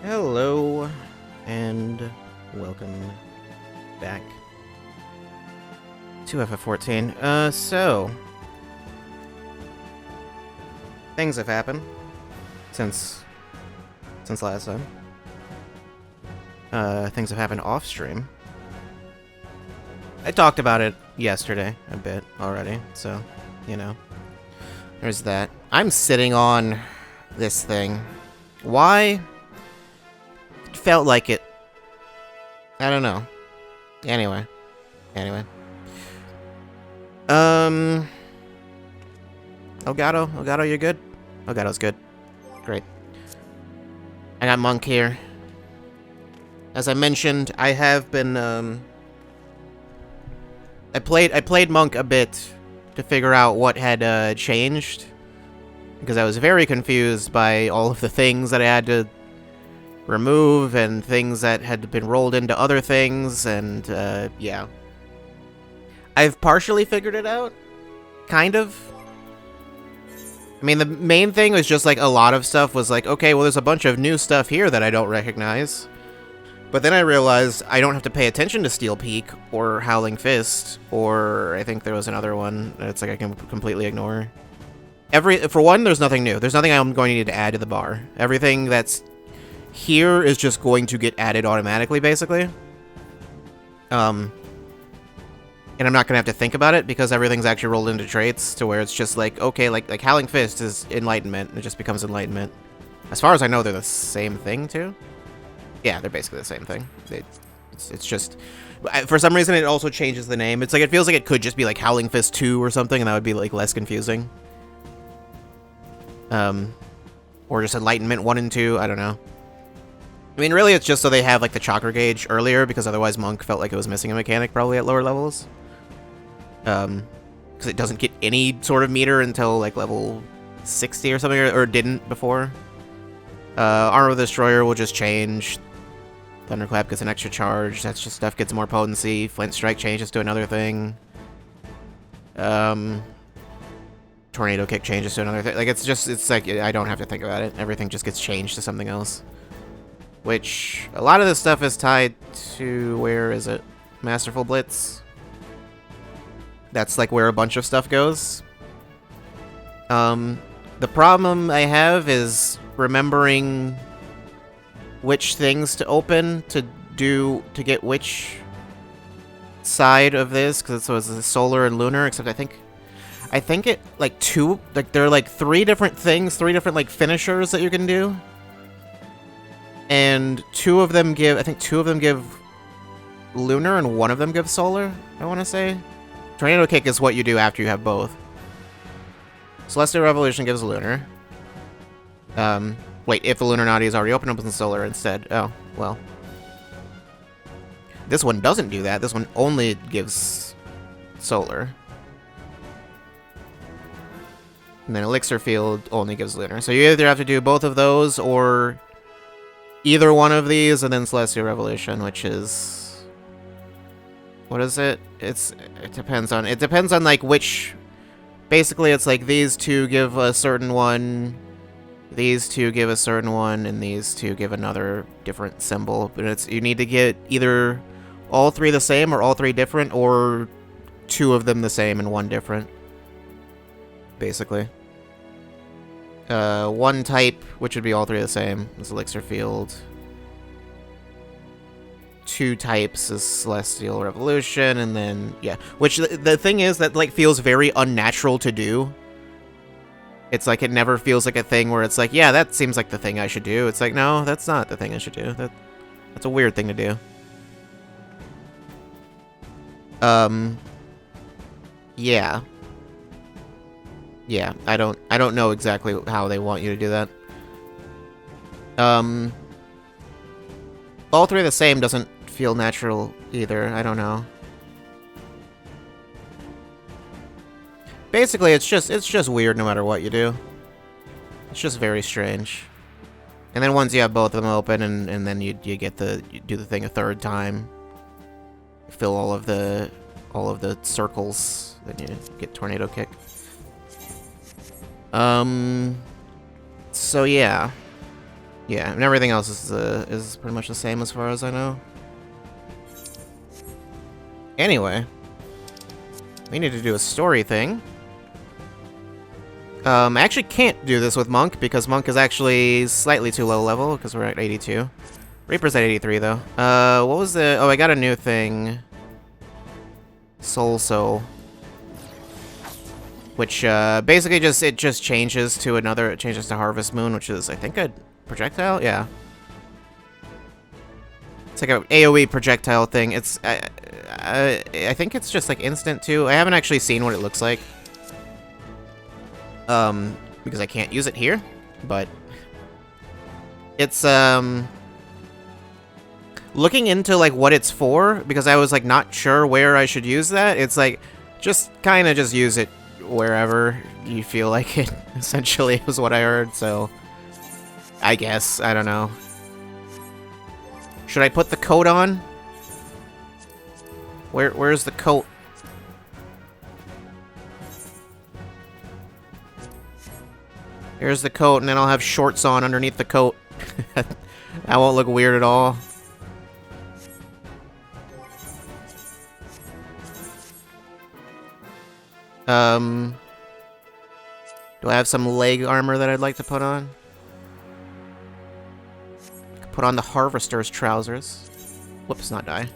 Hello, and welcome back to FF14. So, things have happened since last time. Things have happened off stream. I talked about it yesterday a bit already, so, you know, there's that. I'm sitting on this thing. Why? Felt like it. I don't know. Anyway. Elgato, you good? Elgato's good. Great. I got Monk here. As I mentioned, I have been, I played Monk a bit to figure out what had, changed. Because I was very confused by all of the things that I had to remove and things that had been rolled into other things, and, yeah. I've partially figured it out. Kind of. I mean, the main thing was just, like, a lot of stuff was like, okay, well, there's a bunch of new stuff here that I don't recognize. But then I realized I don't have to pay attention to Steel Peak, or Howling Fist, or I think there was another one that it's like I can completely ignore. For one, there's nothing new. There's nothing I'm going to need to add to the bar. Everything that's here is just going to get added automatically, basically. And I'm not gonna have to think about it because everything's actually rolled into traits to where it's just like, okay, like Howling Fist is Enlightenment, and it just becomes Enlightenment. As far as I know, they're the same thing, too. Yeah, they're basically the same thing. It's just... For some reason, it also changes the name. It's like, it feels like it could just be like Howling Fist 2 or something, and that would be like less confusing. Or just Enlightenment 1 and 2, I don't know. I mean, really, it's just so they have, like, the chakra gauge earlier, because otherwise Monk felt like it was missing a mechanic, probably, at lower levels. Because it doesn't get any sort of meter until, like, level 60 or something, or didn't before. Armor of the Destroyer will just change. Thunderclap gets an extra charge. That's just stuff gets more potency. Flint Strike changes to another thing. Tornado Kick changes to another thing. Like, it's like, I don't have to think about it. Everything just gets changed to something else. Which, a lot of this stuff is tied to, where is it? Masterful Blitz. That's, like, where a bunch of stuff goes. The problem I have is remembering which things to open to get which side of this, because it was solar and lunar, except I think it, like, there are, like, three different things, like, finishers that you can do. And I think two of them give lunar and one of them gives solar, I want to say. Tornado Kick is what you do after you have both. Celestial Revolution gives lunar. Wait, if the Lunar Naughty is already open, opens solar instead. Oh, well. This one doesn't do that. This one only gives solar. And then Elixir Field only gives lunar. So you either have to do both of those or either one of these, and then Celestial Revolution, which is... What is it? It depends on, like, which... Basically, it's like these two give a certain one, these two give a certain one, and these two give another different symbol. But you need to get either all three the same, or all three different, or two of them the same and one different. Basically. One type, which would be all three the same, is Elixir Field. Two types is Celestial Revolution, and then, yeah. Which, the thing is, that, like, feels very unnatural to do. It's like, it never feels like a thing where it's like, yeah, that seems like the thing I should do. It's like, no, that's not the thing I should do. That's a weird thing to do. Yeah. Yeah, I don't know exactly how they want you to do that. All three are the same doesn't feel natural either. I don't know. Basically, it's just weird no matter what you do. It's just very strange. And then once you have both of them open, and then you do the thing a third time, fill all of the circles, then you get Tornado Kick. So yeah. Yeah, and everything else is pretty much the same as far as I know. Anyway, we need to do a story thing. I actually can't do this with Monk, because Monk is actually slightly too low level, because we're at 82. Reaper's at 83, though. What was the... Oh, I got a new thing. Soul. Which, basically it just changes to another... It changes to Harvest Moon, which is, I think, a projectile? Yeah. It's like a AoE projectile thing. It's... I think it's just, like, instant, too. I haven't actually seen what it looks like. Because I can't use it here. But... It's, looking into, like, what it's for, because I was, like, not sure where I should use that, it's, like, just kind of just use it wherever you feel like it, essentially, was what I heard, so... I guess. I don't know. Should I put the coat on? Where's the coat? Here's the coat, and then I'll have shorts on underneath the coat. That won't look weird at all. Do I have some leg armor that I'd like to put on? I could put on the Harvester's trousers. Whoops, not die.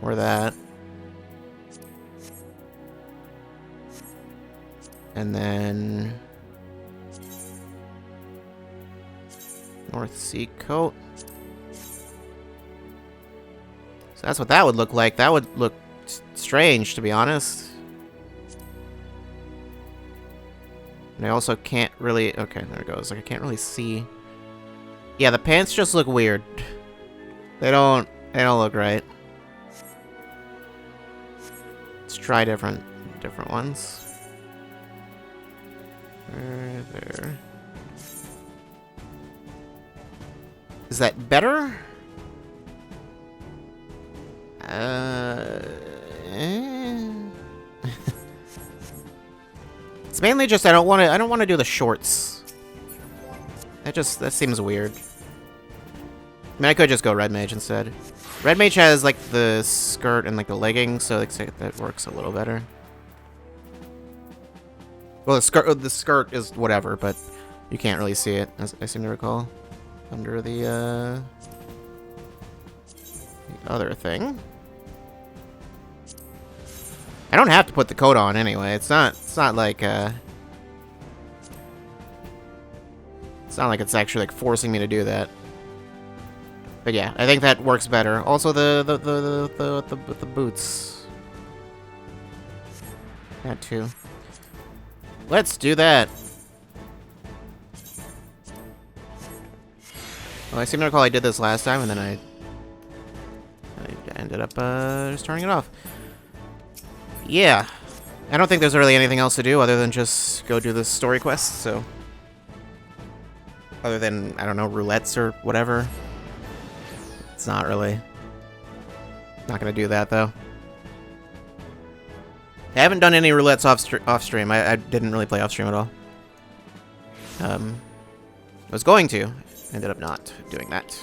Or that. And then... North Sea coat. So that's what that would look like. That would look strange, to be honest. And I also can't really... Okay, there it goes. Like, I can't really see... Yeah, the pants just look weird. They don't look right. Let's try different ones. There. Is that better? It's mainly just I don't want to do the shorts. That seems weird. I mean, I could just go Red Mage instead. Red Mage has like the skirt and like the leggings, so that works a little better. Well, the skirt is whatever, but you can't really see it, as I seem to recall, under the other thing. I don't have to put the coat on anyway. It's not like it's actually like forcing me to do that. But yeah, I think that works better. Also the boots. That too. Let's do that. Well, I seem to recall I did this last time, and then I ended up just turning it off. Yeah. I don't think there's really anything else to do other than just go do the story quest, so... Other than, I don't know, roulettes or whatever. It's not really... Not gonna do that, though. I haven't done any roulettes off stream. I didn't really play off stream at all. I was going to. Ended up not doing that.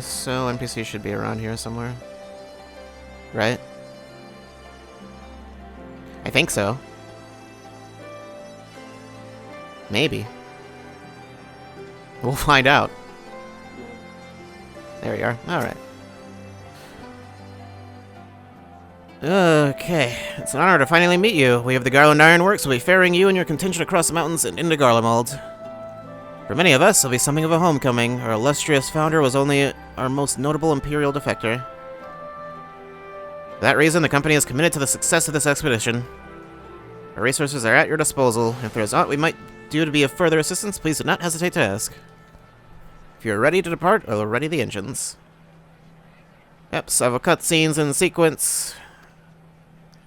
So NPC should be around here somewhere. Right? I think so. Maybe. We'll find out. There we are. Alright. Okay. It's an honor to finally meet you. We of the Garland Ironworks will be ferrying you and your contingent across the mountains and into Garlemald. For many of us, it'll be something of a homecoming. Our illustrious founder was only our most notable Imperial defector. For that reason, the company is committed to the success of this expedition. Our resources are at your disposal. If there is aught we might do to be of further assistance, please do not hesitate to ask. If you're ready to depart, I'll ready the engines. Yep, several cutscenes in sequence.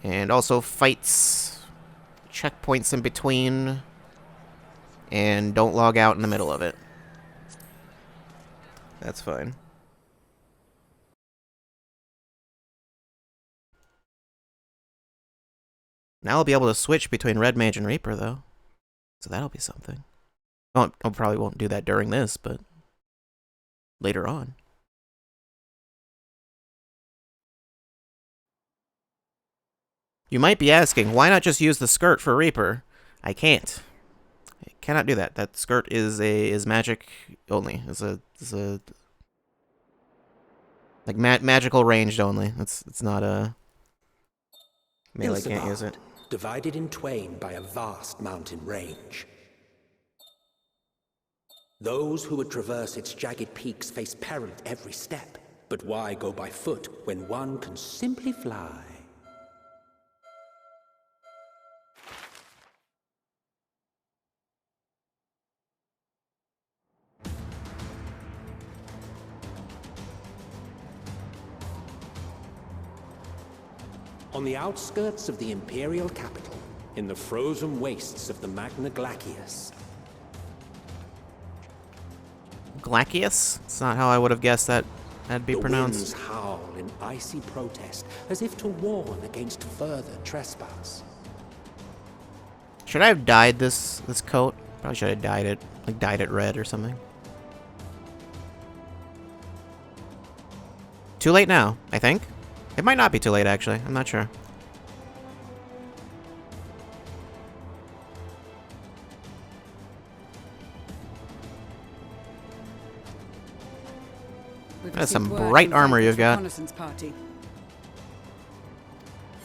And also fights. Checkpoints in between. And don't log out in the middle of it. That's fine. Now I'll be able to switch between Red Mage and Reaper, though. So that'll be something. I probably won't do that during this, but later on. You might be asking, why not just use the skirt for Reaper? I can't. I cannot do that. That skirt is magic only. It's a like magical ranged only. It's not a melee. Can't use it. Divided in twain by a vast mountain range. Those who would traverse its jagged peaks face peril at every step. But why go by foot when one can simply fly? On the outskirts of the Imperial capital, in the frozen wastes of the Magna Glacius. Glacius? It's not how I would have guessed that'd be pronounced. The winds howl in icy protest, as if to warn against further trespass. Should I have dyed this coat? Probably should have dyed it red or something. Too late now, I think. It might not be too late, actually. I'm not sure. That's some bright armor you've got.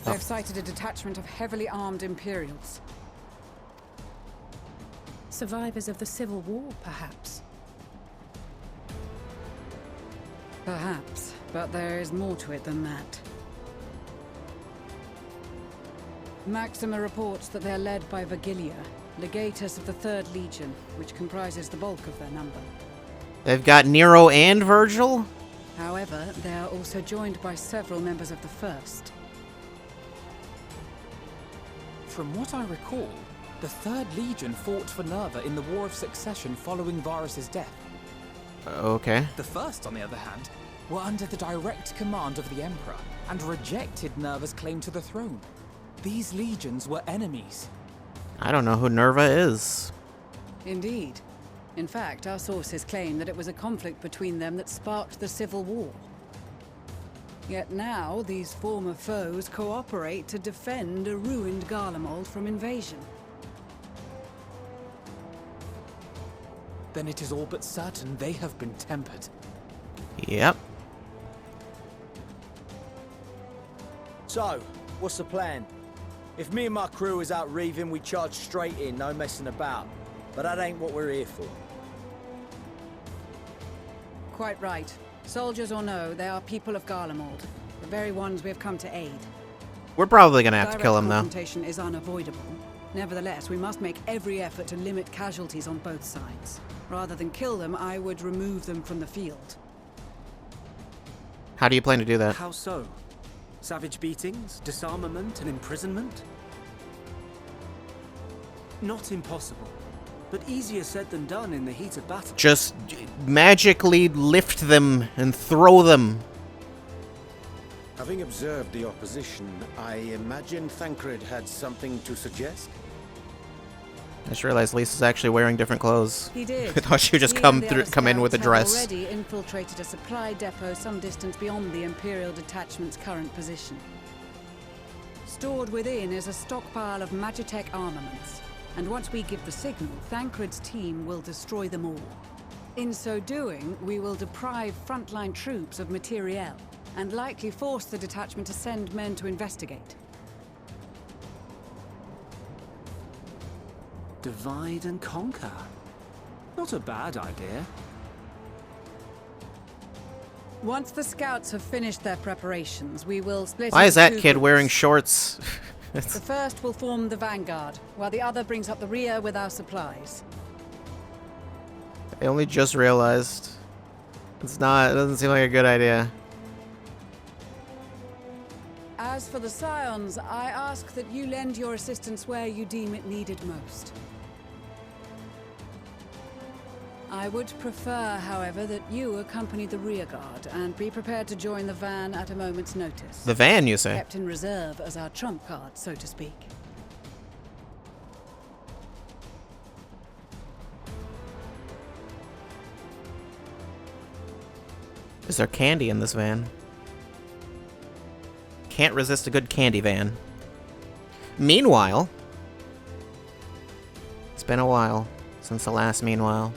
They've sighted a detachment of heavily armed Imperials. Survivors of the Civil War, perhaps? Perhaps, but there is more to it than that. Maxima reports that they're led by Vergilia, legatus of the 3rd Legion, which comprises the bulk of their number. They've got Nero and Virgil? However, they are also joined by several members of the 1st. From what I recall, the 3rd Legion fought for Nerva in the War of Succession following Varus's death. Okay. The 1st, on the other hand, were under the direct command of the Emperor and rejected Nerva's claim to the throne. These legions were enemies. I don't know who Nerva is. Indeed. In fact, our sources claim that it was a conflict between them that sparked the Civil War. Yet now, these former foes cooperate to defend a ruined Garlemald from invasion. Then it is all but certain they have been tempered. Yep. So, what's the plan? If me and my crew is out reaving, we charge straight in, no messing about. But that ain't what we're here for. Quite right. Soldiers or no, they are people of Garlemald, the very ones we have come to aid. We're probably gonna have to kill him, though. Confrontation is unavoidable. Nevertheless, we must make every effort to limit casualties on both sides. Rather than kill them, I would remove them from the field. How do you plan to do that? How so? Savage beatings, disarmament, and imprisonment? Not impossible, but easier said than done in the heat of battle. Just magically lift them and throw them. Having observed the opposition, I imagine Thancred had something to suggest? I just realized Lisa's actually wearing different clothes. He did. I thought she would just come in with a dress. Already infiltrated a supply depot some distance beyond the Imperial detachment's current position. Stored within is a stockpile of Magitech armaments, and once we give the signal, Thancred's team will destroy them all. In so doing, we will deprive frontline troops of materiel, and likely force the detachment to send men to investigate. Divide and conquer. Not a bad idea. Once the scouts have finished their preparations, we will split. Why is that into kid groups. wearing shorts? The first will form the vanguard, while the other brings up the rear with our supplies. I only just realized. It doesn't seem like a good idea. As for the Scions, I ask that you lend your assistance where you deem it needed most. I would prefer, however, that you accompany the rearguard and be prepared to join the van at a moment's notice. The van, you say? Kept in reserve as our trump card, so to speak. Is there candy in this van? Can't resist a good candy van. Meanwhile, it's been a while since the last meanwhile.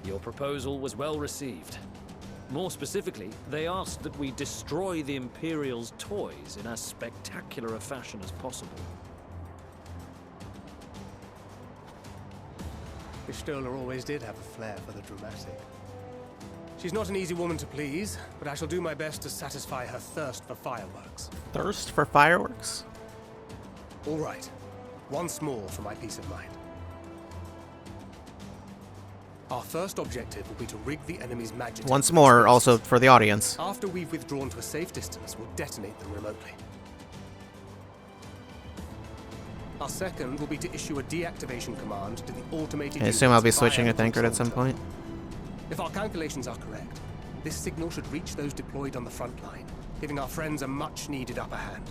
Your proposal was well received. More specifically, they asked that we destroy the Imperial's toys in as spectacular a fashion as possible. Pistola always did have a flair for the dramatic. She's not an easy woman to please, but I shall do my best to satisfy her thirst for fireworks. Thirst for fireworks? All right. Once more for my peace of mind. Our first objective will be to rig the enemy's magic. Once more, also for the audience. After we've withdrawn to a safe distance, we'll detonate them remotely. Our second will be to issue a deactivation command to the automated. I assume I'll be switching to Thancred at some point. If our calculations are correct, this signal should reach those deployed on the front line, giving our friends a much-needed upper hand.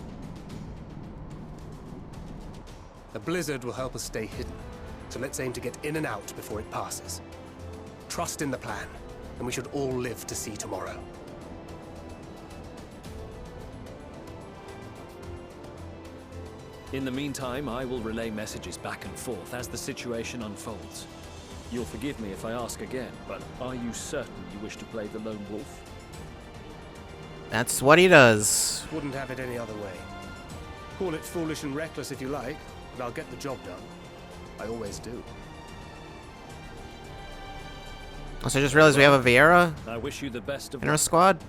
The blizzard will help us stay hidden, so let's aim to get in and out before it passes. Trust in the plan, and we should all live to see tomorrow. In the meantime, I will relay messages back and forth as the situation unfolds. You'll forgive me if I ask again, but are you certain you wish to play the lone wolf? That's what he does. Wouldn't have it any other way. Call it foolish and reckless if you like, but I'll get the job done. I always do. Also, I just realized we have a Vieira I wish you the best of in our squad.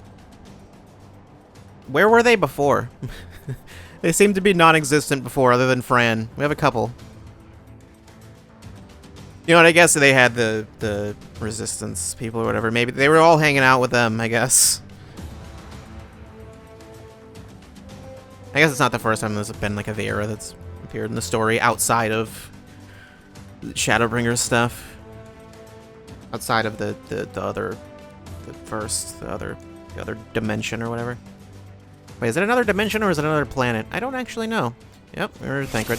Where were they before? They seem to be non-existent before, other than Fran. We have a couple. You know what, I guess they had the resistance people or whatever. Maybe they were all hanging out with them, I guess. I guess it's not the first time there's been like a Vieira that's appeared in the story outside of Shadowbringer stuff. Outside of the other dimension or whatever. Wait, is it another dimension or is it another planet? I don't actually know. Yep, we're Thancred.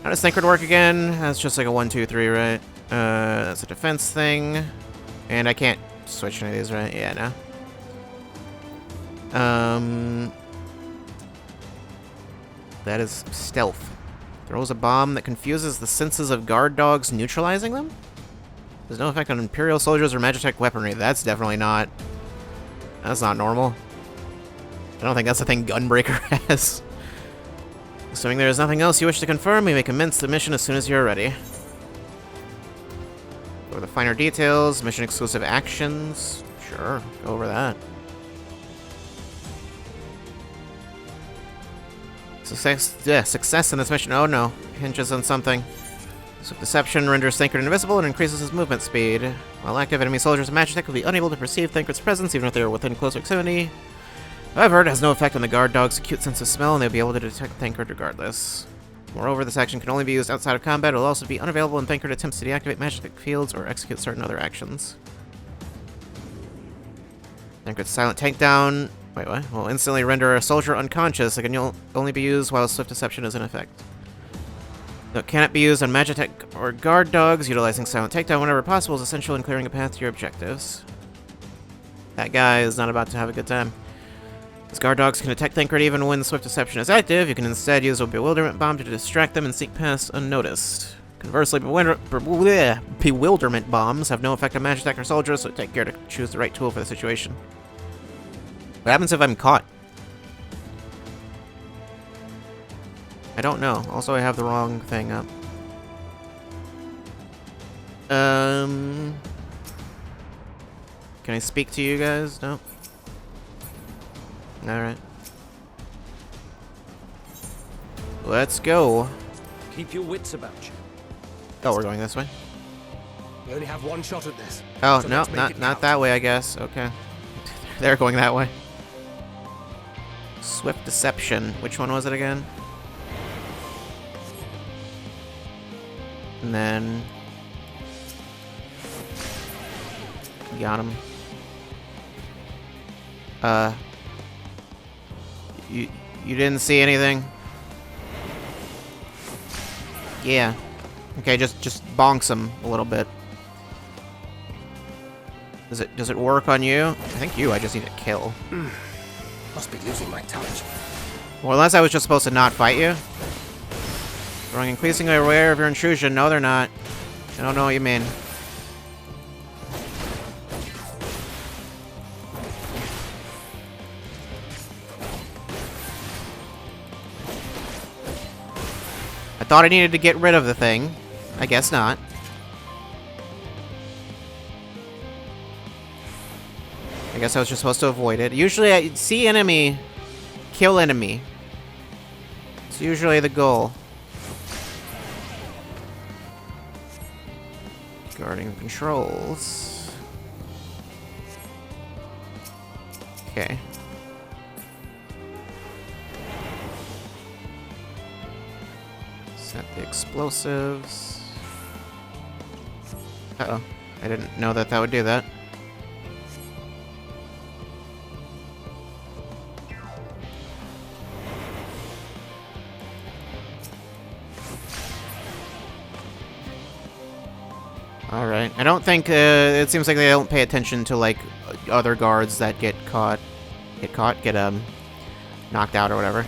How does Thancred work again? That's just like a 1, 2, 3, right? That's a defense thing. And I can't switch any of these, right? Yeah, no. That is stealth. Throws a bomb that confuses the senses of guard dogs, neutralizing them? There's no effect on Imperial soldiers or Magitech weaponry. That's definitely not... That's not normal. I don't think that's the thing Gunbreaker has. Assuming there is nothing else you wish to confirm, we may commence the mission as soon as you're ready. Go over the finer details, mission-exclusive actions. Sure, go over that. Success in this mission. Oh no, hinges on something. Swift Deception renders Thancred invisible and increases his movement speed. While active, enemy soldiers and Magitech will be unable to perceive Thancred's presence even if they are within close proximity. However, it has no effect on the guard dog's acute sense of smell, and they'll be able to detect Thancred regardless. Moreover, this action can only be used outside of combat. It will also be unavailable when Thancred attempts to deactivate Magitech fields or execute certain other actions. Thancred's silent takedown... Wait, what? Will instantly render a soldier unconscious. It can only be used while Swift Deception is in effect. Though it cannot be used on Magitech or guard dogs, utilizing silent takedown whenever possible is essential in clearing a path to your objectives. That guy is not about to have a good time. As guard dogs can detect Thancred even when Swift Deception is active, you can instead use a bewilderment bomb to distract them and sneak past unnoticed. Conversely, bewilderment bombs have no effect on Magitech or soldiers, so take care to choose the right tool for the situation. What happens if I'm caught? I don't know. Also, I have the wrong thing up. Can I speak to you guys? No? Alright. Let's go. Keep your wits about you. Oh, we're going this way? We only have one shot at this. Oh, so no, let's make it not count. that way, I guess. Okay. They're going that way. Swift Deception. Which one was it again? And then... got him. You didn't see anything? Yeah. Okay, just bonks him a little bit. Does it work on you? I think I just need to kill. Must be losing my touch. Well, unless I was just supposed to not fight you. Growing increasingly aware of your intrusion. No, they're not. I don't know what you mean. I thought I needed to get rid of the thing. I guess not. I guess I was just supposed to avoid it. Usually I see enemy, kill enemy. It's usually the goal. Guarding controls. Okay. Set the explosives. Uh-oh. I didn't know that would do that. Alright. I don't think, it seems like they don't pay attention to, like, other guards that get knocked out or whatever.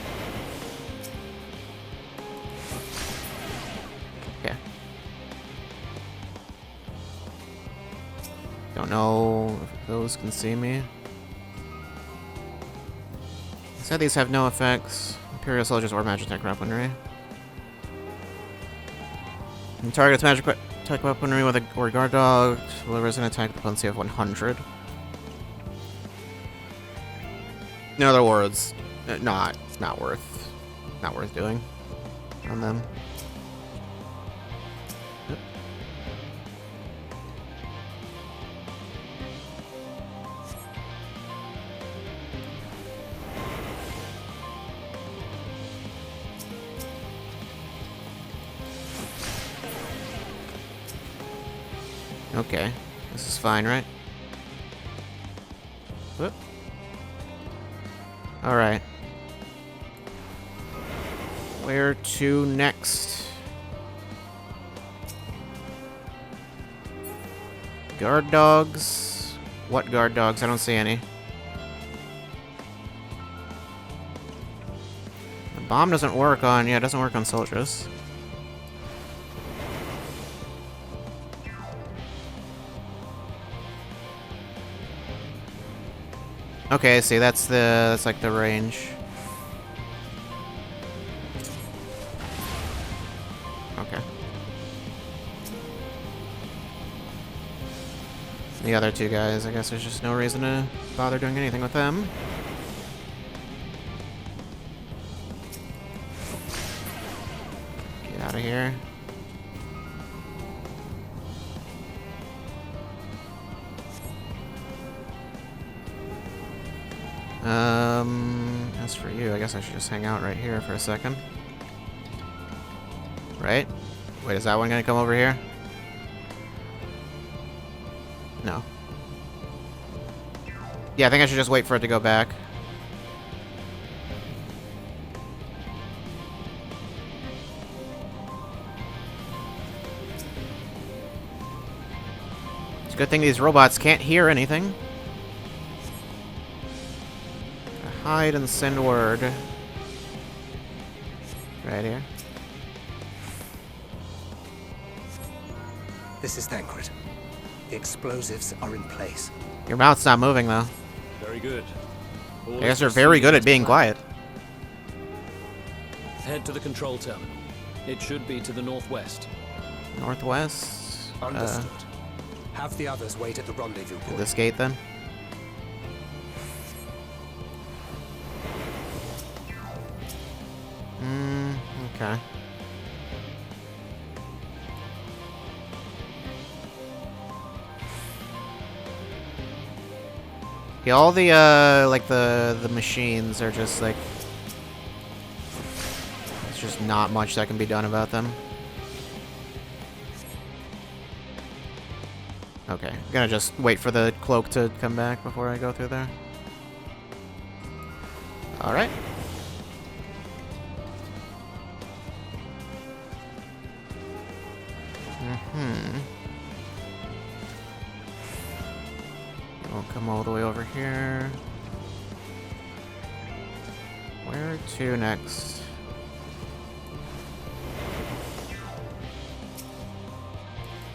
Okay. Don't know if those can see me. I said these have no effects. Imperial soldiers or Magitech weaponry. And targets magic attack weaponry with or guard dog delivers an attack with potency of 100. In other words, not worth doing on them. Okay, this is fine, right? Whoop. Alright. Where to next? Guard dogs? What guard dogs? I don't see any. The bomb doesn't work on... yeah, it doesn't work on soldiers. Okay, see, that's like the range. Okay. The other two guys, I guess there's just no reason to bother doing anything with them. Get out of here. As for you, I guess I should just hang out right here for a second. Right? Wait, is that one gonna come over here? No. Yeah, I think I should just wait for it to go back. It's a good thing these robots can't hear anything. Hide and send word. Right here. This is Thancred. The explosives are in place. Your mouth's not moving, though. Very good. I guess they're very good at being quiet. Head to the control terminal. It should be to the northwest. Northwest? Understood. Have the others wait at the rendezvous point. This gate, then? Okay. Yeah, all the, like, the machines are just, like... There's just not much that can be done about them. Okay, I'm gonna just wait for the cloak to come back before I go through there. Alright. We'll come all the way over here. Where to next?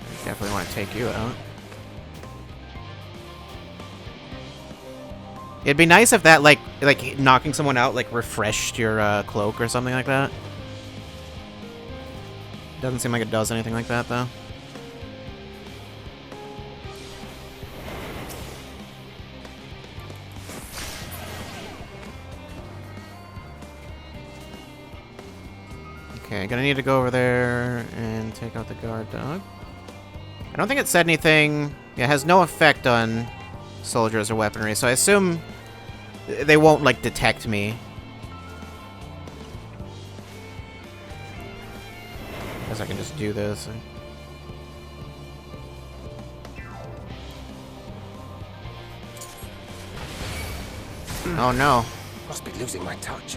I definitely want to take you out. It'd be nice if that, like knocking someone out, like, refreshed your cloak or something like that. Doesn't seem like it does anything like that, though. Okay, gonna need to go over there and take out the guard dog. I don't think it said anything. Yeah, it has no effect on soldiers or weaponry, so I assume they won't, like, detect me. Guess I can just do this. Oh no. Must be losing my touch.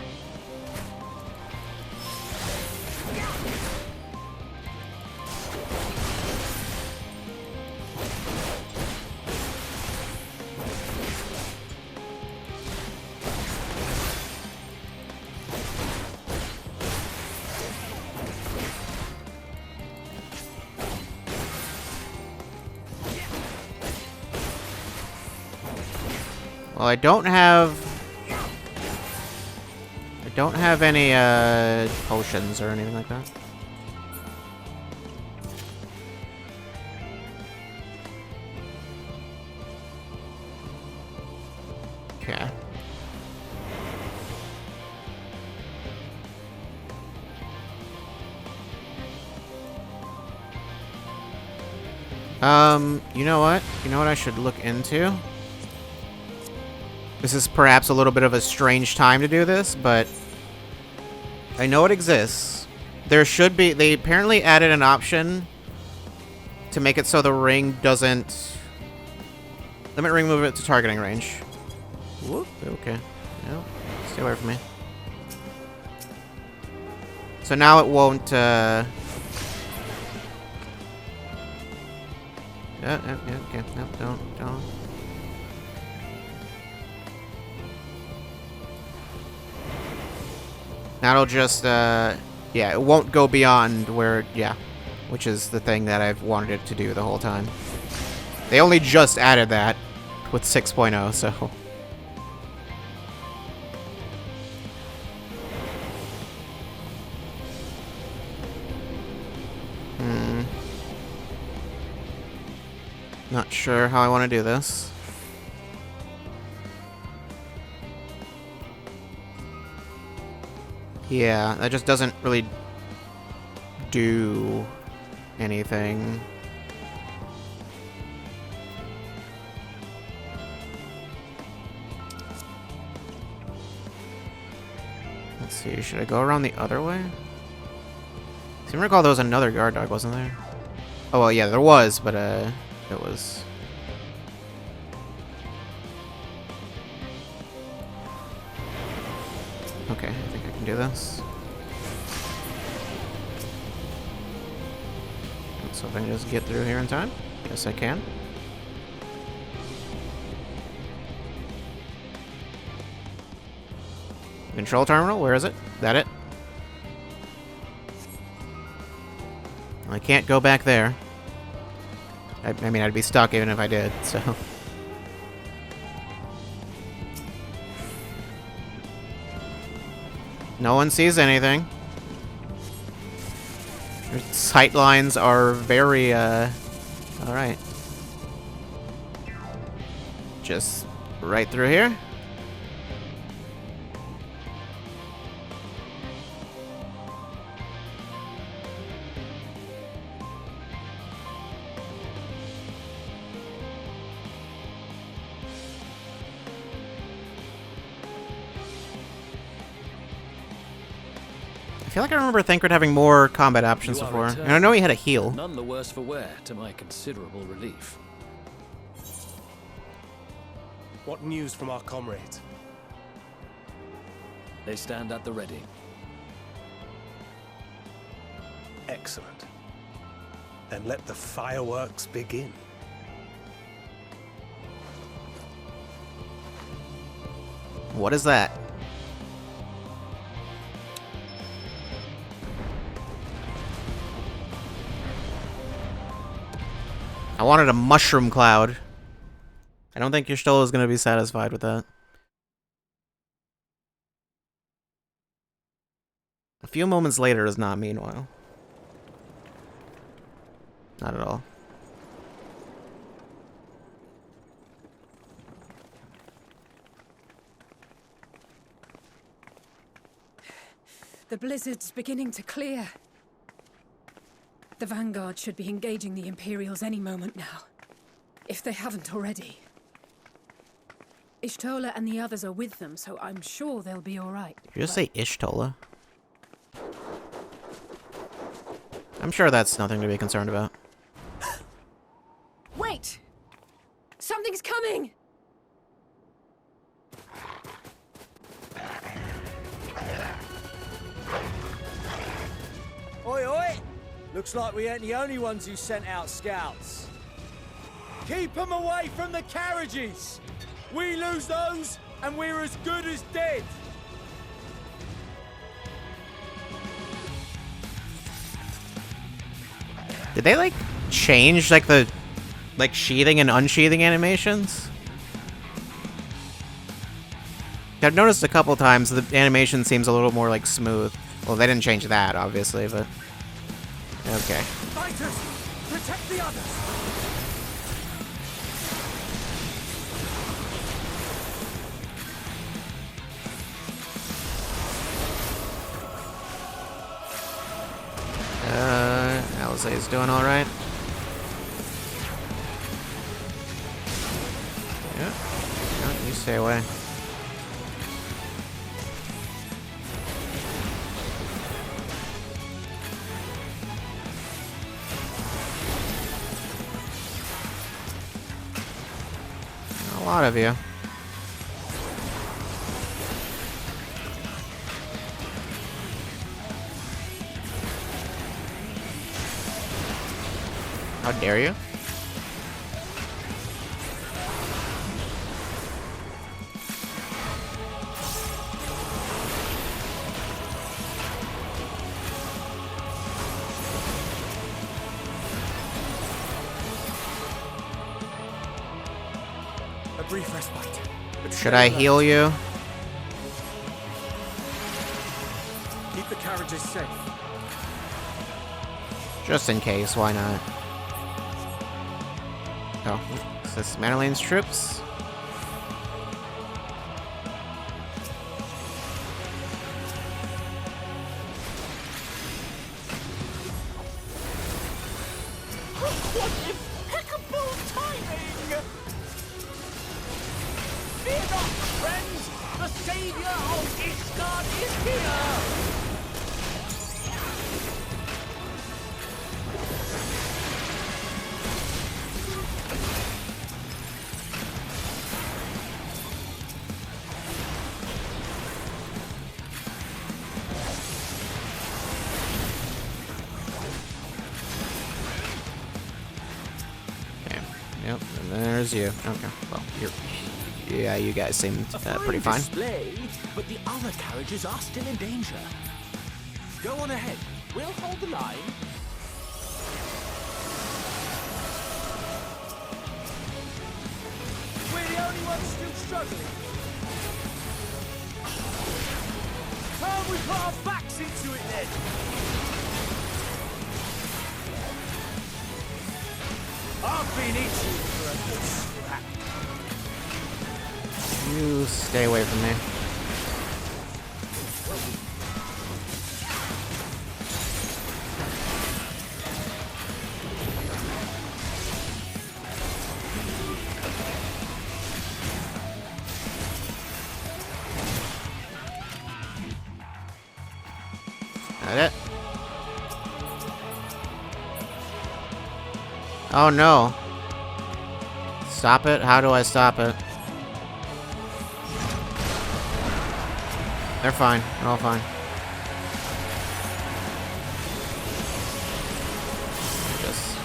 Well, I don't have any potions or anything like that. Okay. You know what? You know what I should look into? This is perhaps a little bit of a strange time to do this, but I know it exists. There should be... They apparently added an option to make it so the ring doesn't... Limit ring movement to targeting range. Whoop, okay. No, stay away from me. So now it won't, yeah, okay. No, don't. That'll just, yeah, it won't go beyond where, yeah, which is the thing that I've wanted it to do the whole time. They only just added that with 6.0, so... Not sure how I want to do this. Yeah, that just doesn't really do anything. Let's see, should I go around the other way? I seem to recall there was another guard dog, wasn't there? Oh, well, yeah, there was, but, it was... Okay, I think I can do this. Let's hope I can just get through here in time. Yes, I can. Control terminal, where is it? That it? I can't go back there. I mean, I'd be stuck even if I did, so... No one sees anything. Their sight lines are very, alright. Just right through here. feel like I remember Thancred having more combat options You are before. returned, And I know he had a heal. None the worse for wear, to my considerable relief. What news from our comrades? They stand at the ready. Excellent. Then let the fireworks begin. What is that? I wanted a mushroom cloud. I don't think Y'shtola is going to be satisfied with that. A few moments later is not meanwhile. Not at all. The blizzard's beginning to clear. The Vanguard should be engaging the Imperials any moment now, if they haven't already. Y'shtola and the others are with them, so I'm sure they'll be all right. Did you just say Y'shtola? I'm sure that's nothing to be concerned about. Wait! Something's coming! Oi, oi! Looks like we ain't the only ones who sent out scouts. Keep them away from the carriages! We lose those, and we're as good as dead! Did they, like, change, like, the, like, sheathing and unsheathing animations? I've noticed a couple times the animation seems a little more, like, smooth. Well, they didn't change that, obviously, but... Okay. Fighters! Protect the others! Alizé's doing alright. Yeah. No, you stay away. A lot of you. How dare you? A brief respite. Should I heal you? Keep the carriages safe. Just in case, why not? Oh, is this Madeline's troops? What impeccable timing! Fear not, friends! The savior of Ishgard is here! Yep, and there's you. Okay, well, you're... Yeah, you guys seem pretty fine. Display, but the other carriages are still in danger. Go on ahead. We'll hold the line. We're the only ones still struggling. Time we put our backs into it then. I've been itching for a good scrap. You stay away from me. That it? Oh no. Stop it? How do I stop it? They're fine. They're all fine. Just...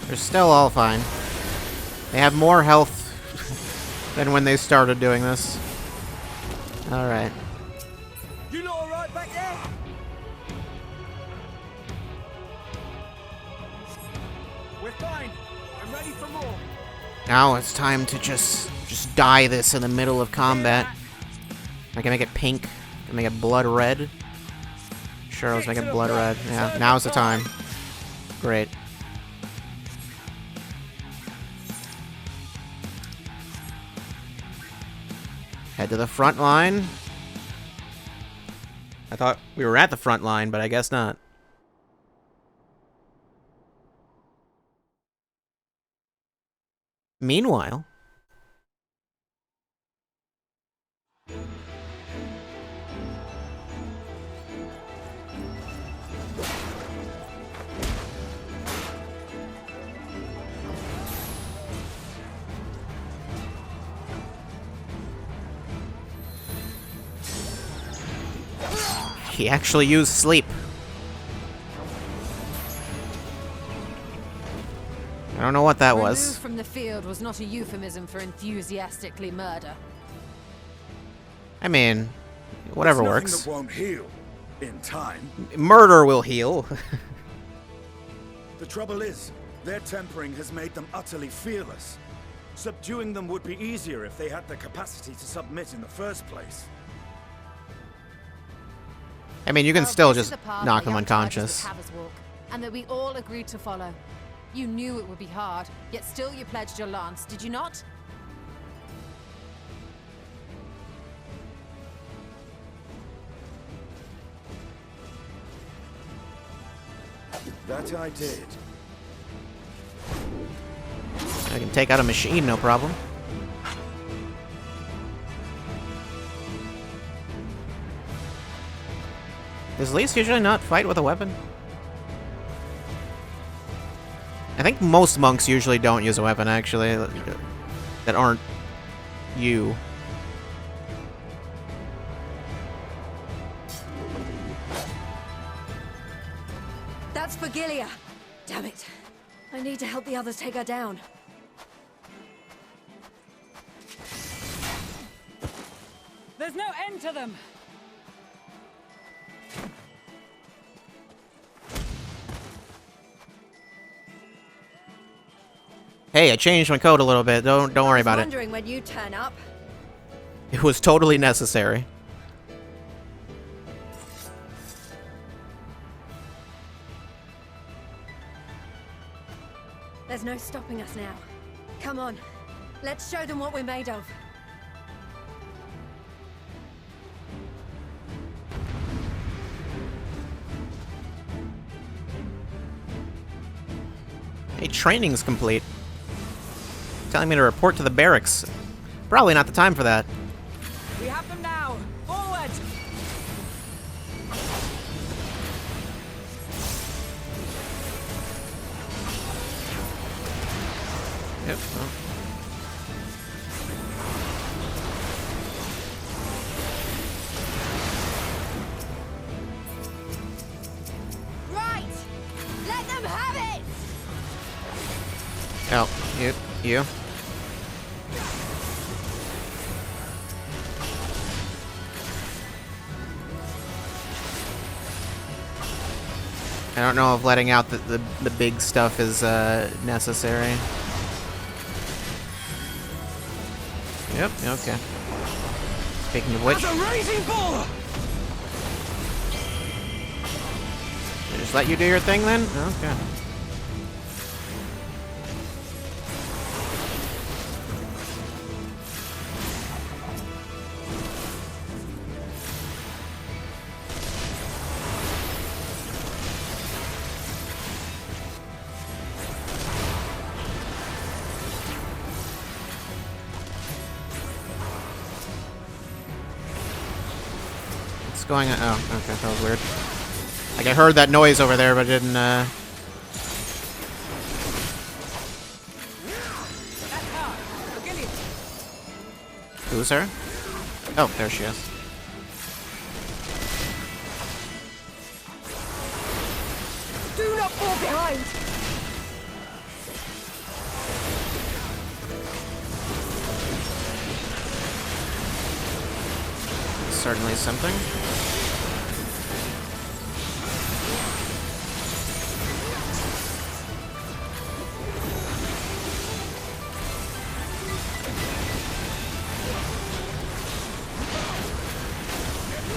They're still all fine. They have more health than when they started doing this. Alright. You lot alright back there? We're fine. I'm ready for more. Now it's time to just dye this in the middle of combat. I can make it pink. I can make it blood red. Sure, let's make it blood red. Yeah, now's the time. Great. Head to the front line. I thought we were at the front line, but I guess not. Meanwhile... he actually used sleep. I don't know what that was. Removed from the field was not a euphemism for enthusiastically murder. I mean, whatever There's works. nothing that won't heal in time. Murder will heal. The trouble is, their tempering has made them utterly fearless. Subduing them would be easier if they had the capacity to submit in the first place. I mean, you can still This is just the path knock that them young charges unconscious. would have us walk, and that we all agreed to follow. You knew it would be hard, yet still you pledged your lance, did you not? That I did. I can take out a machine, no problem. Does Lise usually not fight with a weapon? I think most monks usually don't use a weapon, actually, that aren't you. That's for Gilia. Damn it. I need to help the others take her down. There's no end to them! Hey, I changed my code a little bit. Don't worry about it. Wondering when you turn up. It was totally necessary. There's no stopping us now. Come on. Let's show them what we're made of. Hey, training's complete. Telling me to report to the barracks. Probably not the time for that. We have them now! Forward! Yep. Well. Right! Let them have it! Oh, you. I don't know if letting out the big stuff is necessary. Yep, okay. Speaking of which, That's a raging bull! I just let you do your thing then? Okay. What's going on? Oh, okay, that was weird. Like, I heard that noise over there, but didn't, Who's her? Oh, there she is. Do not fall behind! Certainly something.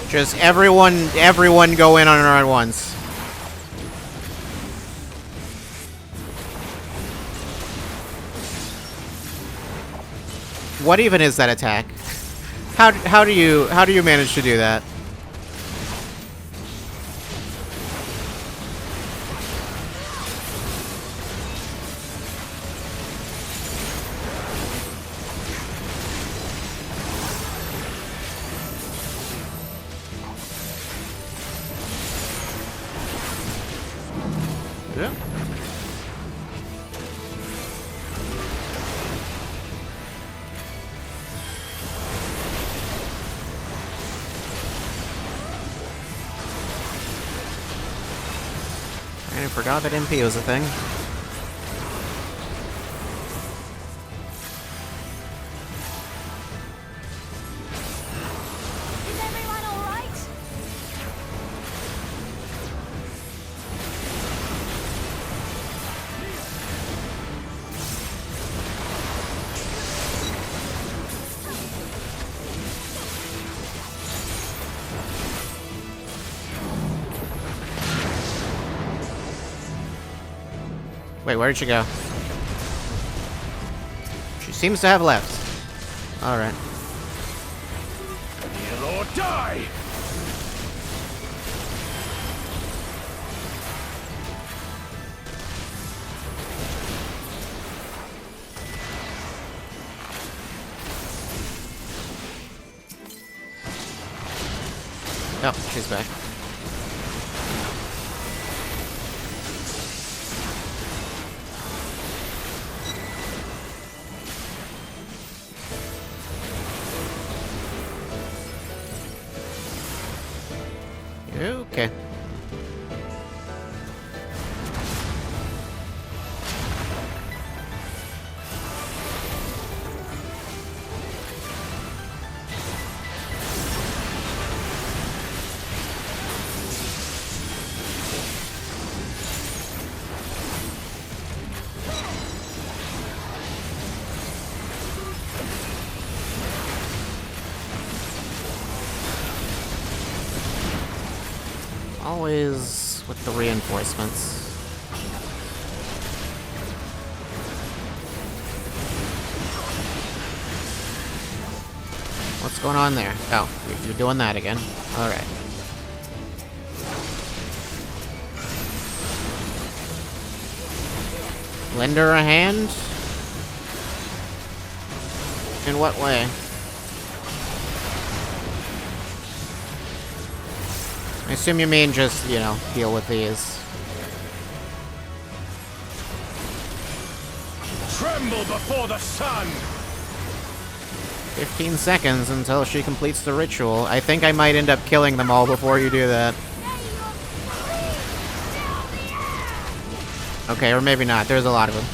Just everyone go in on her at once. What even is that attack? How do you manage to do that? Yeah. I forgot that MP was a thing. Is everyone alright? Wait, where did she go? She seems to have left. Alright. Kneel or die! Oh, she's back. Okay. Always with the reinforcements. What's going on there? Oh, you're doing that again. Alright. Lend her a hand? In what way? I assume you mean just, you know, deal with these. Tremble before the sun! 15 seconds until she completes the ritual. I think I might end up killing them all before you do that. Okay, or maybe not. There's a lot of them.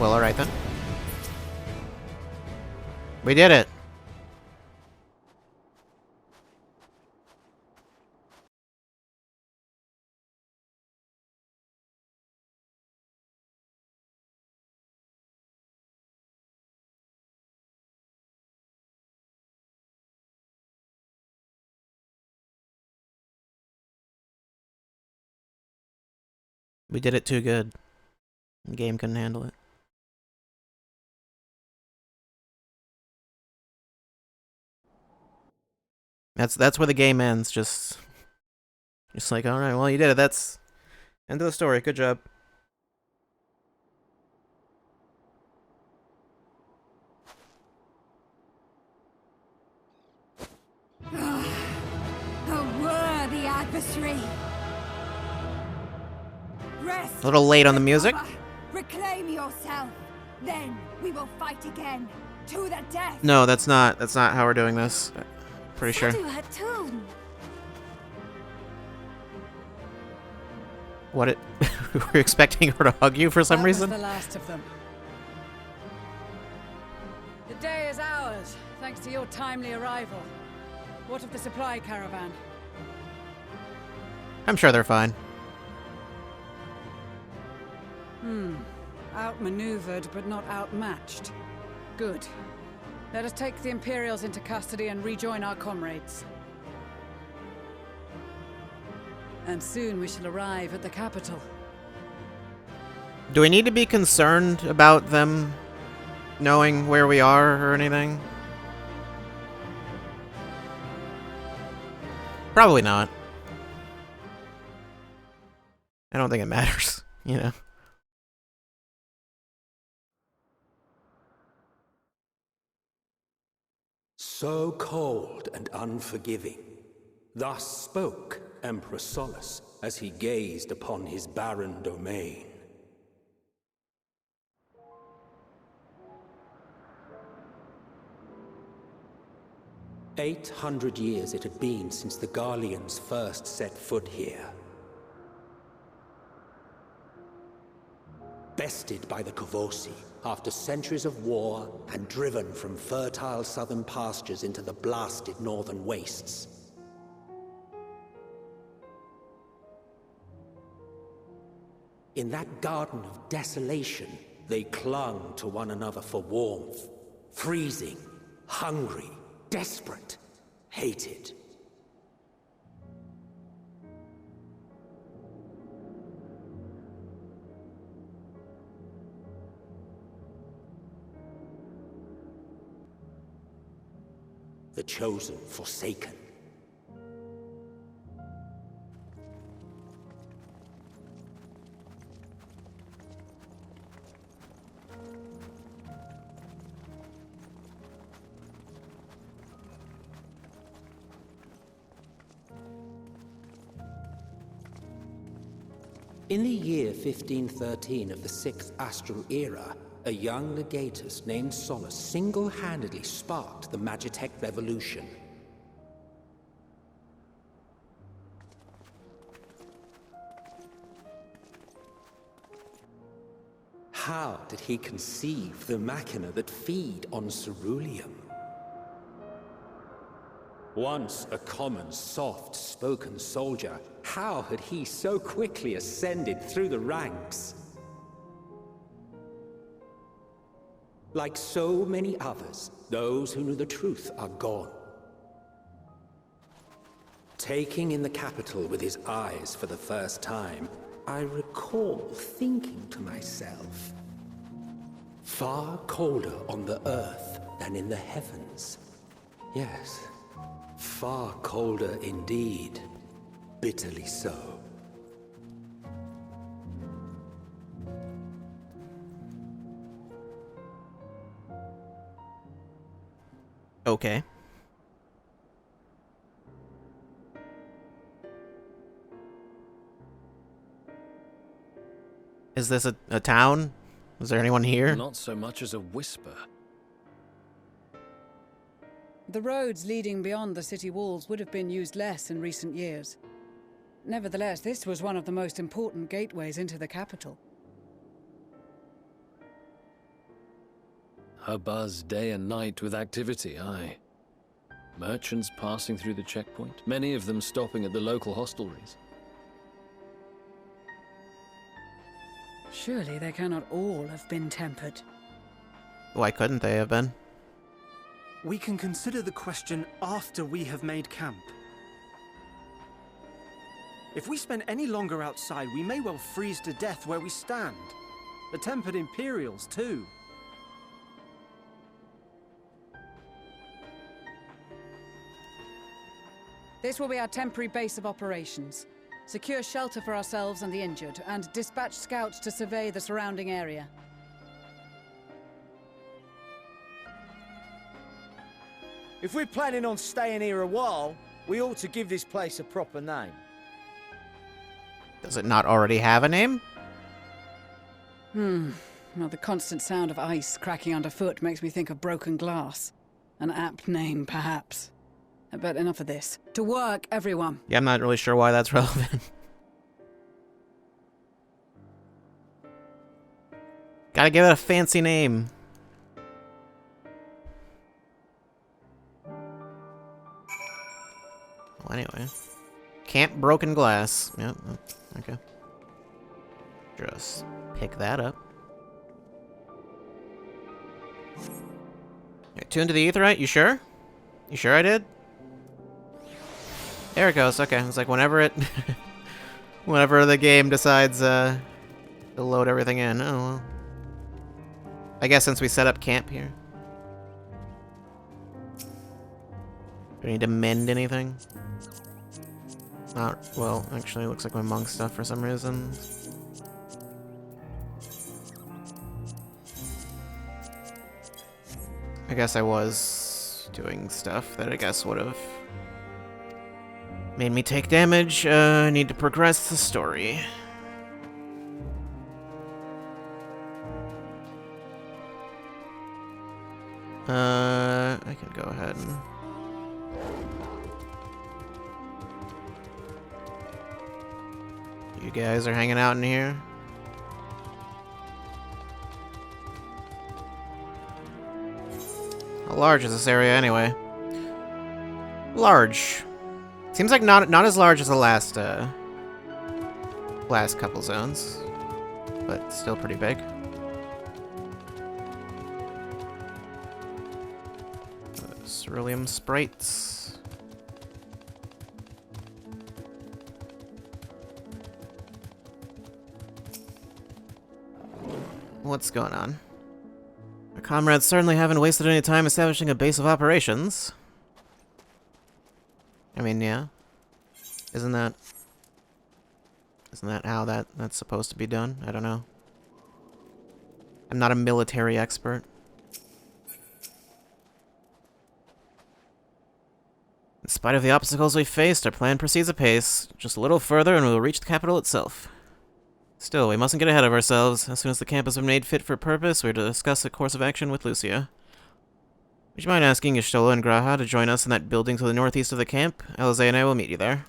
Well, alright then. We did it! We did it too good. The game couldn't handle it. That's where the game ends, just like, alright, well, you did it, that's End of the story. Good job. A worthy adversary. Rest. A little late on the music. Reclaim yourself. Then we will fight again to the death. No, that's not how we're doing this. Pretty sure. What it? We were expecting her to hug you for some That reason. was the last of them. The day is ours, thanks to your timely arrival. What of the supply caravan? I'm sure they're fine. Outmaneuvered, but not outmatched. Good. Let us take the Imperials into custody and rejoin our comrades. And soon we shall arrive at the capital. Do we need to be concerned about them knowing where we are or anything? Probably not. I don't think it matters, you know. So cold and unforgiving. Thus spoke Emperor Solus as he gazed upon his barren domain. "800 years it had been since the Garleans first set foot here. Bested by the Kavosi after centuries of war and driven from fertile southern pastures into the blasted northern wastes. In that garden of desolation, they clung to one another for warmth, freezing, hungry, desperate, hated. The chosen forsaken. In the year 1513 of the 6th Astral Era, a young legatus named Solus single-handedly sparked the Magitech Revolution. How did he conceive the machina that feed on ceruleum? Once a common, soft-spoken soldier, how had he so quickly ascended through the ranks? Like so many others, those who knew the truth are gone. Taking in the capital with his eyes for the first time, I recall thinking to myself, far colder on the earth than in the heavens. Yes, far colder indeed. Bitterly so. Okay. Is this a town? Is there anyone here? Not so much as a whisper. The roads leading beyond the city walls would have been used less in recent years. Nevertheless, this was one of the most important gateways into the capital. A buzz day and night with activity, aye. Merchants passing through the checkpoint, many of them stopping at the local hostelries. Surely they cannot all have been tempered. Why couldn't they have been? We can consider the question after we have made camp. If we spend any longer outside, we may well freeze to death where we stand. The tempered Imperials, too. This will be our temporary base of operations. Secure shelter for ourselves and the injured, and dispatch scouts to survey the surrounding area. If we're planning on staying here a while, we ought to give this place a proper name. Does it not already have a name? Well, the constant sound of ice cracking underfoot makes me think of broken glass. An apt name, perhaps. But enough of this. To work, everyone. Yeah, I'm not really sure why that's relevant. Gotta give it a fancy name. Well, anyway. Camp Broken Glass. Yep, okay. Just pick that up. Tuned to the aetheryte, you sure? You sure I did? There it goes, okay. It's like whenever it... whenever the game decides to load everything in. Oh, well. I guess since we set up camp here. Do I need to mend anything? Not, well, actually it looks like my monk stuff for some reason. I guess I was doing stuff that I guess would have made me take damage. I need to progress the story. I can go ahead and... You guys are hanging out in here? How large is this area anyway? Large. Seems like not as large as the last last couple zones, but still pretty big. Cerulean sprites. What's going on? Our comrades certainly haven't wasted any time establishing a base of operations. I mean, yeah. Isn't that how that's supposed to be done? I don't know. I'm not a military expert. In spite of the obstacles we faced, our plan proceeds apace. Just a little further and we will reach the capital itself. Still, we mustn't get ahead of ourselves. As soon as the camp has been made fit for purpose, we are to discuss a course of action with Lucia. Would you mind asking Y'shtola and Graha to join us in that building to the northeast of the camp? Alize and I will meet you there.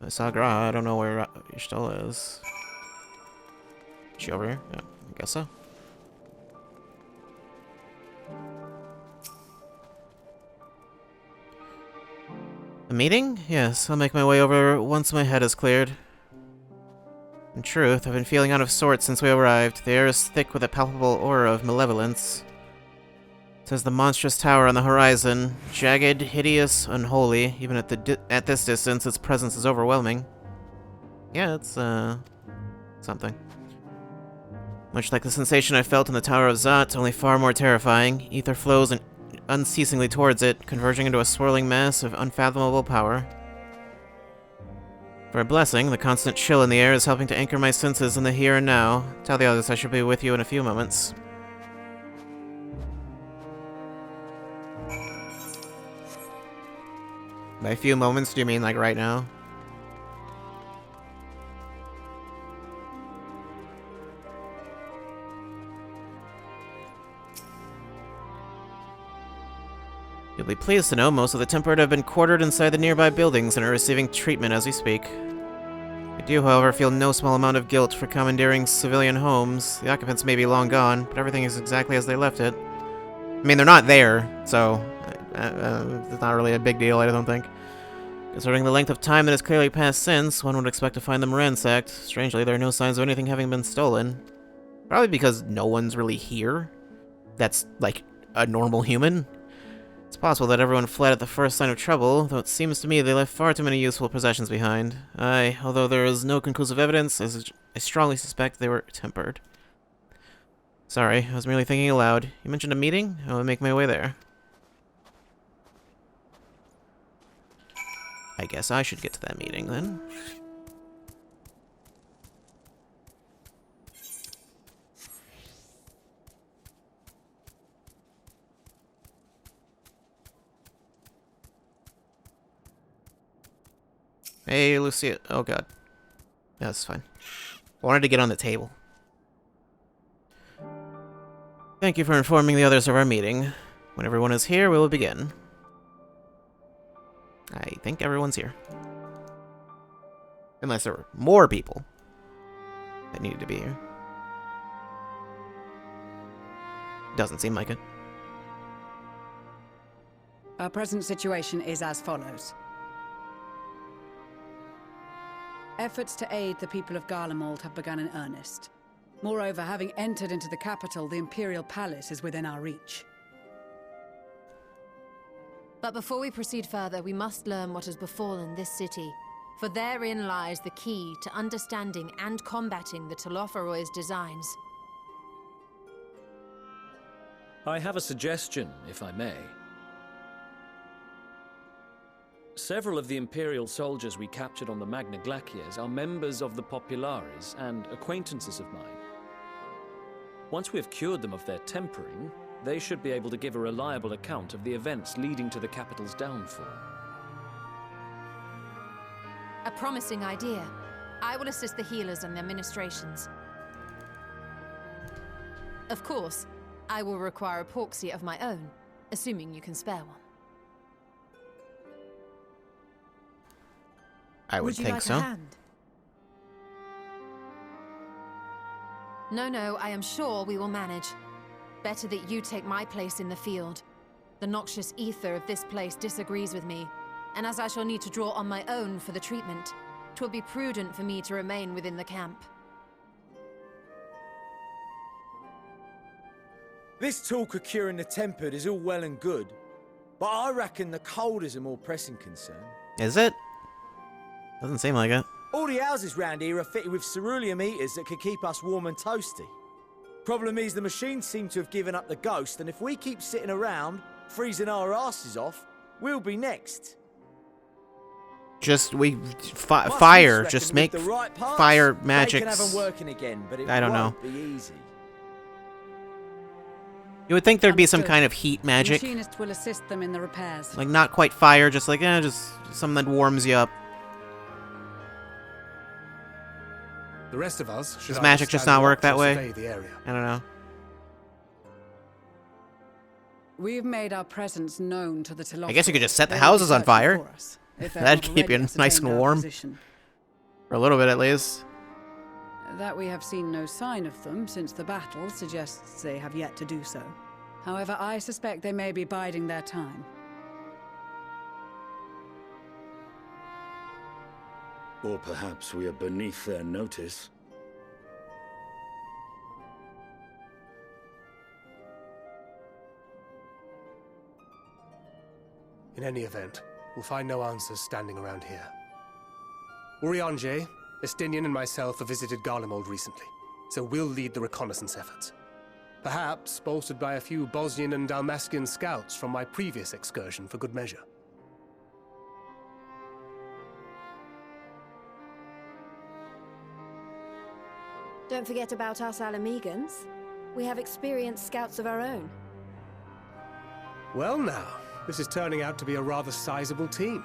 I saw Graha. I don't know where Y'shtola is. Is she over here? Yeah, I guess so. A meeting? Yes, I'll make my way over once my head is cleared. In truth, I've been feeling out of sorts since we arrived. The air is thick with a palpable aura of malevolence. Says the monstrous tower on the horizon, jagged, hideous, unholy. Even at this distance, its presence is overwhelming. Yeah, it's something. Much like the sensation I felt in the Tower of Zot, only far more terrifying. Ether flows unceasingly towards it, converging into a swirling mass of unfathomable power. For a blessing, the constant chill in the air is helping to anchor my senses in the here and now. Tell the others I shall be with you in a few moments. By a few moments, do you mean like right now? You'll be pleased to know most of the tempered have been quartered inside the nearby buildings and are receiving treatment as we speak. I do, however, feel no small amount of guilt for commandeering civilian homes. The occupants may be long gone, but everything is exactly as they left it. I mean, they're not there, so it's not really a big deal, I don't think. Considering the length of time that has clearly passed since, one would expect to find them ransacked. Strangely, there are no signs of anything having been stolen. Probably because no one's really here. That's, like, a normal human. It's possible that everyone fled at the first sign of trouble, though it seems to me they left far too many useful possessions behind. Aye, although there is no conclusive evidence, I strongly suspect they were tempered. Sorry, I was merely thinking aloud. You mentioned a meeting? I will make my way there. I guess I should get to that meeting then. Hey, Lucia. Oh, God. That's fine. I wanted to get on the table. Thank you for informing the others of our meeting. When everyone is here, we will begin. I think everyone's here. Unless there were more people that needed to be here. Doesn't seem like it. Our present situation is as follows. Efforts to aid the people of Garlemald have begun in earnest. Moreover, having entered into the capital, the Imperial Palace is within our reach. But before we proceed further, we must learn what has befallen this city. For therein lies the key to understanding and combating the Telophoroid's designs. I have a suggestion, if I may. Several of the Imperial soldiers we captured on the Magna Glaciers are members of the Populares and acquaintances of mine. Once we have cured them of their tempering, they should be able to give a reliable account of the events leading to the capital's downfall. A promising idea. I will assist the healers in their ministrations. Of course, I will require a porxie of my own, assuming you can spare one. I would think so. No, I am sure we will manage. Better that you take my place in the field. The noxious ether of this place disagrees with me, and as I shall need to draw on my own for the treatment, 'twill be prudent for me to remain within the camp. This talk of curing the tempered is all well and good, but I reckon the cold is a more pressing concern. Is it? Doesn't seem like it. All the houses round here are fitted with ceruleum heaters that could keep us warm and toasty. Problem is, the machines seem to have given up the ghost, and if we keep sitting around, freezing our asses off, we'll be next. Just, fire. Just make right parts, fire magics. They can have them working again, but it I don't won't know. be easy. You would think there'd be some kind of heat magic. The machinist will assist them in the repairs. Like, not quite fire, just like, just something that warms you up. The rest of us should Does magic just not work that way? The area. I don't know. We've made our presence known to the Telophoroid. I guess you could just set the They houses will on be fire. searching for us, if they're That'd not keep you already nice and ascertained our warm. position. For a little bit, at least. That we have seen no sign of them since the battle suggests they have yet to do so. However, I suspect they may be biding their time. Or perhaps we are beneath their notice. In any event, we'll find no answers standing around here. Urianger, Estinian and myself have visited Garlemald recently, so we'll lead the reconnaissance efforts. Perhaps bolstered by a few Bosnian and Dalmatian scouts from my previous excursion for good measure. Don't forget about us Alamegans. We have experienced scouts of our own. Well now, this is turning out to be a rather sizable team.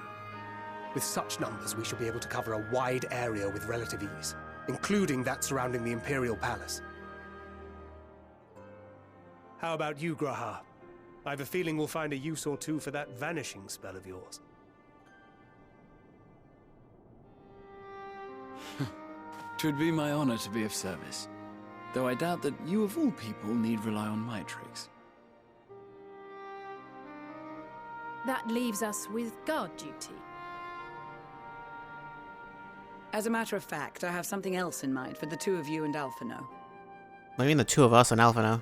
With such numbers, we should be able to cover a wide area with relative ease, including that surrounding the Imperial Palace. How about you, Graha? I have a feeling we'll find a use or two for that vanishing spell of yours. Twould be my honor to be of service, though I doubt that you of all people need rely on my tricks. That leaves us with guard duty. As a matter of fact, I have something else in mind for the two of you and Alphino. I mean, the two of us and Alphino.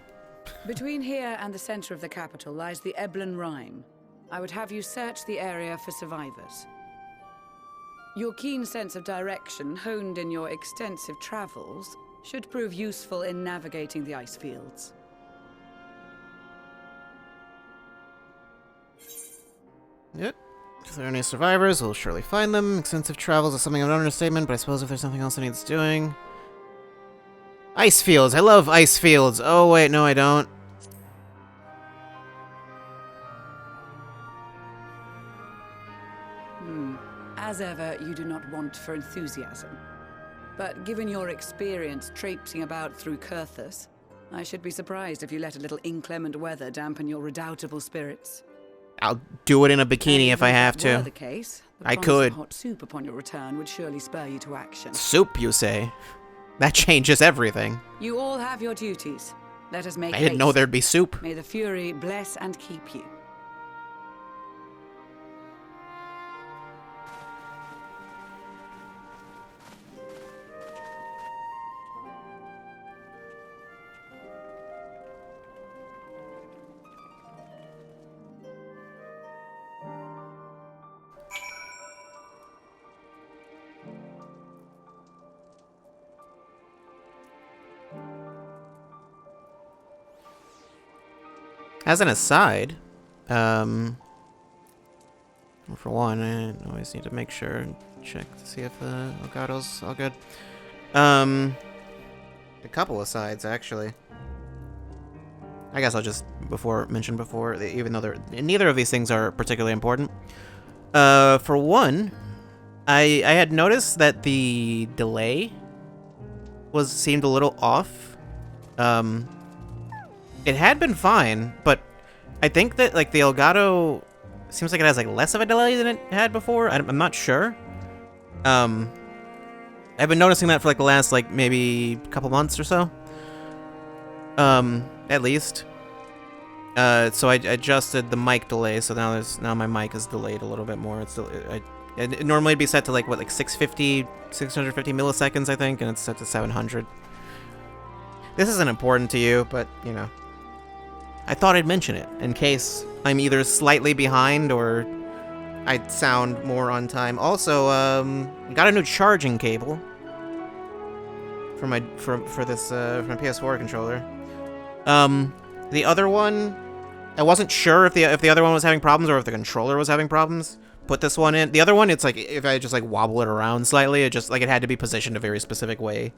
Between here and the center of the capital lies the Eblan Rhine. I would have you search the area for survivors. Your keen sense of direction, honed in your extensive travels, should prove useful in navigating the ice fields. Yep. If there are any survivors, we'll surely find them. Extensive travels is something of an understatement, but I suppose if there's something else that needs doing... Ice fields! I love ice fields! Oh, wait, no I don't. As ever, you do not want for enthusiasm. But given your experience traipsing about through Kurthus, I should be surprised if you let a little inclement weather dampen your redoubtable spirits. I'll do it in a bikini if I have If that were to. the case, the I promise could. of hot soup upon your return would surely spur you to action. Soup, you say? That changes everything. You all have your duties. Let us make I didn't know haste. there'd be soup. May the Fury bless and keep you. As an aside, for one, I always need to make sure and check to see if the Elgato's all good. A couple asides, actually. I guess I'll just mention before, even though neither of these things are particularly important. For one, I had noticed that the delay seemed a little off. It had been fine, but I think that like the Elgato seems like it has like less of a delay than it had before. I'm not sure. I've been noticing that for like the last like maybe couple months or so. At least. So I adjusted the mic delay, so now my mic is delayed a little bit more. It's it normally it'd be set to like what, like 650 milliseconds, I think, and it's set to 700. This isn't important to you, but you know, I thought I'd mention it in case I'm either slightly behind or I sound more on time. Also, got a new charging cable for my PS4 controller. The other one, I wasn't sure if the other one was having problems or if the controller was having problems. Put this one in. The other one, it's like if I just like wobble it around slightly, it just like it had to be positioned a very specific way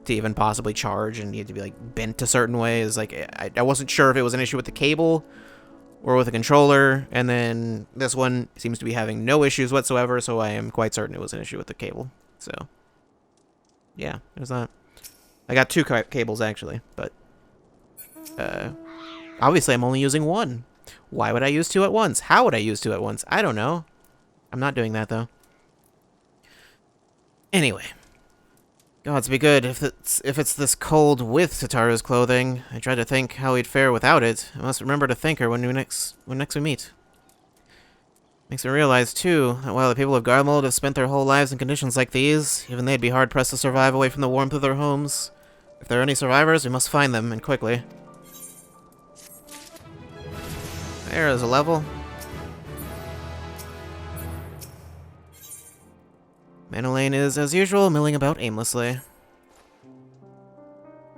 to even possibly charge, and needed to be like bent a certain way. Is like I wasn't sure if it was an issue with the cable or with the controller, and then this one seems to be having no issues whatsoever, so I am quite certain it was an issue with the cable. So yeah, there's that. I got two cables actually, but obviously I'm only using one. Why would I use two at once? How would I use two at once? I don't know. I'm not doing that though. Anyway. Gods be good, if it's this cold with Tataru's clothing. I tried to think how he'd fare without it. I must remember to thank her when next we meet. Makes me realize, too, that while the people of Garlemald have spent their whole lives in conditions like these, even they'd be hard-pressed to survive away from the warmth of their homes. If there are any survivors, we must find them, and quickly. There is a level. Manolane is, as usual, milling about aimlessly.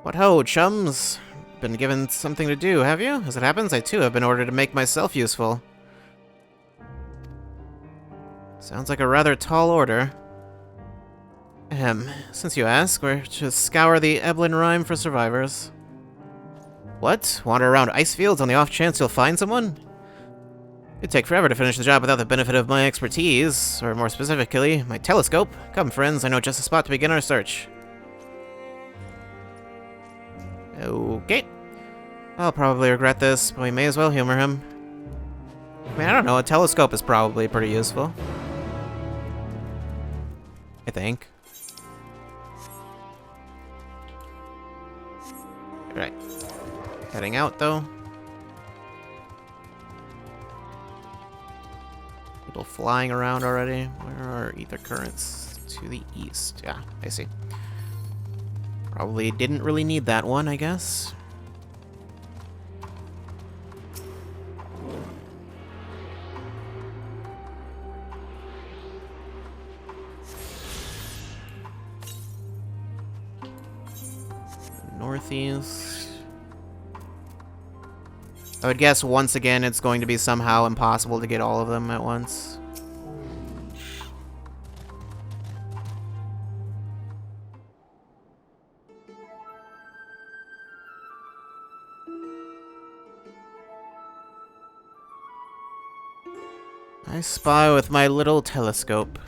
What ho, chums? Been given something to do, have you? As it happens, I too have been ordered to make myself useful. Sounds like a rather tall order. Ahem, since you ask, we're to scour the Eblin Rime for survivors. What? Wander around ice fields on the off chance you'll find someone? It'd take forever to finish the job without the benefit of my expertise, or more specifically, my telescope. Come, friends, I know just the spot to begin our search. Okay. I'll probably regret this, but we may as well humor him. I mean, I don't know, a telescope is probably pretty useful. I think. Right. Heading out, though. People flying around already. Where are ether currents? To the east. Yeah, I see. Probably didn't really need that one, I guess. Northeast. I would guess once again it's going to be somehow impossible to get all of them at once. I spy with my little telescope.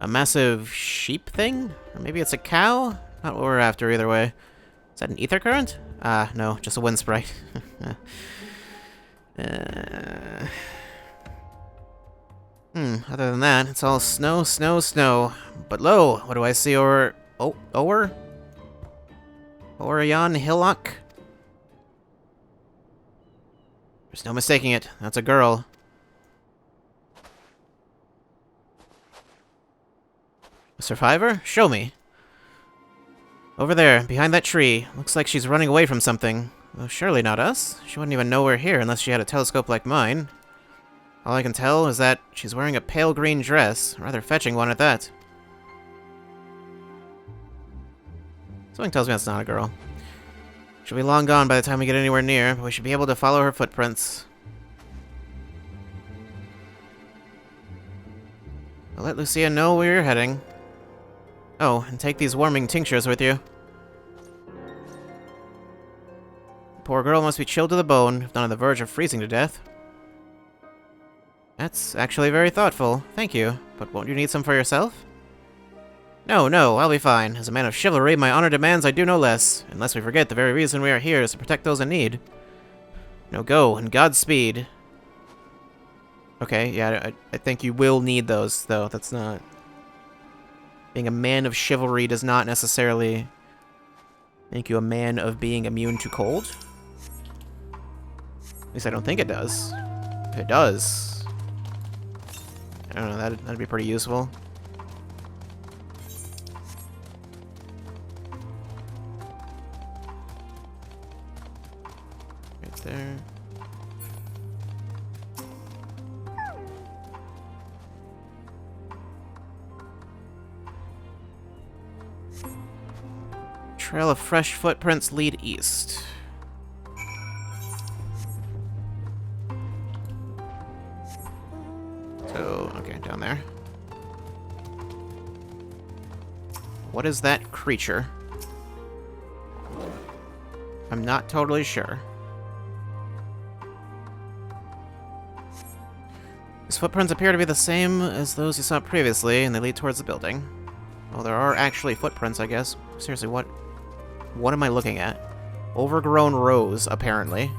A massive sheep thing? Or maybe it's a cow? Not what we're after either way. Is that an ether current? Ah, no, just a wind sprite. Other than that, it's all snow, snow, snow. But lo, what do I see over... Oh, over? Orion Hillock? There's no mistaking it. That's a girl. A survivor? Show me. Over there, behind that tree. Looks like she's running away from something. Well, surely not us. She wouldn't even know we're here unless she had a telescope like mine. All I can tell is that she's wearing a pale green dress. A rather fetching one at that. Something tells me that's not a girl. She'll be long gone by the time we get anywhere near, but we should be able to follow her footprints. I'll let Lucia know where you're heading. Oh, and take these warming tinctures with you. The poor girl must be chilled to the bone, if not on the verge of freezing to death. That's actually very thoughtful, thank you. But won't you need some for yourself? No, no, I'll be fine. As a man of chivalry, my honor demands I do no less. Unless we forget the very reason we are here is to protect those in need. Now go, and Godspeed. Okay, yeah, I think you will need those, though. That's not... Being a man of chivalry does not necessarily make you a man of being immune to cold. At least I don't think it does. If it does... I don't know, that'd be pretty useful. Right there. Trail of fresh footprints lead east. So, okay, down there. What is that creature? I'm not totally sure. These footprints appear to be the same as those you saw previously, and they lead towards the building. Well, there are actually footprints, I guess. Seriously, what am I looking at? Overgrown rose, apparently.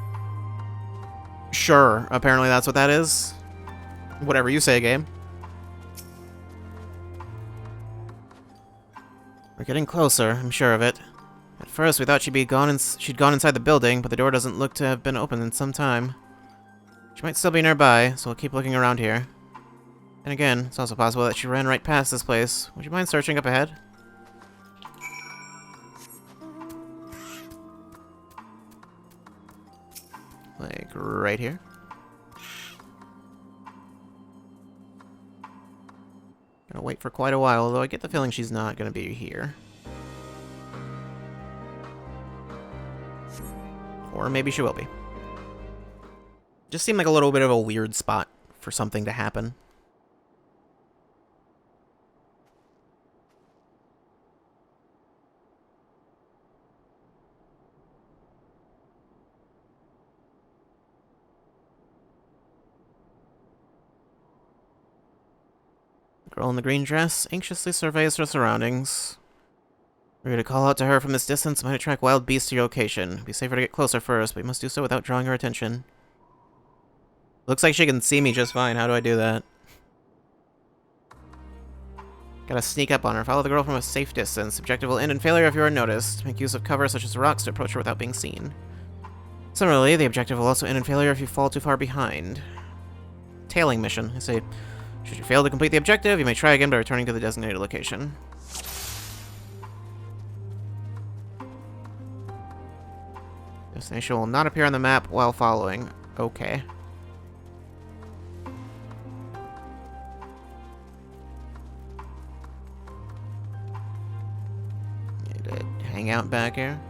Sure, apparently that's what that is. Whatever you say, game. We're getting closer, I'm sure of it. At first, we thought she'd gone inside the building, but the door doesn't look to have been open in some time. She might still be nearby, so we'll keep looking around here. And again, it's also possible that she ran right past this place. Would you mind searching up ahead? Like, right here. Gonna wait for quite a while, although I get the feeling she's not gonna be here. Or maybe she will be. Just seemed like a little bit of a weird spot for something to happen. The girl in the green dress anxiously surveys her surroundings. We're going to call out to her from this distance, might attract wild beasts to your location. It'd be safer to get closer first, but we must do so without drawing her attention. Looks like she can see me just fine. How do I do that? Gotta sneak up on her. Follow the girl from a safe distance. Objective will end in failure if you are noticed. Make use of cover such as rocks to approach her without being seen. Similarly, the objective will also end in failure if you fall too far behind. Tailing mission. I say, should you fail to complete the objective, you may try again by returning to the designated location. Destination will not appear on the map while following. Okay. Need to hang out back here.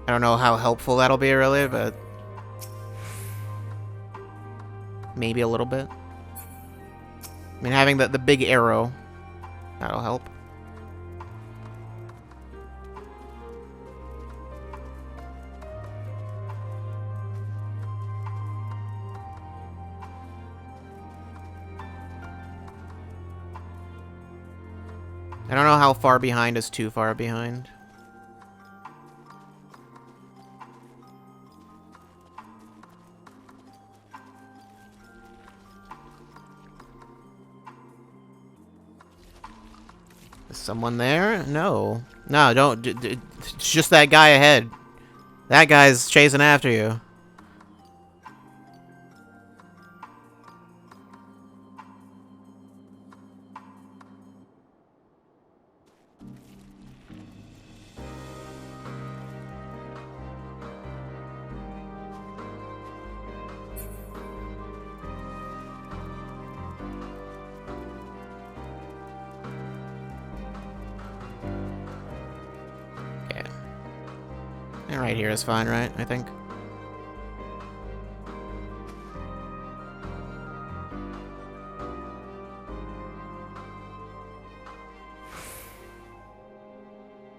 I don't know how helpful that'll be, really, but maybe a little bit. I mean, having the big arrow, that'll help. I don't know how far behind is too far behind. Is someone there? No. No, don't. It's just that guy ahead. That guy's chasing after you. Right here is fine, right? I think.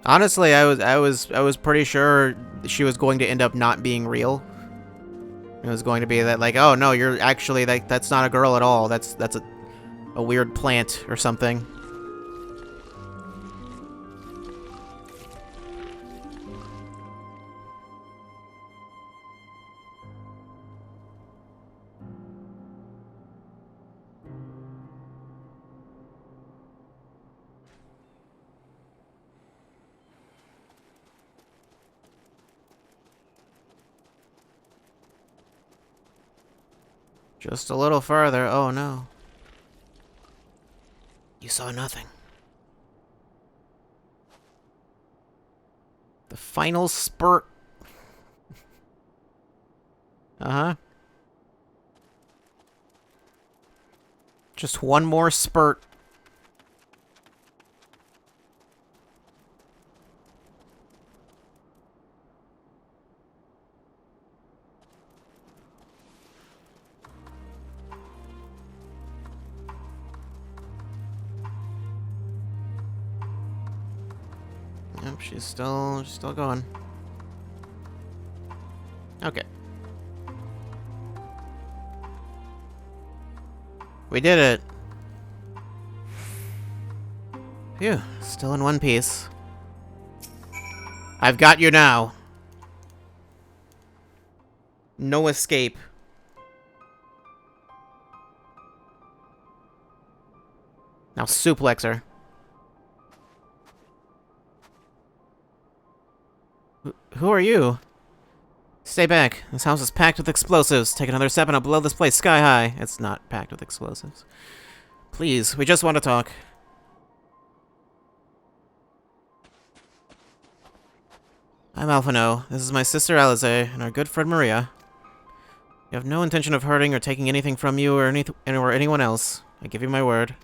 Honestly, I was pretty sure she was going to end up not being real. It was going to be that, like, oh no, you're actually, like, that's not a girl at all. That's a weird plant or something. Just a little further. Oh no. You saw nothing. The final spurt. Uh-huh. Just one more spurt. Yep, she's still going. Okay. We did it. Phew, still in one piece. I've got you now. No escape. Now suplex her. Who are you? Stay back. This house is packed with explosives. Take another step and I'll blow this place sky high. It's not packed with explosives. Please, we just want to talk. I'm Alphino. This is my sister Alize and our good friend Maria. We have no intention of hurting or taking anything from you or anyone else. I give you my word.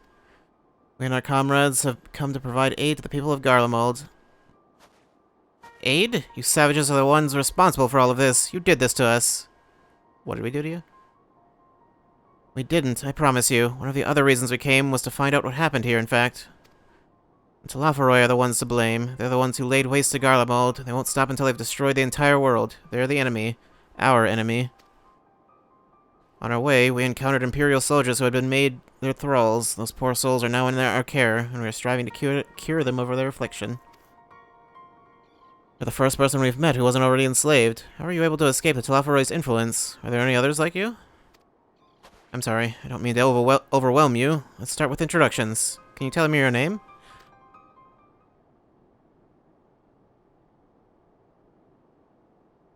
We and our comrades have come to provide aid to the people of Garlemald. Aid? You savages are the ones responsible for all of this. You did this to us. What did we do to you? We didn't, I promise you. One of the other reasons we came was to find out what happened here, in fact. Telophoroi are the ones to blame. They're the ones who laid waste to Garlemald. They won't stop until they've destroyed the entire world. They're the enemy. Our enemy. On our way, we encountered Imperial soldiers who had been made their thralls. Those poor souls are now in our care, and we are striving to cure them over their affliction. You're the first person we've met who wasn't already enslaved. How are you able to escape the Telophoroi's influence? Are there any others like you? I'm sorry, I don't mean to overwhelm you. Let's start with introductions. Can you tell me your name?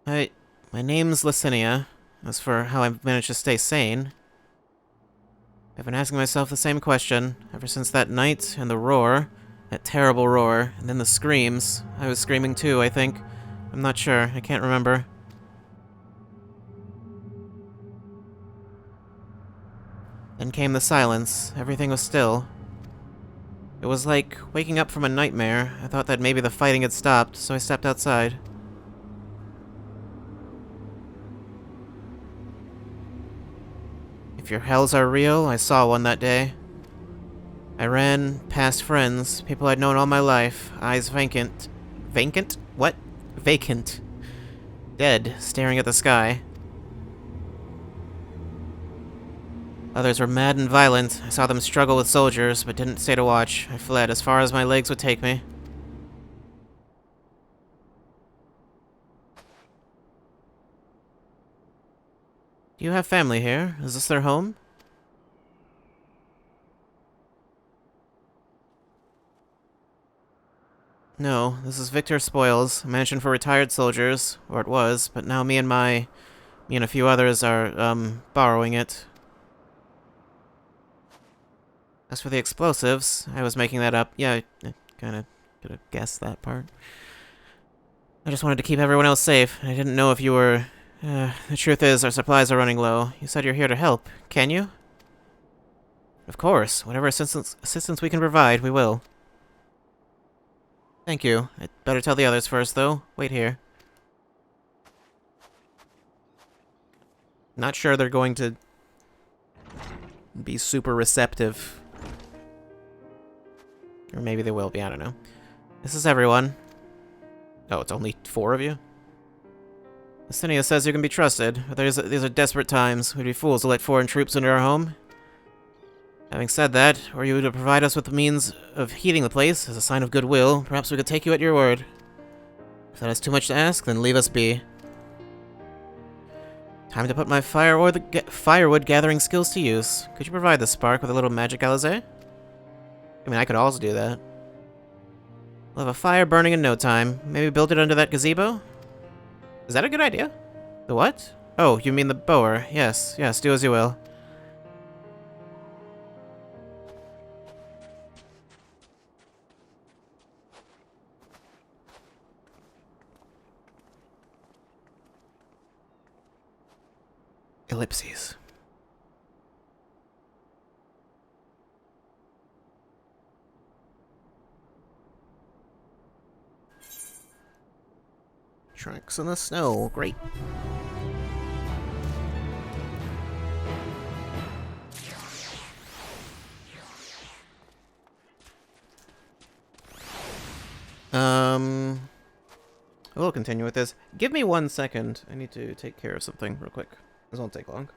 My name's Licinia. As for how I've managed to stay sane, I've been asking myself the same question ever since that night and the roar. That terrible roar, and then the screams. I was screaming too, I think. I'm not sure, I can't remember. Then came the silence. Everything was still. It was like waking up from a nightmare. I thought that maybe the fighting had stopped, so I stepped outside. If your hells are real, I saw one that day. I ran past friends, people I'd known all my life, eyes vacant. Vacant? What? Vacant. Dead, staring at the sky. Others were mad and violent. I saw them struggle with soldiers, but didn't stay to watch. I fled as far as my legs would take me. Do you have family here? Is this their home? No, this is Victor Spoils, a mansion for retired soldiers, or it was, but now me and a few others are, borrowing it. As for the explosives, I was making that up. Yeah, I kinda could have guessed that part. I just wanted to keep everyone else safe. I didn't know if you were... the truth is, our supplies are running low. You said you're here to help. Can you? Of course. Whatever assistance we can provide, we will. Thank you. I'd better tell the others first, though. Wait here. Not sure they're going to be super receptive. Or maybe they will be, I don't know. This is everyone. Oh, it's only 4 of you? Astinia says you can be trusted, but these are desperate times. We'd be fools to let foreign troops into our home. Having said that, were you to provide us with the means of heating the place as a sign of goodwill, perhaps we could take you at your word. If that is too much to ask, then leave us be. Time to put my firewood gathering skills to use. Could you provide the spark with a little magic, Alize? I mean, I could also do that. We'll have a fire burning in no time. Maybe build it under that gazebo? Is that a good idea? The what? Oh, you mean the bower. Yes, yes, do as you will. Ellipses. Tracks in the snow. Great. We'll continue with this. Give me 1 second. I need to take care of something real quick. This won't take long.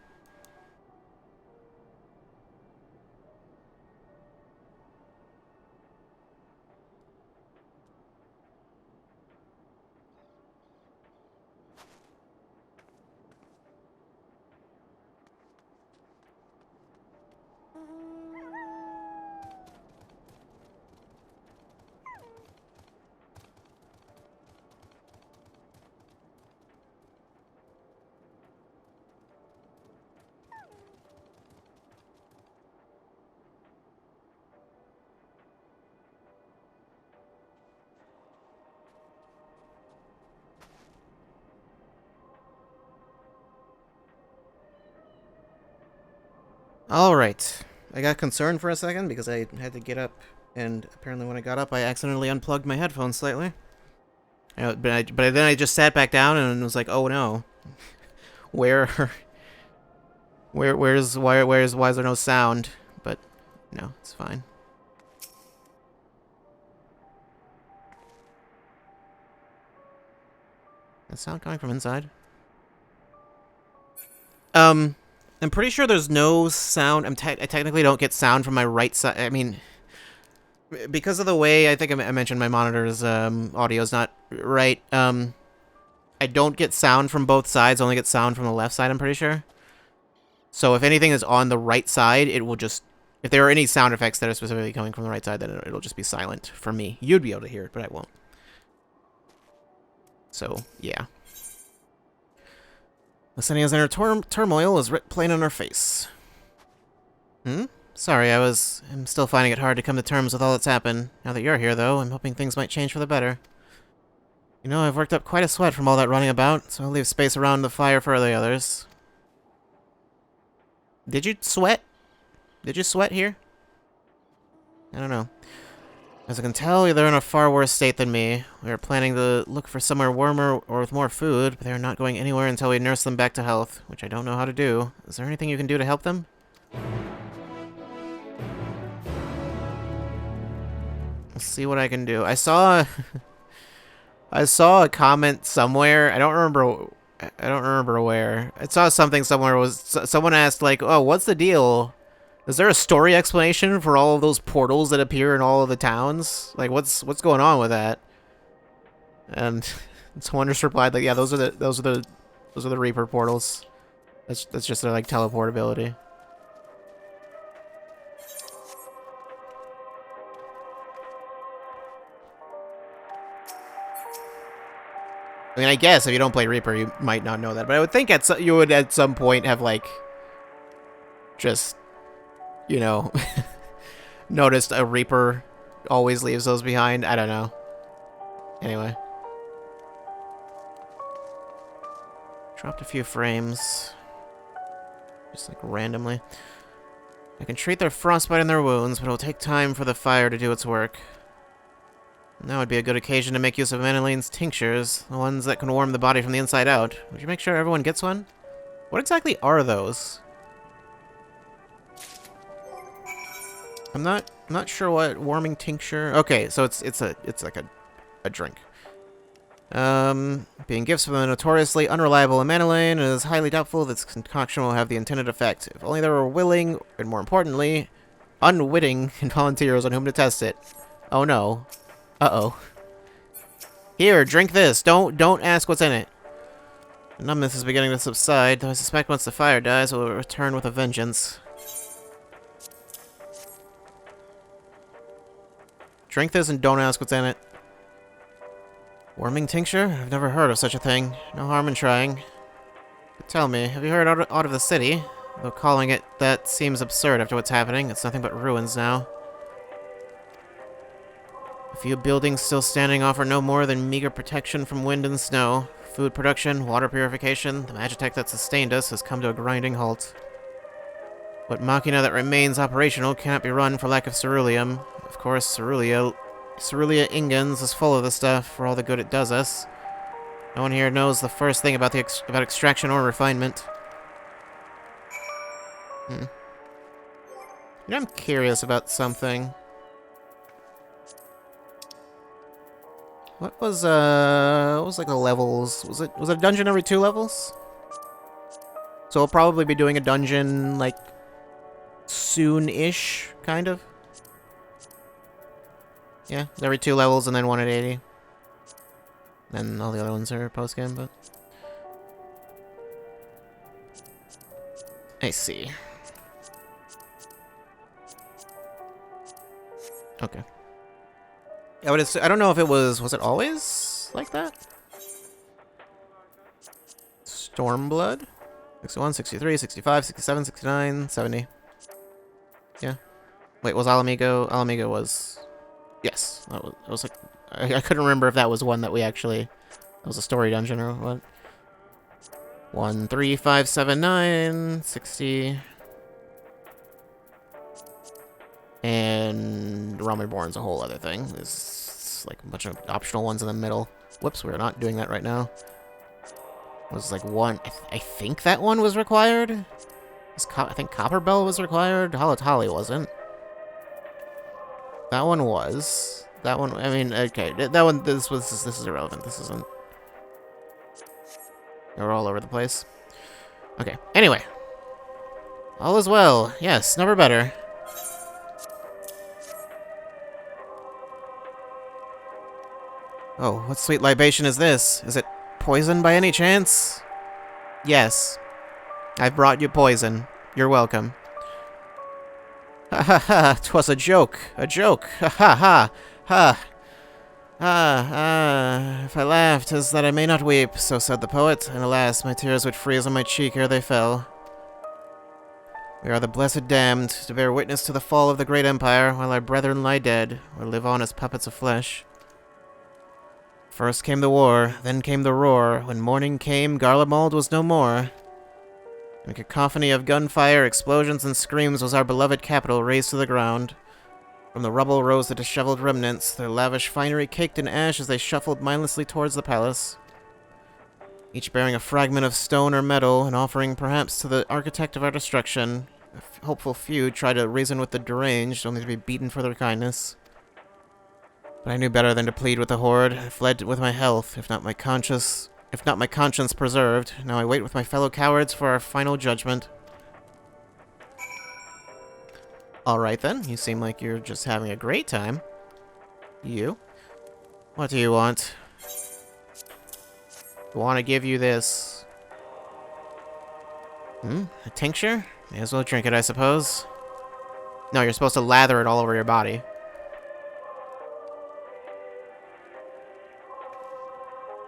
Alright. I got concerned for a second because I had to get up, and apparently when I got up I accidentally unplugged my headphones slightly. But then I just sat back down and was like, oh no. Why is there no sound? But no, it's fine. Is sound coming from inside? I'm pretty sure there's no sound. I technically don't get sound from my right side. I mean, because of the way I think I mentioned my monitor's audio is not right. I don't get sound from both sides. I only get sound from the left side, I'm pretty sure. So if anything is on the right side, it will just... If there are any sound effects that are specifically coming from the right side, then it'll just be silent for me. You'd be able to hear it, but I won't. So, yeah. Lasenia's inner turmoil is writ plain on her face. Sorry, I'm still finding it hard to come to terms with all that's happened. Now that you're here, though, I'm hoping things might change for the better. You know, I've worked up quite a sweat from all that running about, so I'll leave space around the fire for the others. Did you sweat? Did you sweat here? I don't know. As I can tell, they're in a far worse state than me. We are planning to look for somewhere warmer or with more food, but they are not going anywhere until we nurse them back to health, which I don't know how to do. Is there anything you can do to help them? Let's see what I can do. I saw a comment somewhere. I don't remember. I don't remember where. I saw something somewhere. Someone asked, like, oh, what's the deal? Is there a story explanation for all of those portals that appear in all of the towns? Like, what's going on with that? And someone just replied, like, yeah, those are the Reaper portals. That's just their, like, teleportability. I mean, I guess if you don't play Reaper, you might not know that, but I would think you would at some point have, like, just, you know, noticed a Reaper always leaves those behind. I don't know. Anyway. Dropped a few frames. Just, like, randomly. I can treat their frostbite and their wounds, but it'll take time for the fire to do its work. Now would be a good occasion to make use of Manoline's tinctures, the ones that can warm the body from the inside out. Would you make sure everyone gets one? What exactly are those? I'm not sure what warming tincture. Okay, so it's like a drink. Being gifts from the notoriously unreliable Manoline, it is highly doubtful this concoction will have the intended effect. If only there were willing, and more importantly, unwitting volunteers on whom to test it. Oh no. Uh-oh. Here, drink this. Don't ask what's in it. The numbness is beginning to subside, though I suspect once the fire dies, it will return with a vengeance. Drink this and don't ask what's in it. Warming tincture? I've never heard of such a thing. No harm in trying. But tell me, have you heard out of the city? Though calling it that seems absurd after what's happening. It's nothing but ruins now. A few buildings still standing offer no more than meager protection from wind and snow. Food production, water purification, the magitech that sustained us has come to a grinding halt. What machina that remains operational cannot be run for lack of ceruleum. Of course, Cerulia Ingens is full of the stuff for all the good it does us. No one here knows the first thing about about extraction or refinement. You know, I'm curious about something. What was like the levels? Was it a dungeon every 2 levels? So we'll probably be doing a dungeon like soon-ish, kind of. Yeah, every 2 levels and then 1 at 80. And all the other ones are post-game, but... I see. Okay. I don't know if it was it always like that? Stormblood? 61, 63, 65, 67, 69, 70. Yeah. Wait, was Alamigo? Alamigo was... Yes. That was like... I couldn't remember if that was one that we actually... That was a story dungeon or what. 1, 3, 5, 7, 9, 60... And Realm Reborn's a whole other thing. There's like a bunch of optional ones in the middle. Whoops, we're not doing that right now. It was like one... I think that one was required? I think Copperbell was required? Holotali wasn't. That one was. That one... I mean, okay. That one... This is irrelevant. This isn't... We're all over the place. Okay. Anyway. All is well. Yes, never better. Oh, what sweet libation is this? Is it poison by any chance? Yes. I've brought you poison. You're welcome. Ha ha ha, 'twas a joke. A joke. Ha ha ha. Ha. If I laughed, 'tis that I may not weep, so said the poet, and alas, my tears would freeze on my cheek ere they fell. We are the blessed damned, to bear witness to the fall of the great empire, while our brethren lie dead, or live on as puppets of flesh. First came the war, then came the roar. When morning came, Garlemald was no more. In a cacophony of gunfire, explosions, and screams was our beloved capital razed to the ground. From the rubble rose the disheveled remnants, their lavish finery caked in ash as they shuffled mindlessly towards the palace. Each bearing a fragment of stone or metal, an offering perhaps to the architect of our destruction. A hopeful few tried to reason with the deranged, only to be beaten for their kindness. But I knew better than to plead with the horde. I fled with my health, if not my conscience, if not my conscience preserved. Now I wait with my fellow cowards for our final judgment. Alright then, you seem like you're just having a great time. You? What do you want? I want to give you this. A tincture? May as well drink it, I suppose. No, you're supposed to lather it all over your body.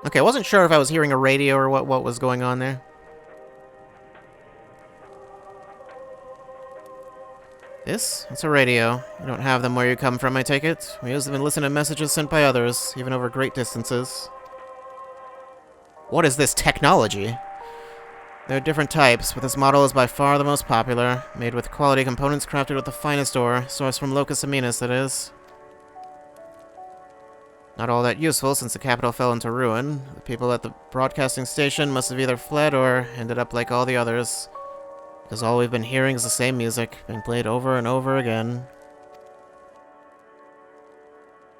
Okay, I wasn't sure if I was hearing a radio or what was going on there. This? It's a radio. You don't have them where you come from, I take it? We use them and listen to messages sent by others, even over great distances. What is this technology? There are different types, but this model is by far the most popular, made with quality components crafted with the finest ore, sourced from Locus Aminus, that is. Not all that useful since the capital fell into ruin. The people at the broadcasting station must have either fled or ended up like all the others, because all we've been hearing is the same music, being played over and over again.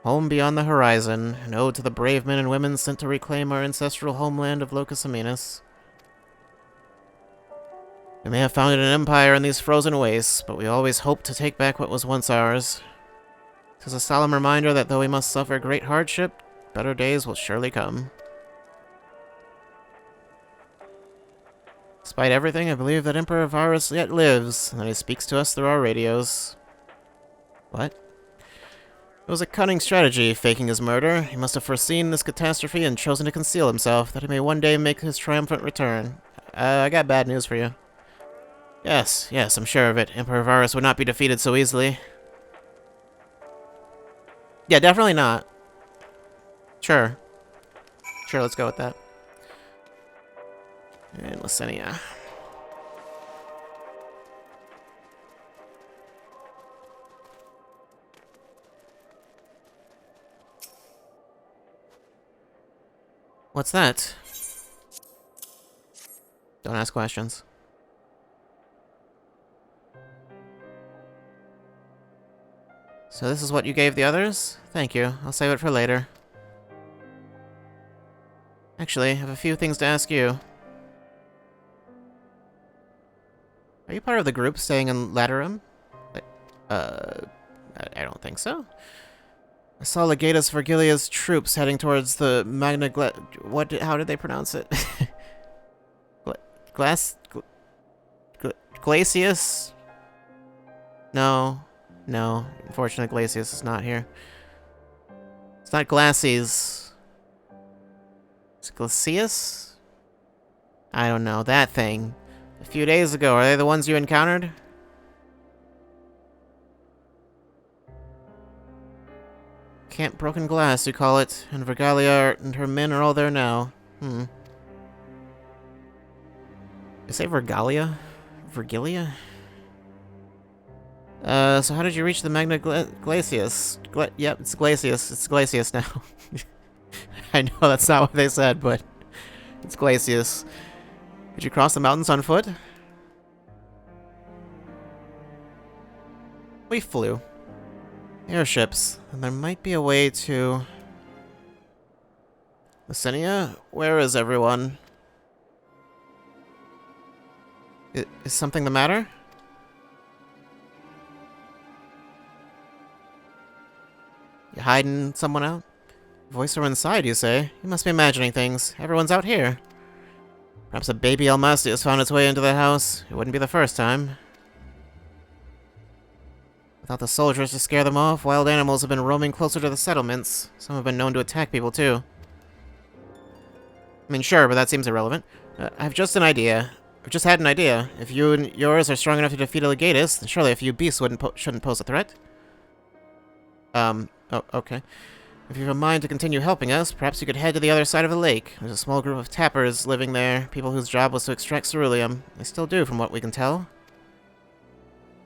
Home beyond the horizon, an ode to the brave men and women sent to reclaim our ancestral homeland of Locus Aminus. We may have founded an empire in these frozen wastes, but we always hoped to take back what was once ours. 'Tis a solemn reminder that though we must suffer great hardship, better days will surely come. Despite everything, I believe that Emperor Varus yet lives, and that he speaks to us through our radios. What? It was a cunning strategy, faking his murder. He must have foreseen this catastrophe and chosen to conceal himself, that he may one day make his triumphant return. I got bad news for you. Yes, I'm sure of it. Emperor Varus would not be defeated so easily. Yeah, definitely not. Sure, let's go with that. And Lysenia. What's that? Don't ask questions. So this is what you gave the others? Thank you. I'll save it for later. Actually, I have a few things to ask you. Are you part of the group staying in Laterum? I don't think so. I saw Legatus Vergilia's troops heading towards the how did they pronounce it? Glacius? No, unfortunately Glacius is not here. It's not Glacies. It's Glacius? I don't know, that thing. A few days ago, are they the ones you encountered? Camp Broken Glass, you call it, and Vergalia and her men are all there now. You say Vergalia? Vergilia? So how did you reach the Magna Glacius? Yep, it's Glacius. It's Glacius now. I know that's not what they said, but it's Glacius. Did you cross the mountains on foot? We flew. Airships. And there might be a way to... Lysenia, where is everyone? Is something the matter? You hiding someone out? Voice from inside, you say? You must be imagining things. Everyone's out here. Perhaps a baby Almasti has found its way into the house. It wouldn't be the first time. Without the soldiers to scare them off, wild animals have been roaming closer to the settlements. Some have been known to attack people, too. I mean, sure, but that seems irrelevant. I've just had an idea. If you and yours are strong enough to defeat a Legatus, then surely a few beasts shouldn't pose a threat. Oh, okay. If you have a mind to continue helping us, perhaps you could head to the other side of the lake. There's a small group of tappers living there, people whose job was to extract ceruleum. They still do, from what we can tell.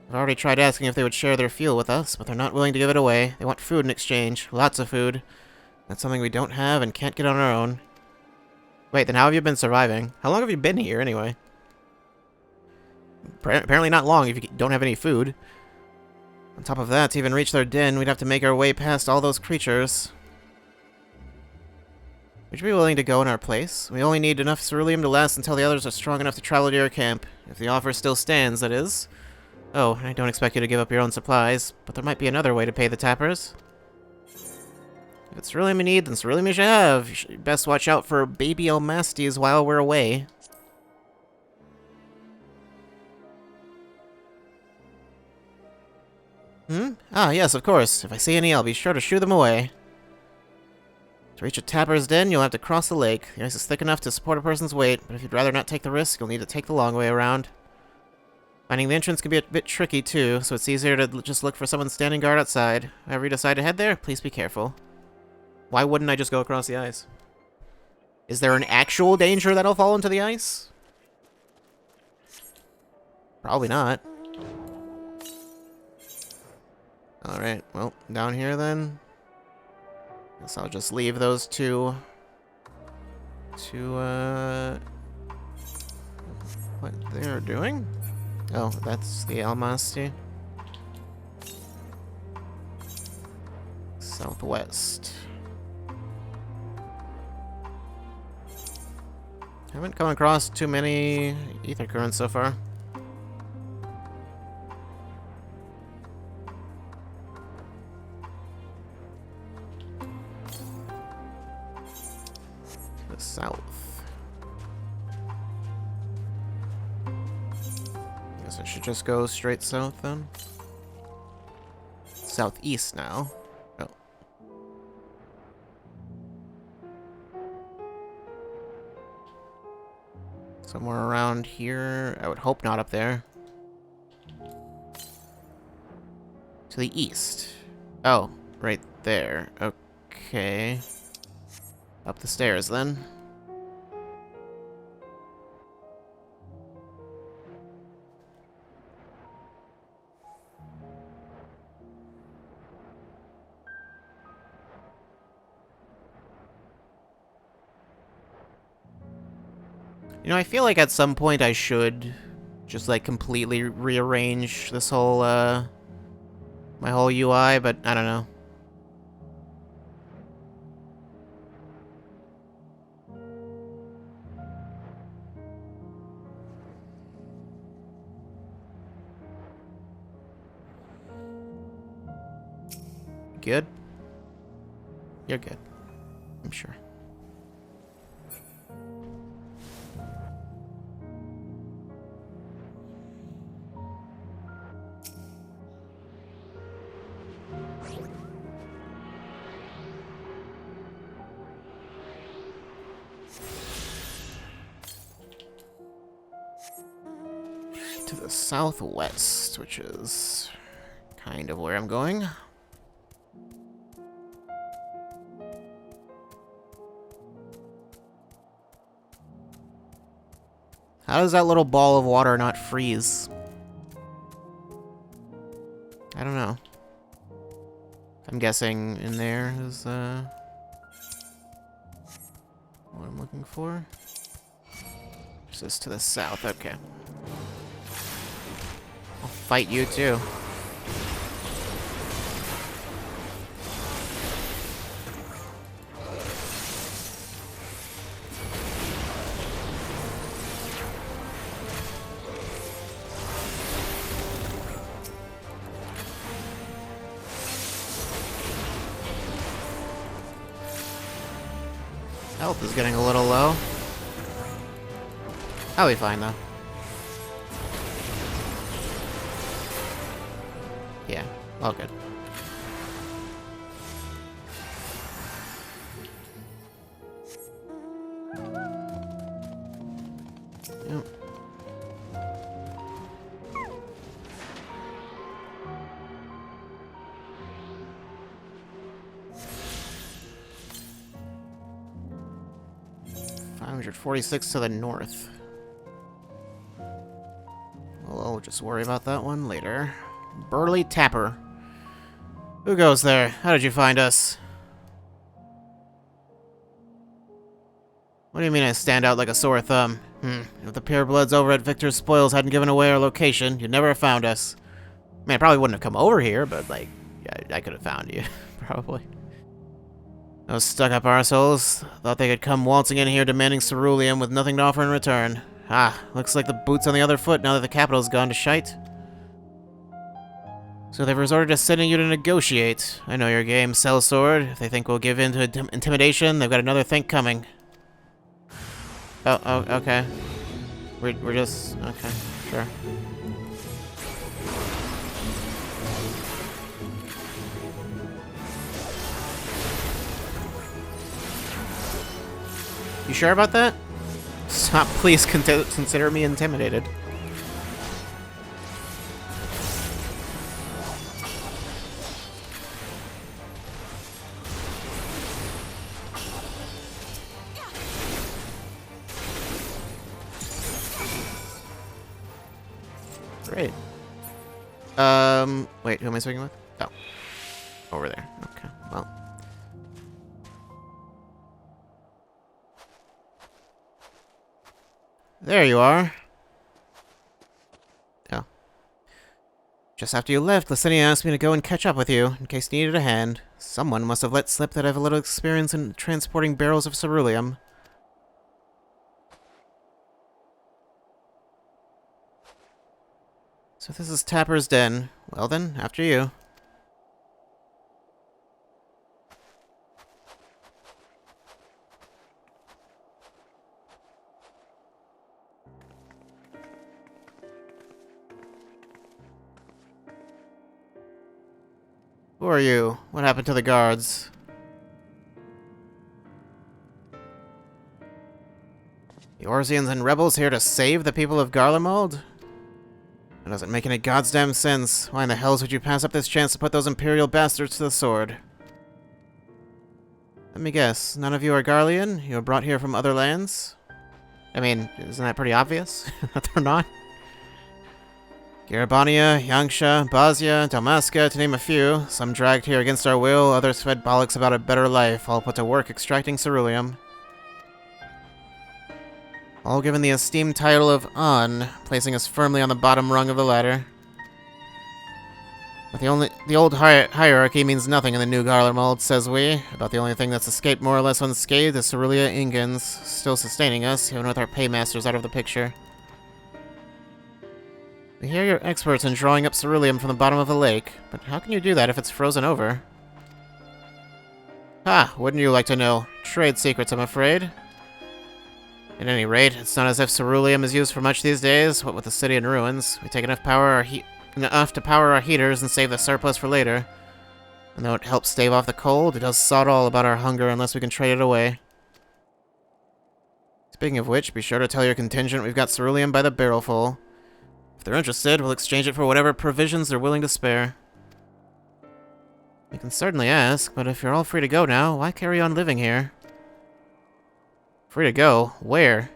I've already tried asking if they would share their fuel with us, but they're not willing to give it away. They want food in exchange. Lots of food. That's something we don't have and can't get on our own. Wait, then how have you been surviving? How long have you been here, anyway? Apparently not long if you don't have any food. On top of that, to even reach their den, we'd have to make our way past all those creatures. Would you be willing to go in our place? We only need enough ceruleum to last until the others are strong enough to travel to your camp. If the offer still stands, that is. Oh, I don't expect you to give up your own supplies, but there might be another way to pay the tappers. If it's ceruleum you need, then ceruleum you should have. You should best watch out for baby Almasties while we're away. Ah, yes, of course. If I see any, I'll be sure to shoo them away. To reach a tapper's den, you'll have to cross the lake. The ice is thick enough to support a person's weight, but if you'd rather not take the risk, you'll need to take the long way around. Finding the entrance can be a bit tricky, too, so it's easier to just look for someone standing guard outside. However you decide to head there, please be careful. Why wouldn't I just go across the ice? Is there an actual danger that I'll fall into the ice? Probably not. Alright, well, down here then. Guess I'll just leave those two to, what they're doing? Oh, that's the Almasty. Southwest. Haven't come across too many ether currents so far. The south. Guess I should just go straight south then. Southeast now. Oh. Somewhere around here. I would hope not up there. To the east. Oh, right there. Okay. Up the stairs then. You know, I feel like at some point I should just, like, completely rearrange this whole, my whole UI, but I don't know. Good? You're good. I'm sure. To the southwest, which is kind of where I'm going. How does that little ball of water not freeze? I don't know. I'm guessing in there is, what I'm looking for. This is to the south, okay. I'll fight you too. Health is getting a little low. I'll be fine though. Yeah, all good. Yep. $546 to the north. Well, I'll just worry about that one later. Burly Tapper. Who goes there? How did you find us? What do you mean I stand out like a sore thumb? If the purebloods over at Victor's Spoils hadn't given away our location, you'd never have found us. I mean, I probably wouldn't have come over here, but, like, yeah, I could have found you. Probably. Those stuck-up arseholes thought they could come waltzing in here demanding ceruleum with nothing to offer in return. Ah, looks like the boot's on the other foot now that the capital's gone to shite. So they've resorted to sending you to negotiate. I know your game, sellsword. If they think we'll give in to intimidation, they've got another think coming. Oh, okay. We're just... okay, sure. You sure about that? Stop, please consider me intimidated. Great. Wait, who am I speaking with? Oh. Over there. Okay, well. There you are. Oh. Just after you left, Licinia asked me to go and catch up with you, in case you needed a hand. Someone must have let slip that I have a little experience in transporting barrels of ceruleum. So this is Tapper's Den. Well then, after you. Who are you? What happened to the guards? The Orsians and rebels here to save the people of Garlemald? That doesn't make any goddamn sense. Why in the hells would you pass up this chance to put those Imperial bastards to the sword? Let me guess, none of you are Garlean? You were brought here from other lands? I mean, isn't that pretty obvious? That they're not? Garabania, Yangsha, Bazia, Dalmasca, to name a few. Some dragged here against our will, others fed bollocks about a better life, all put to work extracting ceruleum. All given the esteemed title of An, placing us firmly on the bottom rung of the ladder. But the old hierarchy means nothing in the new Garlemald, says we. About the only thing that's escaped more or less unscathed is Cerulia Ingens, still sustaining us, even with our paymasters out of the picture. We hear you're experts in drawing up ceruleum from the bottom of a lake, but how can you do that if it's frozen over? Ha! Wouldn't you like to know? Trade secrets, I'm afraid. At any rate, it's not as if ceruleum is used for much these days. What with the city in ruins, we take enough to power our heaters and save the surplus for later. And though it helps stave off the cold, it does sod all about our hunger unless we can trade it away. Speaking of which, be sure to tell your contingent we've got ceruleum by the barrelful. If they're interested, we'll exchange it for whatever provisions they're willing to spare. You can certainly ask, but if you're all free to go now, why carry on living here? Free to go? Where?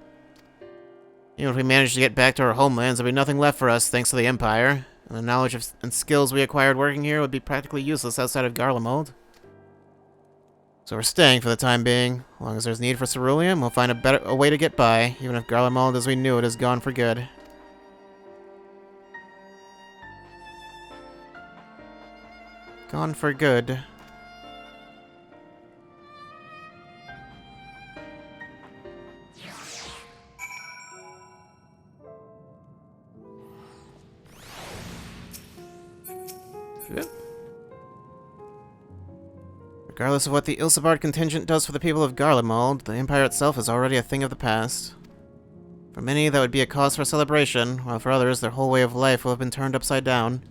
Even if we manage to get back to our homelands, there'll be nothing left for us thanks to the Empire. And the knowledge and skills we acquired working here would be practically useless outside of Garlemald. So we're staying for the time being. As long as there's need for ceruleum, we'll find a way to get by, even if Garlemald as we knew it is gone for good. Gone for good. Regardless of what the Ilsabard contingent does for the people of Garlemald, the Empire itself is already a thing of the past. For many, that would be a cause for celebration, while for others, their whole way of life will have been turned upside down.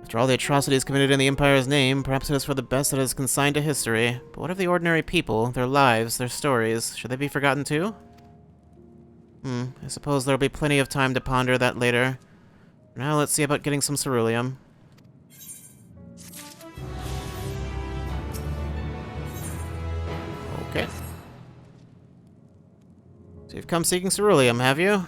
After all the atrocities committed in the Empire's name, perhaps it is for the best that it is consigned to history. But what of the ordinary people, their lives, their stories? Should they be forgotten too? I suppose there'll be plenty of time to ponder that later. For now, let's see about getting some ceruleum. Okay. So you've come seeking ceruleum, have you?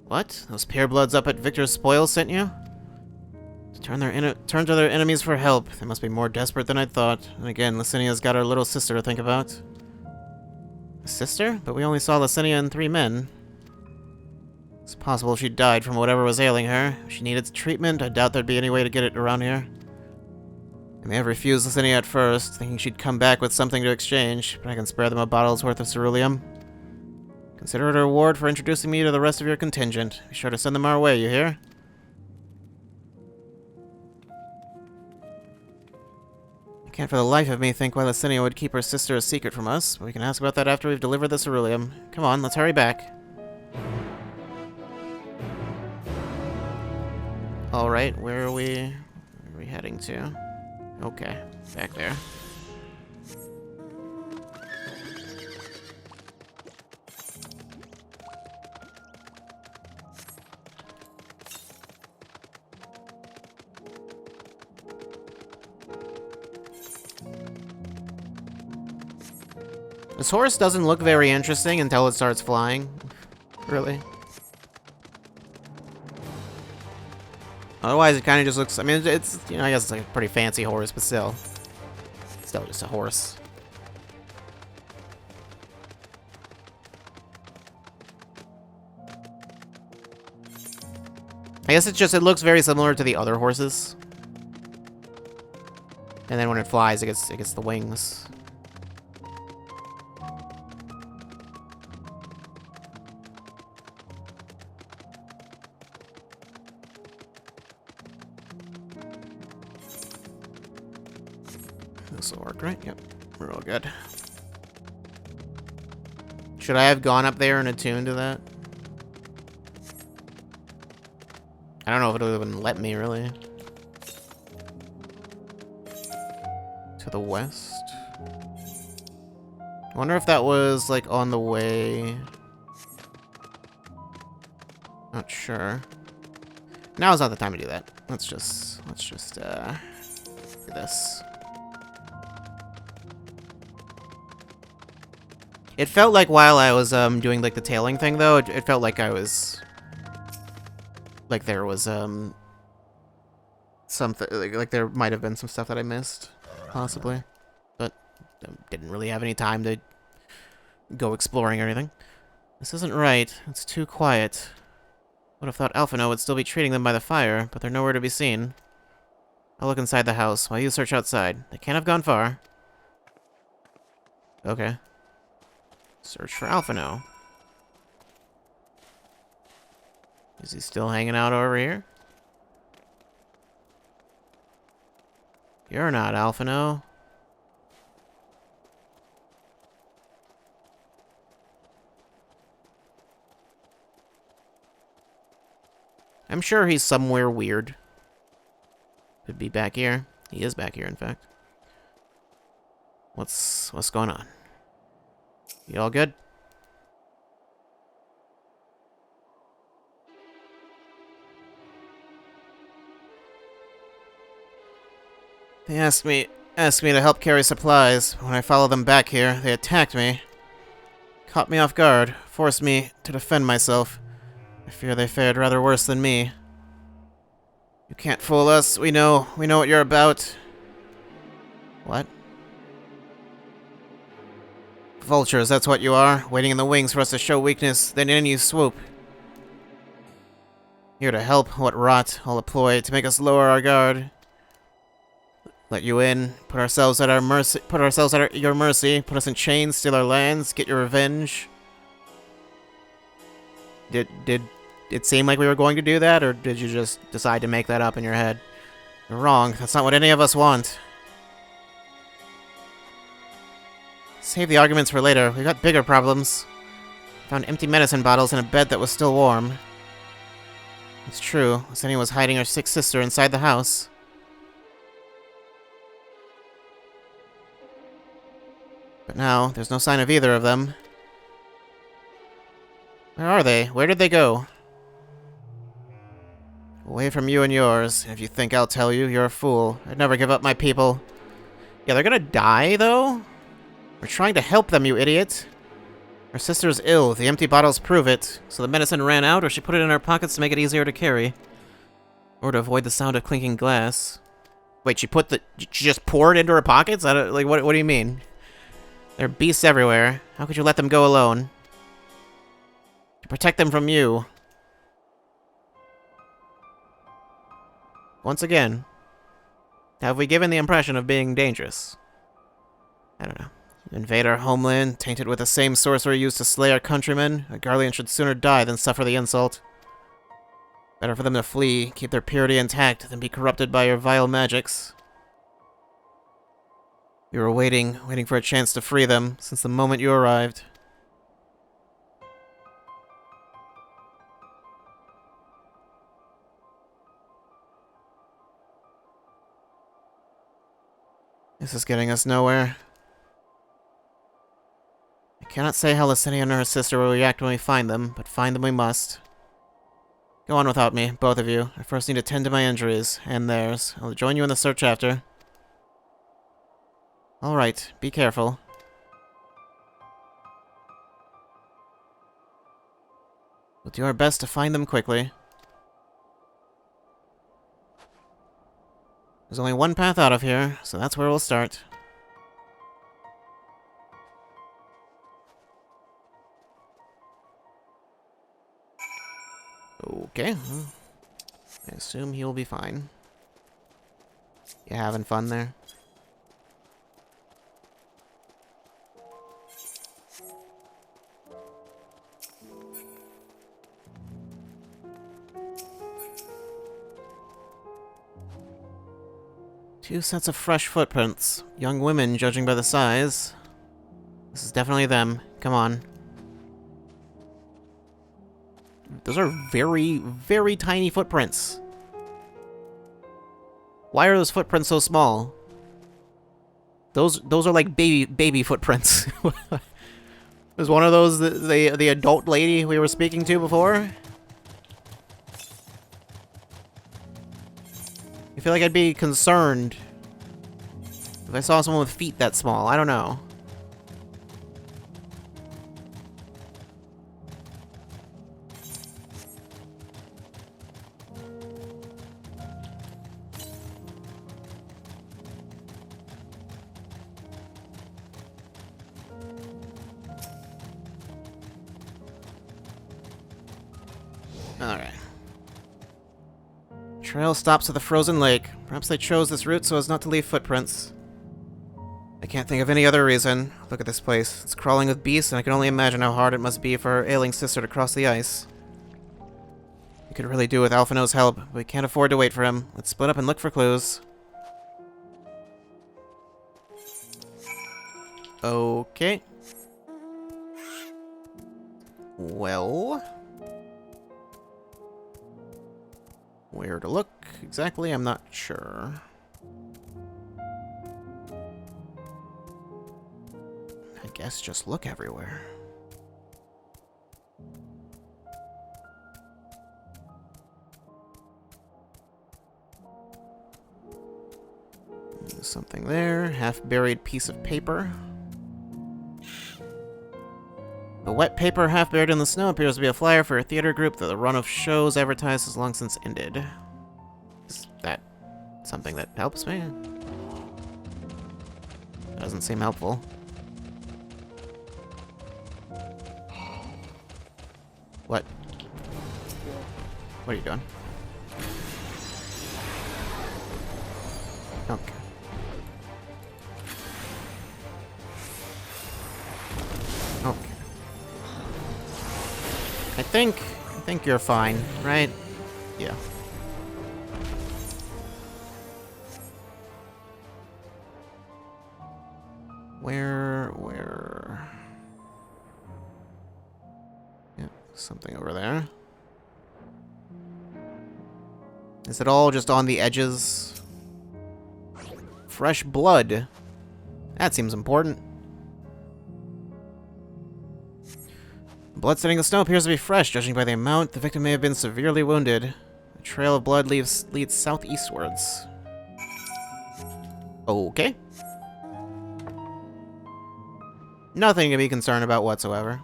What? Those purebloods up at Victor's Spoils sent you? To turn to their enemies for help. They must be more desperate than I'd thought. And again, Licinia's got her little sister to think about. A sister? But we only saw Licinia and 3 men. It's possible she died from whatever was ailing her. If she needed treatment, I doubt there'd be any way to get it around here. They may have refused listening at first, thinking she'd come back with something to exchange, but I can spare them a bottle's worth of ceruleum. Consider it a reward for introducing me to the rest of your contingent. Be sure to send them our way, you hear? I can't for the life of me think why Licinia would keep her sister a secret from us, but we can ask about that after we've delivered the ceruleum. Come on, let's hurry back. Alright, where are we heading to? Okay, back there. This horse doesn't look very interesting until it starts flying. Really. Otherwise, it kind of just looks... I mean, it's, you know, I guess it's like a pretty fancy horse, but still. Still just a horse. I guess it's just... It looks very similar to the other horses. And then when it flies, it gets the wings. This'll work, right? Yep. We're all good. Should I have gone up there and attuned to that? I don't know if it'll even let me, really. To the west? I wonder if that was, like, on the way... Not sure. Now's not the time to do that. Let's just, do this. It felt like while I was doing like the tailing thing though, it felt like I was like there was something like there might have been some stuff that I missed, possibly, but I didn't really have any time to go exploring or anything. This isn't right. It's too quiet. Would have thought Alphino would still be treating them by the fire, but they're nowhere to be seen. I'll look inside the house while you search outside. They can't have gone far. Okay. Search for Alphino. Is he still hanging out over here? You're not Alphino. I'm sure he's somewhere weird. Could be back here. He is back here, in fact. What's going on? You all good? They asked me to help carry supplies. When I followed them back here, they attacked me. Caught me off guard, forced me to defend myself. I fear they fared rather worse than me. You can't fool us. We know what you're about. What? Vultures, that's what you are, waiting in the wings for us to show weakness, then in you swoop. Here to help, what rot, all a ploy to make us lower our guard. Let you in, put ourselves at your mercy, put us in chains, steal our lands, get your revenge. Did it seem like we were going to do that, or did you just decide to make that up in your head? You're wrong, that's not what any of us want. Save the arguments for later. We got bigger problems. Found empty medicine bottles in a bed that was still warm. It's true. Licinia was hiding her sick sister inside the house. But now, there's no sign of either of them. Where are they? Where did they go? Away from you and yours. If you think I'll tell you, you're a fool. I'd never give up my people. Yeah, they're gonna die, though? We're trying to help them, you idiot. Her sister's ill. The empty bottles prove it. So the medicine ran out, or she put it in her pockets to make it easier to carry. Or to avoid the sound of clinking glass. Wait, she just poured it into her pockets? What do you mean? There are beasts everywhere. How could you let them go alone? To protect them from you. Once again. have we given the impression of being dangerous? I don't know. Invade our homeland, tainted with the same sorcery used to slay our countrymen. A Garlean should sooner die than suffer the insult. Better for them to flee, keep their purity intact, than be corrupted by your vile magics. We were waiting for a chance to free them, since the moment you arrived. This is getting us nowhere. I cannot say how Licinia and her sister will react when we find them, but find them we must. Go on without me, both of you. I first need to tend to my injuries, and theirs. I'll join you in the search after. Alright, be careful. We'll do our best to find them quickly. There's only one path out of here, so that's where we'll start. Okay, well, I assume he'll be fine. You having fun there? Two sets of fresh footprints. Young women, judging by the size. This is definitely them. Come on. Those are very, very tiny footprints. Why are those footprints so small? Those are like baby footprints. Was one of those the adult lady we were speaking to before? I feel like I'd be concerned if I saw someone with feet that small. I don't know. Alright. Trail stops at the frozen lake. Perhaps they chose this route so as not to leave footprints. I can't think of any other reason. Look at this place. It's crawling with beasts, and I can only imagine how hard it must be for her ailing sister to cross the ice. We could really do with Alphino's help, but we can't afford to wait for him. Let's split up and look for clues. Okay. Well... where to look exactly, I'm not sure. I guess just look everywhere. There's something there, half-buried piece of paper. The wet paper half buried in the snow appears to be a flyer for a theater group that the run of shows advertised has long since ended. Is that something that helps me? Doesn't seem helpful. What? What are you doing? Okay. Okay. I think you're fine, right? Yeah. Where? Yeah, something over there. Is it all just on the edges? Fresh blood. That seems important. Blood sitting in the snow appears to be fresh, judging by the amount. The victim may have been severely wounded. The trail of blood leads southeastwards. Okay. Nothing to be concerned about whatsoever.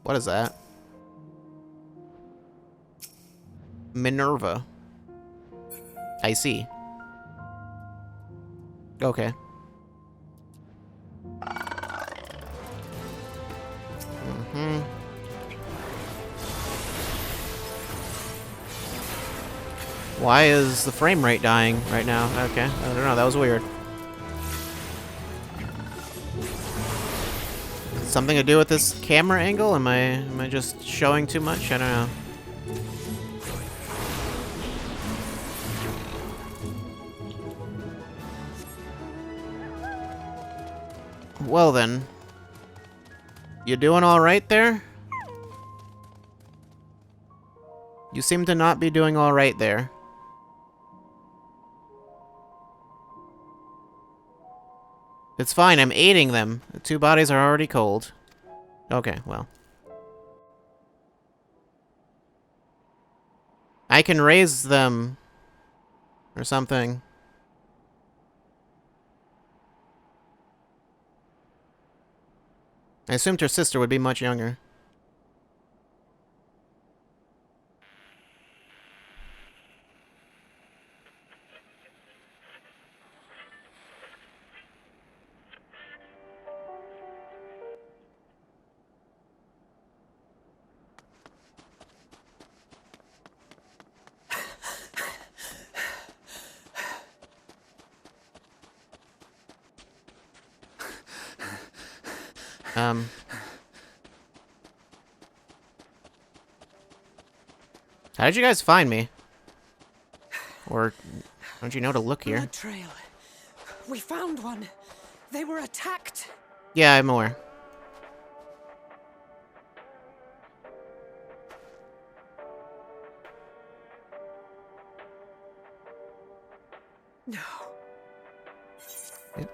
What is that? Minerva. I see. Okay. Why is the frame rate dying right now? Okay, I don't know, that was weird. Something to do with this camera angle? Am I just showing too much? I don't know. Well then. You doing alright there? You seem to not be doing alright there. It's fine, I'm aiding them. The two bodies are already cold. Okay, well. I can raise them. Or something. I assumed her sister would be much younger. How did you guys find me? Or don't you know to look here? Blood trail. We found one. They were attacked. Yeah, I'm aware. No. Yep.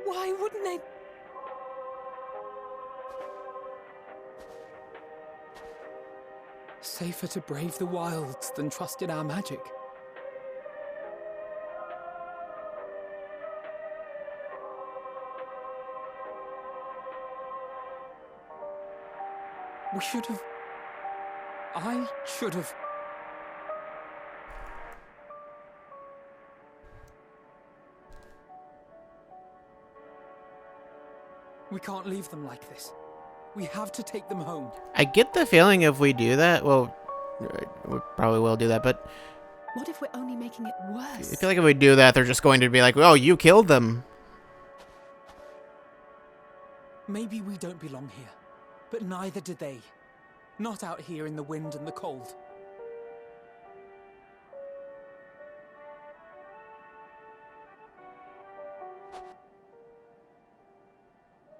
Why wouldn't they? Safer to brave the wilds than trust in our magic. We should have... I should have... We can't leave them like this. We have to take them home. I get the feeling if we do that, well, we probably will do that, but... What if we're only making it worse? I feel like if we do that, they're just going to be like, oh, you killed them. Maybe we don't belong here, but neither do they. Not out here in the wind and the cold.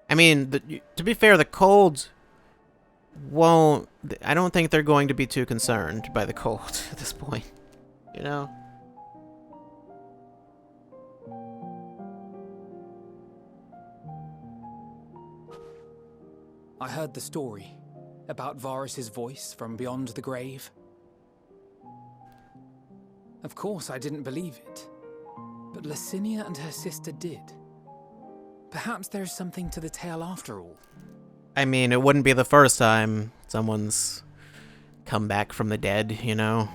I mean, to be fair, the cold won't... I don't think they're going to be too concerned by the cold at this point. You know? I heard the story about Varus's voice from beyond the grave. Of course, I didn't believe it, but Licinia and her sister did. Perhaps there's something to the tale after all. I mean, it wouldn't be the first time someone's come back from the dead, you know?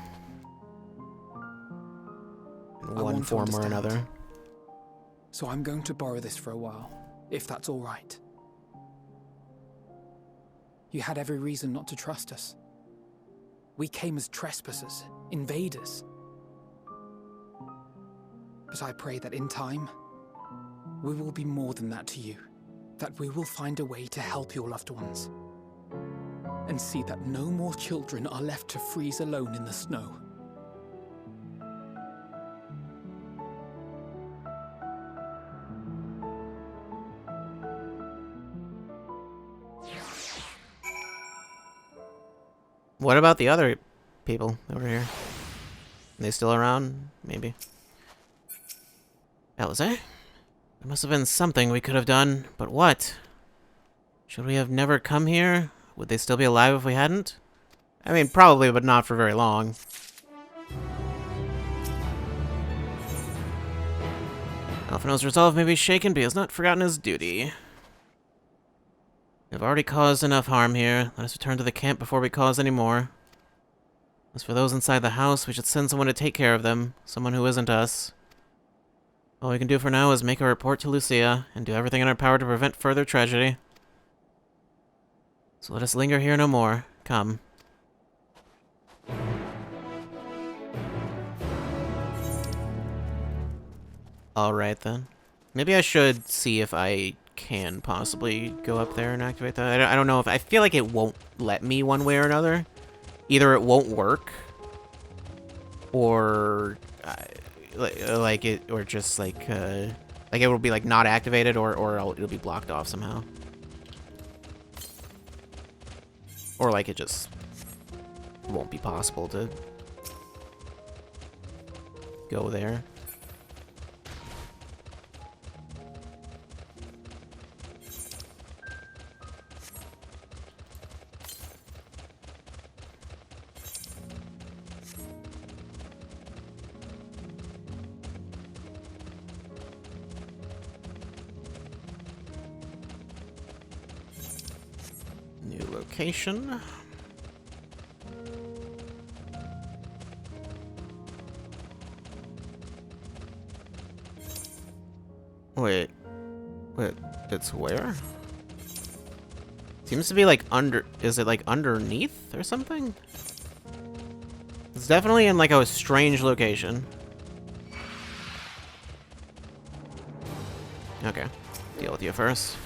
In one form or another. So I'm going to borrow this for a while, if that's all right. You had every reason not to trust us. We came as trespassers, invaders. But I pray that in time, we will be more than that to you. That we will find a way to help your loved ones. And see that no more children are left to freeze alone in the snow. What about the other people over here? Are they still around? Maybe. That was it? There must have been something we could have done, but what? Should we have never come here? Would they still be alive if we hadn't? I mean, probably, but not for very long. Alphino's resolve may be shaken, but he has not forgotten his duty. We have already caused enough harm here. Let us return to the camp before we cause any more. As for those inside the house, we should send someone to take care of them. Someone who isn't us. All we can do for now is make a report to Lucia, and do everything in our power to prevent further tragedy. So let us linger here no more. Come. Alright then. Maybe I should see if I can possibly go up there and activate that. I don't know if... I feel like it won't let me one way or another. Either it won't work, or... like it... or just like it will be like not activated, or it'll be blocked off somehow. Or like it just won't be possible to go there. New location. Wait, it's where? Seems to be like under, is it like underneath or something? It's definitely in like a strange location. Okay, deal with you first.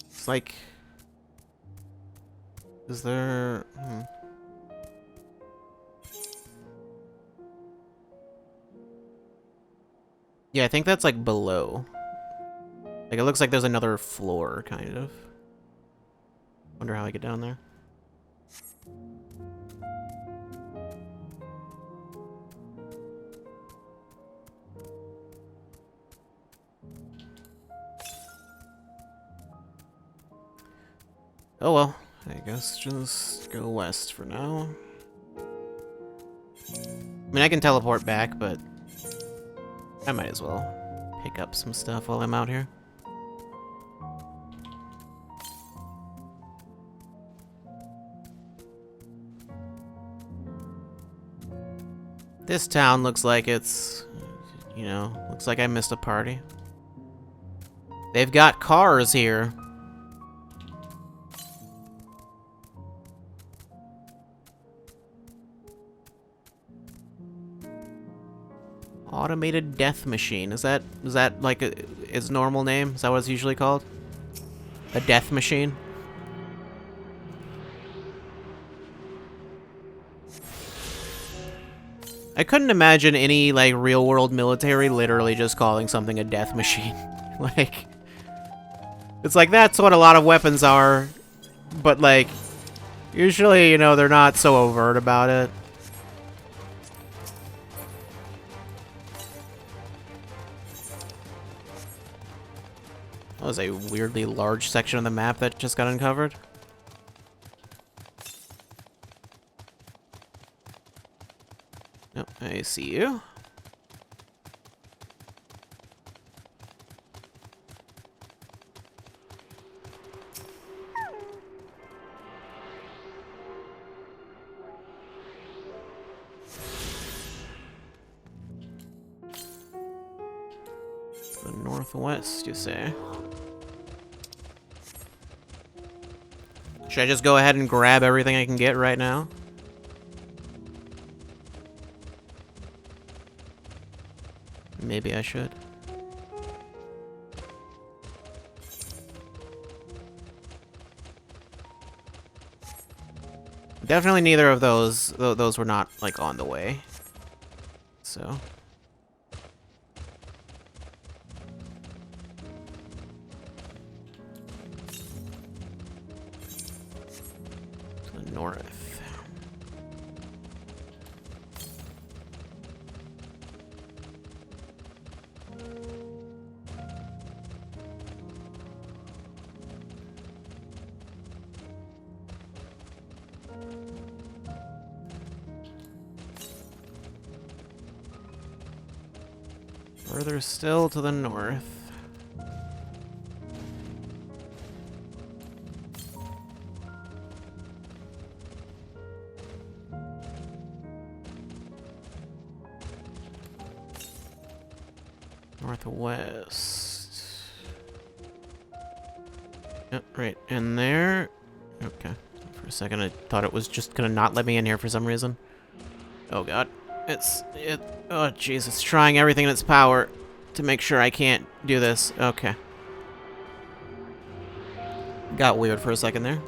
It's like... Is there... Yeah, I think that's like below. Like it looks like there's another floor, kind of. Wonder how I get down there. Oh well, I guess just go west for now. I mean, I can teleport back, but I might as well pick up some stuff while I'm out here. This town looks like it's, you know, looks like I missed a party. They've got cars here. Automated death machine. Is that like its normal name? Is that what it's usually called? A death machine? I couldn't imagine any like real world military literally just calling something a death machine. Like, it's like that's what a lot of weapons are, but like usually, you know, they're not so overt about it. That was a weirdly large section of the map that just got uncovered. Oh, I see you. The northwest, you say? Should I just go ahead and grab everything I can get right now? Maybe I should. Definitely neither of those. Those were not, like, on the way. So... north. Further still to the north. Northwest. Yep, right in there. Okay. For a second, I thought it was just gonna not let me in here for some reason. Oh god. Oh jeez, it's trying everything in its power to make sure I can't do this. Okay. Got weird for a second there.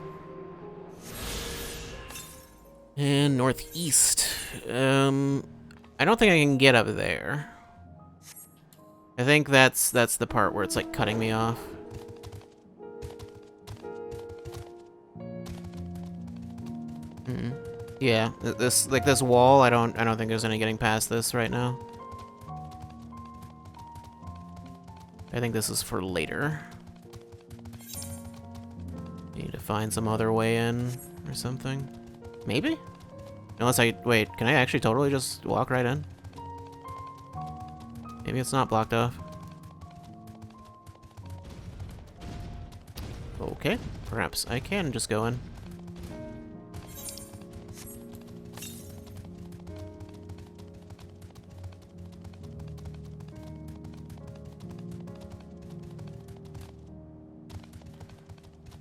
And northeast. I don't think I can get up there. I think that's the part where it's like cutting me off. Yeah, this wall, I don't think there's any getting past this right now. I think this is for later. Need to find some other way in or something. Maybe? Unless wait, can I actually totally just walk right in? Maybe it's not blocked off. Okay, perhaps I can just go in.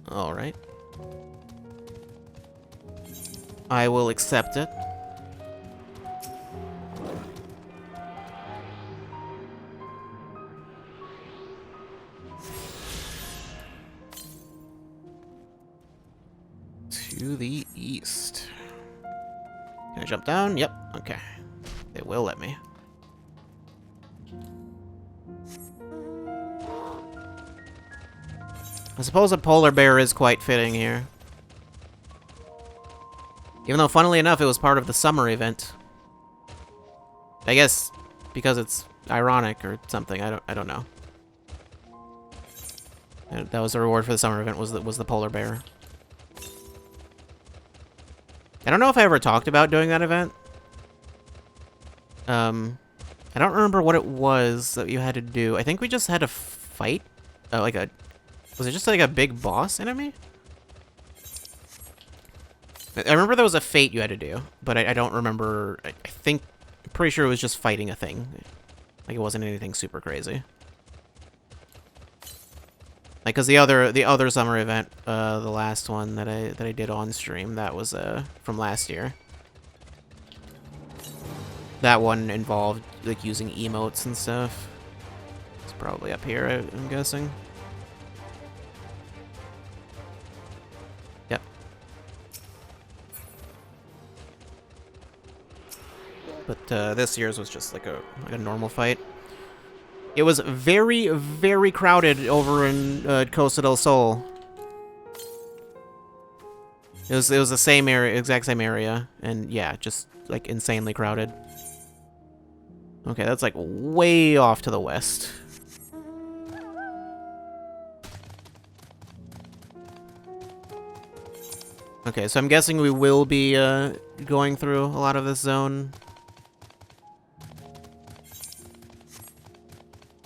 All right. I will accept it. To the east. Can I jump down? Yep. Okay. It will let me. I suppose a polar bear is quite fitting here. Even though, funnily enough, it was part of the summer event. I guess because it's ironic or something. I don't know. That was the reward for the summer event. Was the polar bear. I don't know if I ever talked about doing that event. I don't remember what it was that you had to do. I think we just had to fight, was it just like a big boss enemy? I remember there was a fate you had to do, but I don't remember. I'm pretty sure it was just fighting a thing. Like it wasn't anything super crazy. Like, cause the other summer event, the last one that I did on stream, that was from last year. That one involved like using emotes and stuff. It's probably up here, I'm guessing. Yep. But this year's was just like a normal fight. It was very, very crowded over in Costa del Sol. It was the same area, exact same area, and yeah, just like insanely crowded. Okay, that's like way off to the west. Okay, so I'm guessing we will be going through a lot of this zone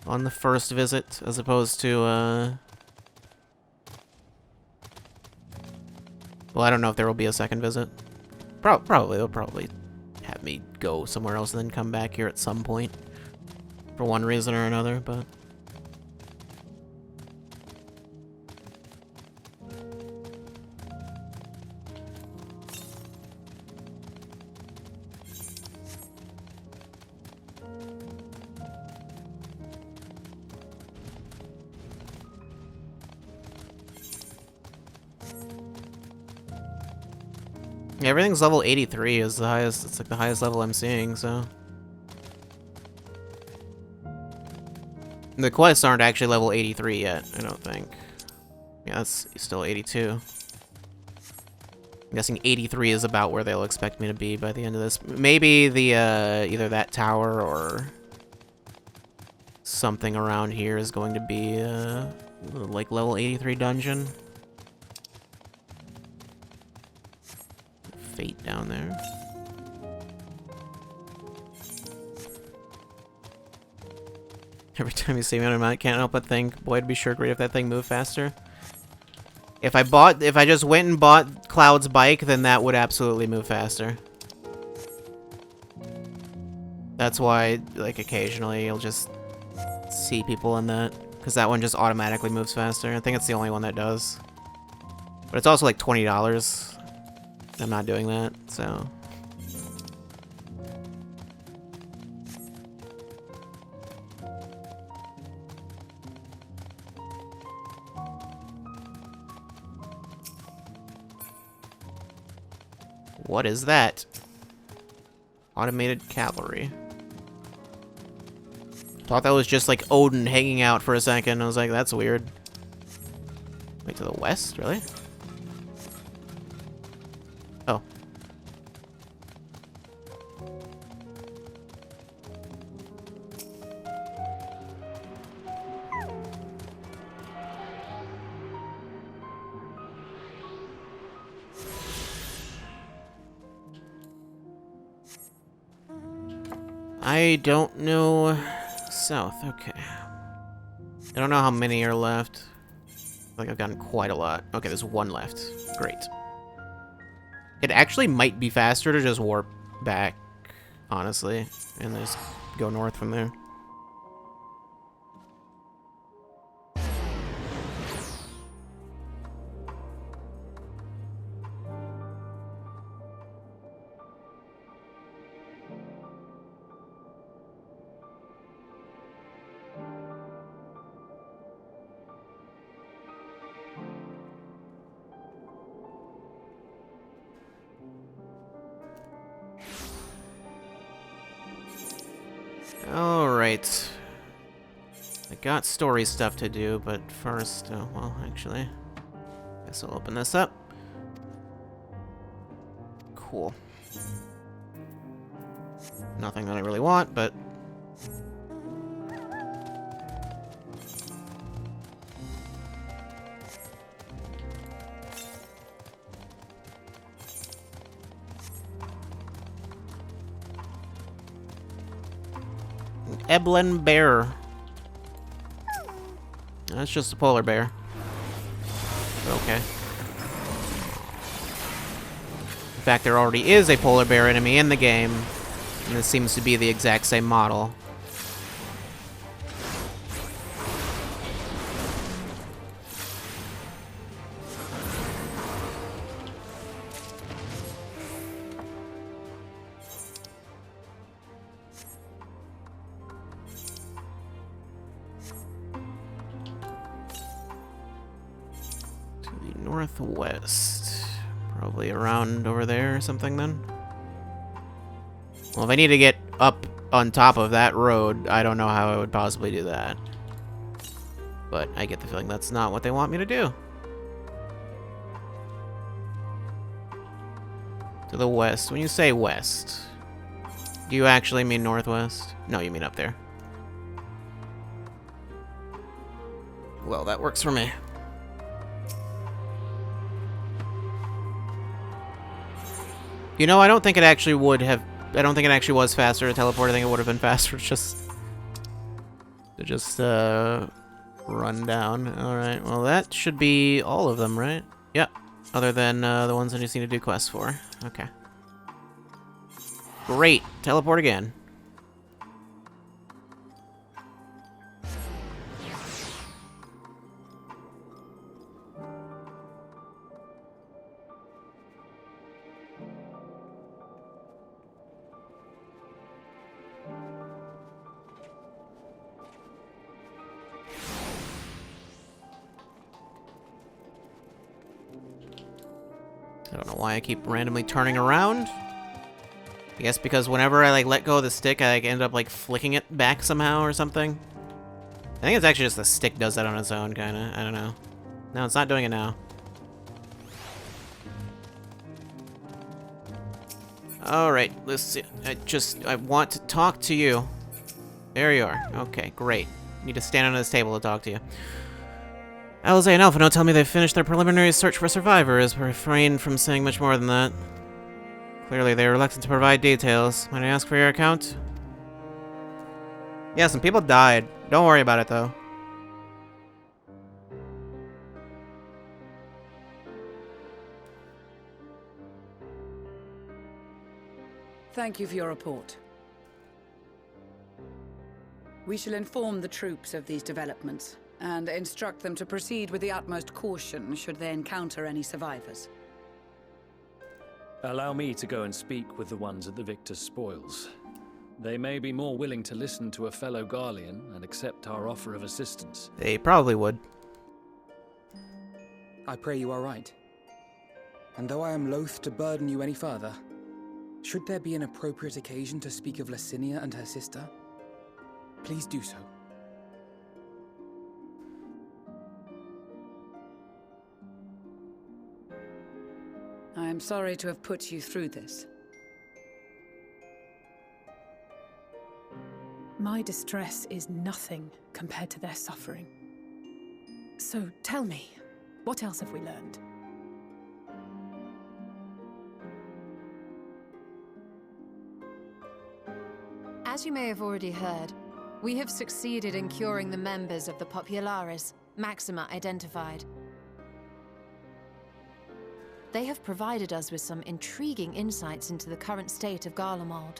on the first visit, as opposed to, well, I don't know if there will be a second visit. Probably, they'll probably have me go somewhere else and then come back here at some point. For one reason or another, but... Yeah, everything's level 83 is the highest, it's like the highest level I'm seeing, so... The quests aren't actually level 83 yet, I don't think. Yeah, that's still 82. I'm guessing 83 is about where they'll expect me to be by the end of this. Maybe the, either that tower or... something around here is going to be, like level 83 dungeon. Fate down there. Every time you see me on a map, can't help but think, boy, it'd be sure great if that thing moved faster. If I just went and bought Cloud's bike, then that would absolutely move faster. That's why, like, occasionally you'll just see people in that, because that one just automatically moves faster. I think it's the only one that does. But it's also like $20. I'm not doing that, so... What is that? Automated cavalry. Thought that was just like Odin hanging out for a second. I was like, that's weird. Wait, to the west? Really? Oh. I don't know. South, okay. I don't know how many are left. I feel like I've gotten quite a lot. Okay, there's one left. Great. It actually might be faster to just warp back, honestly, and just go north from there. Alright. I got story stuff to do, but first, well, actually, guess I'll open this up. Cool. Nothing that I really want, but... Eblin bear. That's just a polar bear. Okay. In fact, there already is a polar bear enemy in the game, and this seems to be the exact same model. Northwest. Probably around over there or something then. Well, if I need to get up on top of that road, I don't know how I would possibly do that. But I get the feeling that's not what they want me to do. To the west. When you say west, do you actually mean northwest? No, you mean up there. Well, that works for me. You know, I don't think it actually would have... I don't think it actually was faster to teleport. I think it would have been faster to just run down. Alright, well that should be all of them, right? Yep. Other than the ones I just need to do quests for. Okay. Great. Teleport again. I don't know why I keep randomly turning around. I guess because whenever I like let go of the stick, I like, end up like flicking it back somehow or something. I think it's actually just the stick does that on its own, kinda. I don't know. No, it's not doing it now. Alright, let's see. I want to talk to you. There you are. Okay, great. Need to stand under this table to talk to you. Alize and Alphino tell me they've finished their preliminary search for survivors, but refrain from saying much more than that. Clearly, they are reluctant to provide details. Might I ask for your account? Yeah, some people died. Don't worry about it, though. Thank you for your report. We shall inform the troops of these developments, and instruct them to proceed with the utmost caution should they encounter any survivors. Allow me to go and speak with the ones at the victor's spoils. They may be more willing to listen to a fellow Garlean and accept our offer of assistance. They probably would. I pray you are right. And though I am loath to burden you any further, should there be an appropriate occasion to speak of Licinia and her sister, please do so. I am sorry to have put you through this. My distress is nothing compared to their suffering. So tell me, what else have we learned? As you may have already heard, we have succeeded in curing the members of the Populares, Maxima identified. They have provided us with some intriguing insights into the current state of Garlemald.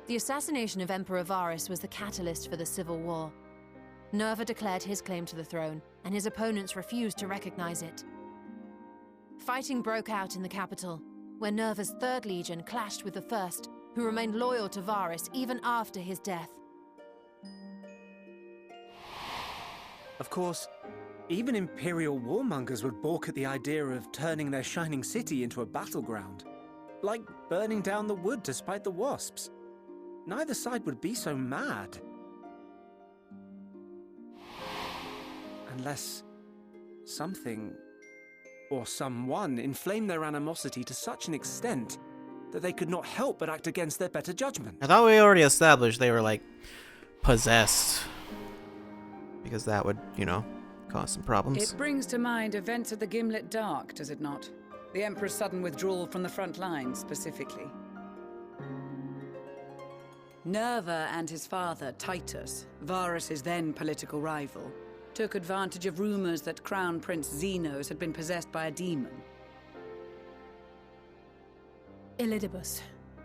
The assassination of Emperor Varus was the catalyst for the civil war. Nerva declared his claim to the throne, and his opponents refused to recognize it. Fighting broke out in the capital, where Nerva's 3rd Legion clashed with the 1st, who remained loyal to Varus even after his death. Of course, even Imperial warmongers would balk at the idea of turning their shining city into a battleground. Like burning down the wood to spite the wasps. Neither side would be so mad. Unless something or someone inflamed their animosity to such an extent that they could not help but act against their better judgment. I thought we already established they were, like, possessed. Because that would, you know, cause some problems. It brings to mind events at the Gimlet Dark, does it not? The Emperor's sudden withdrawal from the front lines, specifically. Nerva and his father, Titus, Varus's then political rival, took advantage of rumors that Crown Prince Xenos had been possessed by a demon. Elidibus,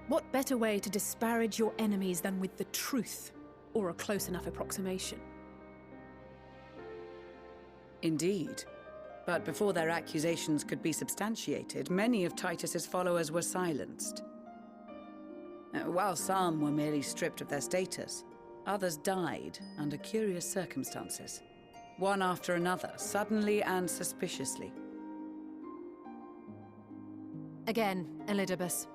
what better way to disparage your enemies than with the truth, or a close enough approximation? Indeed. But before their accusations could be substantiated, many of Titus's followers were silenced. While some were merely stripped of their status, others died under curious circumstances. One after another, suddenly and suspiciously. Again, Elidibus.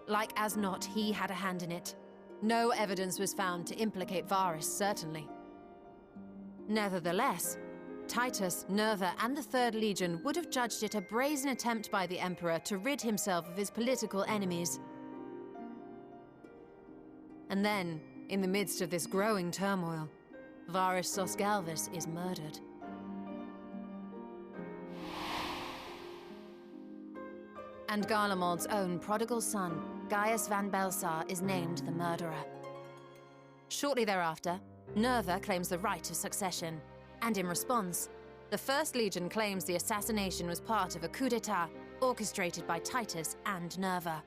Like as not, he had a hand in it. No evidence was found to implicate Varus, certainly. Nevertheless, Titus, Nerva, and the 3rd Legion would have judged it a brazen attempt by the Emperor to rid himself of his political enemies. And then, in the midst of this growing turmoil, Varus Sosgalvis is murdered. And Garlemald's own prodigal son, Gaius van Belsar, is named the murderer. Shortly thereafter, Nerva claims the right of succession, and in response, the 1st Legion claims the assassination was part of a coup d'etat orchestrated by Titus and Nerva.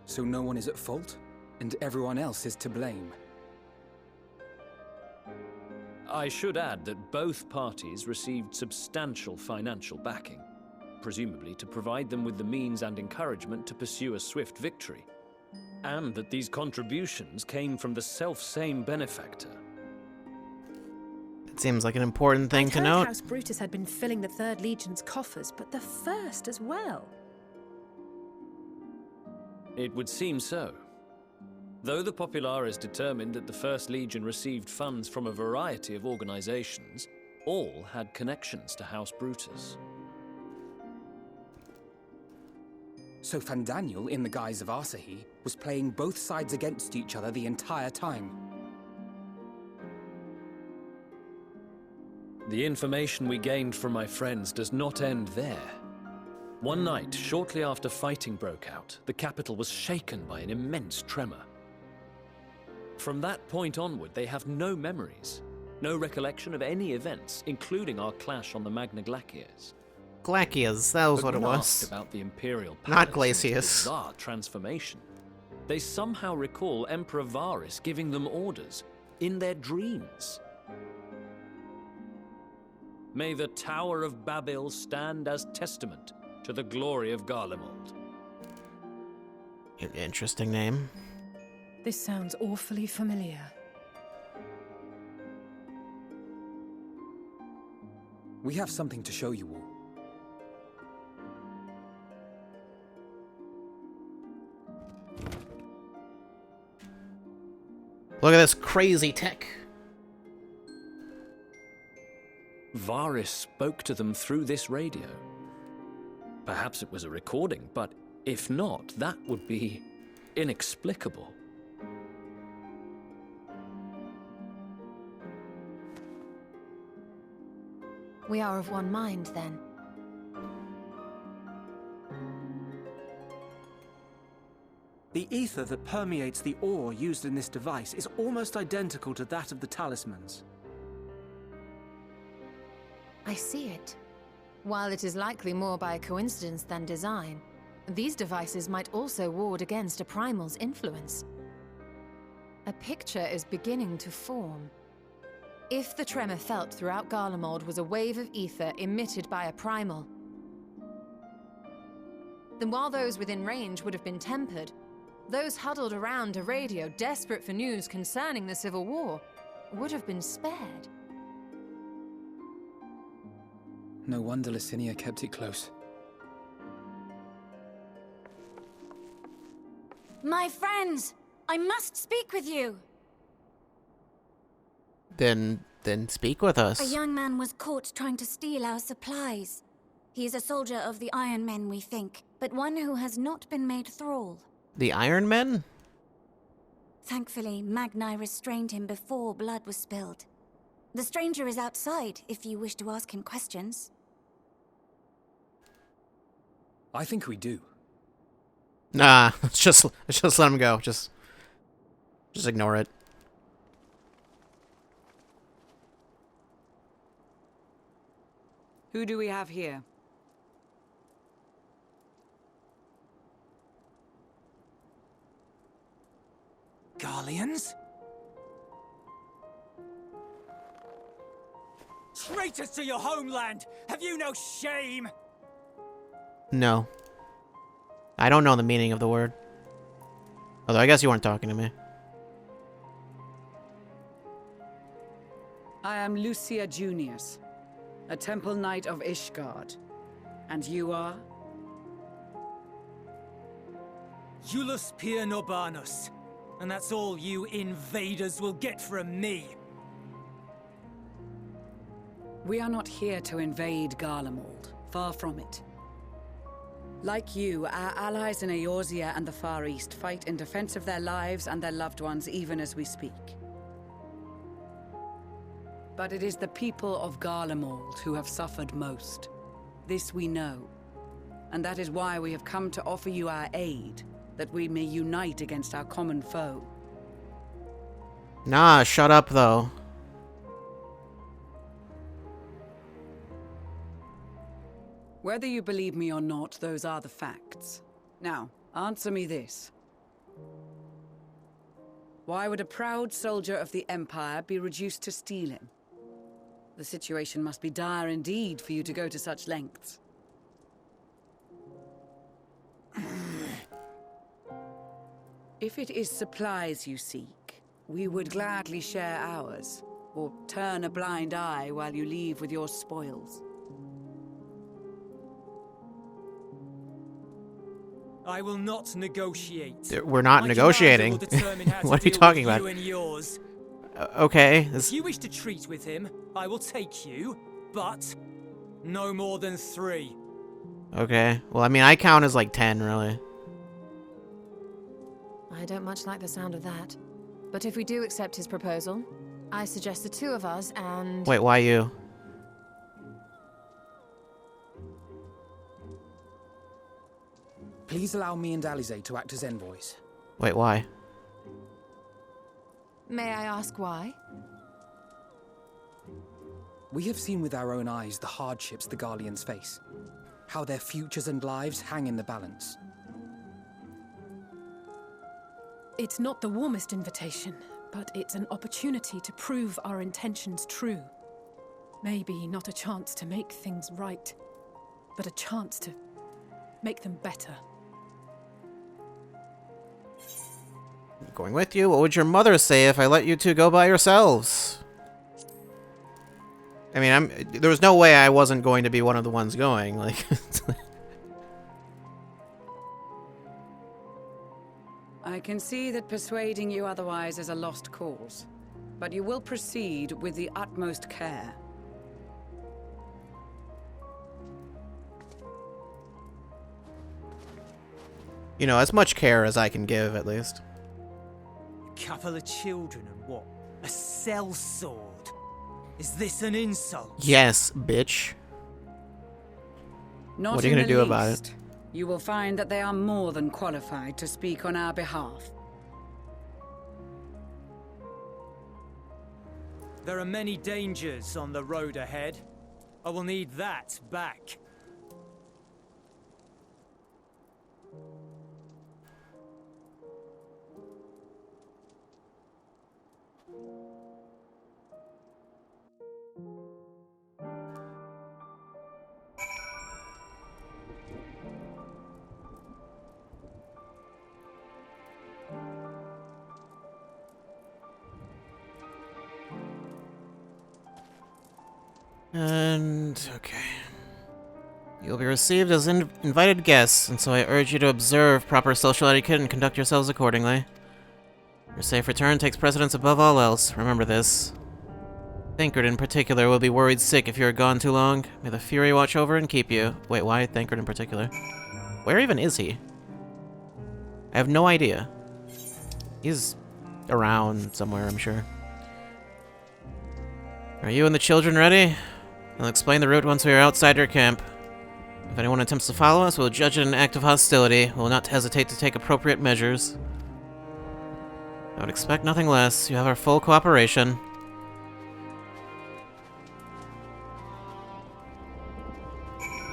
So no one is at fault, and everyone else is to blame. I should add that both parties received substantial financial backing, presumably to provide them with the means and encouragement to pursue a swift victory, and that these contributions came from the self-same benefactor. It seems like an important thing to note. House Brutus had been filling the 3rd Legion's coffers, but the 1st as well. It would seem so. Though the Populares determined that the 1st Legion received funds from a variety of organizations, all had connections to House Brutus. So Fandaniel, in the guise of Asahi, was playing both sides against each other the entire time. The information we gained from my friends does not end there. One night, shortly after fighting broke out, the capital was shaken by an immense tremor. From that point onward, they have no memories, no recollection of any events, including our clash on the Magna Glaciers. Glaciers, that was But what it when was. asked about the Imperial Not Palace and its Glacius. bizarre transformation, they somehow recall Emperor Varys giving them orders in their dreams. May the Tower of Babel stand as testament to the glory of Garlemald. Interesting name. This sounds awfully familiar. We have something to show you all. Look at this crazy tech. Varys spoke to them through this radio. Perhaps it was a recording, but if not, that would be inexplicable. We are of one mind, then. The ether that permeates the ore used in this device is almost identical to that of the talismans. I see it. While it is likely more by coincidence than design, these devices might also ward against a primal's influence. A picture is beginning to form. If the tremor felt throughout Garlemald was a wave of ether emitted by a primal, then while those within range would have been tempered, those huddled around a radio desperate for news concerning the Civil War would have been spared. No wonder Licinia kept it close. My friends, I must speak with you. Then speak with us. A young man was caught trying to steal our supplies. He is a soldier of the Iron Men, we think, but one who has not been made thrall. The Iron Men? Thankfully, Magni restrained him before blood was spilled. The stranger is outside, if you wish to ask him questions. I think we do. Nah, let's just let him go. Just ignore it. Who do we have here? Garleans? Traitors to your homeland! Have you no shame? No. I don't know the meaning of the word. Although I guess you weren't talking to me. I am Lucia Junius, a temple knight of Ishgard. And you are? Iulus Pier Norbanus. And that's all you invaders will get from me. We are not here to invade Garlemald. Far from it. Like you, our allies in Eorzea and the Far East fight in defense of their lives and their loved ones even as we speak. But it is the people of Garlemald who have suffered most. This we know. And that is why we have come to offer you our aid, that we may unite against our common foe. Nah, shut up though. Whether you believe me or not, those are the facts. Now, answer me this. Why would a proud soldier of the Empire be reduced to stealing? The situation must be dire indeed for you to go to such lengths. If it is supplies you seek, we would gladly share ours, or turn a blind eye while you leave with your spoils. I will not negotiate. We're not My negotiating. commander will determine how to What are you deal talking with about? you and yours. Okay. If you wish to treat with him, I will take you, but no more than 3. Okay. Well, I mean, I count as like 10, really. I don't much like the sound of that. But if we do accept his proposal, I suggest the 2 of us and... Wait, why you? Please allow me and Alize to act as envoys. Wait, why? May I ask why? We have seen with our own eyes the hardships the Garleans face. How their futures and lives hang in the balance. It's not the warmest invitation, but it's an opportunity to prove our intentions true. Maybe not a chance to make things right, but a chance to make them better. Going with you? What would your mother say if I let you two go by yourselves? I mean, there was no way I wasn't going to be one of the ones going, like... I can see that persuading you otherwise is a lost cause, but you will proceed with the utmost care. You know, as much care as I can give, at least. Couple of children and what? A sellsword? Is this an insult? Yes, bitch. Not what are you gonna do about it? You will find that they are more than qualified to speak on our behalf. There are many dangers on the road ahead. I will need that back. And... okay. You'll be received as invited guests, and so I urge you to observe proper social etiquette and conduct yourselves accordingly. Your safe return takes precedence above all else. Remember this. Thancred in particular will be worried sick if you are gone too long. May the Fury watch over and keep you. Wait, why Thancred in particular? Where even is he? I have no idea. He's around somewhere, I'm sure. Are you and the children ready? I'll explain the route once we are outside your camp. If anyone attempts to follow us, we'll judge it an act of hostility. We'll not hesitate to take appropriate measures. I would expect nothing less. You have our full cooperation.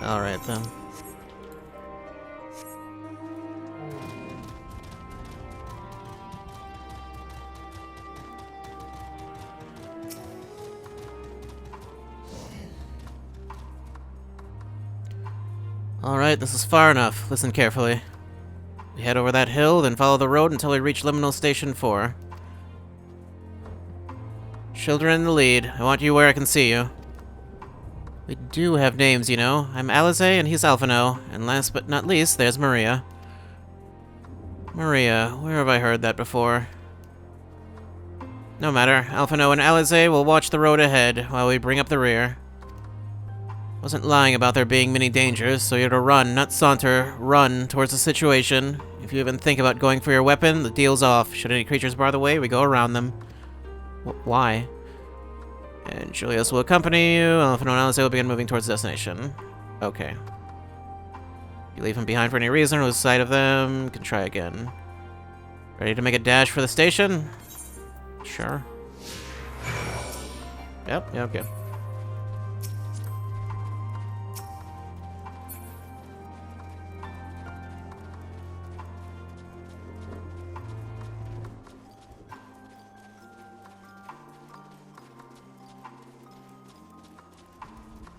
Alright then. Alright, this is far enough. Listen carefully. We head over that hill, then follow the road until we reach Liminal Station 4. Children in the lead. I want you where I can see you. We do have names, you know. I'm Alize, and he's Alphino. And last but not least, there's Maria. Maria, where have I heard that before? No matter. Alphino and Alize will watch the road ahead while we bring up the rear. Wasn't lying about there being many dangers, so you're to run, not saunter. Run towards the situation. If you even think about going for your weapon, the deal's off. Should any creatures bar the way, we go around them. Why? And Julius will accompany you. Alphino and Alize will begin moving towards the destination. Okay. If you leave him behind for any reason or lose sight of them, you can try again. Ready to make a dash for the station? Sure. Yep, yeah, okay.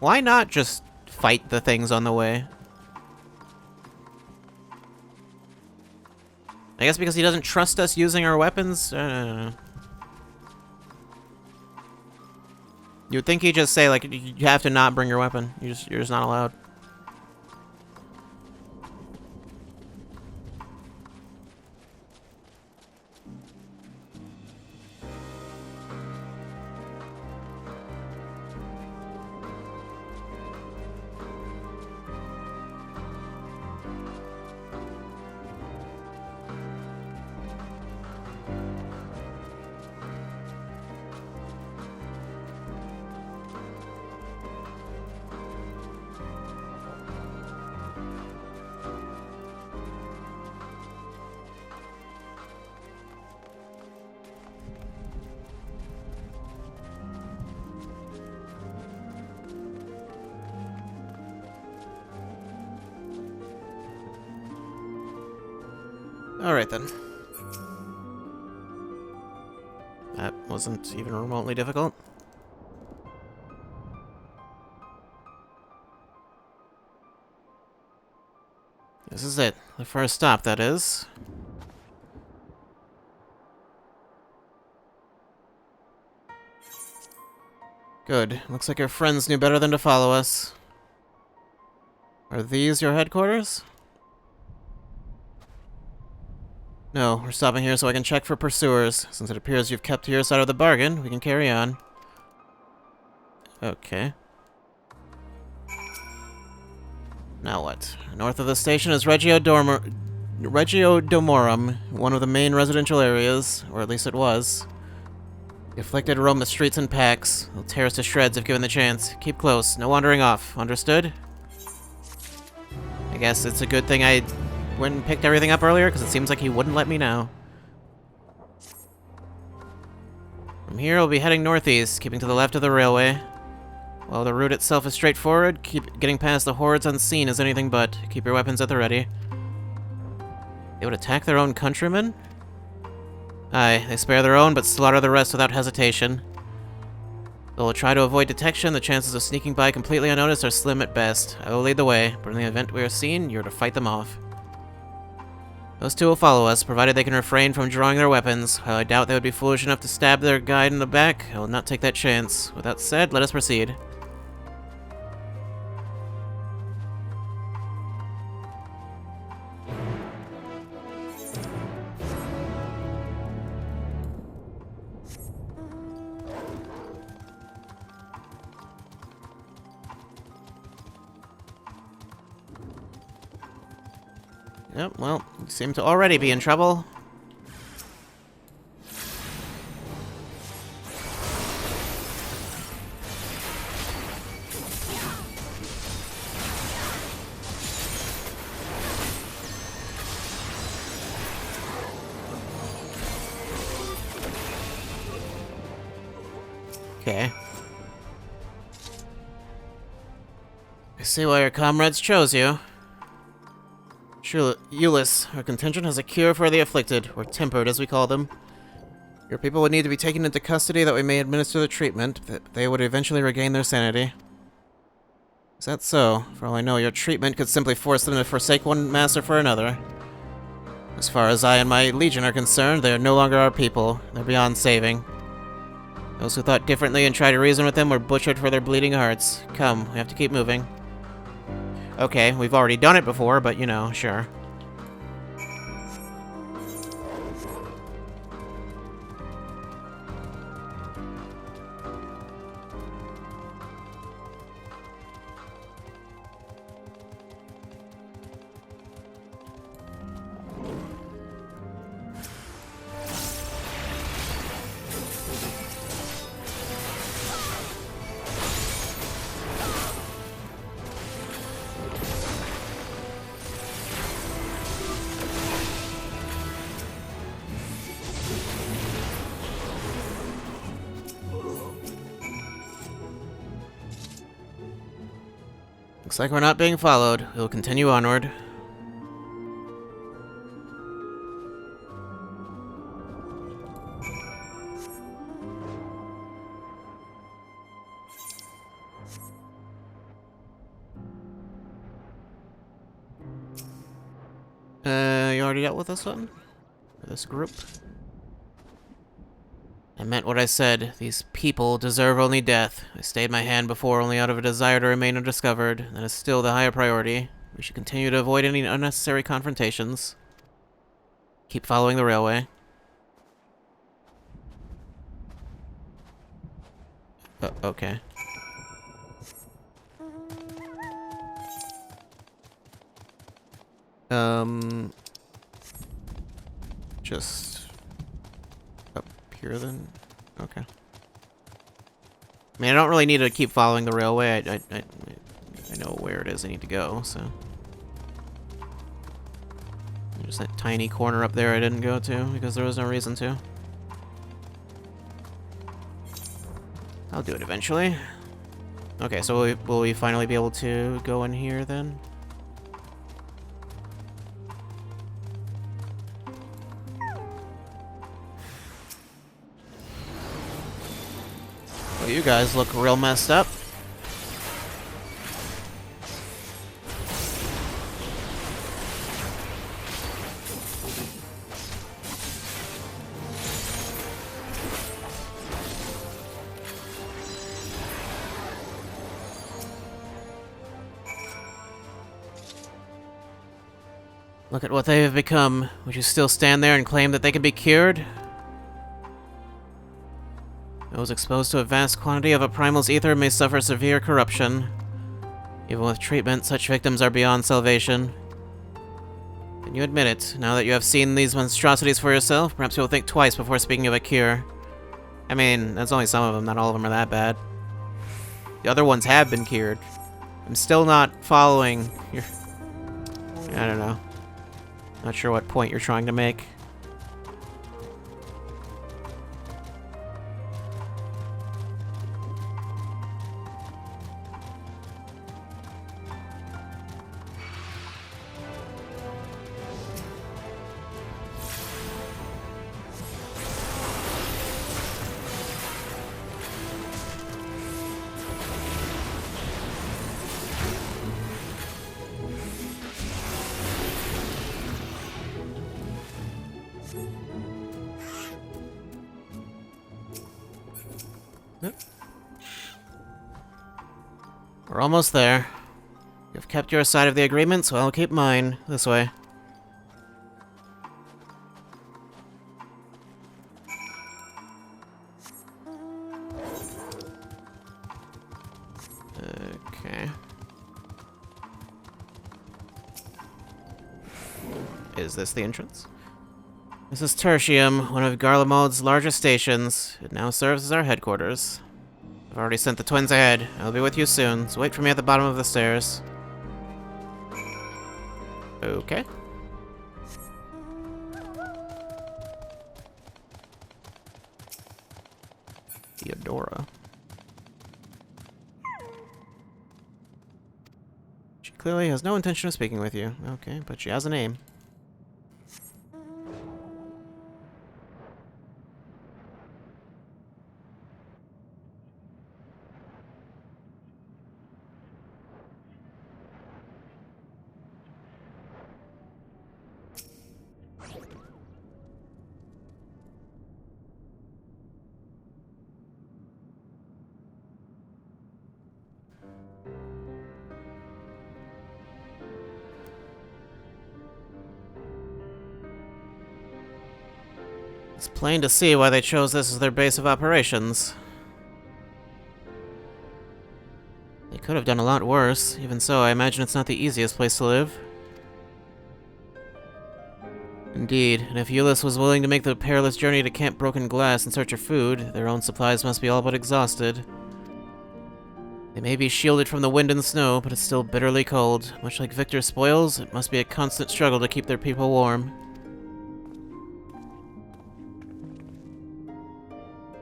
Why not just fight the things on the way? I guess because he doesn't trust us using our weapons? I don't know. You'd think he'd just say, like, you have to not bring your weapon. You're just not allowed. Alright then. That wasn't even remotely difficult. This is it. The first stop, that is. Good. Looks like your friends knew better than to follow us. Are these your headquarters? No, we're stopping here so I can check for pursuers. Since it appears you've kept to your side of the bargain, we can carry on. Okay. Now what? North of the station is Regio Domorum, one of the main residential areas, or at least it was. The afflicted roam the streets in packs. They'll tear us to shreds if given the chance. Keep close, no wandering off. Understood? I guess it's a good thing I went and picked everything up earlier, because it seems like he wouldn't let me now. From here, we'll be heading northeast, keeping to the left of the railway. While the route itself is straightforward, getting past the hordes unseen is anything but. Keep your weapons at the ready. They would attack their own countrymen? Aye, they spare their own, but slaughter the rest without hesitation. They'll try to avoid detection. The chances of sneaking by completely unnoticed are slim at best. I will lead the way, but in the event we are seen, you're to fight them off. Those two will follow us, provided they can refrain from drawing their weapons. While I doubt they would be foolish enough to stab their guide in the back, I will not take that chance. With that said, let us proceed. Yep, well, you seem to already be in trouble. Okay. I see why your comrades chose you. Sure, Euless, our contingent has a cure for the afflicted, or tempered as we call them. Your people would need to be taken into custody that we may administer the treatment, that they would eventually regain their sanity. Is that so? For all I know, your treatment could simply force them to forsake one master for another. As far as I and my legion are concerned, they are no longer our people. They're beyond saving. Those who thought differently and tried to reason with them were butchered for their bleeding hearts. Come, we have to keep moving. Okay, we've already done it before, but you know, sure. Looks like we're not being followed. We'll continue onward. You already dealt with this one? This group? I meant what I said. These people deserve only death. I stayed my hand before only out of a desire to remain undiscovered. That is still the higher priority. We should continue to avoid any unnecessary confrontations. Keep following the railway. Okay. Just up here then? Okay. I mean, I don't really need to keep following the railway. I know where it is I need to go, so. There's that tiny corner up there I didn't go to because there was no reason to. I'll do it eventually. Okay, so will we finally be able to go in here then? You guys look real messed up. Look at what they have become. Would you still stand there and claim that they can be cured? Those exposed to a vast quantity of a primal's ether may suffer severe corruption. Even with treatment, such victims are beyond salvation. Can you admit it? Now that you have seen these monstrosities for yourself, perhaps you'll think twice before speaking of a cure. I mean, that's only some of them, not all of them are that bad. The other ones have been cured. I'm still not following your... I don't know. Not sure what point you're trying to make. We're almost there. You've kept your side of the agreement, so I'll keep mine. This way. Okay. Is this the entrance? This is Tertium, one of Garlemald's largest stations. It now serves as our headquarters. I've already sent the twins ahead. I'll be with you soon, so wait for me at the bottom of the stairs. Okay. Theodora. She clearly has no intention of speaking with you. Okay, but she has a name. It's plain to see why they chose this as their base of operations. They could have done a lot worse. Even so, I imagine it's not the easiest place to live. Indeed, and if Euless was willing to make the perilous journey to Camp Broken Glass in search of food, their own supplies must be all but exhausted. They may be shielded from the wind and snow, but it's still bitterly cold. Much like Victor's spoils, it must be a constant struggle to keep their people warm.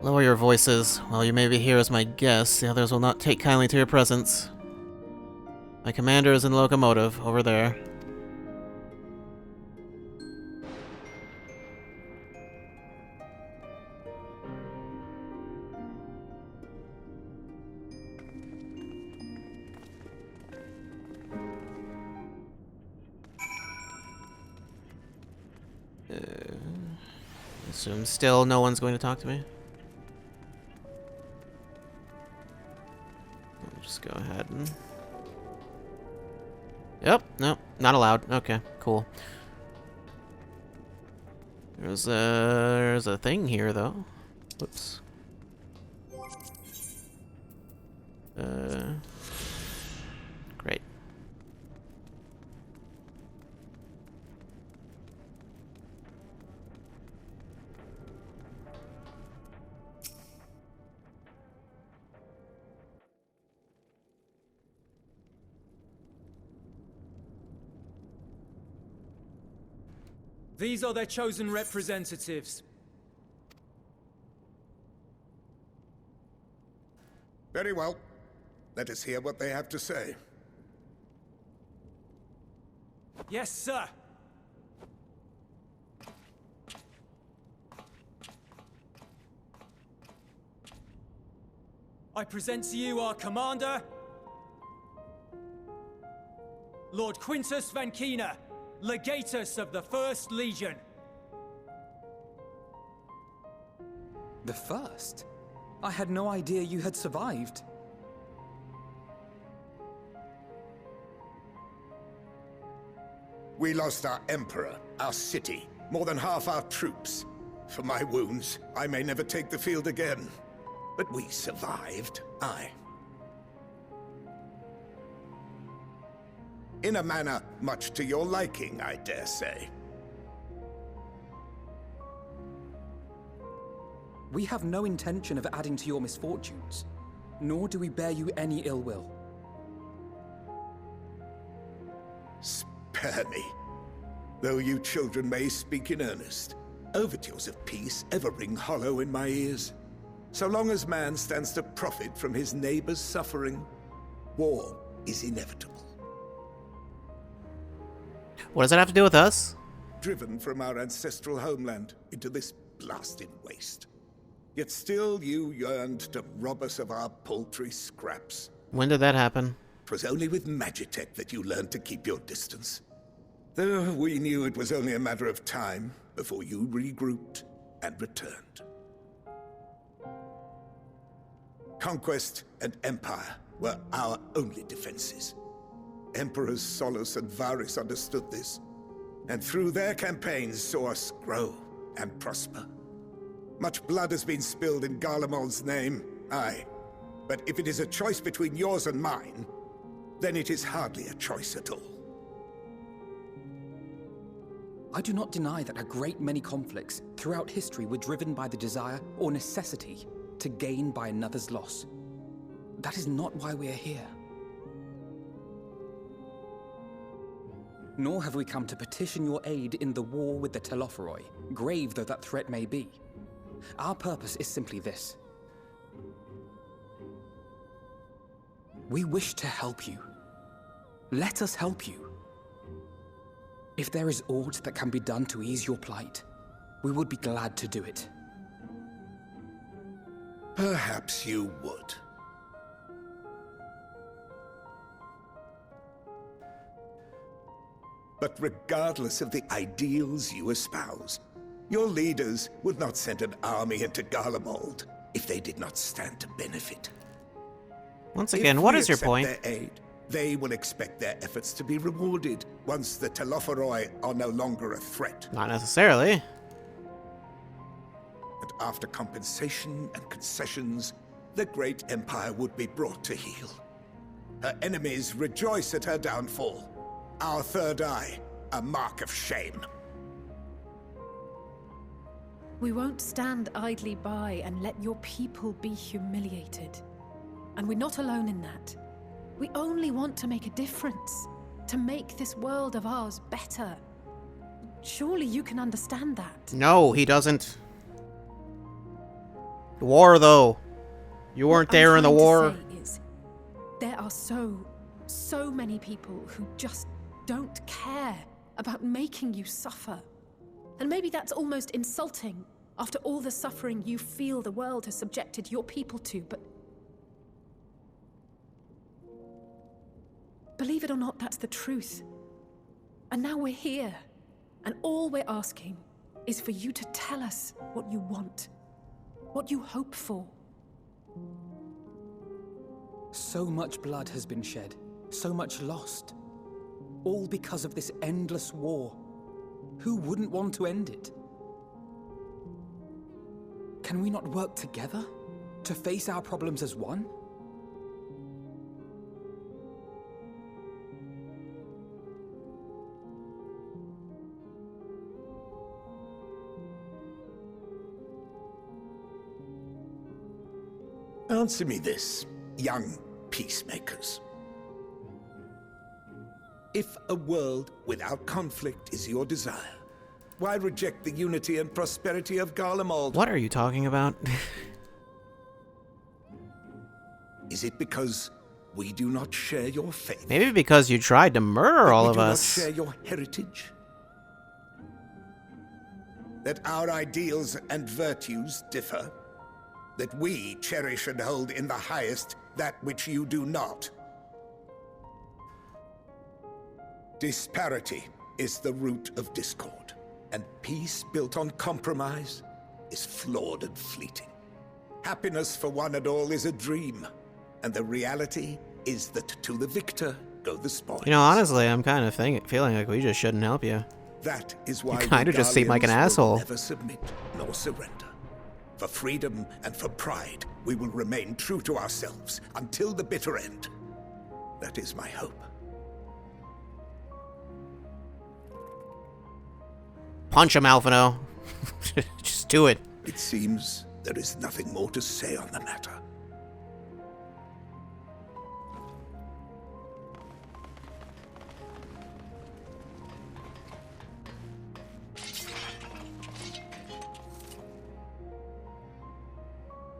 Lower your voices. While you may be here as my guests, the others will not take kindly to your presence. My commander is in the locomotive, over there. Assume still no one's going to talk to me. Just go ahead and... Yep, nope, not allowed. Okay, cool. There's a thing here, though. Whoops. Great. These are their chosen representatives. Very well. Let us hear what they have to say. Yes, sir. I present to you our commander, Lord Quintus Vankina, Legatus of the First Legion. The First? I had no idea you had survived. We lost our Emperor, our city, more than half our troops. For my wounds, I may never take the field again. But we survived, aye. In a manner much to your liking, I dare say. We have no intention of adding to your misfortunes, nor do we bear you any ill will. Spare me. Though you children may speak in earnest, overtures of peace ever ring hollow in my ears. So long as man stands to profit from his neighbor's suffering, war is inevitable. What does that have to do with us? Driven from our ancestral homeland into this blasted waste. Yet still you yearned to rob us of our paltry scraps. When did that happen? 'Twas only with Magitech that you learned to keep your distance. Though we knew it was only a matter of time before you regrouped and returned. Conquest and empire were our only defenses. Emperors Solus and Varys understood this, and through their campaigns saw us grow and prosper. Much blood has been spilled in Garlemald's name, aye. But if it is a choice between yours and mine, then it is hardly a choice at all. I do not deny that a great many conflicts throughout history were driven by the desire or necessity to gain by another's loss. That is not why we are here. Nor have we come to petition your aid in the war with the Telophoroi, grave though that threat may be. Our purpose is simply this. We wish to help you. Let us help you. If there is aught that can be done to ease your plight, we would be glad to do it. Perhaps you would. But regardless of the ideals you espouse, your leaders would not send an army into Garlemald if they did not stand to benefit. Once again, what is your point? If we accept their aid, they will expect their efforts to be rewarded once the Telophoroi are no longer a threat. Not necessarily. And after compensation and concessions, the great empire would be brought to heel. Her enemies rejoice at her downfall. Our third eye, a mark of shame. We won't stand idly by and let your people be humiliated. And we're not alone in that. We only want to make a difference, to make this world of ours better. Surely you can understand that. No, he doesn't. The war, though. You weren't there in the war. There are so many people who just don't care about making you suffer. And maybe that's almost insulting after all the suffering you feel the world has subjected your people to, but believe it or not, that's the truth. And now we're here, and all we're asking is for you to tell us what you want, what you hope for. So much blood has been shed, so much lost. All because of this endless war. Who wouldn't want to end it? Can we not work together to face our problems as one? Answer me this, young peacemakers. If a world without conflict is your desire, why reject the unity and prosperity of Garlemald? What are you talking about? Is it because we do not share your faith? Maybe because you tried to murder all of us. We do not share your heritage? That our ideals and virtues differ? that we cherish and hold in the highest that which you do not. Disparity is the root of discord, and peace built on compromise is flawed and fleeting. Happiness for one and all is a dream, and the reality is that to the victor go the spoils. You know, honestly, I'm kind of feeling like we just shouldn't help you. That is why you kind of just seem like an will asshole. Never submit nor surrender. For freedom and for pride, we will remain true to ourselves until the bitter end. That is my hope. Punch him, Alphino. Just do it. It seems there is nothing more to say on the matter.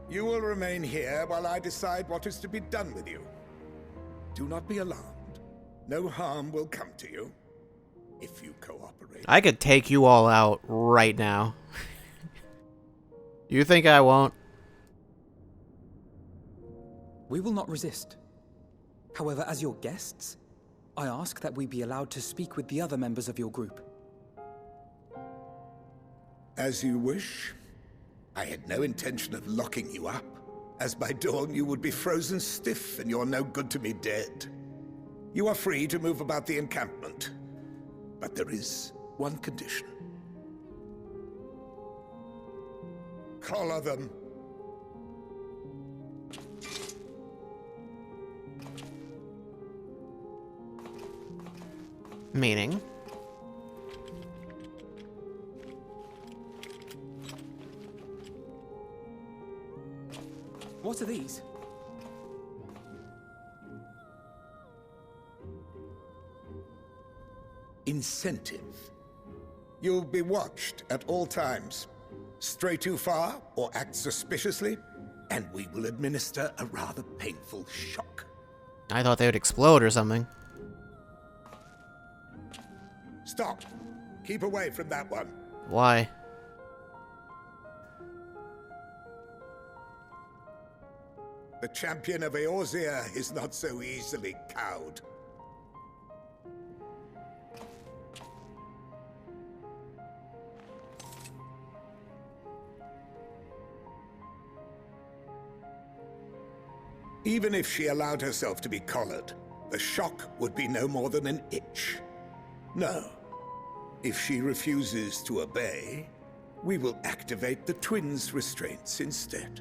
You will remain here while I decide what is to be done with you. Do not be alarmed. No harm will come to you if you cooperate. I could take you all out right now. You think I won't? We will not resist. However, as your guests, I ask that we be allowed to speak with the other members of your group. As you wish. I had no intention of locking you up, as by dawn you would be frozen stiff and you're no good to me dead. You are free to move about the encampment, but there is one condition. Collar them. Meaning? What are these? Incentive. You'll be watched at all times. Stray too far or act suspiciously, and we will administer a rather painful shock. I thought they would explode or something. Stop. Keep away from that one. Why? The champion of Eorzea is not so easily cowed. Even if she allowed herself to be collared, the shock would be no more than an itch. No. If she refuses to obey, we will activate the twins' restraints instead.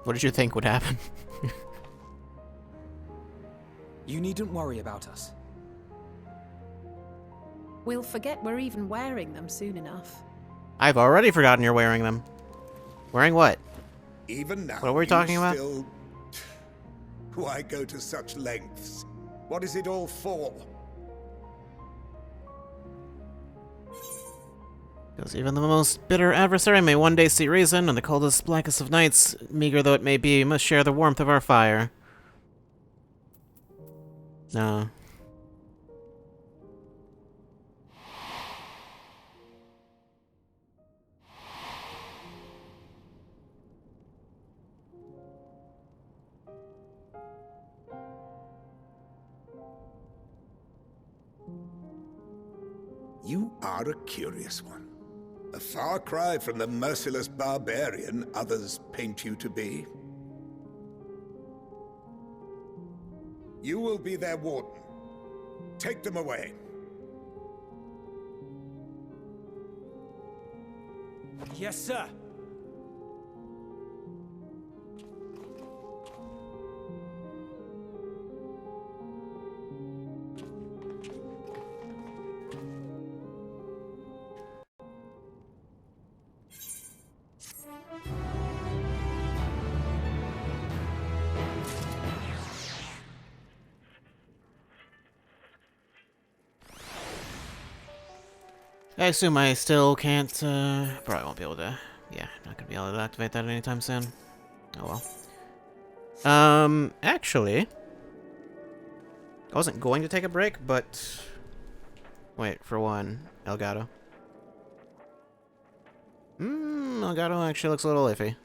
What did you think would happen? You needn't worry about us. We'll forget we're even wearing them soon enough. I've already forgotten you're wearing them. Wearing what? Even now, what were we talking about? Why go to such lengths? What is it all for? Because even the most bitter adversary may one day see reason, and the coldest, blackest of nights, meager though it may be, must share the warmth of our fire. No. You are a curious one. A far cry from the merciless barbarian others paint you to be. You will be their warden. Take them away. Yes, sir. I assume I still can't, probably won't be able to, yeah, not gonna be able to activate that anytime soon. Oh well. Actually, I wasn't going to take a break, but, wait, for one, Elgato. Elgato actually looks a little iffy.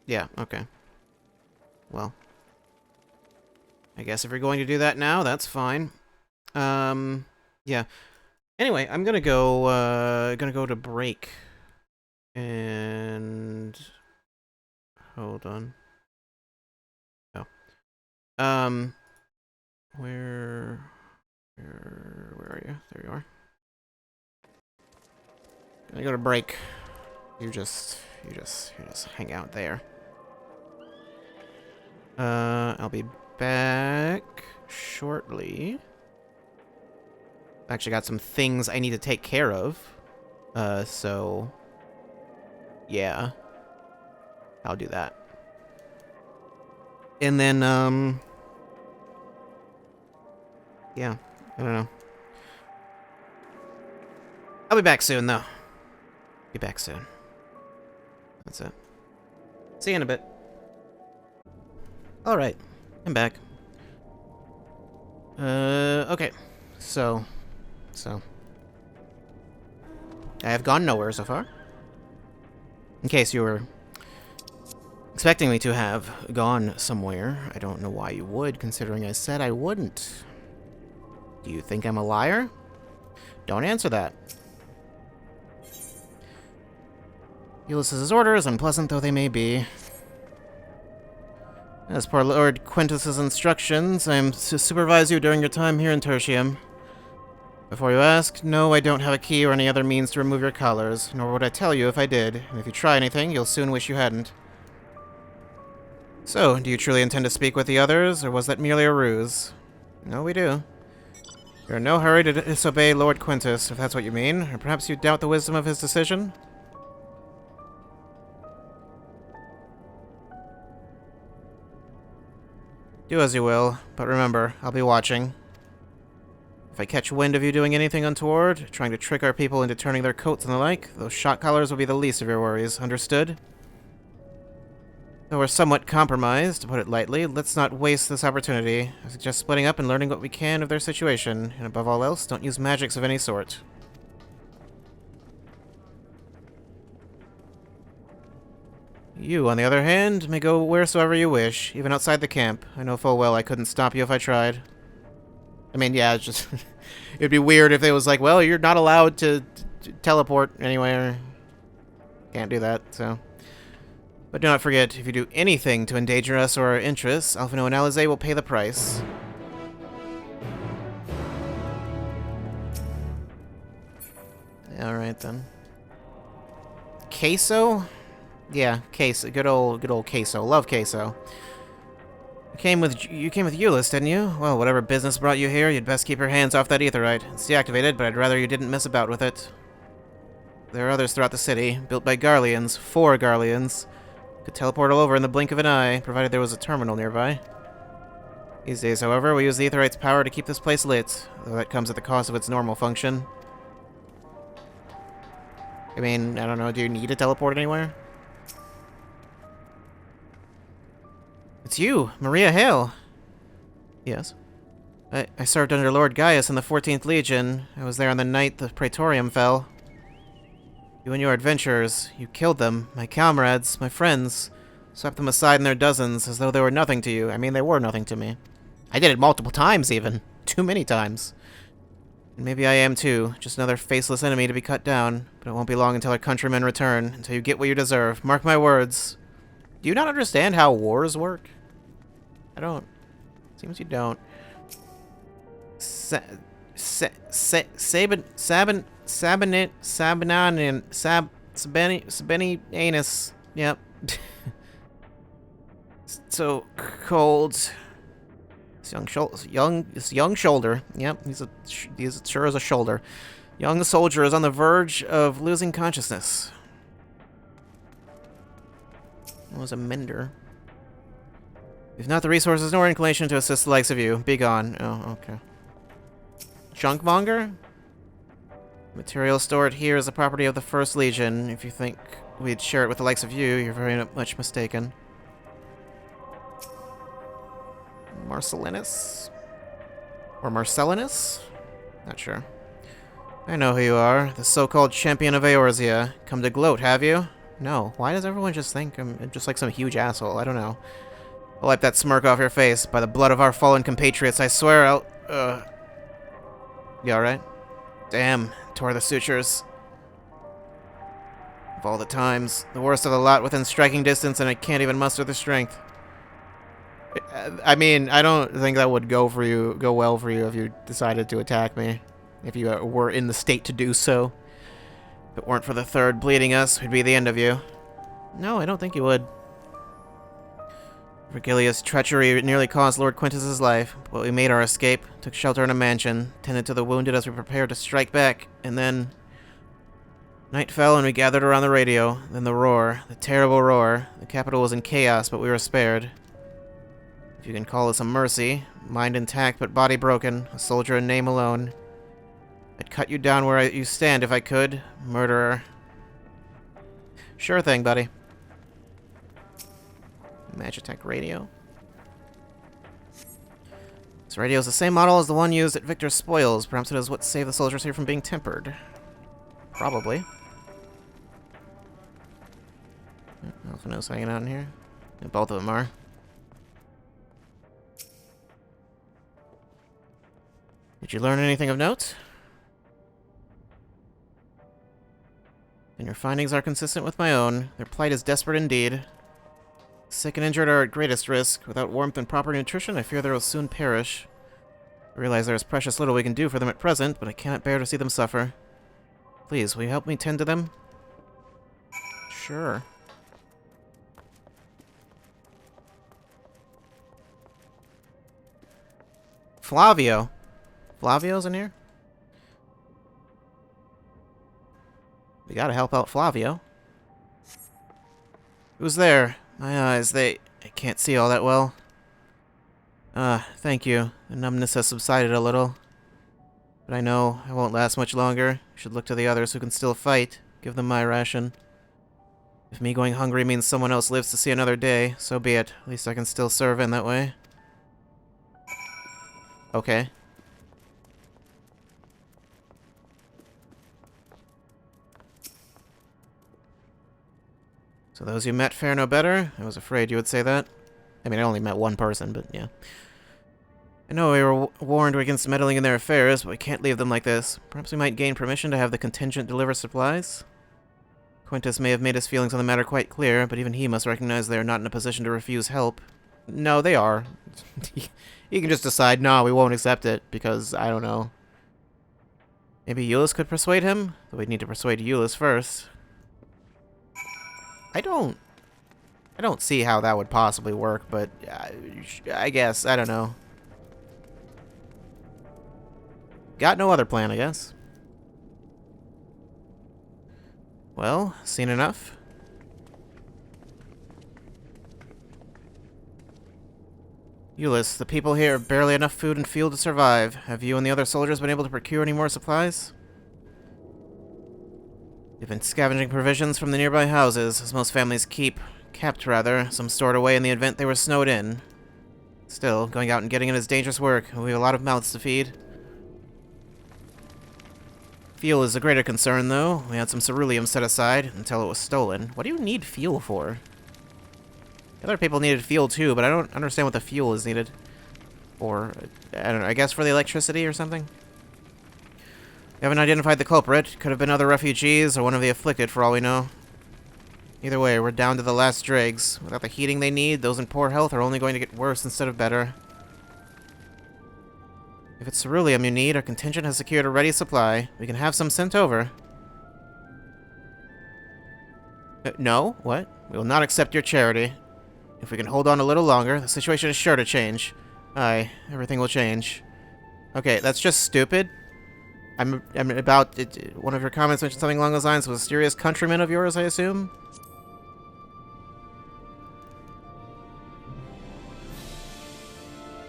Yeah, okay. Well. I guess if you're going to do that now, that's fine. Yeah. Anyway, I'm gonna go to break. And... hold on. Oh. Where are you? There you are. Gonna go to break. You just hang out there. I'll be back shortly. Actually got some things I need to take care of. So yeah. I'll do that. And then yeah, I don't know. I'll be back soon though. Be back soon. That's it. See you in a bit. Alright, I'm back. Okay. So. I have gone nowhere so far. In case you were expecting me to have gone somewhere. I don't know why you would, considering I said I wouldn't. Do you think I'm a liar? Don't answer that. Ulysses' orders, unpleasant though they may be. As per Lord Quintus's instructions, I am to supervise you during your time here in Tertium. Before you ask, no, I don't have a key or any other means to remove your collars, nor would I tell you if I did, and if you try anything, you'll soon wish you hadn't. So, do you truly intend to speak with the others, or was that merely a ruse? No, we do. You're in no hurry to disobey Lord Quintus, if that's what you mean, or perhaps you doubt the wisdom of his decision? Do as you will, but remember, I'll be watching. If I catch wind of you doing anything untoward, trying to trick our people into turning their coats and the like, those shock collars will be the least of your worries, understood? Though we're somewhat compromised, to put it lightly, let's not waste this opportunity. I suggest splitting up and learning what we can of their situation, and above all else, don't use magics of any sort. You, on the other hand, may go wheresoever you wish, even outside the camp. I know full well I couldn't stop you if I tried. I mean, yeah, it's just... it'd be weird if it was like, well, you're not allowed to teleport anywhere. Can't do that, so... But do not forget, if you do anything to endanger us or our interests, Alphino and Alizé will pay the price. Alright, then. Queso? Yeah, queso. Good old queso. Love queso. You came with Euless, didn't you? Well, whatever business brought you here, you'd best keep your hands off that aetherite. It's deactivated, but I'd rather you didn't mess about with it. There are others throughout the city, built by Garleans, 4 Garleans. Could teleport all over in the blink of an eye, provided there was a terminal nearby. These days, however, we use the aetherite's power to keep this place lit, though that comes at the cost of its normal function. I mean, I don't know, do you need to teleport anywhere? It's you, Maria Hale. Yes. I served under Lord Gaius in the 14th Legion. I was there on the night the Praetorium fell. You and your adventurers, you killed them, my comrades, my friends, swept them aside in their dozens as though they were nothing to you. I mean, they were nothing to me. I did it multiple times, even. Too many times. And maybe I am too, just another faceless enemy to be cut down, but it won't be long until our countrymen return, until you get what you deserve. Mark my words. Do you not understand how wars work? I don't. Seems you don't. Sabini anus. Yep. So cold. This young shoulder. Yep, he's sure as a shoulder. Young soldier is on the verge of losing consciousness. It was a mender. We've not the resources nor inclination to assist the likes of you. Be gone. Oh, okay. Junkmonger? Material stored here is the property of the First Legion. If you think we'd share it with the likes of you, you're very much mistaken. Marcellinus? Or Marcellinus? Not sure. I know who you are, the so-called champion of Eorzea. Come to gloat, have you? No. Why does everyone just think I'm just like some huge asshole? I don't know. I'll wipe that smirk off your face. By the blood of our fallen compatriots, I swear I'll... You alright? Damn, tore the sutures. Of all the times, the worst of the lot within striking distance, and I can't even muster the strength. I mean, I don't think that would go well for you if you decided to attack me. If you were in the state to do so. If it weren't for the third bleeding us, we'd be the end of you. No, I don't think you would. Virgilia's treachery nearly cost Lord Quintus's life, but we made our escape, took shelter in a mansion, tended to the wounded as we prepared to strike back, and then... Night fell and we gathered around the radio, then the roar, the terrible roar. The capital was in chaos, but we were spared. If you can call this a mercy, mind intact but body broken, a soldier in name alone. I'd cut you down where you stand if I could, murderer. Sure thing, buddy. Magitech radio. This radio is the same model as the one used at Victor's spoils. Perhaps it is what saved the soldiers here from being tempered. Probably. Alphino's hanging out in here. Yeah, both of them are. Did you learn anything of note? And your findings are consistent with my own. Their plight is desperate indeed. Sick and injured are at greatest risk. Without warmth and proper nutrition, I fear they will soon perish. I realize there is precious little we can do for them at present, but I cannot bear to see them suffer. Please, will you help me tend to them? Sure. Flavio. Flavio's in here? We gotta help out Flavio. Who's there? My eyes, I can't see all that well. Thank you. The numbness has subsided a little. But I know I won't last much longer. I should look to the others who can still fight. Give them my ration. If me going hungry means someone else lives to see another day, so be it. At least I can still serve in that way. Okay. So those you met fare no better? I was afraid you would say that. I mean, I only met one person, but yeah. I know we were warned against meddling in their affairs, but we can't leave them like this. Perhaps we might gain permission to have the contingent deliver supplies? Quintus may have made his feelings on the matter quite clear, but even he must recognize they are not in a position to refuse help. No, they are. He can just decide, no, we won't accept it, because, I don't know. Maybe Euless could persuade him? Though we'd need to persuade Euless first. I don't see how that would possibly work, but I guess, I don't know. Got no other plan, I guess. Well, seen enough? Euless, the people here have barely enough food and fuel to survive. Have you and the other soldiers been able to procure any more supplies? We've been scavenging provisions from the nearby houses, as most families kept rather, some stored away in the event they were snowed in. Still, going out and getting it is dangerous work, and we have a lot of mouths to feed. Fuel is a greater concern, though. We had some ceruleum set aside until it was stolen. What do you need fuel for? Other people needed fuel too, but I don't understand what the fuel is needed for. I don't know, I guess for the electricity or something? We haven't identified the culprit. Could have been other refugees or one of the afflicted for all we know. Either way, we're down to the last dregs. Without the heating they need, those in poor health are only going to get worse instead of better. If it's ceruleum you need, our contingent has secured a ready supply. We can have some sent over. No? What? We will not accept your charity. If we can hold on a little longer, the situation is sure to change. Aye, everything will change. Okay, that's just stupid. I'm about... one of your comments mentioned something along those lines. Was a mysterious countryman of yours, I assume?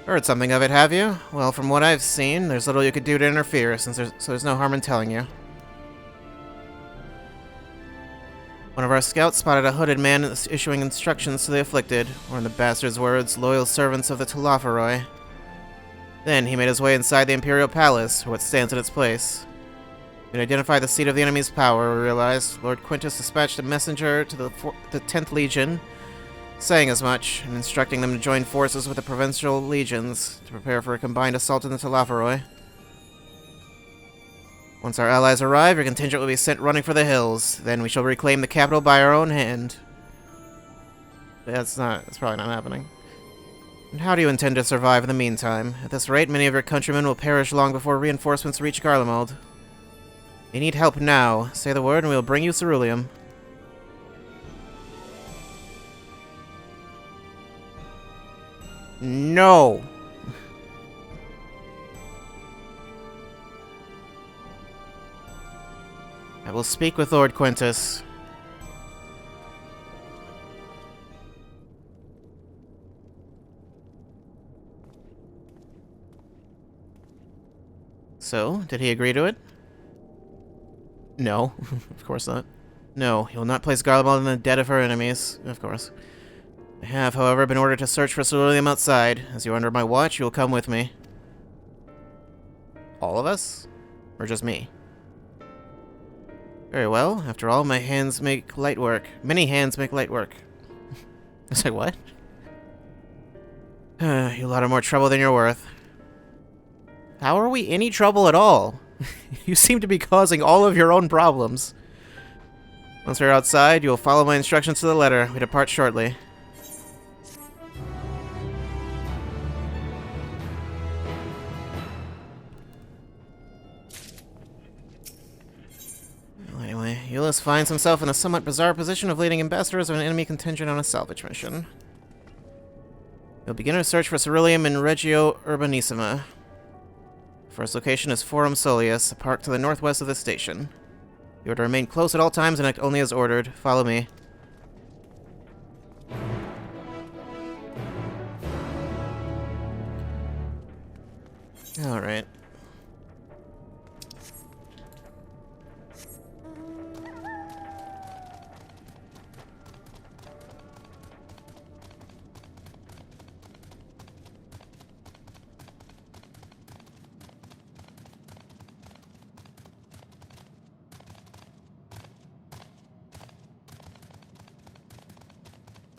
Heard something of it, have you? Well, from what I've seen, there's little you could do to interfere, so there's no harm in telling you. One of our scouts spotted a hooded man issuing instructions to the afflicted, or in the bastard's words, loyal servants of the Tulafaroi. Then he made his way inside the Imperial Palace, or what stands in its place. We identify the seat of the enemy's power, we realize. Lord Quintus dispatched a messenger to the 10th Legion, saying as much, and instructing them to join forces with the provincial legions to prepare for a combined assault in the Talaferoi. Once our allies arrive, your contingent will be sent running for the hills. Then we shall reclaim the capital by our own hand. That's probably not happening. And how do you intend to survive in the meantime? At this rate, many of your countrymen will perish long before reinforcements reach Garlemald. You need help now. Say the word and we will bring you ceruleum. No! I will speak with Lord Quintus. So, did he agree to it? No, of course not. No, he will not place Garlemald in the debt of her enemies, of course. I have, however, been ordered to search for ceruleum outside. As you are under my watch, you will come with me. All of us? Or just me? Very well. After all, my hands make light work. Many hands make light work. It's like, what? You're a lot of more trouble than you're worth. How are we any trouble at all? You seem to be causing all of your own problems. Once we're outside, you will follow my instructions to the letter. We depart shortly. Anyway, Ulysses finds himself in a somewhat bizarre position of leading ambassadors of an enemy contingent on a salvage mission. You'll begin our search for ceruleum in Regio Urbanissima. First location is Forum Solius, a park to the northwest of the station. You are to remain close at all times and act only as ordered. Follow me. Alright.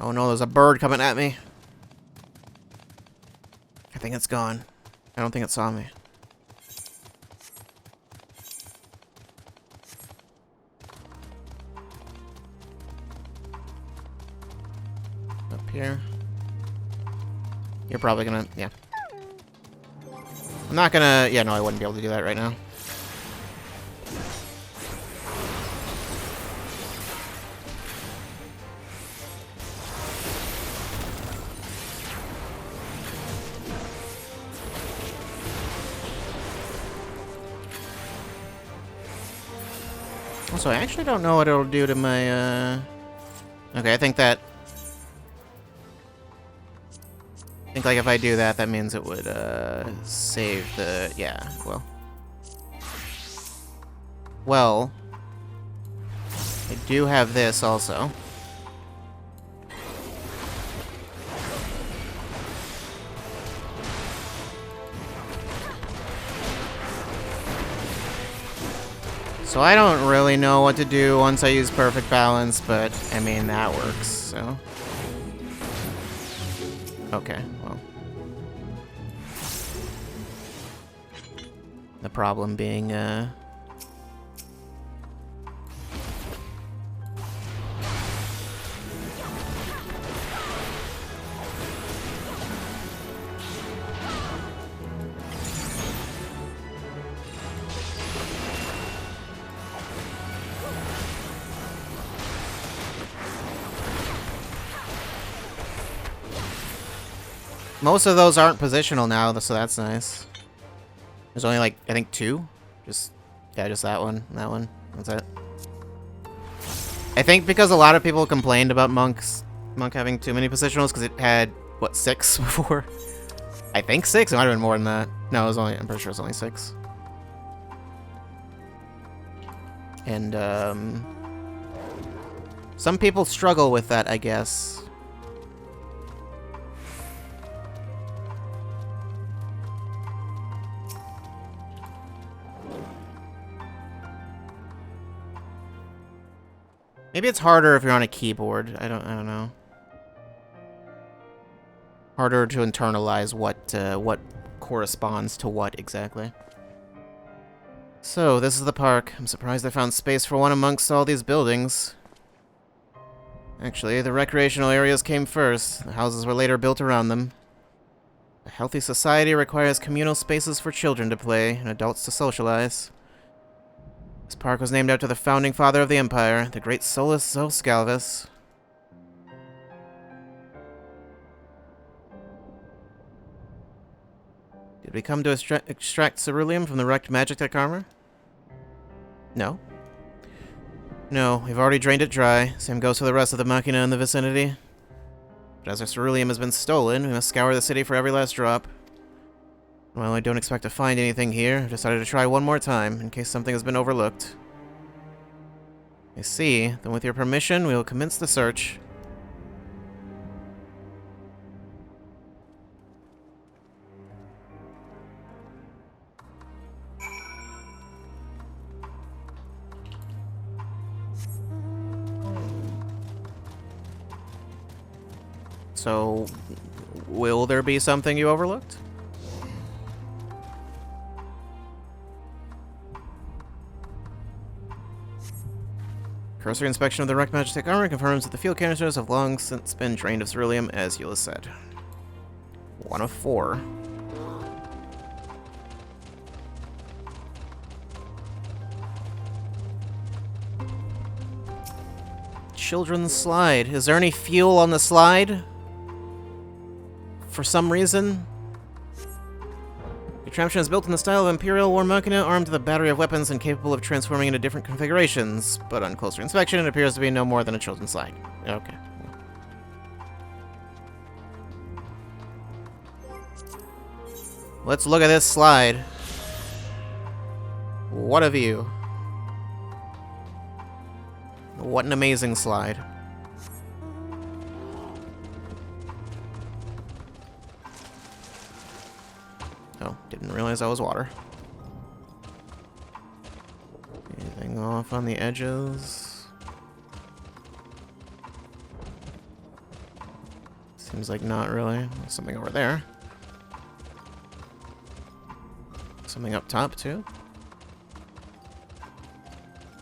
Oh no, there's a bird coming at me. I think it's gone. I don't think it saw me. Up here. You're probably gonna, yeah. I'm not gonna, yeah, no, I wouldn't be able to do that right now. Also, I actually don't know what it'll do to my, Okay, I think like, if I do that, that means it would, save the... Yeah, well. Well. I do have this, also. So I don't really know what to do once I use perfect balance, but I mean, that works, so. Okay, well. The problem being, most of those aren't positional now, so that's nice. There's only like, I think 2? Just that one, and that one. That's it. I think because a lot of people complained about Monk having too many positionals because it had, what, 6 before? I think 6? It might have been more than that. No, it was only, I'm pretty sure it was only 6. And, some people struggle with that, I guess. Maybe it's harder if you're on a keyboard. I don't know. Harder to internalize what corresponds to what exactly. So, this is the park. I'm surprised they found space for one amongst all these buildings. Actually, the recreational areas came first. The houses were later built around them. A healthy society requires communal spaces for children to play and adults to socialize. This park was named after the founding father of the Empire, the great Solus Zoscalvus. Did we come to extract ceruleum from the wrecked Magitech armor? No. No, we've already drained it dry. Same goes for the rest of the machina in the vicinity. But as our ceruleum has been stolen, we must scour the city for every last drop. While I don't expect to find anything here, I've decided to try one more time, in case something has been overlooked. I see. Then with your permission, we will commence the search. So, will there be something you overlooked? Cursory inspection of the wrecked Magitech armor confirms that the fuel canisters have long since been drained of ceruleum, as Eula said. 1 of 4. Children's slide. Is there any fuel on the slide? For some reason? The contraption is built in the style of Imperial War Machina, armed with a battery of weapons and capable of transforming into different configurations, but on closer inspection it appears to be no more than a children's slide. Okay. Let's look at this slide. What a view. What an amazing slide. Oh, didn't realize that was water. Anything off on the edges? Seems like not really. There's something over there. Something up top, too?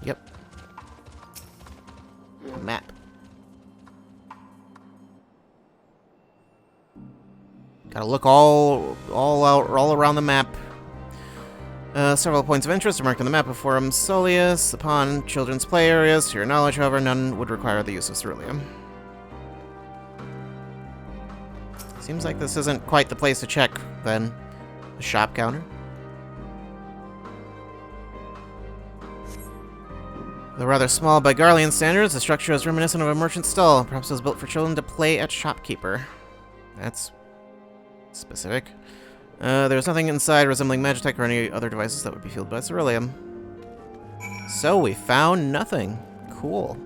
Yep. Map. Gotta look all around the map. Several points of interest are marked on the map of Forum Soleus. Upon children's play areas, to your knowledge, however, none would require the use of ceruleum. Seems like this isn't quite the place to check, then. The shop counter. Though rather small by Garlean standards, the structure is reminiscent of a merchant stall. Perhaps it was built for children to play at shopkeeper. That's specific. There's nothing inside resembling Magitech or any other devices that would be fueled by ceruleum. So we found nothing. Cool.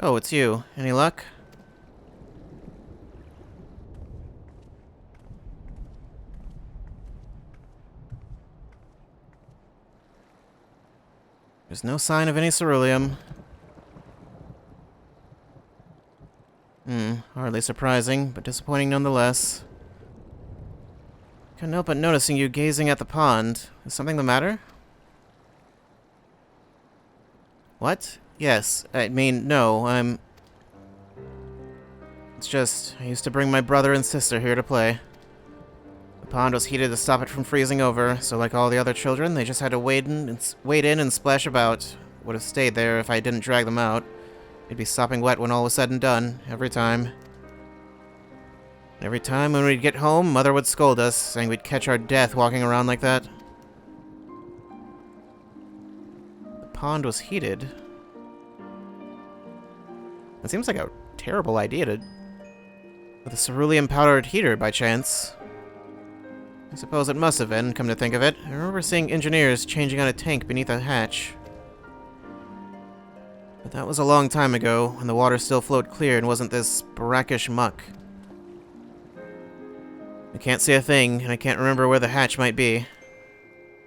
Oh, it's you. Any luck? There's no sign of any ceruleum. Hardly surprising, but disappointing nonetheless. Couldn't help but noticing you gazing at the pond. Is something the matter? What? Yes, I mean, no, It's just, I used to bring my brother and sister here to play. The pond was heated to stop it from freezing over, so like all the other children, they just had to wade in and splash about. Would have stayed there if I didn't drag them out. They'd be sopping wet when all was said and done, every time. Every time when we'd get home, Mother would scold us, saying we'd catch our death walking around like that. The pond was heated. It seems like a terrible idea to With a cerulean-powdered heater, by chance. I suppose it must have been, come to think of it. I remember seeing engineers changing out a tank beneath a hatch. But that was a long time ago, when the water still flowed clear and wasn't this brackish muck. I can't see a thing, and I can't remember where the hatch might be.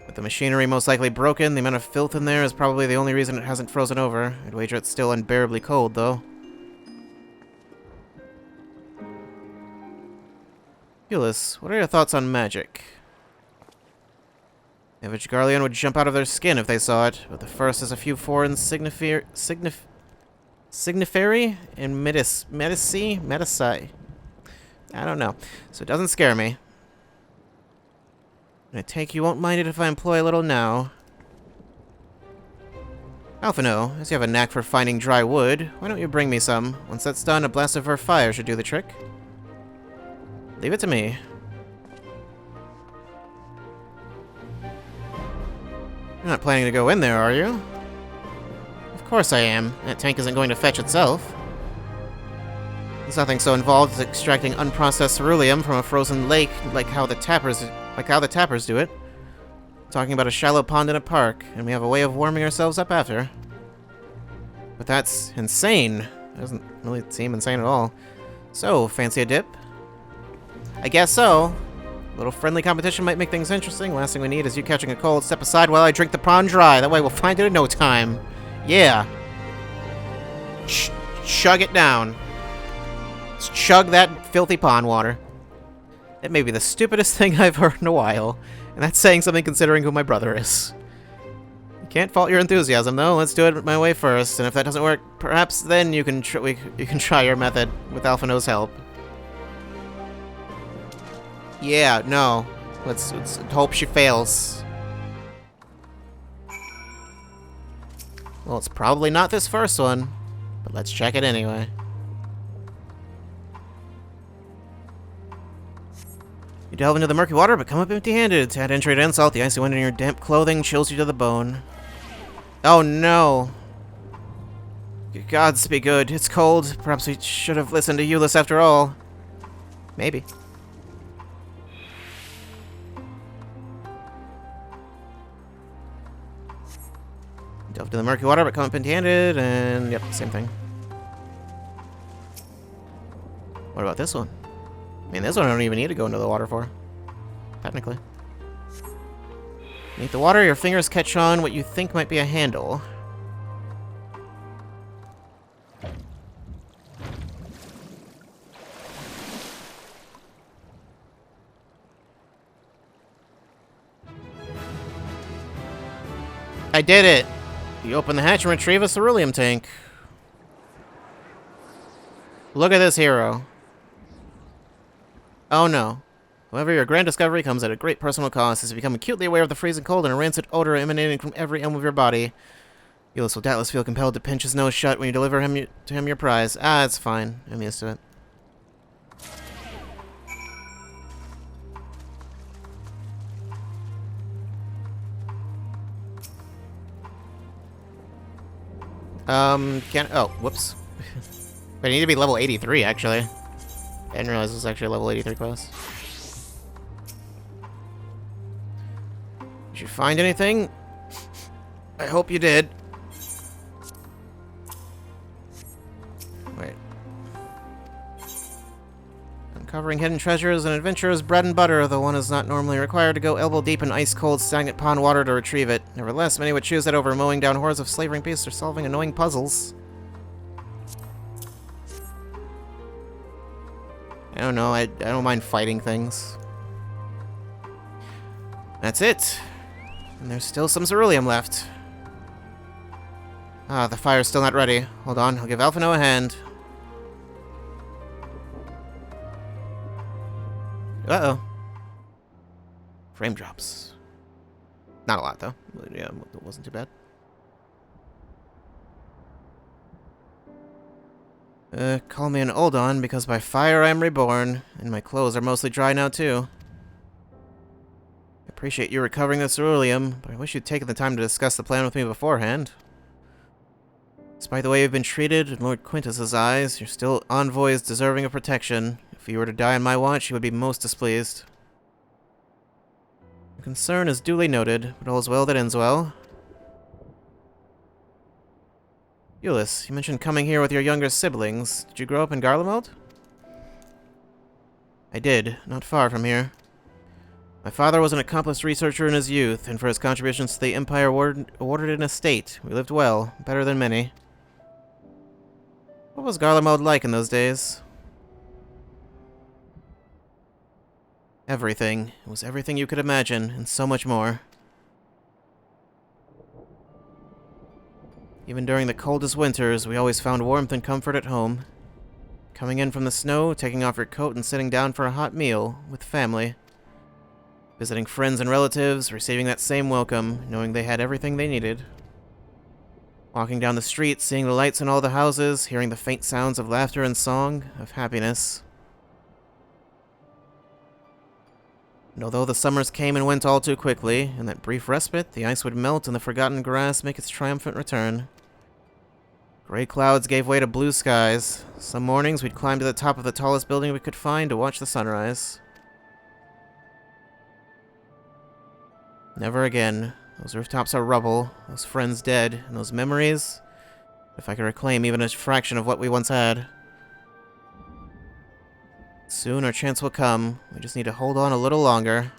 With the machinery most likely broken, the amount of filth in there is probably the only reason it hasn't frozen over. I'd wager it's still unbearably cold, though. Ulysses, what are your thoughts on magic? The average Garlean would jump out of their skin if they saw it, but the first is a few foreign signiferi and medici. I don't know, so it doesn't scare me. And I take you won't mind it if I employ a little now. Alphino, as you have a knack for finding dry wood, why don't you bring me some? Once that's done, a blast of her fire should do the trick. Leave it to me. You're not planning to go in there, are you? Of course I am. That tank isn't going to fetch itself. There's nothing so involved as extracting unprocessed ceruleum from a frozen lake like how the tappers do it. Talking about a shallow pond in a park, and we have a way of warming ourselves up after. But that's insane. It doesn't really seem insane at all. So, fancy a dip? I guess so. A little friendly competition might make things interesting. Last thing we need is you catching a cold. Step aside while I drink the pond dry. That way we'll find it in no time. Yeah. Chug it down. Let's chug that filthy pond water. It may be the stupidest thing I've heard in a while. And that's saying something considering who my brother is. You can't fault your enthusiasm, though. Let's do it my way first. And if that doesn't work, perhaps then you can try your method with Alphino's help. Yeah, no. Let's hope she fails. Well, it's probably not this first one, but let's check it anyway. You delve into the murky water, but come up empty-handed. To add entry to insult, the icy wind in your damp clothing chills you to the bone. Oh no. Good gods be good. It's cold. Perhaps we should have listened to Ulysses after all. Maybe. Delve into the murky water, but come up empty-handed, and yep, same thing. What about this one? I mean, this one I don't even need to go into the water for. Technically. Beneath the water, your fingers catch on what you think might be a handle. I did it! You open the hatch and retrieve a ceruleum tank. Look at this hero. Oh no. However, your grand discovery comes at a great personal cost as you become acutely aware of the freezing cold and a rancid odor emanating from every elm of your body. Ulysses will doubtless feel compelled to pinch his nose shut when you deliver to him your prize. Ah, it's fine. I'm used to it. Oh, whoops. But I need to be level 83, actually. I didn't realize this was actually a level 83 quest. Did you find anything? I hope you did. Wait. Uncovering hidden treasures and adventurers' bread and butter, though one is not normally required to go elbow deep in ice-cold, stagnant pond water to retrieve it. Nevertheless, many would choose that over mowing down hordes of slavering beasts or solving annoying puzzles. I don't know, I don't mind fighting things. That's it. And there's still some ceruleum left. Ah, the fire's still not ready. Hold on, I'll give Alphino a hand. Uh-oh. Frame drops. Not a lot, though. Yeah, it wasn't too bad. Call me an Oldon, because by fire I am reborn, and my clothes are mostly dry now, too. I appreciate you recovering the ceruleum, but I wish you'd taken the time to discuss the plan with me beforehand. Despite the way you've been treated in Lord Quintus's eyes, you're still envoys deserving of protection. If If you were to die on my watch, you would be most displeased. Your concern is duly noted, but all's well that ends well. Euless, you mentioned coming here with your younger siblings. Did you grow up in Garlemald? I did, not far from here. My father was an accomplished researcher in his youth, and for his contributions to the Empire awarded an estate. We lived well, better than many. What was Garlemald like in those days? Everything. It was everything you could imagine, and so much more. Even during the coldest winters, we always found warmth and comfort at home. Coming in from the snow, taking off your coat and sitting down for a hot meal with family. Visiting friends and relatives, receiving that same welcome, knowing they had everything they needed. Walking down the street, seeing the lights in all the houses, hearing the faint sounds of laughter and song, of happiness. And although the summers came and went all too quickly, in that brief respite, the ice would melt and the forgotten grass make its triumphant return. Gray clouds gave way to blue skies. Some mornings we'd climb to the top of the tallest building we could find to watch the sunrise. Never again. Those rooftops are rubble, those friends dead, and those memories, if I could reclaim even a fraction of what we once had. Soon our chance will come. We just need to hold on a little longer.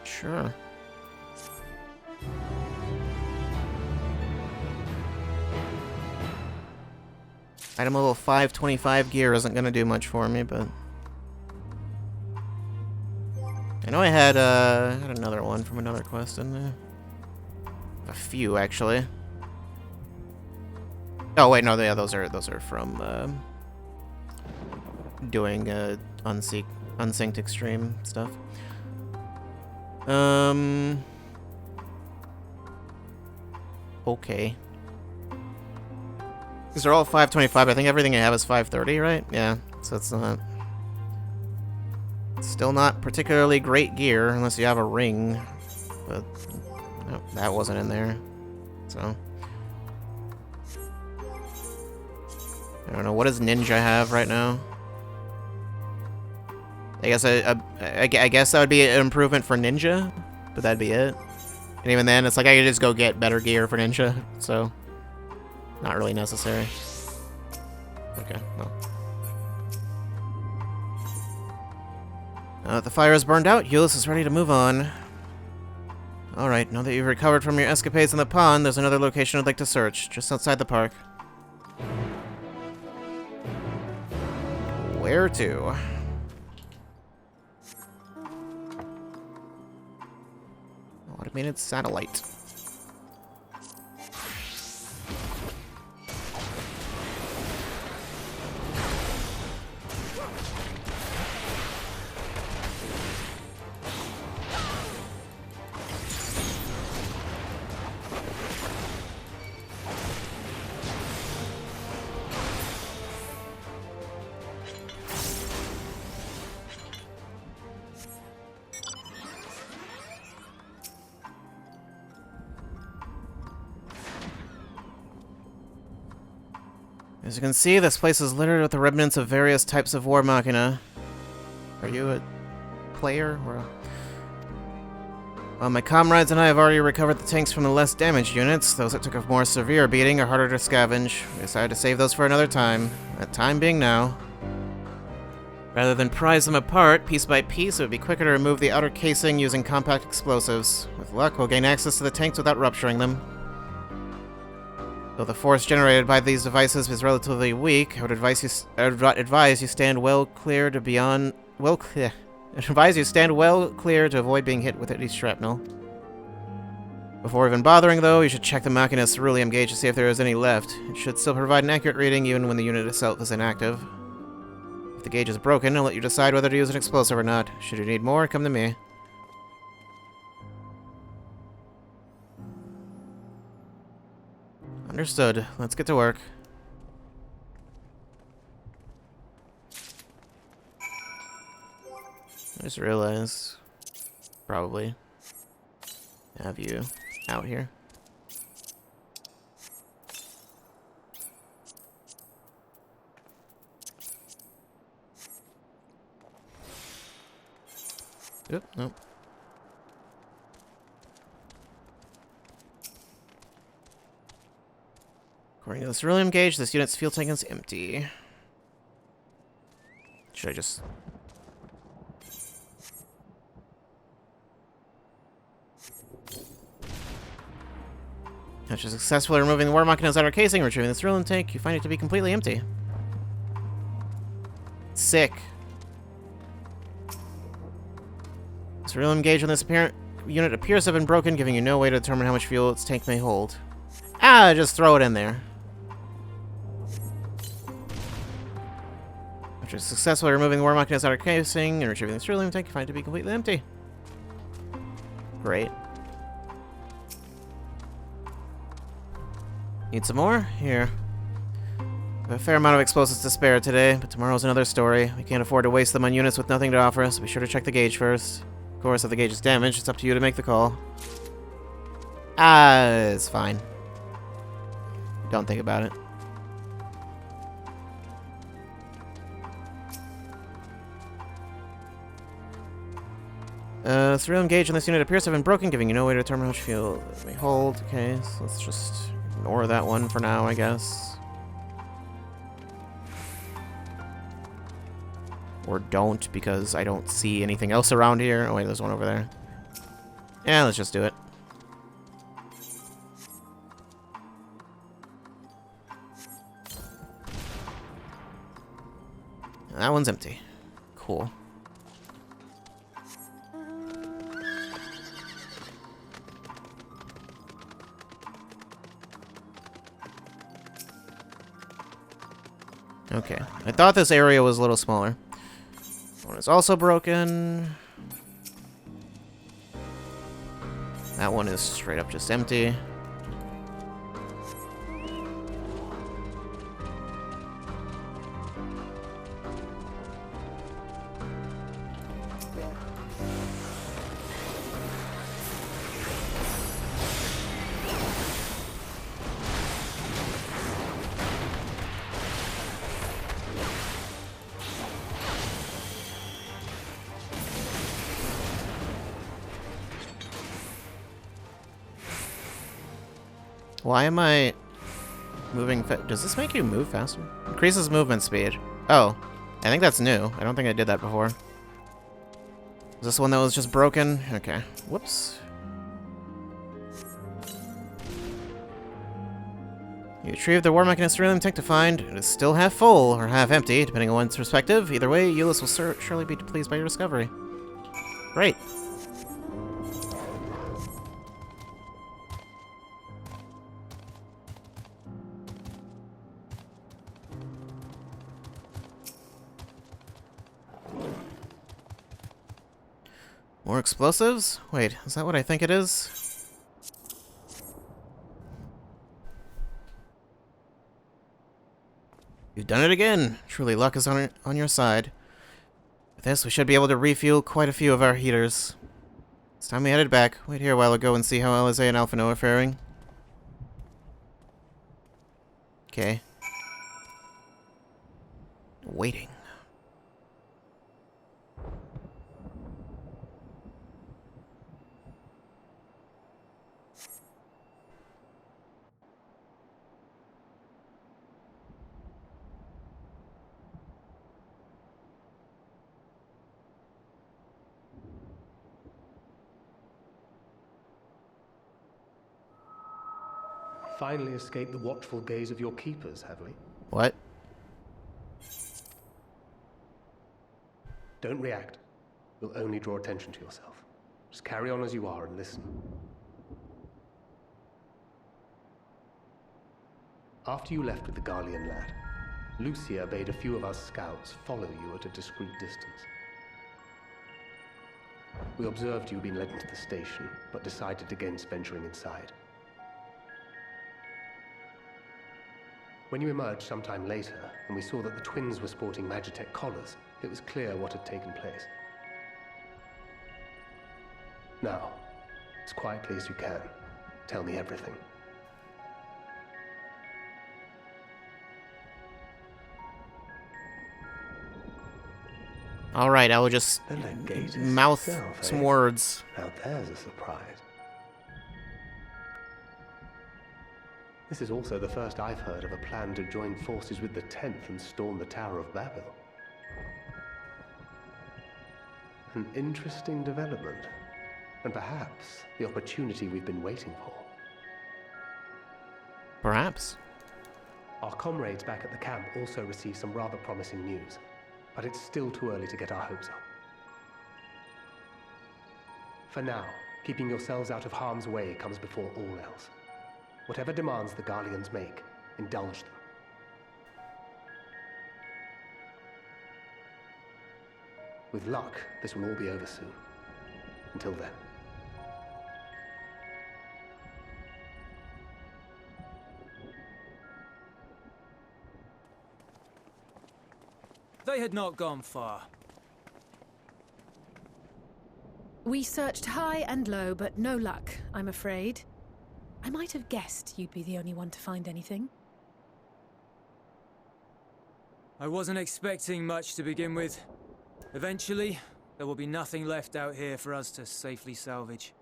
Sure. Item level 525 gear isn't gonna do much for me, but I know I had another one from another quest in there. A few actually. Oh wait, no, yeah, those are from doing unsynced extreme stuff. Okay. These are all 525. I think everything I have is 530, right? Yeah, so it's not... Still not particularly great gear, unless you have a ring. But, no, that wasn't in there. So... I don't know, what does Ninja have right now? I guess I guess that would be an improvement for Ninja, but that'd be it. And even then, it's like I could just go get better gear for Ninja, so... Not really necessary. Okay, well. Now that the fire is burned out, Euless is ready to move on. Alright, now that you've recovered from your escapades in the pond, there's another location I'd like to search, just outside the park. Where to? Automated satellite. As you can see, this place is littered with the remnants of various types of war machina. Are you a player? Or well, my comrades and I have already recovered the tanks from the less damaged units. Those that took a more severe beating are harder to scavenge. We decided to save those for another time. That time being now. Rather than prize them apart, piece by piece, it would be quicker to remove the outer casing using compact explosives. With luck, we'll gain access to the tanks without rupturing them. Though the force generated by these devices is relatively weak, I would advise you stand well clear to avoid being hit with any shrapnel. Before even bothering, though, you should check the Machina's ceruleum gauge to see if there is any left. It should still provide an accurate reading even when the unit itself is inactive. If the gauge is broken, I'll let you decide whether to use an explosive or not. Should you need more, come to me. Understood. Let's get to work. I just realized... Probably. have you out here. Oop, nope. According to the ceruleum gauge, this unit's fuel tank is empty. Should I just... After successfully removing the war machine's outer casing, retrieving the ceruleum tank, you find it to be completely empty. Sick. The ceruleum gauge on this unit appears to have been broken, giving you no way to determine how much fuel its tank may hold. Ah, just throw it in there. After successfully removing the war machine's outer casing and retrieving the ceruleum tank, you find it to be completely empty. Great. Need some more? Here. I have a fair amount of explosives to spare today, but tomorrow's another story. We can't afford to waste them on units with nothing to offer, so be sure to check the gauge first. Of course, if the gauge is damaged, it's up to you to make the call. Ah, it's fine. Don't think about it. Ceruleum gauge on this unit appears to have been broken, giving you no way to determine how much fuel it may hold. Okay, so let's just ignore that one for now, I guess. Or don't, because I don't see anything else around here. Oh wait, there's one over there. Yeah, let's just do it. That one's empty. Cool. Okay, I thought this area was a little smaller. One is also broken. That one is straight up just empty. Why am I moving? Does this make you move faster? Increases movement speed. Oh, I think that's new. I don't think I did that before. Is this one that was just broken? Okay. Whoops. You retrieve the war mechanist ceruleum tank to find it is still half full or half empty, depending on one's perspective. Either way, Euless will surely be pleased by your discovery. Great. More explosives? Wait, is that what I think it is? You've done it again. Truly, luck is on your side. With this, we should be able to refuel quite a few of our heaters. It's time we headed back. Wait here a while ago and see how Alize and Alphino are faring. Okay. Waiting. Finally escaped the watchful gaze of your keepers, have we? What? Don't react. You'll only draw attention to yourself. Just carry on as you are and listen. After you left with the Garlean lad, Lucia bade a few of us scouts follow you at a discreet distance. We observed you being led into the station, but decided against venturing inside. When you emerged sometime later, and we saw that the twins were sporting Magitech collars, it was clear what had taken place. Now, As quietly as you can, tell me everything. Alright, I will just mouth some words. Now there's a surprise. This is also the first I've heard of a plan to join forces with the 10th and storm the Tower of Babel. An interesting development, and perhaps the opportunity we've been waiting for. Perhaps. Our comrades back at the camp also received some rather promising news, but it's still too early to get our hopes up. For now, keeping yourselves out of harm's way comes before all else. Whatever demands the Garleans make, indulge them. With luck, this will all be over soon. Until then. They had not gone far. We searched high and low, but no luck, I'm afraid. I might have guessed you'd be the only one to find anything. I wasn't expecting much to begin with. Eventually, there will be nothing left out here for us to safely salvage.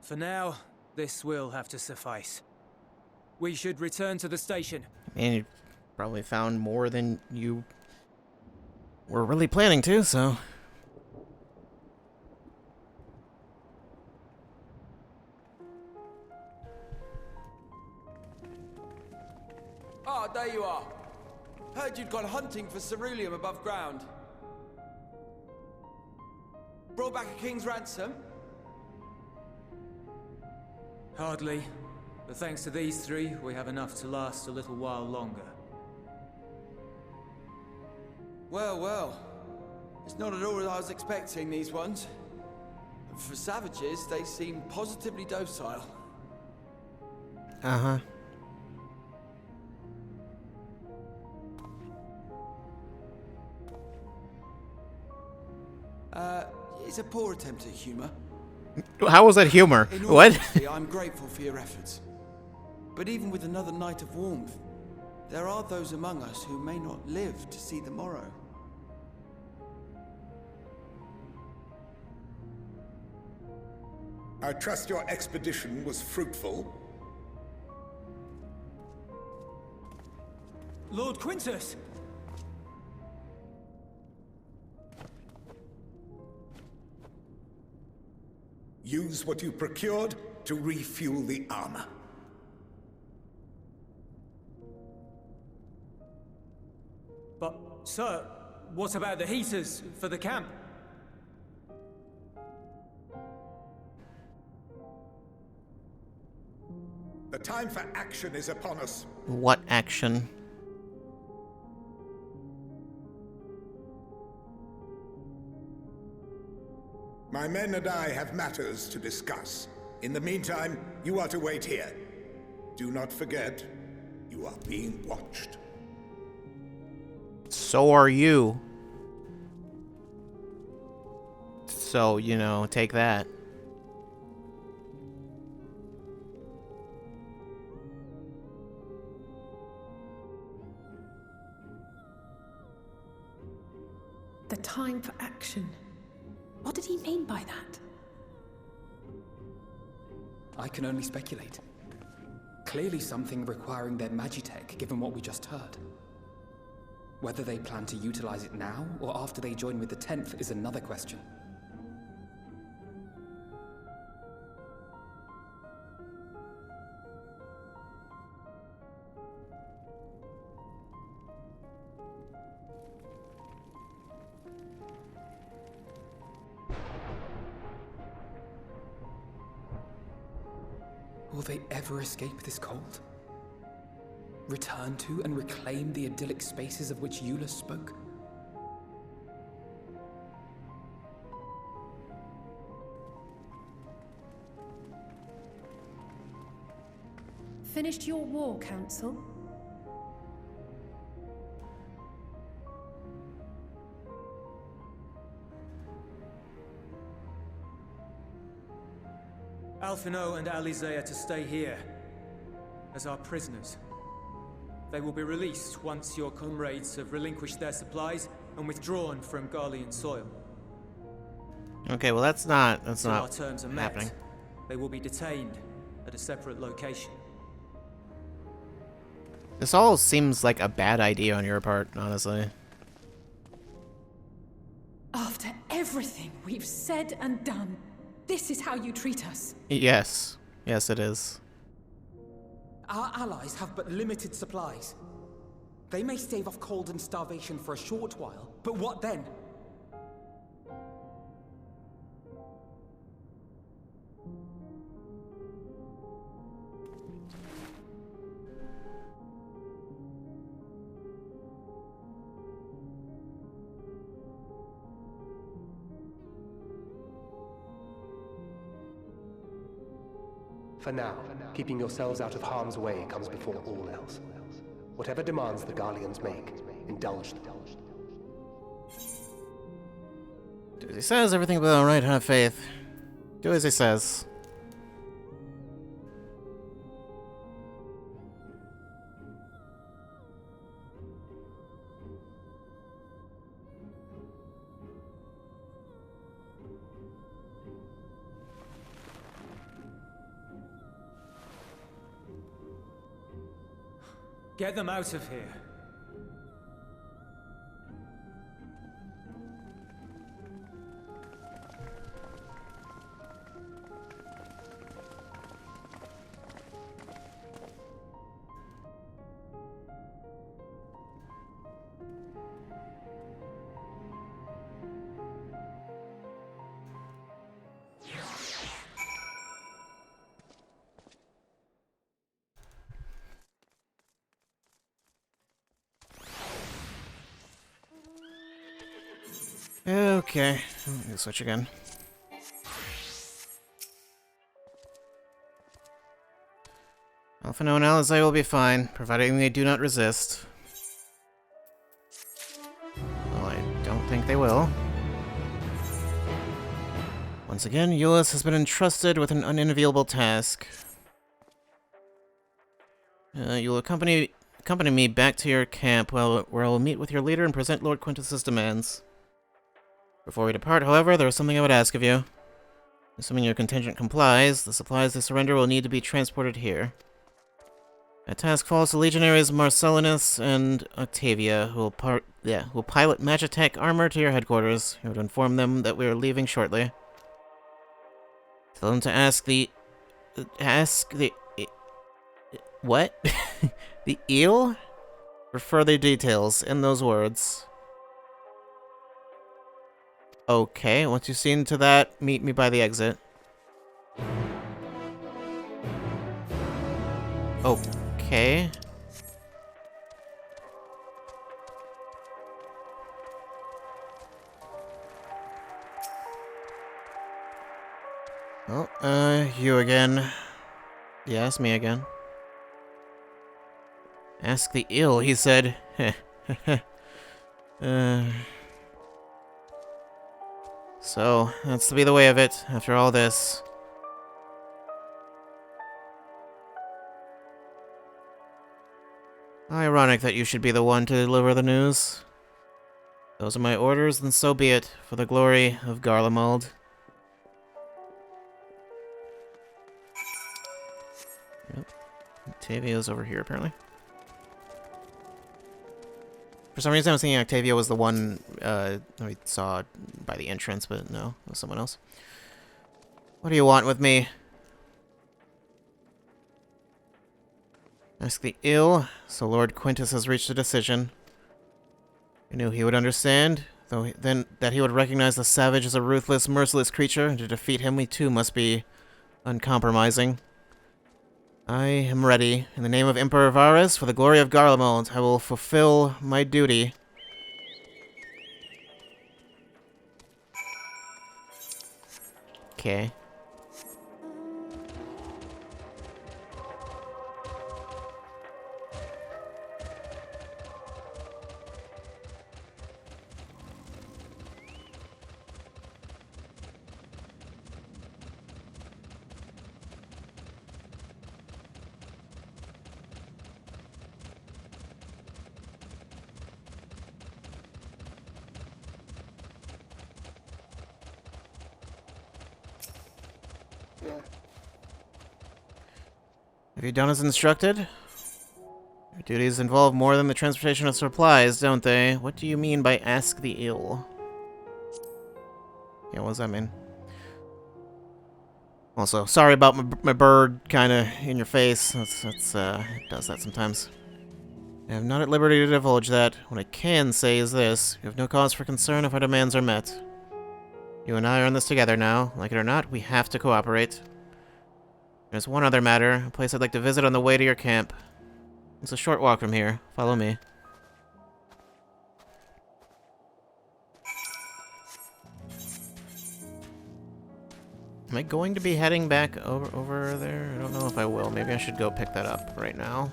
For now, this will have to suffice. We should return to the station. And you probably found more than you were really planning to, so... Ah, there you are. Heard you'd gone hunting for ceruleum above ground. Brought back a king's ransom? Hardly. But thanks to these three, we have enough to last a little while longer. Well, well. It's not at all as I was expecting, these ones. For savages, they seem positively docile. Uh-huh. It's a poor attempt at humor. How was that humor? In all What? honesty, I'm grateful for your efforts. But even with another night of warmth, there are those among us who may not live to see the morrow. I trust your expedition was fruitful. Lord Quintus! Use what you procured to refuel the armor. But, sir, what about the heaters for the camp? The time for action is upon us. What action? My men and I have matters to discuss. In the meantime, you are to wait here. Do not forget, you are being watched. So are you. So, you know, take that. The time for action. What did he mean by that? I can only speculate. Clearly something requiring their magitech, given what we just heard. Whether they plan to utilize it now, or after they join with the 10th, is another question. Will they ever escape this cold? Return to and reclaim the idyllic spaces of which Eula spoke? Finished your war, Council? Alphino and Alizé are to stay here as our prisoners. They will be released once your comrades have relinquished their supplies and withdrawn from Garlean soil. Okay, well that's not our terms are happening. met, they will be detained at a separate location. This all seems like a bad idea on your part, honestly. After everything we've said and done, this is how you treat us. Yes. Yes, it is. Our allies have but limited supplies. They may stave off cold and starvation for a short while, but what then? For now, keeping yourselves out of harm's way comes before all else. Whatever demands the Garleans make, indulge them. Do as he says, everything will be alright, have faith. Do as he says. Get them out of here. Okay, let me switch again. Alphino and Alizé will be fine, providing they do not resist. Well, I don't think they will. Once again, Euless has been entrusted with an unenviable task. You'll accompany me back to your camp where I will meet with your leader and present Lord Quintus's demands. Before we depart, however, there is something I would ask of you. Assuming your contingent complies, the supplies they surrender will need to be transported here. That task falls to Legionaries Marcellinus and Octavia, who will pilot Magitech armor to your headquarters. You would inform them that we are leaving shortly. Tell them to ask the what? The eel? For further details in those words. Okay, once you've seen to that, meet me by the exit. Okay. Oh, you again. Yes, me again. Ask the ill, he said. So, that's to be the way of it, after all this. Ironic that you should be the one to deliver the news. Those are my orders, then so be it, for the glory of Garlemald. Yep. Octavia's over here, apparently. For some reason, I was thinking Octavia was the one we saw by the entrance, but no, it was someone else. What do you want with me? Ask the ill, so Lord Quintus has reached a decision. I knew he would understand, though then that he would recognize the savage as a ruthless, merciless creature, and to defeat him we too must be uncompromising. I am ready. In the name of Emperor Varus, for the glory of Garlemald, I will fulfill my duty. Okay. Have you done as instructed? Your duties involve more than the transportation of supplies, don't they? What do you mean by ask the ill? Yeah, what does that mean? Also, sorry about my bird kind of in your face. It does that sometimes. I am not at liberty to divulge that. What I can say is this. You have no cause for concern if our demands are met. You and I are in this together now. Like it or not, we have to cooperate. There's one other matter, a place I'd like to visit on the way to your camp. It's a short walk from here. Follow me. Am I going to be heading back over there? I don't know if I will. Maybe I should go pick that up right now.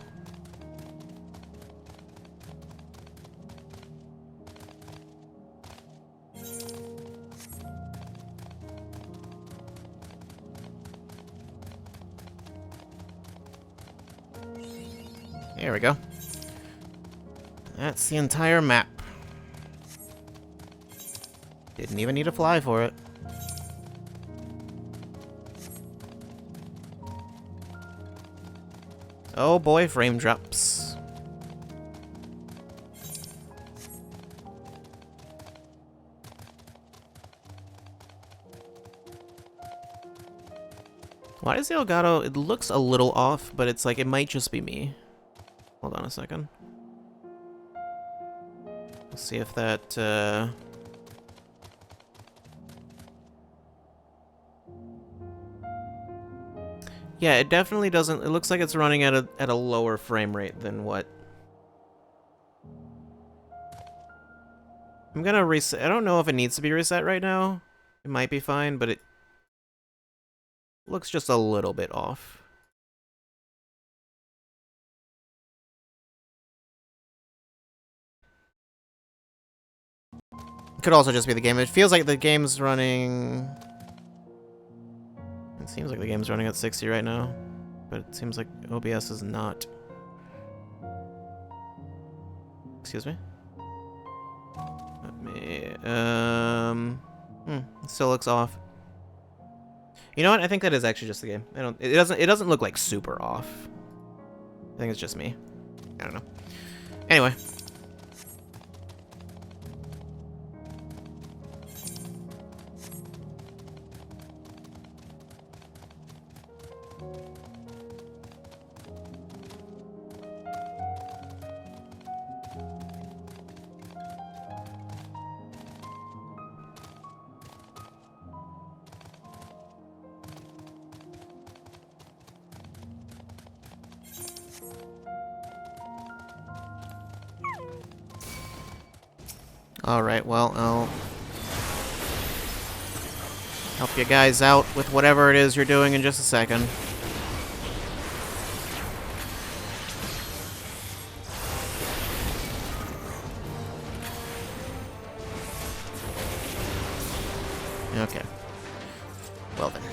There we go. That's the entire map. Didn't even need to fly for it. Oh boy, frame drops. Why does the Elgato... It looks a little off, but it's like, it might just be me. Hold on a second. Let's see if that, Yeah, it definitely doesn't... It looks like it's running at a lower frame rate than what... I'm gonna reset... I don't know if it needs to be reset right now. It might be fine, but it looks just a little bit off. It could also just be the game. It feels like the game's running... It seems like the game's running at 60 right now, but it seems like OBS is not. Excuse me? Let me... it still looks off. You know what? I think that is actually just the game. It doesn't look like super off. I think it's just me. I don't know. Anyway. Alright, well, I'll help you guys out with whatever it is you're doing in just a second. Okay. Well then.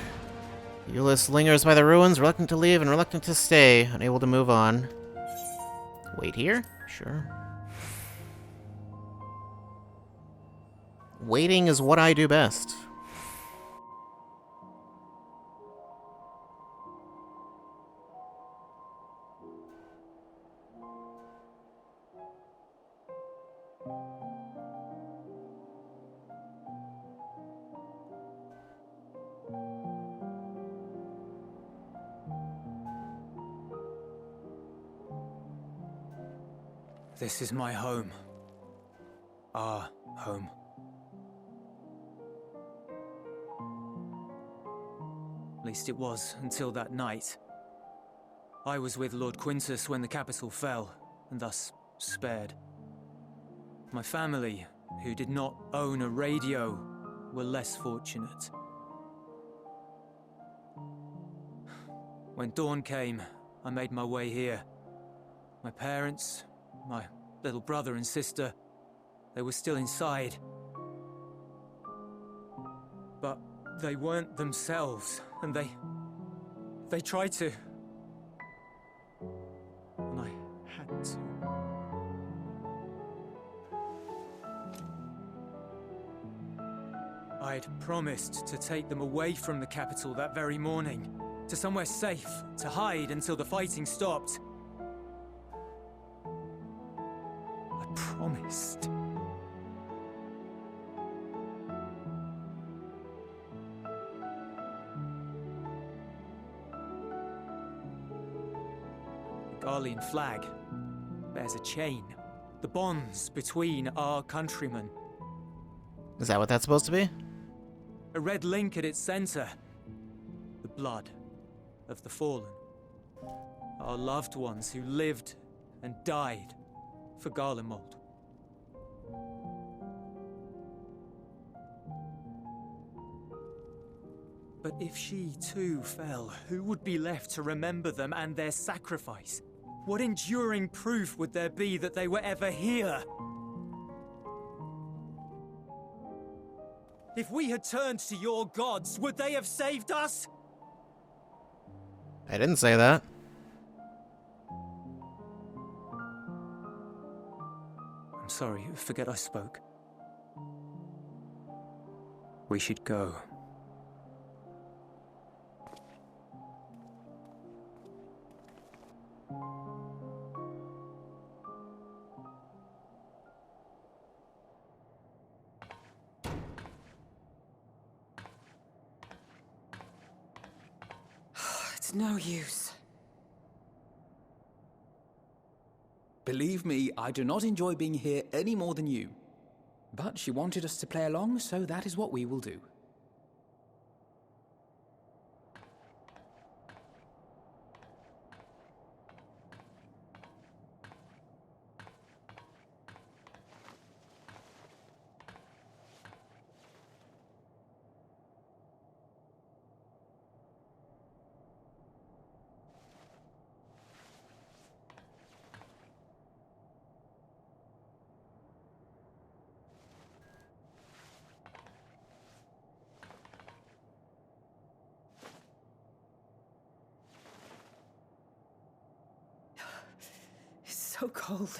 Euless lingers by the ruins, reluctant to leave and reluctant to stay, unable to move on. Wait here? Sure. Waiting is what I do best. This is my home. Our home. At least it was, until that night. I was with Lord Quintus when the capital fell, and thus spared. My family, who did not own a radio, were less fortunate. When dawn came, I made my way here. My parents, my little brother and sister, they were still inside. But they weren't themselves, and they tried to. And I had to. I'd promised to take them away from the capital that very morning, to somewhere safe, to hide until the fighting stopped. I promised. The Garlean flag bears a chain, the bonds between our countrymen. Is that what that's supposed to be? A red link at its center. The blood of the fallen. Our loved ones who lived and died for Garlemald. But if she too fell, who would be left to remember them and their sacrifice? What enduring proof would there be that they were ever here? If we had turned to your gods, would they have saved us? I didn't say that. I'm sorry, forget I spoke. We should go. It's no use. Believe me, I do not enjoy being here any more than you. But she wanted us to play along, so that is what we will do. So cold.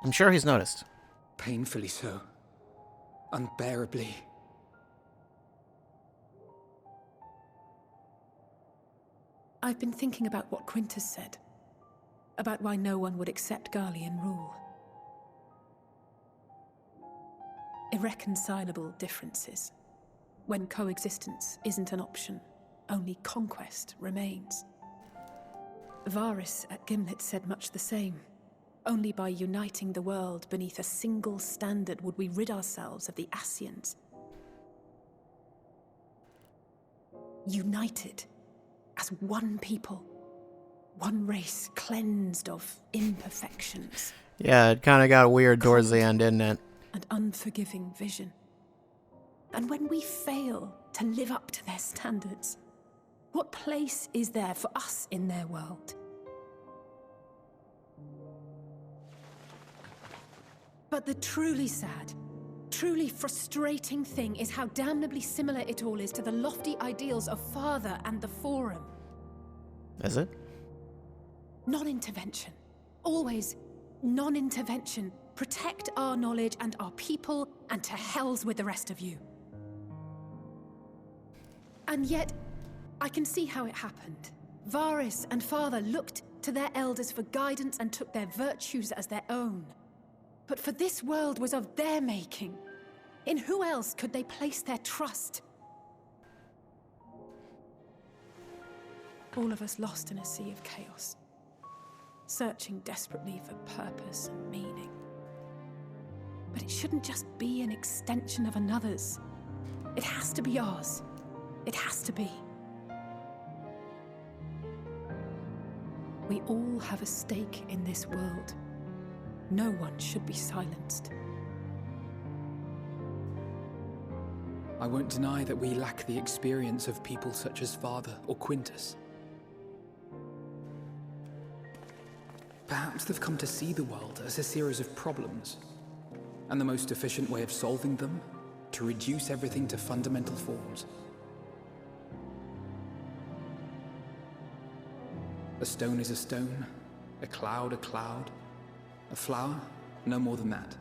I'm sure he's noticed. Painfully so. Unbearably. I've been thinking about what Quintus said. About why no one would accept Garlean rule. Irreconcilable differences. When coexistence isn't an option, only conquest remains. Varys at Gimlet said much the same. Only by uniting the world beneath a single standard would we rid ourselves of the Ascians. United as one people, one race cleansed of imperfections. Yeah, it kind of got weird towards the end, didn't it? And unforgiving vision. And when we fail to live up to their standards, what place is there for us in their world? But the truly sad, truly frustrating thing is how damnably similar it all is to the lofty ideals of Father and the Forum. Is it? Non-intervention. Always non-intervention. Protect our knowledge and our people, and to hells with the rest of you. And yet, I can see how it happened. Varys and Father looked to their elders for guidance and took their virtues as their own. But for this world was of their making. In who else could they place their trust? All of us lost in a sea of chaos, searching desperately for purpose and meaning. But it shouldn't just be an extension of another's. It has to be ours. It has to be. We all have a stake in this world. No one should be silenced. I won't deny that we lack the experience of people such as Father or Quintus. Perhaps they've come to see the world as a series of problems, and the most efficient way of solving them, to reduce everything to fundamental forms. A stone is a stone, a cloud, a flower, no more than that.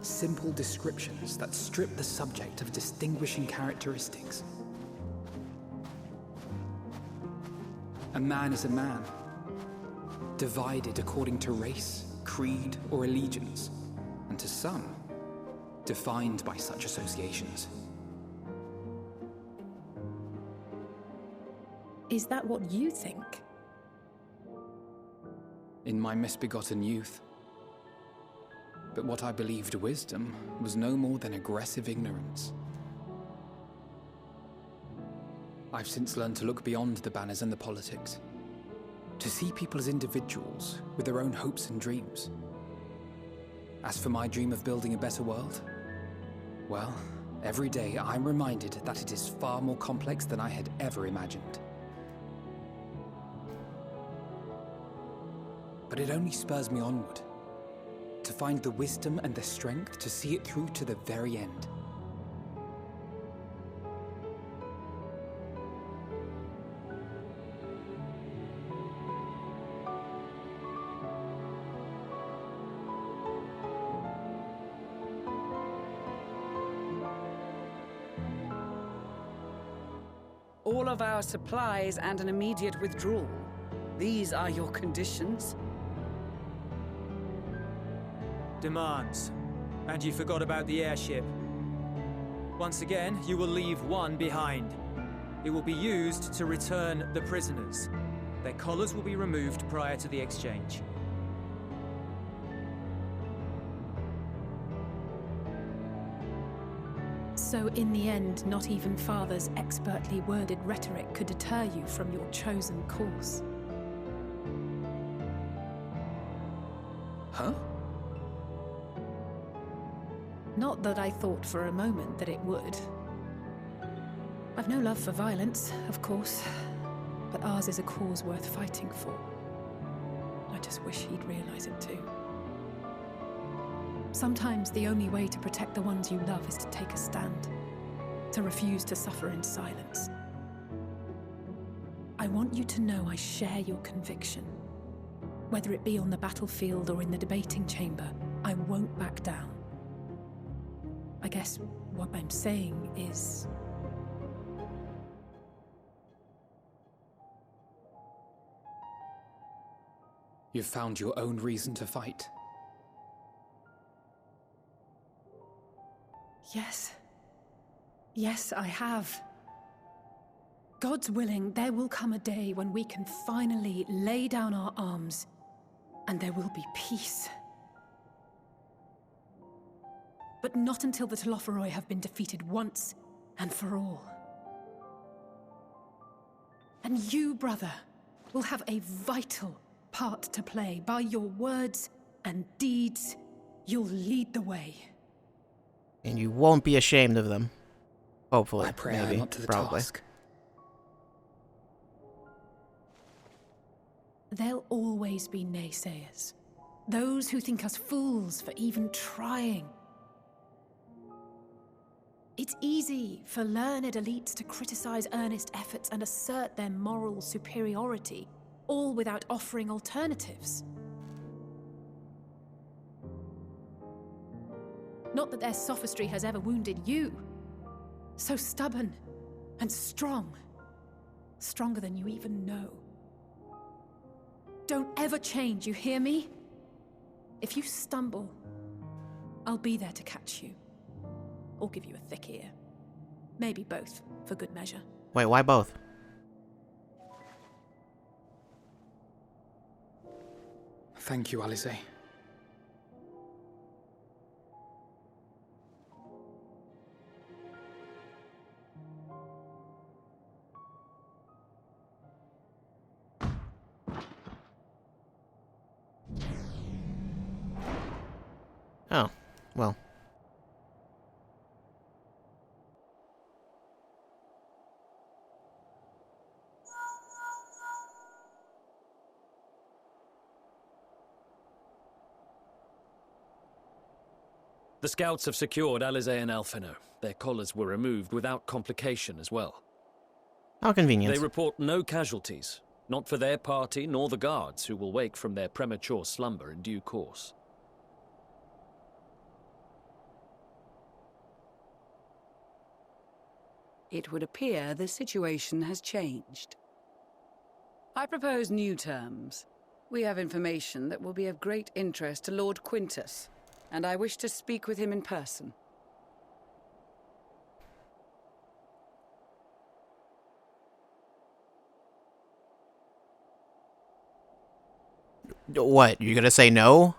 simple descriptions that strip the subject of distinguishing characteristics. A man is a man, divided according to race, creed, or allegiance, and to some, defined by such associations. Is that what you think? In my misbegotten youth. But what I believed wisdom was no more than aggressive ignorance. I've since learned to look beyond the banners and the politics, to see people as individuals with their own hopes and dreams. As for my dream of building a better world, well, every day I'm reminded that it is far more complex than I had ever imagined. But it only spurs me onward, to find the wisdom and the strength to see it through to the very end. All of our supplies and an immediate withdrawal. These are your conditions? Demands. And you forgot about the airship. Once again, you will leave one behind. It will be used to return the prisoners. Their collars will be removed prior to the exchange. So in the end, not even Father's expertly worded rhetoric could deter you from your chosen course. Huh? Not that I thought for a moment that it would. I've no love for violence, of course, but ours is a cause worth fighting for. I just wish he'd realize it too. Sometimes the only way to protect the ones you love is to take a stand, to refuse to suffer in silence. I want you to know I share your conviction. Whether it be on the battlefield or in the debating chamber, I won't back down. I guess what I'm saying is... You've found your own reason to fight. Yes. Yes, I have. God's willing, there will come a day when we can finally lay down our arms, and there will be peace. But not until the Telophoroi have been defeated once and for all. And you, brother, will have a vital part to play. By your words and deeds, you'll lead the way. And you won't be ashamed of them. Hopefully. I pray maybe, I'm up to the probably. task. There'll always be naysayers. Those who think us fools for even trying. It's easy for learned elites to criticize earnest efforts and assert their moral superiority, all without offering alternatives. Not that their sophistry has ever wounded you. So stubborn and strong. Stronger than you even know. Don't ever change, you hear me? If you stumble, I'll be there to catch you. Or give you a thick ear. Maybe both, for good measure. Wait, why both? Thank you, Alice. Oh, well. The scouts have secured Alize and Alphino. Their collars were removed without complication as well. How convenient. They report no casualties, not for their party nor the guards, who will wake from their premature slumber in due course. It would appear the situation has changed. I propose new terms. We have information that will be of great interest to Lord Quintus, and I wish to speak with him in person. What, you gonna say no?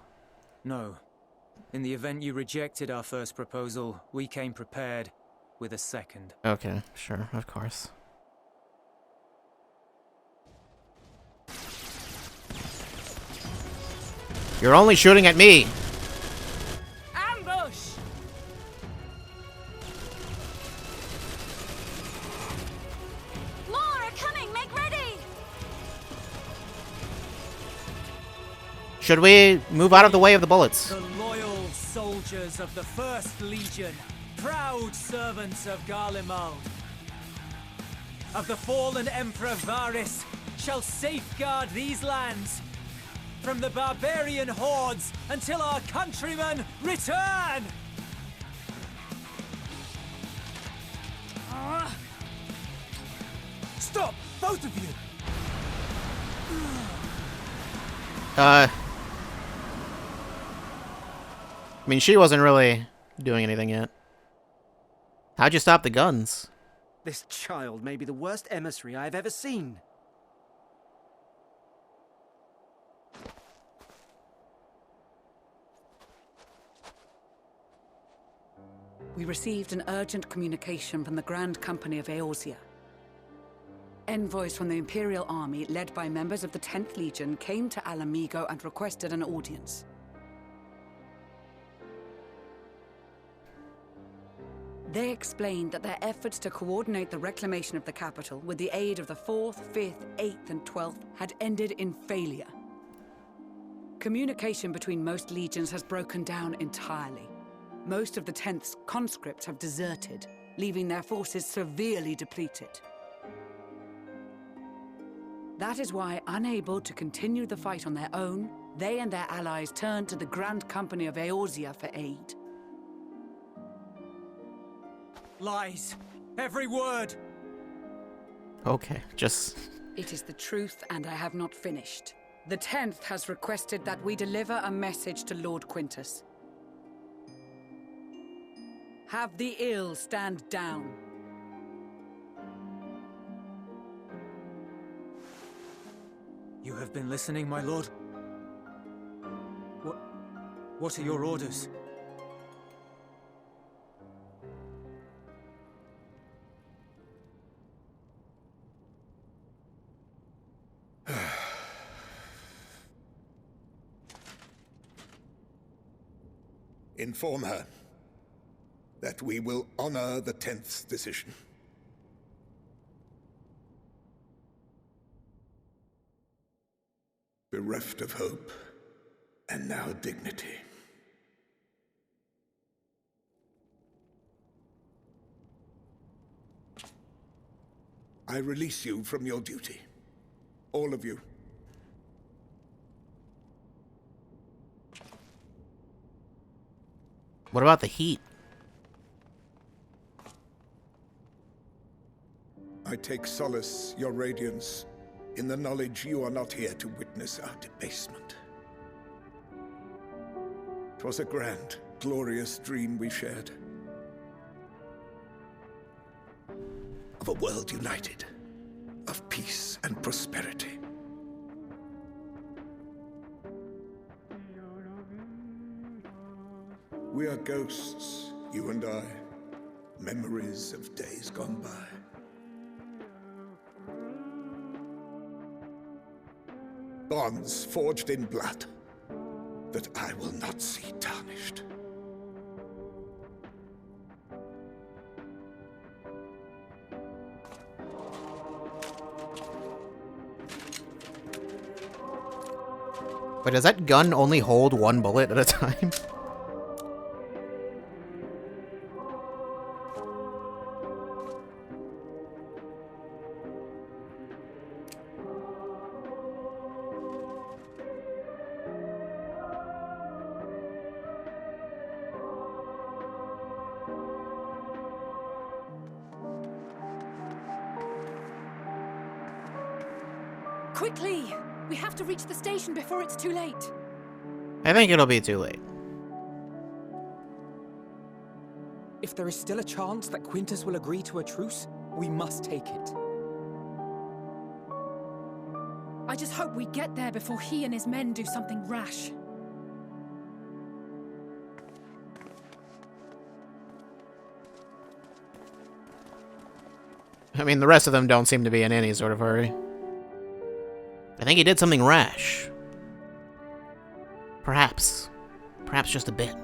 No. In the event you rejected our first proposal, we came prepared with a second. Okay, sure, of course. You're only shooting at me! Ambush! More are coming! Make ready! Should we move out of the way of the bullets? The loyal soldiers of the First Legion, proud servants of Garlemald, of the fallen Emperor Varys, shall safeguard these lands from the barbarian hordes until our countrymen return! Stop! Both of you! I mean, she wasn't really doing anything yet. How'd you stop the guns? This child may be the worst emissary I have ever seen. We received an urgent communication from the Grand Company of Eorzea. Envoys from the Imperial Army, led by members of the 10th Legion, came to Alamigo and requested an audience. They explained that their efforts to coordinate the reclamation of the capital with the aid of the 4th, 5th, 8th, and 12th had ended in failure. Communication between most legions has broken down entirely. Most of the 10th's conscripts have deserted, leaving their forces severely depleted. That is why, unable to continue the fight on their own, they and their allies turned to the Grand Company of Eorzea for aid. Lies! Every word! Okay, just... It is the truth, and I have not finished. The 10th has requested that we deliver a message to Lord Quintus. Have the ill stand down. You have been listening, my lord? What are your orders? Inform her that we will honor the 10th's decision. Bereft of hope, and now dignity. I release you from your duty. All of you. What about the heat? I take solace, your radiance, in the knowledge you are not here to witness our debasement. 'Twas a grand, glorious dream we shared. Of a world united, of peace and prosperity. We are ghosts, you and I, memories of days gone by. Bonds forged in blood that I will not see tarnished. But does that gun only hold one bullet at a time? Quickly! We have to reach the station before it's too late. I think it'll be too late. If there is still a chance that Quintus will agree to a truce, we must take it. I just hope we get there before he and his men do something rash. I mean, the rest of them don't seem to be in any sort of hurry. I think he did something rash. Perhaps. Perhaps just a bit.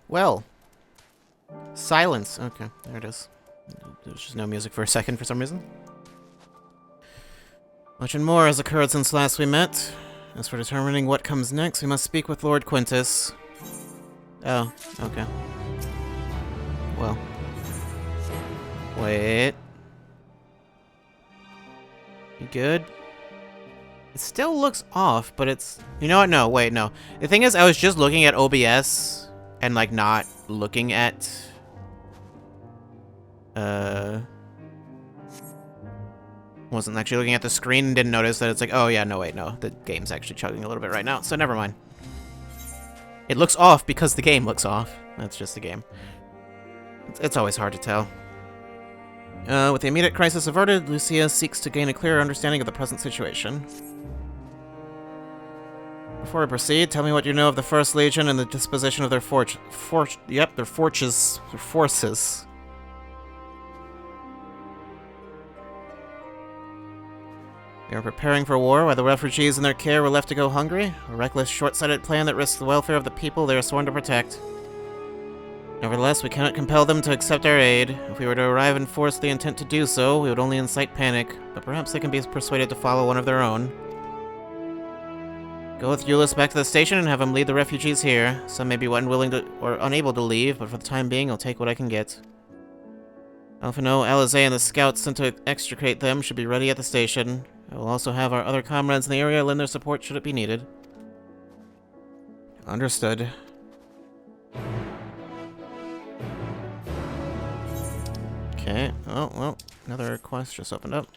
Well. Silence. Okay, there it is. There's just no music for a second for some reason. Much and more has occurred since last we met. As for determining what comes next, we must speak with Lord Quintus. Oh, okay. Well. Wait. You good? It still looks off, but it's... You know what? No, wait, no. The thing is, I was just looking at OBS and, like, not looking at... Wasn't actually looking at the screen and didn't notice that it's like, oh yeah, no, wait, no. The game's actually chugging a little bit right now, so never mind. It looks off because the game looks off. That's just the game. It's always hard to tell. With the immediate crisis averted, Lucia seeks to gain a clearer understanding of the present situation. Before we proceed, tell me what you know of the First Legion and the disposition of their forces. They are preparing for war while the refugees in their care were left to go hungry. A reckless, short-sighted plan that risks the welfare of the people they are sworn to protect. Nevertheless, we cannot compel them to accept our aid. If we were to arrive and force the intent to do so, we would only incite panic, but perhaps they can be persuaded to follow one of their own. Go with Euless back to the station and have him lead the refugees here. Some may be unwilling to or unable to leave, but for the time being, I'll take what I can get. Alphino, Alizé, and the scouts sent to extricate them should be ready at the station. I will also have our other comrades in the area lend their support should it be needed. Understood. Okay, oh, well, another quest just opened up.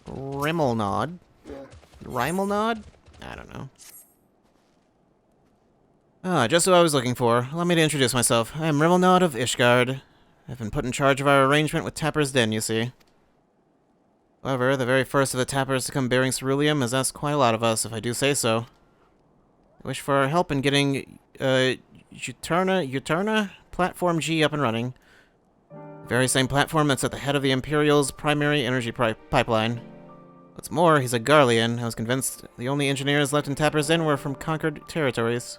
Rimelnod? Rimelnod? I don't know. Ah, just who I was looking for. Allow me to introduce myself. I am Rimelnod of Ishgard. I've been put in charge of our arrangement with Tapper's Den, you see. However, the very first of the Tappers to come bearing ceruleum has asked quite a lot of us, if I do say so. I wish for our help in getting, Uterna Platform G up and running. The very same platform that's at the head of the Imperial's primary energy pipeline. What's more, he's a Garlean. I was convinced the only engineers left in Tapper's Den were from conquered territories.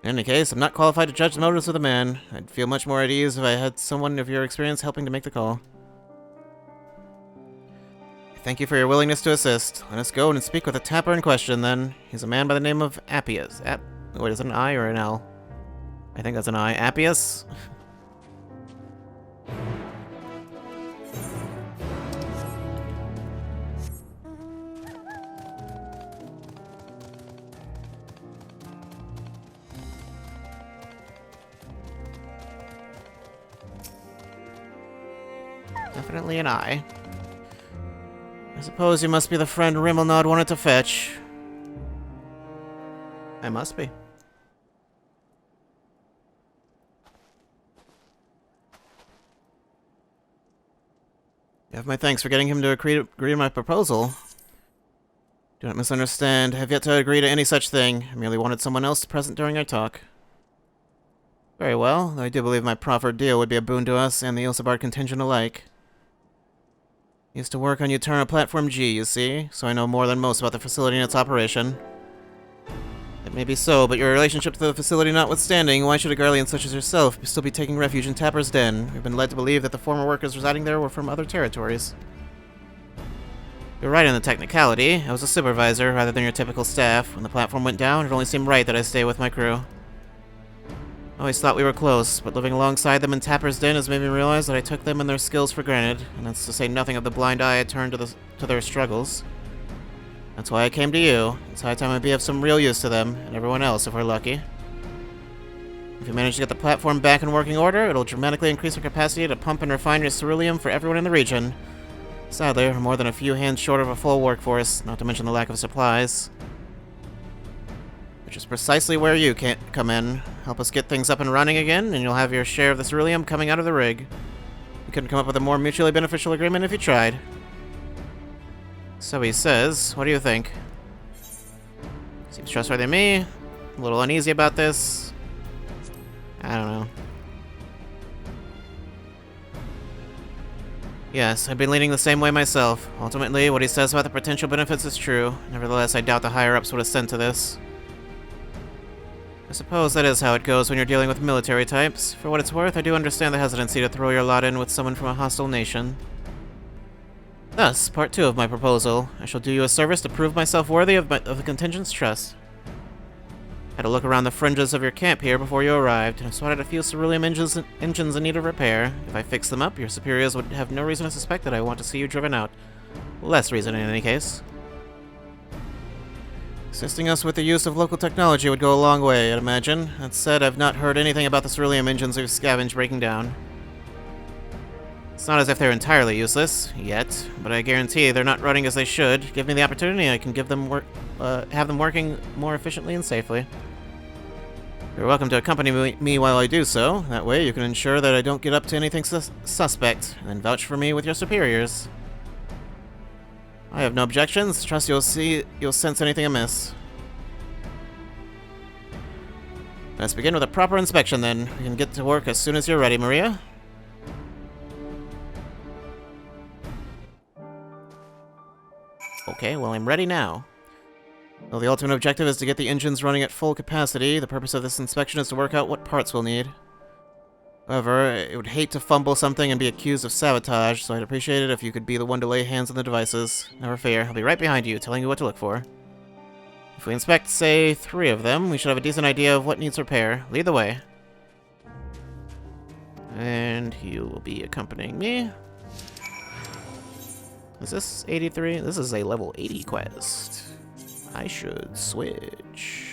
In any case, I'm not qualified to judge the motives of the man. I'd feel much more at ease if I had someone of your experience helping to make the call. Thank you for your willingness to assist. Let us go and speak with the Tapper in question, then. He's a man by the name of Appius. Wait, is it an I or an L? I think that's an I. Appius? Definitely an I. I suppose you must be the friend Rimelnod wanted to fetch. I must be. You have my thanks for getting him to agree to my proposal. Do not misunderstand. I have yet to agree to any such thing. I merely wanted someone else present during our talk. Very well, though I do believe my proffered deal would be a boon to us and the Ilsabard contingent alike. Used to work on Uterna Platform G, you see, so I know more than most about the facility and its operation. It may be so, but your relationship to the facility notwithstanding, why should a Garlean such as yourself still be taking refuge in Tapper's Den? We've been led to believe that the former workers residing there were from other territories. You're right in the technicality. I was a supervisor rather than your typical staff. When the platform went down, it only seemed right that I stay with my crew. I always thought we were close, but living alongside them in Tapper's Den has made me realize that I took them and their skills for granted, and that's to say nothing of the blind eye I turned to their struggles. That's why I came to you. It's high time I'd be of some real use to them, and everyone else if we're lucky. If we manage to get the platform back in working order, it'll dramatically increase our capacity to pump and refine your ceruleum for everyone in the region. Sadly, we're more than a few hands short of a full workforce, not to mention the lack of supplies. Which is precisely where you can't come in. Help us get things up and running again, and you'll have your share of the ceruleum coming out of the rig. You couldn't come up with a more mutually beneficial agreement if you tried. So he says, what do you think? Seems trustworthy to me. A little uneasy about this. I don't know. Yes, I've been leaning the same way myself. Ultimately, what he says about the potential benefits is true. Nevertheless, I doubt the higher-ups would assent to this. I suppose that is how it goes when you're dealing with military types. For what it's worth, I do understand the hesitancy to throw your lot in with someone from a hostile nation. Thus, part 2 of my proposal. I shall do you a service to prove myself worthy of the contingent's trust. I had a look around the fringes of your camp here before you arrived, and I spotted a few ceruleum engines in need of repair. If I fix them up, your superiors would have no reason to suspect that I want to see you driven out. Less reason in any case. Assisting us with the use of local technology would go a long way, I'd imagine. That said, I've not heard anything about the ceruleum engines we've scavenged breaking down. It's not as if they're entirely useless, yet, but I guarantee they're not running as they should. Give me the opportunity, I can have them working more efficiently and safely. You're welcome to accompany me while I do so. That way you can ensure that I don't get up to anything suspect, and then vouch for me with your superiors. I have no objections. Trust you'll sense anything amiss. Let's begin with a proper inspection then. We can get to work as soon as you're ready, Maria. Okay, well, I'm ready now. Though the ultimate objective is to get the engines running at full capacity, the purpose of this inspection is to work out what parts we'll need. However, I would hate to fumble something and be accused of sabotage, so I'd appreciate it if you could be the one to lay hands on the devices. Never fear, I'll be right behind you, telling you what to look for. If we inspect, say, 3 of them, we should have a decent idea of what needs repair. Lead the way. And he will be accompanying me. Is this 83? This is a level 80 quest. I should switch.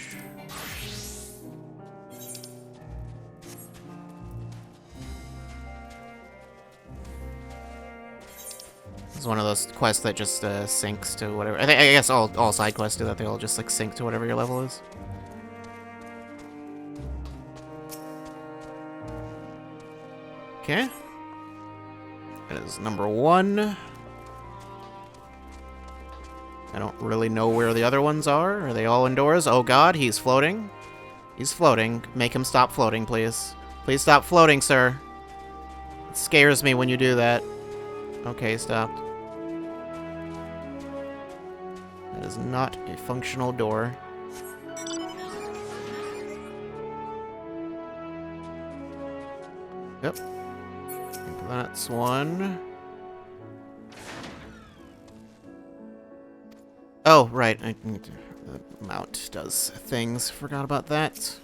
It's one of those quests that just syncs to whatever. I guess all side quests do that. They all just like sync to whatever your level is. Okay. That is number 1. I don't really know where the other ones are. Are they all indoors? Oh god, he's floating. He's floating. Make him stop floating, please. Please stop floating, sir. It scares me when you do that. Okay, stopped. That is not a functional door. Yep. I think that's one. Oh, right. The mount does things. Forgot about that.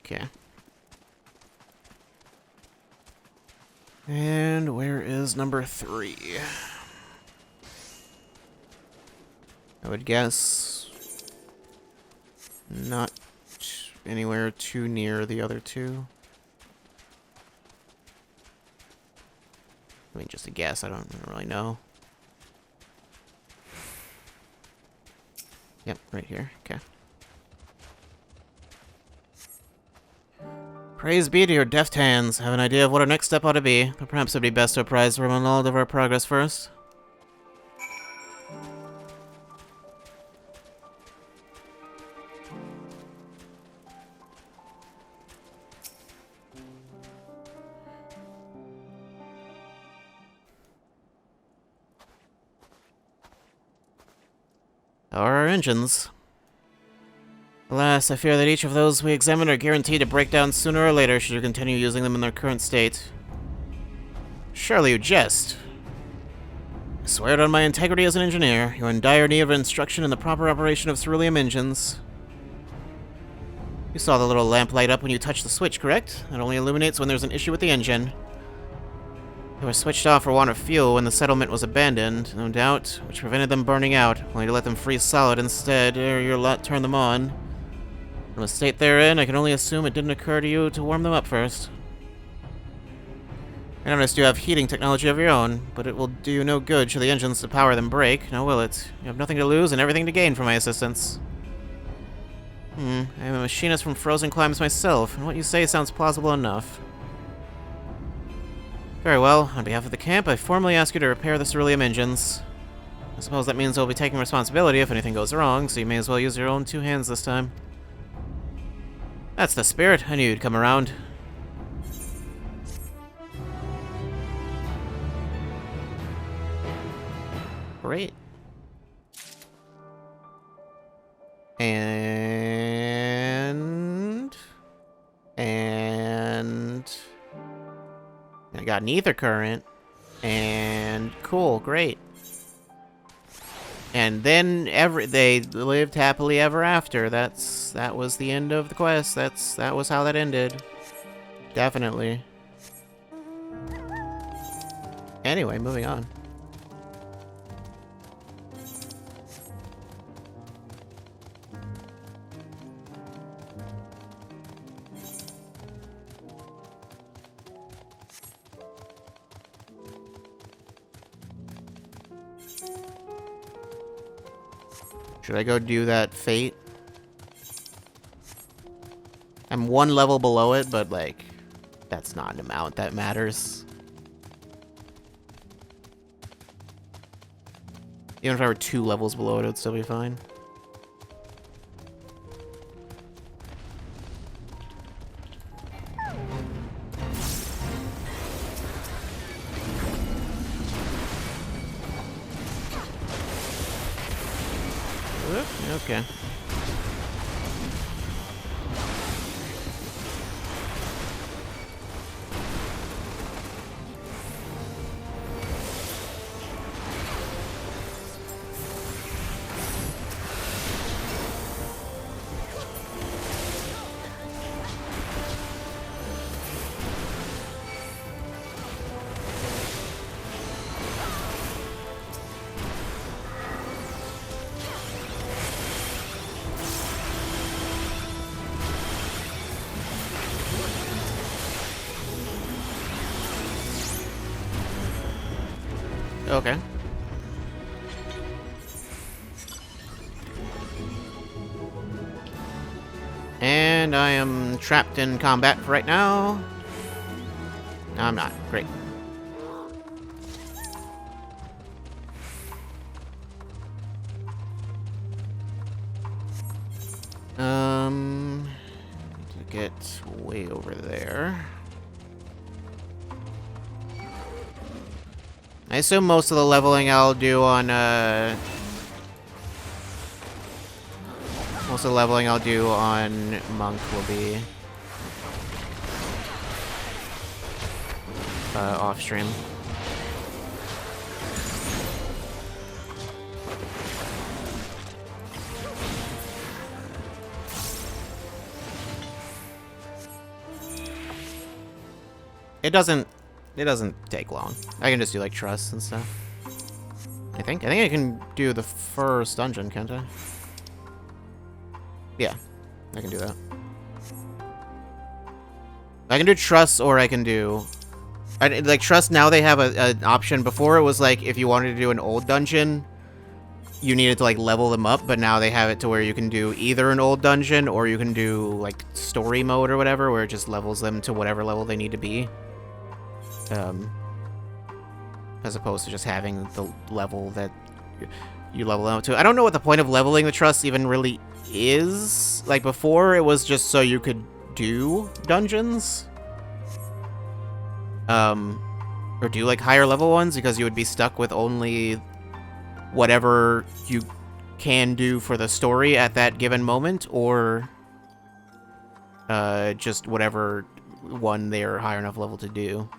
Okay. And where is number 3? I would guess not anywhere too near the other 2. I mean, just a guess. I don't really know. Yep, right here. Okay. Praise be to your deft hands. I have an idea of what our next step ought to be, but perhaps it would be best to apprise everyone all of our progress first. Power our engines. Alas, I fear that each of those we examine are guaranteed to break down sooner or later should you continue using them in their current state. Surely you jest. I swear it on my integrity as an engineer. You're in dire need of instruction in the proper operation of ceruleum engines. You saw the little lamp light up when you touched the switch, correct? It only illuminates when there's an issue with the engine. They were switched off for want of fuel when the settlement was abandoned, no doubt, which prevented them burning out, only to let them freeze solid instead, ere your lot turned them on. From the state they're in, I can only assume it didn't occur to you to warm them up first. I noticed you have heating technology of your own, but it will do you no good should the engines to power them break, now will it? You have nothing to lose and everything to gain from my assistance. I am a machinist from Frozen Climes myself, and what you say sounds plausible enough. Very well, on behalf of the camp, I formally ask you to repair the ceruleum engines. I suppose that means I'll be taking responsibility if anything goes wrong, so you may as well use your own 2 hands this time. That's the spirit. I knew you'd come around. Great. And I got an ether current. And cool, great. And then they lived happily ever after. That was the end of the quest. That was how that ended. Definitely. Anyway, moving on. Should I go do that fate? I'm 1 level below it, but, like, that's not an amount that matters. Even if I were 2 levels below it, it would still be fine. Okay. Okay. And I am trapped in combat for right now. No, I'm not. Great. To get way over there. I assume most of the leveling I'll do on, most of the leveling I'll do on Monk will be, off-stream. It doesn't take long. I can just do, like, trusts and stuff. I think I can do the first dungeon, can't I? Yeah, I can do that. I can do trusts, or I can do... like, trust, now they have an option. Before, it was, like, if you wanted to do an old dungeon, you needed to, like, level them up, but now they have it to where you can do either an old dungeon, or you can do, like, story mode or whatever, where it just levels them to whatever level they need to be. As opposed to just having the level that you level them up to. I don't know what the point of leveling the trust even really is. Like, before, it was just so you could do dungeons. Or do, like, higher level ones, because you would be stuck with only whatever you can do for the story at that given moment, or just whatever one they're higher enough level to do.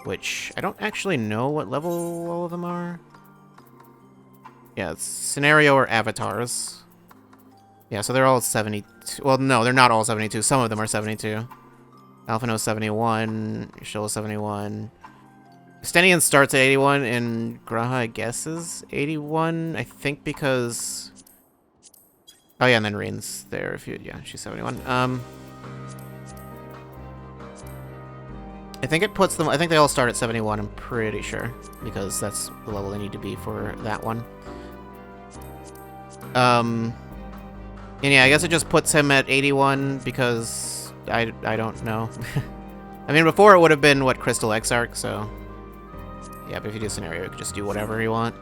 Which, I don't actually know what level all of them are. Yeah, it's scenario or avatars. Yeah, so they're all 72. Well, no, they're not all 72. Some of them are 72. Alphino's 71. Shill 71. Stenian starts at 81, and Graha, I guess, is 81. I think because... Oh, yeah, and then Reen's there. If you, yeah, she's 71. I think it puts them... I think they all start at 71, I'm pretty sure. Because that's the level they need to be for that one. And yeah, I guess it just puts him at 81 because I don't know. I mean, before it would have been, what, Crystal Exarch, so... Yeah, but if you do scenario, you can just do whatever you want.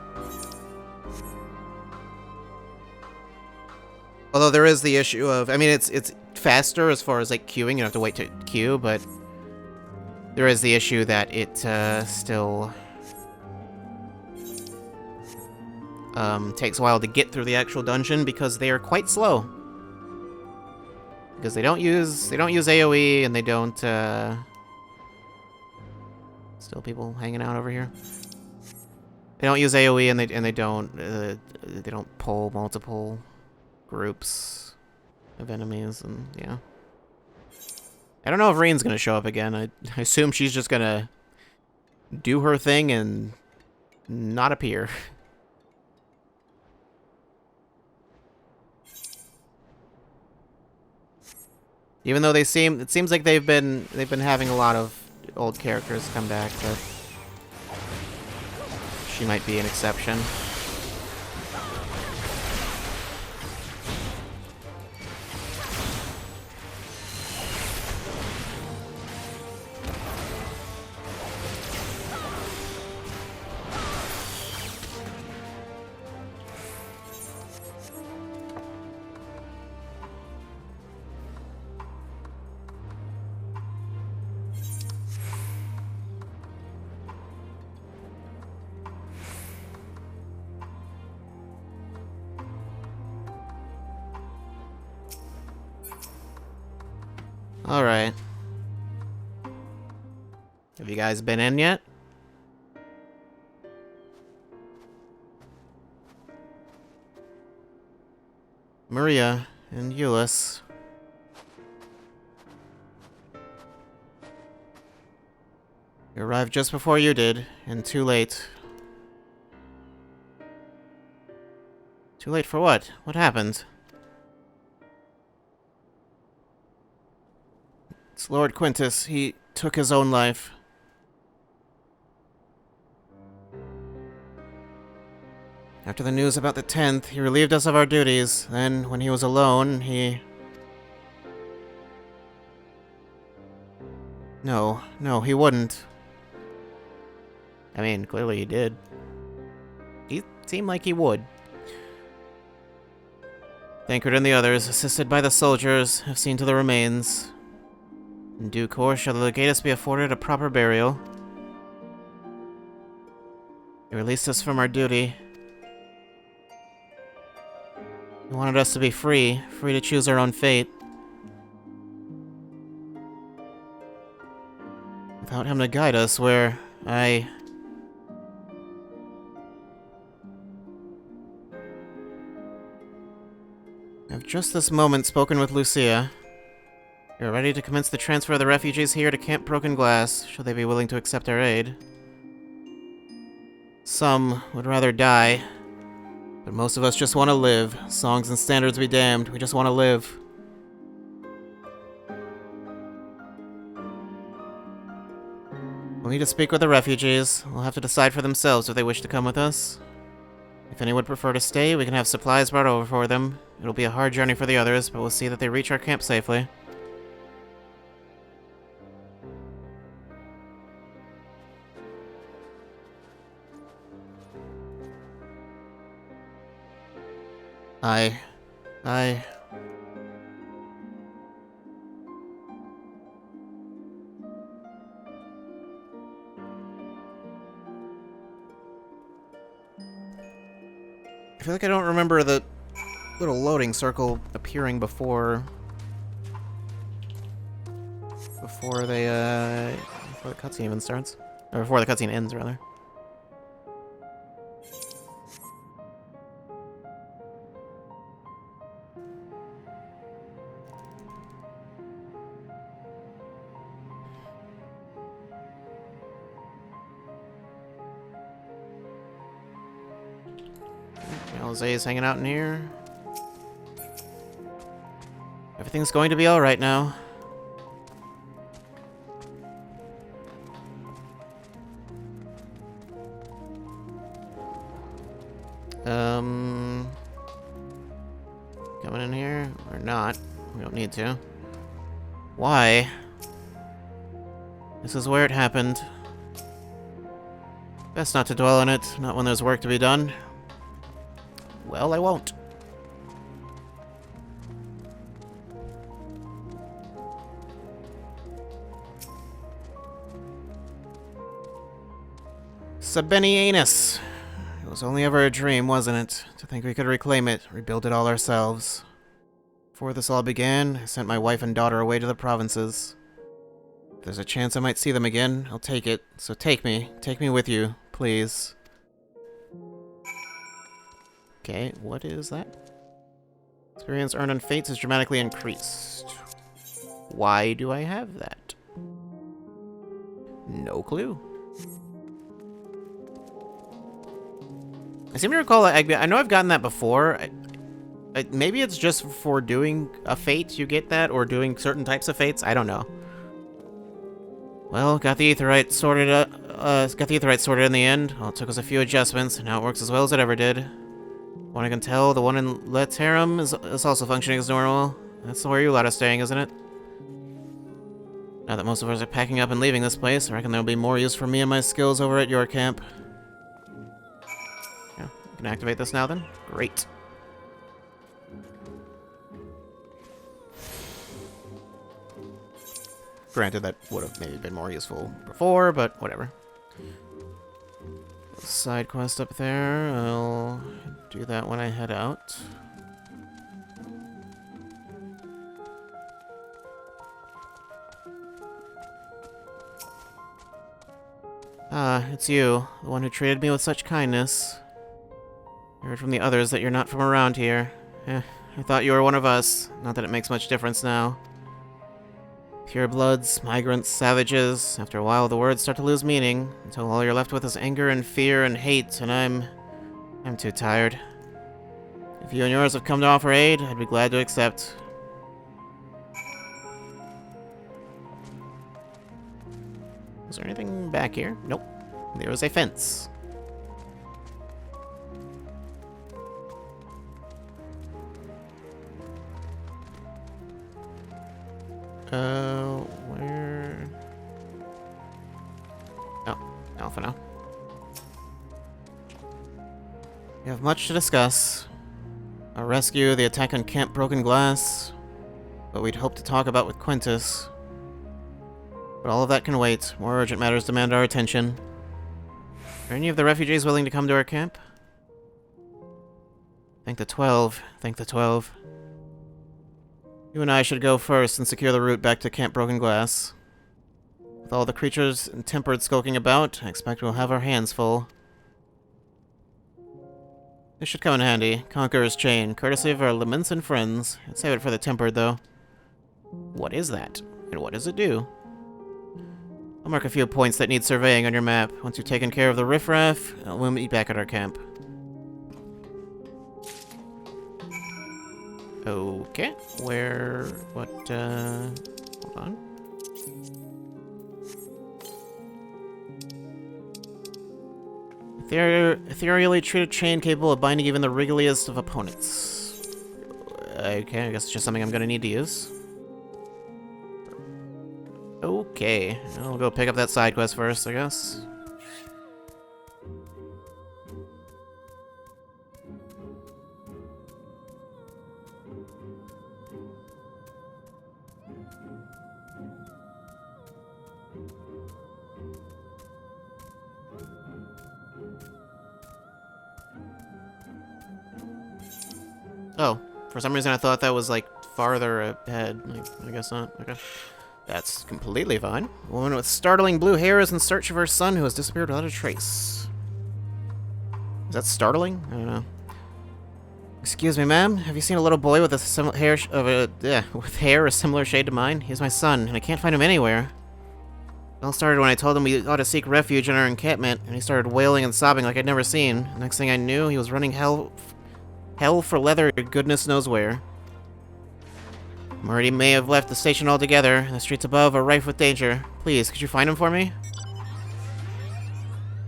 Although there is the issue of... I mean, it's faster as far as, like, queuing. You don't have to wait to queue, but... There is the issue that it still... takes a while to get through the actual dungeon because they are quite slow. Because they don't use AoE and they don't still people hanging out over here. They don't use AoE and they don't pull multiple groups of enemies, and yeah. I don't know if Reen's gonna show up again. I assume she's just gonna do her thing and not appear. Even though it seems like they've been having a lot of old characters come back, but she might be an exception. Alright. Have you guys been in yet? Maria and Euless. You arrived just before you did, and too late. Too late for what? What happened? It's Lord Quintus. He took his own life. After the news about the 10th, he relieved us of our duties. Then, when he was alone, he... No, he wouldn't. I mean, clearly he did. He seemed like he would. Thancred and the others, assisted by the soldiers, have seen to the remains. In due course shall the legatus be afforded a proper burial. He released us from our duty. He wanted us to be free to choose our own fate. Without him to guide us, I've just this moment spoken with Lucia. We are ready to commence the transfer of the refugees here to Camp Broken Glass, should they be willing to accept our aid. Some would rather die, but most of us just want to live. Songs and standards be damned, we just want to live. We'll need to speak with the refugees. We'll have to decide for themselves if they wish to come with us. If any would prefer to stay, we can have supplies brought over for them. It'll be a hard journey for the others, but we'll see that they reach our camp safely. feel like I don't remember the little loading circle appearing before the cutscene even starts. Or before the cutscene ends, rather. Jose's hanging out in here. Everything's going to be alright now. Coming in here? Or not. We don't need to. Why? This is where it happened. Best not to dwell on it, not when there's work to be done. Well, I won't. Sabinianus. It was only ever a dream, wasn't it? To think we could reclaim it, rebuild it all ourselves. Before this all began, I sent my wife and daughter away to the provinces. If there's a chance I might see them again, I'll take it. So take me with you, please. Okay, what is that? Experience earned on fates is dramatically increased. Why do I have that? No clue. I seem to recall, I know I've gotten that before. Maybe it's just for doing a fate you get that, or doing certain types of fates. I don't know. Well, got the aetherite sorted in the end. Well, it took us a few adjustments, and now it works as well as it ever did. What I can tell, the one in Leterum is also functioning as normal. That's where you lot are staying, isn't it? Now that most of us are packing up and leaving this place, I reckon there'll be more use for me and my skills over at your camp. Yeah, we can activate this now then. Great. Granted, that would have maybe been more useful before, but whatever. Side quest up there. I'll do that when I head out. Ah, it's you, the one who treated me with such kindness. I heard from the others that you're not from around here. I thought you were one of us. Not that it makes much difference now. Purebloods, migrants, savages. After a while, the words start to lose meaning, until all you're left with is anger and fear and hate, and I'm too tired. If you and yours have come to offer aid, I'd be glad to accept. Is there anything back here? Nope. There is a fence. Where? Oh, Alpha now. We have much to discuss. Our rescue, the attack on Camp Broken Glass, what we'd hoped to talk about with Quintus. But all of that can wait. More urgent matters demand our attention. Are any of the refugees willing to come to our camp? Thank the 12. Thank the 12. You and I should go first and secure the route back to Camp Broken Glass. With all the creatures and tempered skulking about, I expect we'll have our hands full. This should come in handy. Conqueror's Chain, courtesy of our laments and friends. I'd save it for the tempered, though. What is that? And what does it do? I'll mark a few points that need surveying on your map. Once you've taken care of the riffraff, we'll meet back at our camp. Okay, hold on. Ethereally treated chain capable of binding even the wriggliest of opponents. Okay, I guess it's just something I'm gonna need to use. Okay, I'll go pick up that side quest first, I guess. Oh, for some reason I thought that was, like, farther ahead. Like, I guess not. Okay. That's completely fine. A woman with startling blue hair is in search of her son who has disappeared without a trace. Is that startling? I don't know. Excuse me, ma'am. Have you seen a little boy with a similar hair with hair a similar shade to mine? He's my son, and I can't find him anywhere. It all started when I told him we ought to seek refuge in our encampment, and he started wailing and sobbing like I'd never seen. The next thing I knew, he was running hell for leather, goodness knows where. Murray may have left the station altogether, and the streets above are rife with danger. Please, could you find him for me?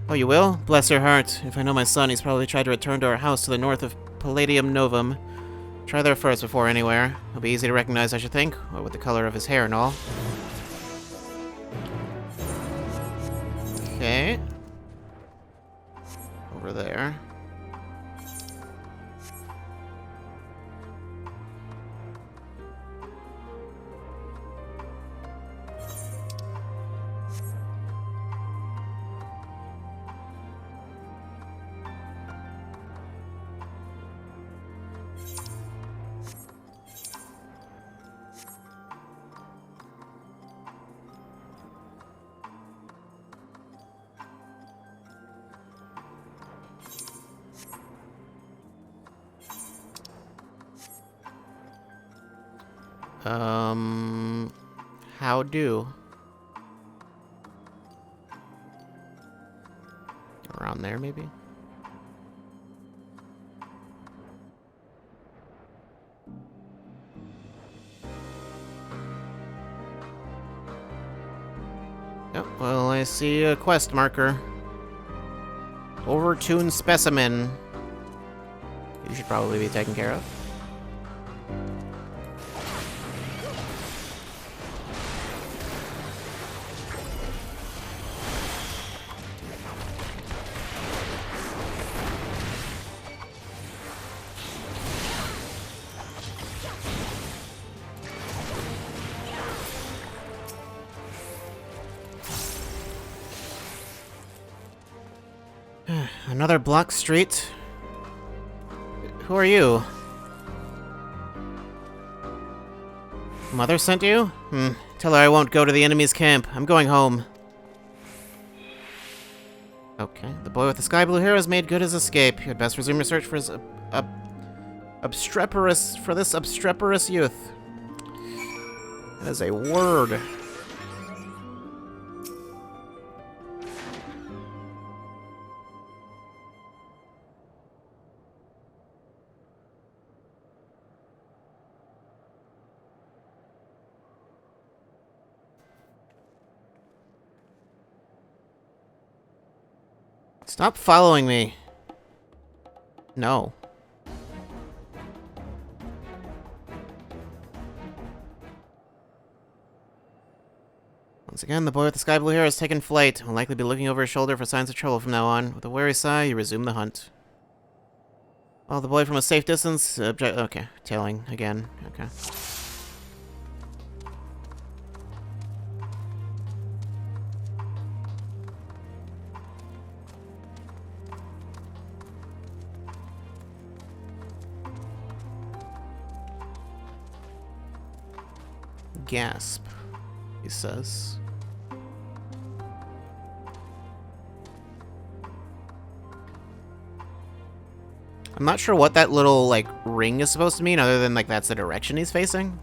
Oh, you will? Bless your heart. If I know my son, he's probably tried to return to our house to the north of Palladium Novum. Try there first before anywhere. He'll be easy to recognize, I should think, what with the color of his hair and all. Okay. Over there. How do? Around there, maybe? Yep, well, I see a quest marker. Overtuned specimen. You should probably be taken care of. Another block street. Who are you? Mother sent you? Tell her I won't go to the enemy's camp. I'm going home. Okay. The boy with the sky blue hair has made good his escape. You had best resume your search for his obstreperous youth. That is a word. Stop following me. No. Once again, the boy with the sky blue hair has taken flight. Will likely be looking over his shoulder for signs of trouble from now on. With a weary sigh, you resume the hunt. While the boy from a safe distance... okay, tailing again. Okay. Gasp, he says. I'm not sure what that little, like, ring is supposed to mean, other than, like, that's the direction he's facing.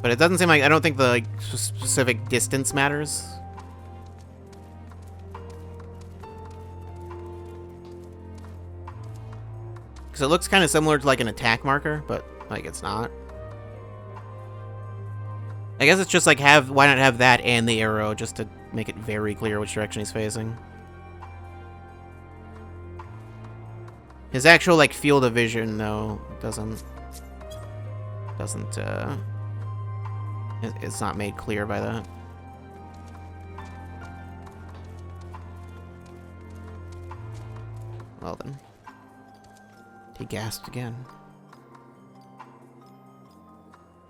But it doesn't seem like... I don't think the, like, specific distance matters. Because it looks kind of similar to, like, an attack marker, but, like, it's not. I guess it's just like why not have that and the arrow just to make it very clear which direction he's facing. His actual like field of vision though doesn't it's not made clear by that. Well then. He gasped again.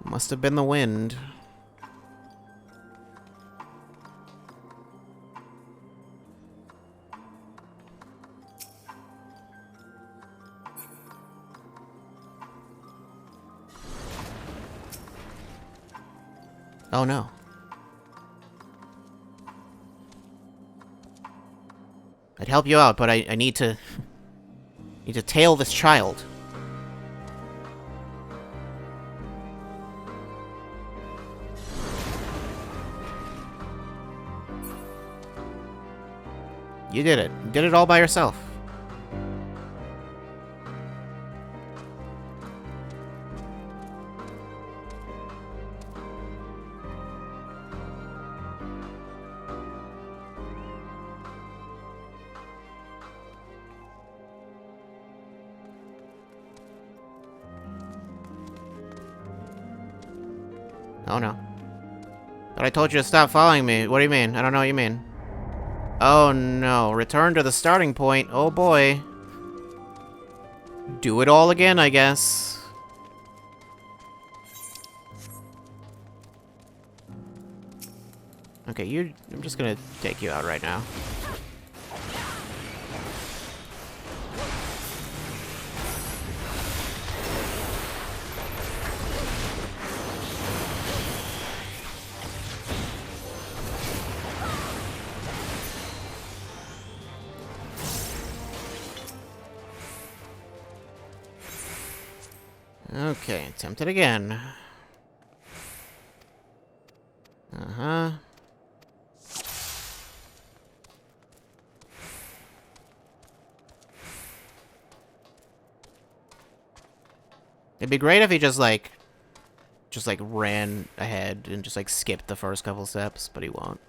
Must have been the wind. Oh no. I'd help you out, but I need to tail this child. You did it. You did it all by yourself. Oh no. But I told you to stop following me. What do you mean? I don't know what you mean. Oh no. Return to the starting point. Oh boy. Do it all again, I guess. Okay, I'm just gonna take you out right now. Okay, attempt it again. Uh-huh. It'd be great if he just ran ahead and just skipped the first couple steps, but he won't.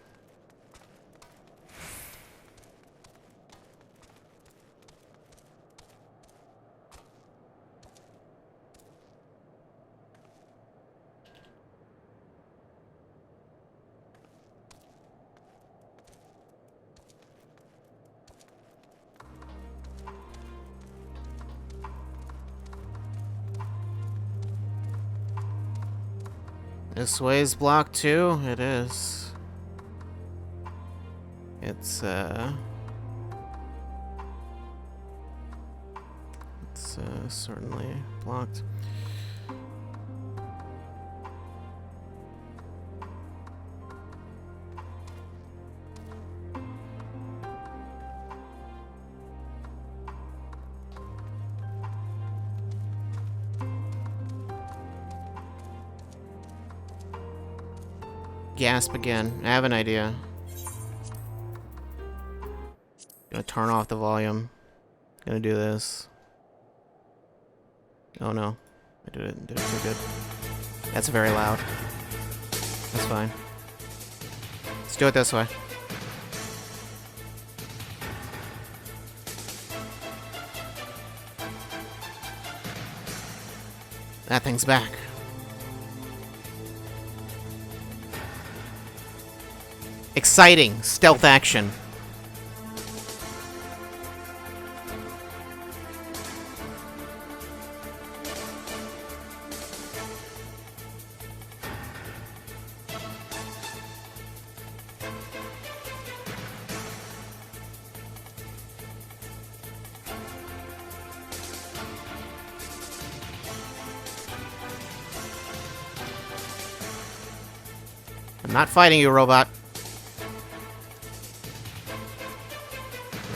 This way's blocked too? It is. It's certainly blocked. Gasp again. I have an idea. Gonna turn off the volume. Gonna do this. Oh no. I did it too good. That's very loud. That's fine. Let's do it this way. That thing's back. Exciting stealth action. I'm not fighting you, robot.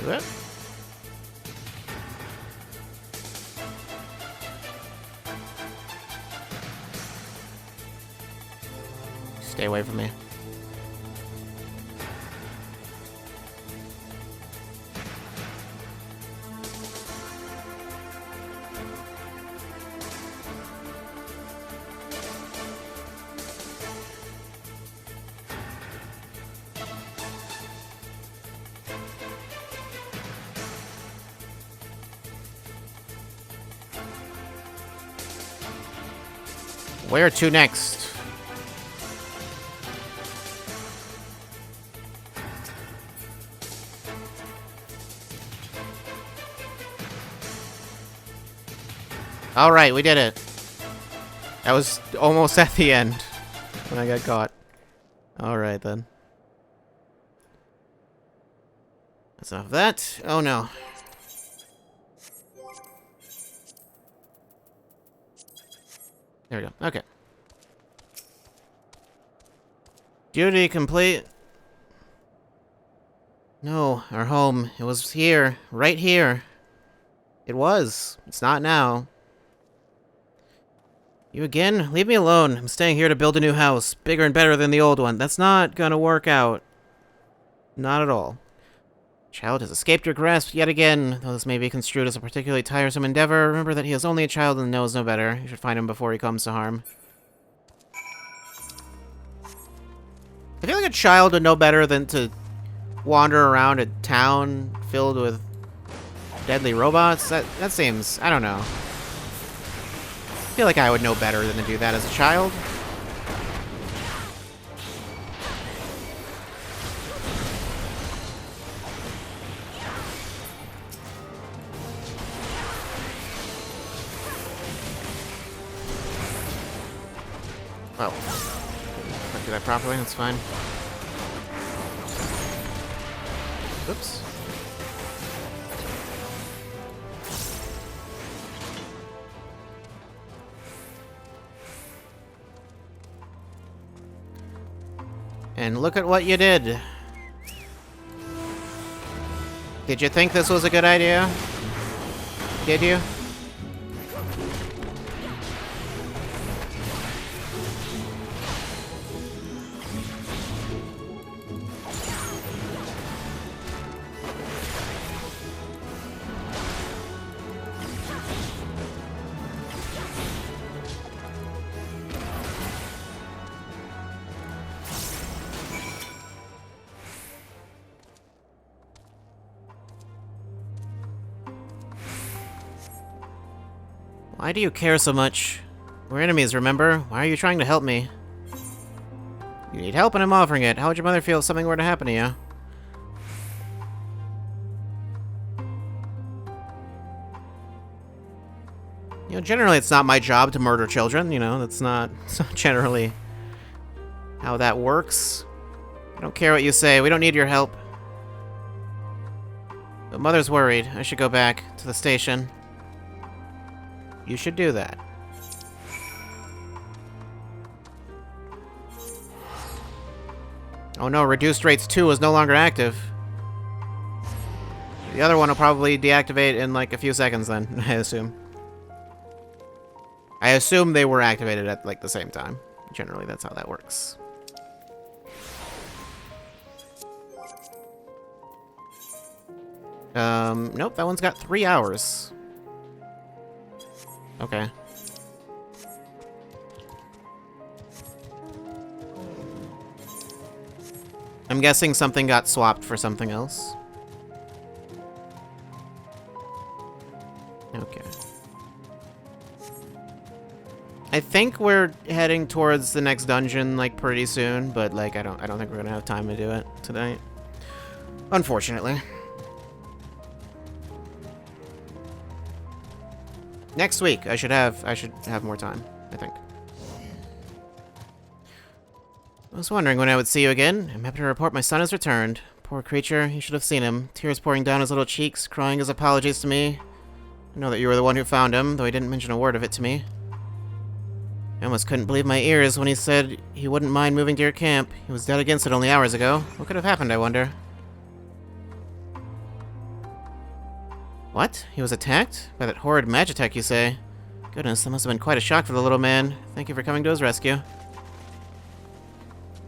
Is it? Stay away from me. Where to next? All right, we did it. I was almost at the end when I got caught. All right, then. That's enough of that. Oh, no. There we go. Okay. Duty complete. No, our home. It was here. Right here. It was. It's not now. You again? Leave me alone. I'm staying here to build a new house. Bigger and better than the old one. That's not gonna work out. Not at all. Child has escaped your grasp yet again. Though this may be construed as a particularly tiresome endeavor, remember that he is only a child and knows no better. You should find him before he comes to harm. I feel like a child would know better than to wander around a town filled with deadly robots. That seems... I don't know. I feel like I would know better than to do that as a child. Well, if I do that properly, that's fine. Oops. And look at what you did. Did you think this was a good idea? Did you? Why do you care so much? We're enemies, remember? Why are you trying to help me? You need help and I'm offering it. How would your mother feel if something were to happen to you? You know, generally it's not my job to murder children, you know, that's not generally how that works. I don't care what you say, we don't need your help. But Mother's worried. I should go back to the station. You should do that. Oh no, reduced rates 2 is no longer active. The other one will probably deactivate in like a few seconds then, I assume. I assume they were activated at like the same time. Generally, that's how that works. Nope, that one's got 3 hours. Okay. I'm guessing something got swapped for something else. Okay. I think we're heading towards the next dungeon like pretty soon, but like I don't think we're gonna have time to do it tonight. Unfortunately. Next week I should have more time, I think. I was wondering when I would see you again. I'm happy to report my son has returned. Poor creature, you should have seen him. Tears pouring down his little cheeks, crying his apologies to me. I know that you were the one who found him, though he didn't mention a word of it to me. I almost couldn't believe my ears when he said he wouldn't mind moving to your camp. He was dead against it only hours ago. What could have happened, I wonder? What? He was attacked? By that horrid Magitech, you say? Goodness, that must have been quite a shock for the little man. Thank you for coming to his rescue.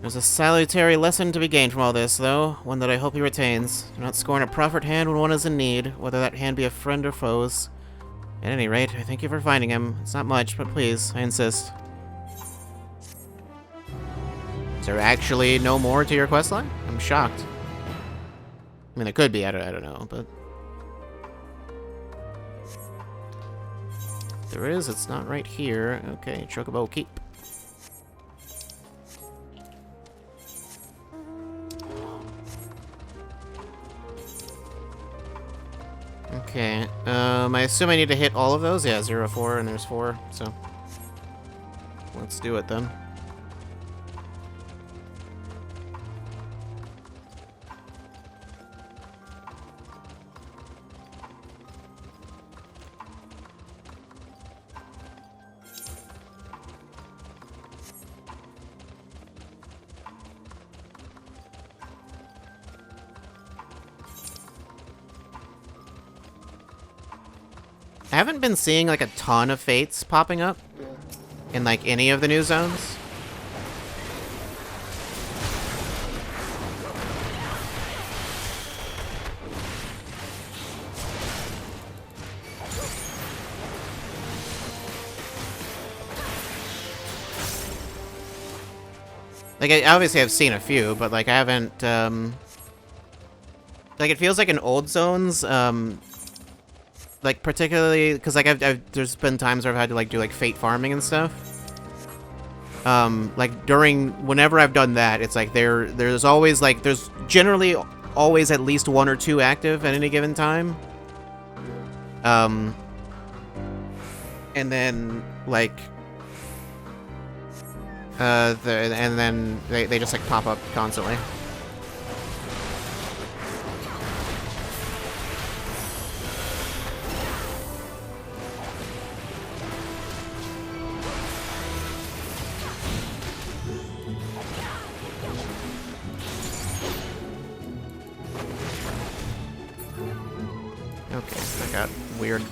There's a salutary lesson to be gained from all this, though, one that I hope he retains. Do not scorn a proffered hand when one is in need, whether that hand be a friend or foes. At any rate, I thank you for finding him. It's not much, but please, I insist. Is there actually no more to your questline? I'm shocked. I mean, there could be, I don't know, but... There is, it's not right here. Okay, Chocobo Keep. Okay, I assume I need to hit all of those? Yeah, 0, 4, and there's 4, so... Let's do it then. I haven't been seeing like a ton of fates popping up in like any of the new zones. Like, I obviously have seen a few, but, like, I haven't, like, it feels like in old zones, like, particularly, because, like, there's been times where I've had to, like, do, like, fate farming and stuff. Like, whenever I've done that, it's like, there's always, like, there's generally always at least 1 or 2 active at any given time. And then, like... and then they just like pop up constantly. Okay, that got weird.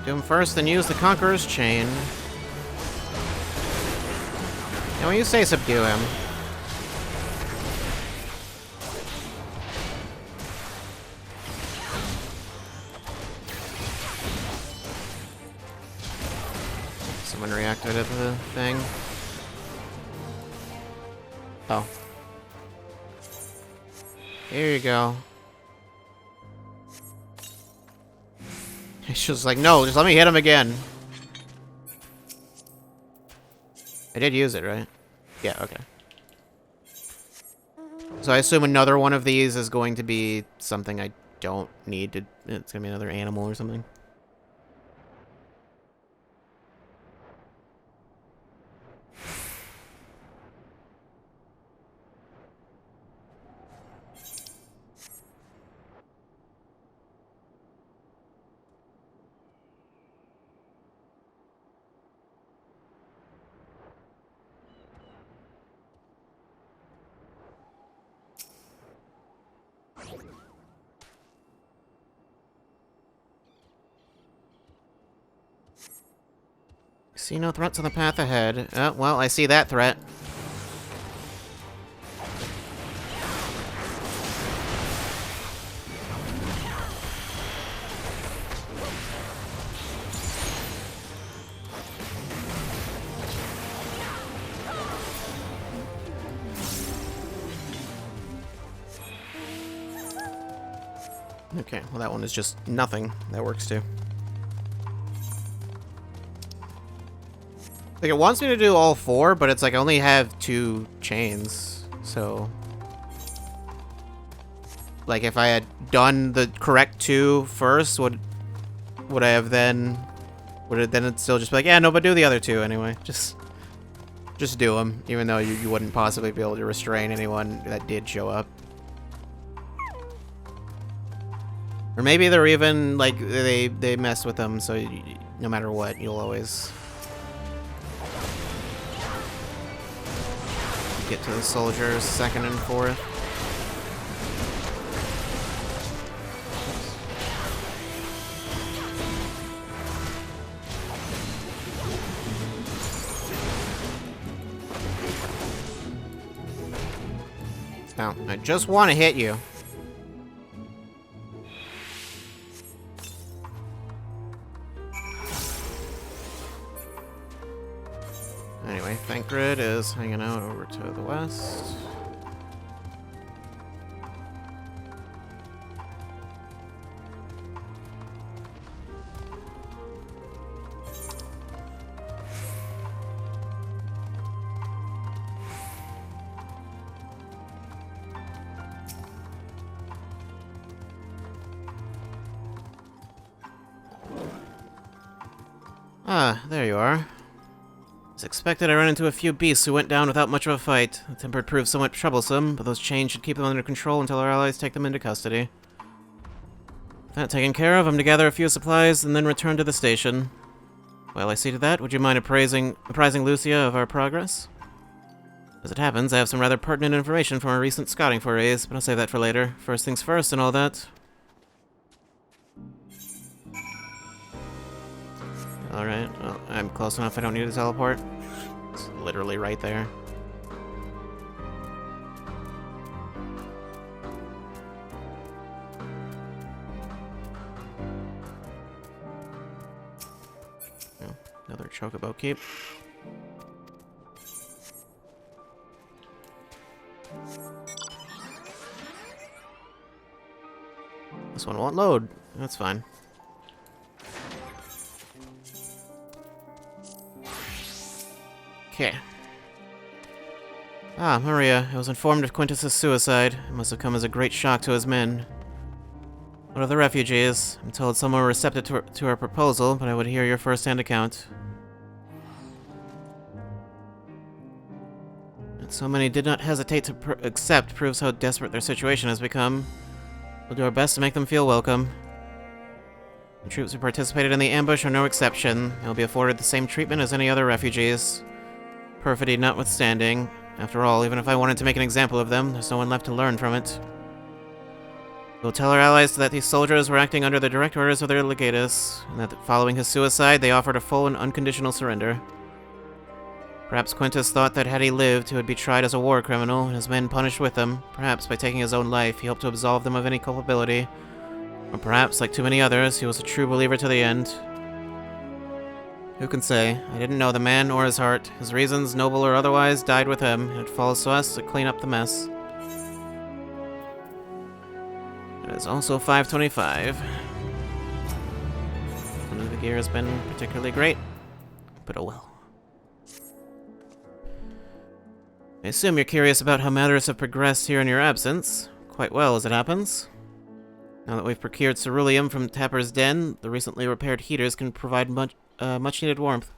Do him first, then use the Conqueror's Chain. And when you say subdue him... Someone reacted to the thing. Oh. Here you go. He's just like, no, just let me hit him again. I did use it, right? Yeah, okay. So I assume another one of these is going to be something I don't need to... It's gonna be another animal or something. See no threats on the path ahead. Well, I see that threat. Okay, well that one is just nothing. That works too. Like, it wants me to do all 4, but it's like I only have 2 chains, so... Like, if I had done the correct 2 first, would I have then... Would it then still just be like, yeah, no, but do the other 2 anyway. Just do them, even though you wouldn't possibly be able to restrain anyone that did show up. Or maybe they're even, like, they mess with them, so no matter what, you'll always... get to the soldiers 2nd and 4th. Now, I just want to hit you. Anyway, Thancred is hanging out over to the west. Ah, there you are. As expected, I ran into a few beasts who went down without much of a fight. The tempered proved somewhat troublesome, but those chains should keep them under control until our allies take them into custody. With that taken care of, I'm to gather a few supplies and then return to the station. While I see to that, would you mind apprising Lucia of our progress? As it happens, I have some rather pertinent information from our recent scouting forays, but I'll save that for later. First things first and all that. Alright, well, I'm close enough, I don't need to teleport. It's literally right there. Oh, another chocobo keep. This one won't load. That's fine. Okay. Ah, Maria. I was informed of Quintus's suicide. It must have come as a great shock to his men. What of the refugees? I'm told some were receptive to our proposal, but I would hear your first-hand account. And so many did not hesitate to accept proves how desperate their situation has become. We'll do our best to make them feel welcome. The troops who participated in the ambush are no exception. They'll be afforded the same treatment as any other refugees. Perfidy notwithstanding. After all, even if I wanted to make an example of them, there's no one left to learn from it. We'll tell our allies that these soldiers were acting under the direct orders of their legatus, and that following his suicide, they offered a full and unconditional surrender. Perhaps Quintus thought that had he lived, he would be tried as a war criminal, and his men punished with him. Perhaps by taking his own life, he hoped to absolve them of any culpability. Or perhaps, like too many others, he was a true believer to the end. Who can say? I didn't know the man or his heart. His reasons, noble or otherwise, died with him, and it falls to us to clean up the mess. It is also 5:25. None of the gear has been particularly great, but oh well. I assume you're curious about how matters have progressed here in your absence. Quite well, as it happens. Now that we've procured ceruleum from Tapper's Den, the recently repaired heaters can provide much-needed warmth.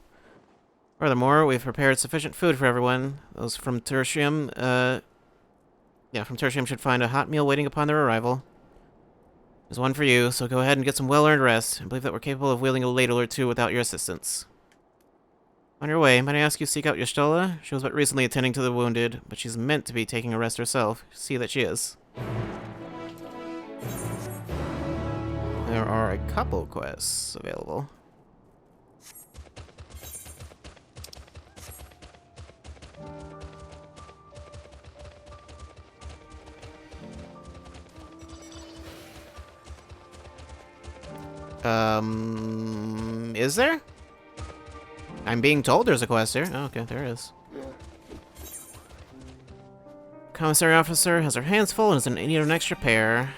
Furthermore, we've prepared sufficient food for everyone. Those from Tertium, from Tertium should find a hot meal waiting upon their arrival. There's one for you, so go ahead and get some well-earned rest. I believe that we're capable of wielding a ladle or two without your assistance. On your way, might I ask you to seek out Y'shtola? She was but recently attending to the wounded, but she's meant to be taking a rest herself. See that she is. There are a couple quests available. Is there? I'm being told there's a quest here. Oh, okay, there is. Commissary officer has her hands full and is in need of an extra pair.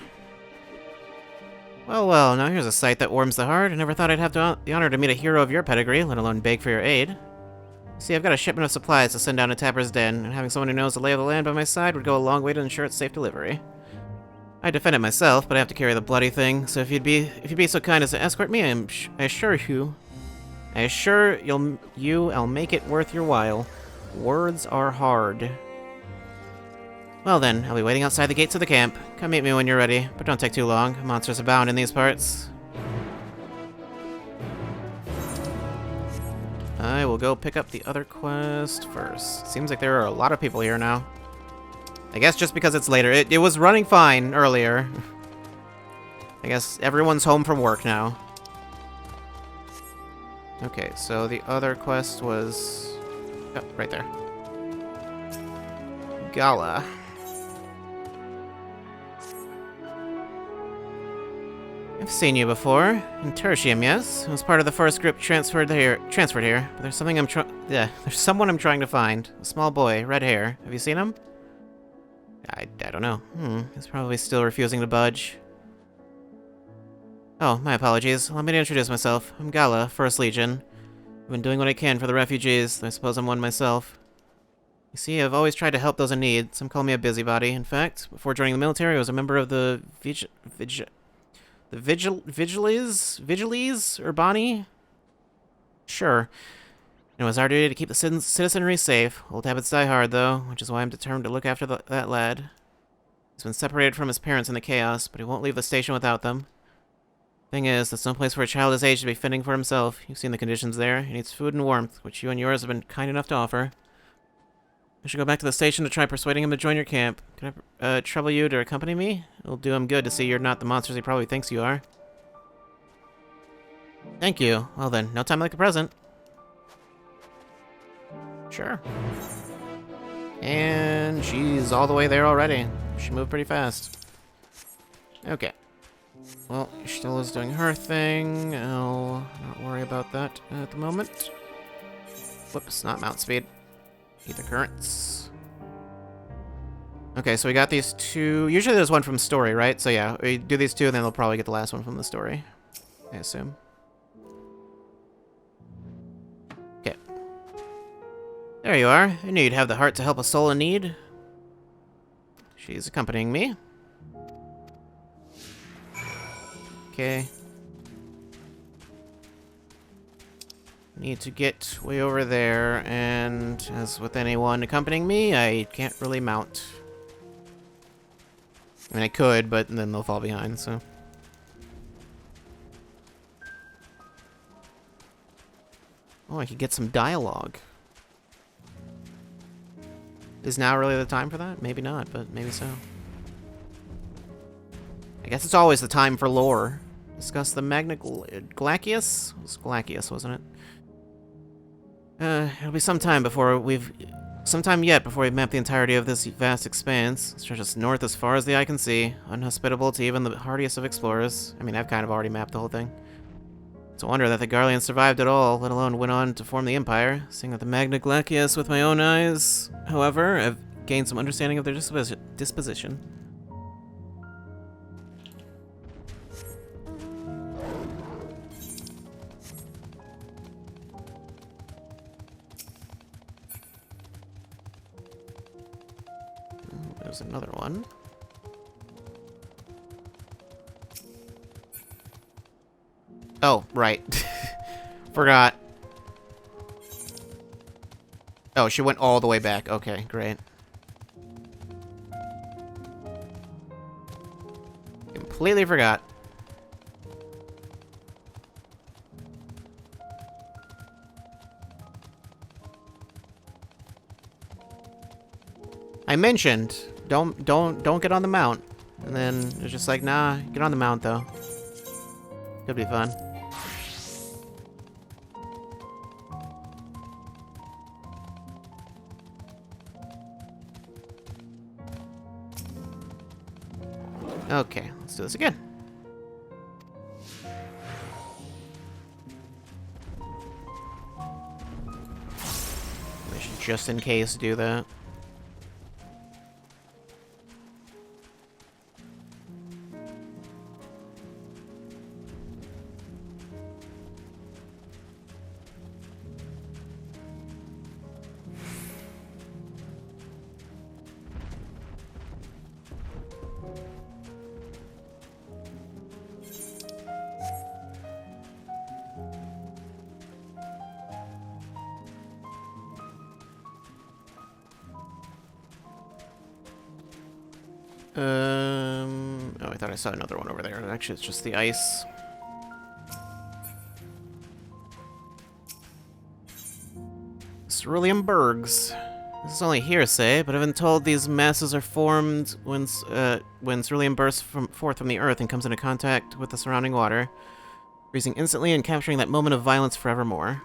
Well, well, now here's a sight that warms the heart. I never thought I'd have the honor to meet a hero of your pedigree, let alone beg for your aid. See, I've got a shipment of supplies to send down to Tapper's Den, and having someone who knows the lay of the land by my side would go a long way to ensure its safe delivery. I defend it myself, but I have to carry the bloody thing, so if you'd be so kind as to escort me, I assure I'll make it worth your while. Words are hard. Well then, I'll be waiting outside the gates of the camp. Come meet me when you're ready, but don't take too long. Monsters abound in these parts. I will go pick up the other quest first. Seems like there are a lot of people here now. I guess just because it's later. It was running fine earlier. I guess everyone's home from work now. Okay, so the other quest was... oh, right there. Gala. I've seen you before. In Tertium, yes. I was part of the first group transferred here. But there's something there's someone I'm trying to find. A small boy, red hair. Have you seen him? I don't know. He's probably still refusing to budge. Oh, my apologies. Allow me to introduce myself. I'm Gala, 1st Legion. I've been doing what I can for the refugees. I suppose I'm one myself. You see, I've always tried to help those in need. Some call me a busybody. In fact, before joining the military, I was a member of the Vigiles Urbani? Sure. It was our duty to keep the citizenry safe. Old habits die hard, though, which is why I'm determined to look after that lad. He's been separated from his parents in the chaos, but he won't leave the station without them. Thing is, there's no place for a child his age to be fending for himself. You've seen the conditions there. He needs food and warmth, which you and yours have been kind enough to offer. I should go back to the station to try persuading him to join your camp. Can I trouble you to accompany me? It'll do him good to see you're not the monsters he probably thinks you are. Thank you. Well then, no time like the present. Sure. And she's all the way there already. She moved pretty fast. Okay. Well, she still is doing her thing. I'll not worry about that at the moment. Whoops, not mount speed. Ether currents. Okay, so we got these two. Usually there's one from story, right? So yeah, we do these two and then they'll probably get the last one from the story, I assume. Okay. There you are. I knew you'd have the heart to help a soul in need. She's accompanying me. Okay. Need to get way over there, and as with anyone accompanying me, I can't really mount. I mean, I could, but then they'll fall behind, so. Oh, I could get some dialogue. Is now really the time for that? Maybe not, but maybe so. I guess it's always the time for lore. Discuss the Magna Glacius? It was Glacius, wasn't it? It'll be some time before we've mapped the entirety of this vast expanse. It stretches north as far as the eye can see, unhospitable to even the hardiest of explorers. I mean, I've kind of already mapped the whole thing. It's a wonder that the Garleans survived at all, let alone went on to form the Empire. Seeing that the Magna Glacius with my own eyes, however, I've gained some understanding of their disposition. There's another one. Oh, right. Forgot. Oh, she went all the way back. Okay, great. Completely forgot. I mentioned, don't get on the mount. And then it's just like, nah, get on the mount though. Could be fun. Okay, let's do this again. We should just in case do that. Oh, I thought I saw another one over there. Actually, it's just the ice. Cerulean bergs. This is only hearsay, but I've been told these masses are formed when cerulean bursts forth from the earth and comes into contact with the surrounding water, freezing instantly and capturing that moment of violence forevermore.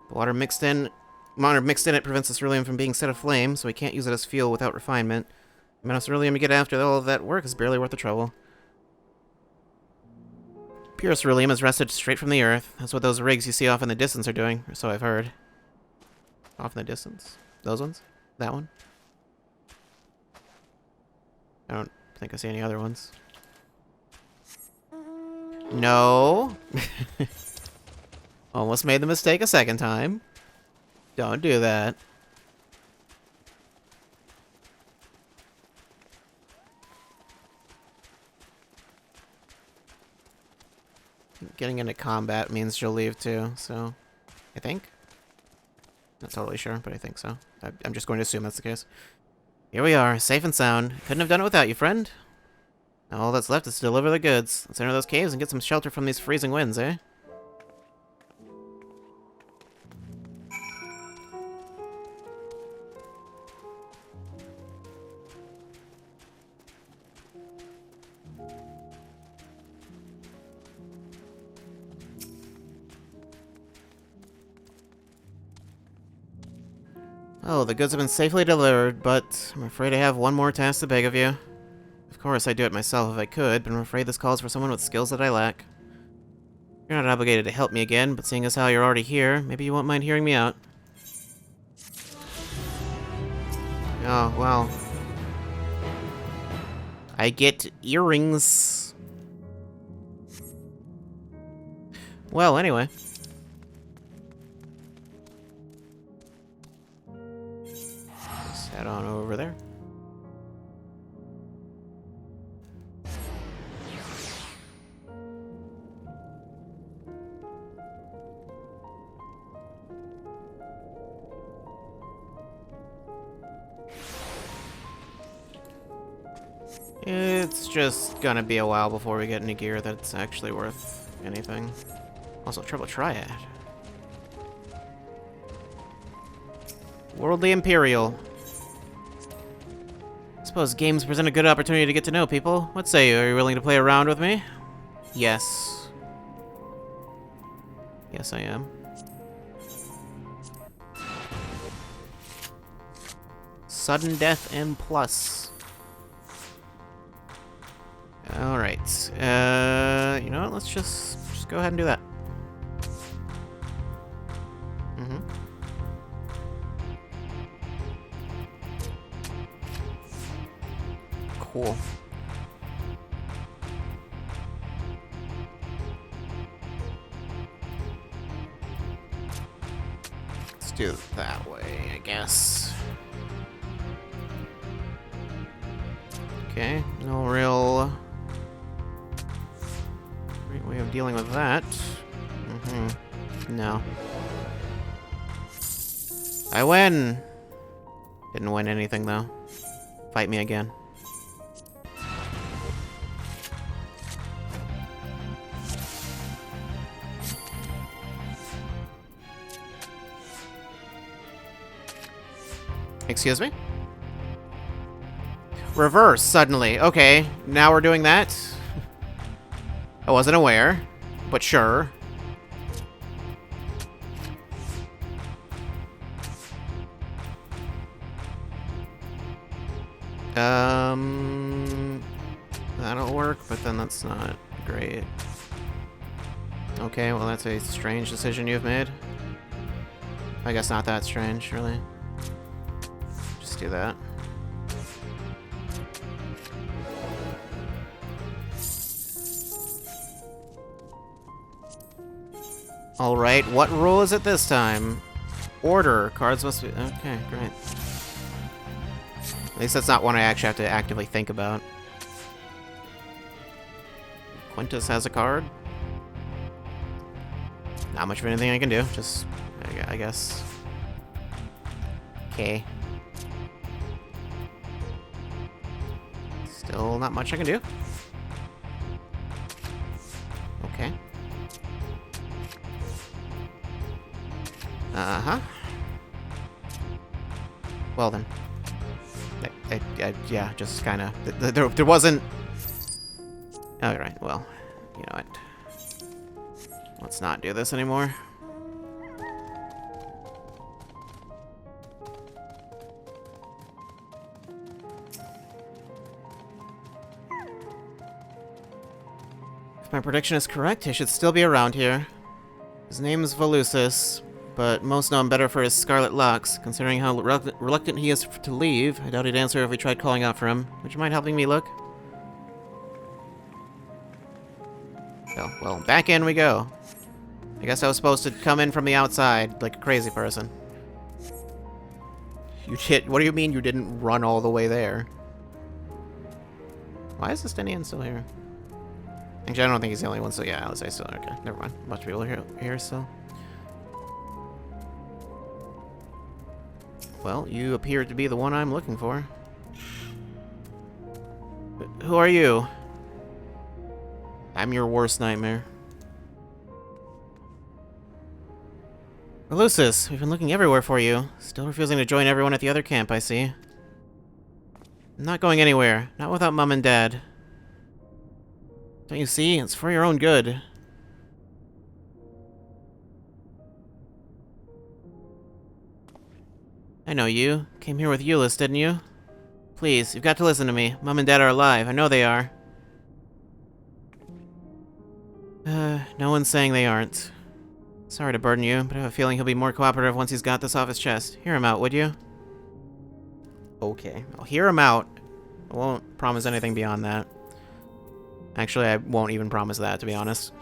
The water mixed in it prevents the cerulean from being set aflame, so we can't use it as fuel without refinement. The amount of cerulean we get after all of that work is barely worth the trouble. Pure cerulean is wrested straight from the earth. That's what those rigs you see off in the distance are doing, or so I've heard. Off in the distance? Those ones? That one? I don't think I see any other ones. No. Almost made the mistake a second time. Don't do that. Getting into combat means she'll leave too, so I think. Not totally sure, but I think so. I'm just going to assume that's the case. Here we are, safe and sound. Couldn't have done it without you, friend. Now all that's left is to deliver the goods. Let's enter those caves and get some shelter from these freezing winds, eh? Oh, the goods have been safely delivered, but I'm afraid I have one more task to beg of you. Of course, I'd do it myself if I could, but I'm afraid this calls for someone with skills that I lack. You're not obligated to help me again, but seeing as how you're already here, maybe you won't mind hearing me out. Oh, well. I get earrings. Well, anyway. Let's head on over there. It's just gonna be a while before we get any gear that's actually worth anything. Also, Triple Triad. Worldly Imperial. I suppose games present a good opportunity to get to know people. What say you? Are you willing to play around with me? Yes. Yes, I am. Sudden death and plus. Alright. You know what? Let's just go ahead and do that. Cool. Let's do it that way, I guess. Okay, no real great way of dealing with that. No. I win! Didn't win anything, though. Fight me again. Excuse me? Reverse, suddenly. Okay, now we're doing that. I wasn't aware, but sure. That'll work, but then that's not great. Okay, well that's a strange decision you've made. I guess not that strange, really. Just do that. Alright, what rule is it this time? Order. Cards must be... Okay, great. At least that's not one I actually have to actively think about. Quintus has a card. Not much of anything I can do, just... I guess. Okay. Still not much I can do. Okay. Uh-huh. Well then. Yeah, just kind of... There wasn't... Alright, well, you know what. Let's not do this anymore. If my prediction is correct, he should still be around here. His name is Volusis, but most know him better for his scarlet locks. Considering how reluctant he is to leave, I doubt he'd answer if we tried calling out for him. Would you mind helping me look? Oh, well, back in we go. I guess I was supposed to come in from the outside, like a crazy person. What do you mean you didn't run all the way there? Why is Justinian still here? Actually, I don't think he's the only one, so yeah, I'll say still. Okay, never mind. A bunch of people here still. Well, you appear to be the one I'm looking for. Who are you? I'm your worst nightmare. Lucis, we've been looking everywhere for you. Still refusing to join everyone at the other camp, I see. I'm not going anywhere. Not without Mom and Dad. Don't you see? It's for your own good. I know you. Came here with Euless, didn't you? Please, you've got to listen to me. Mom and Dad are alive. I know they are. No one's saying they aren't. Sorry to burden you, but I have a feeling he'll be more cooperative once he's got this off his chest. Hear him out, would you? Okay, I'll hear him out. I won't promise anything beyond that. Actually, I won't even promise that, to be honest.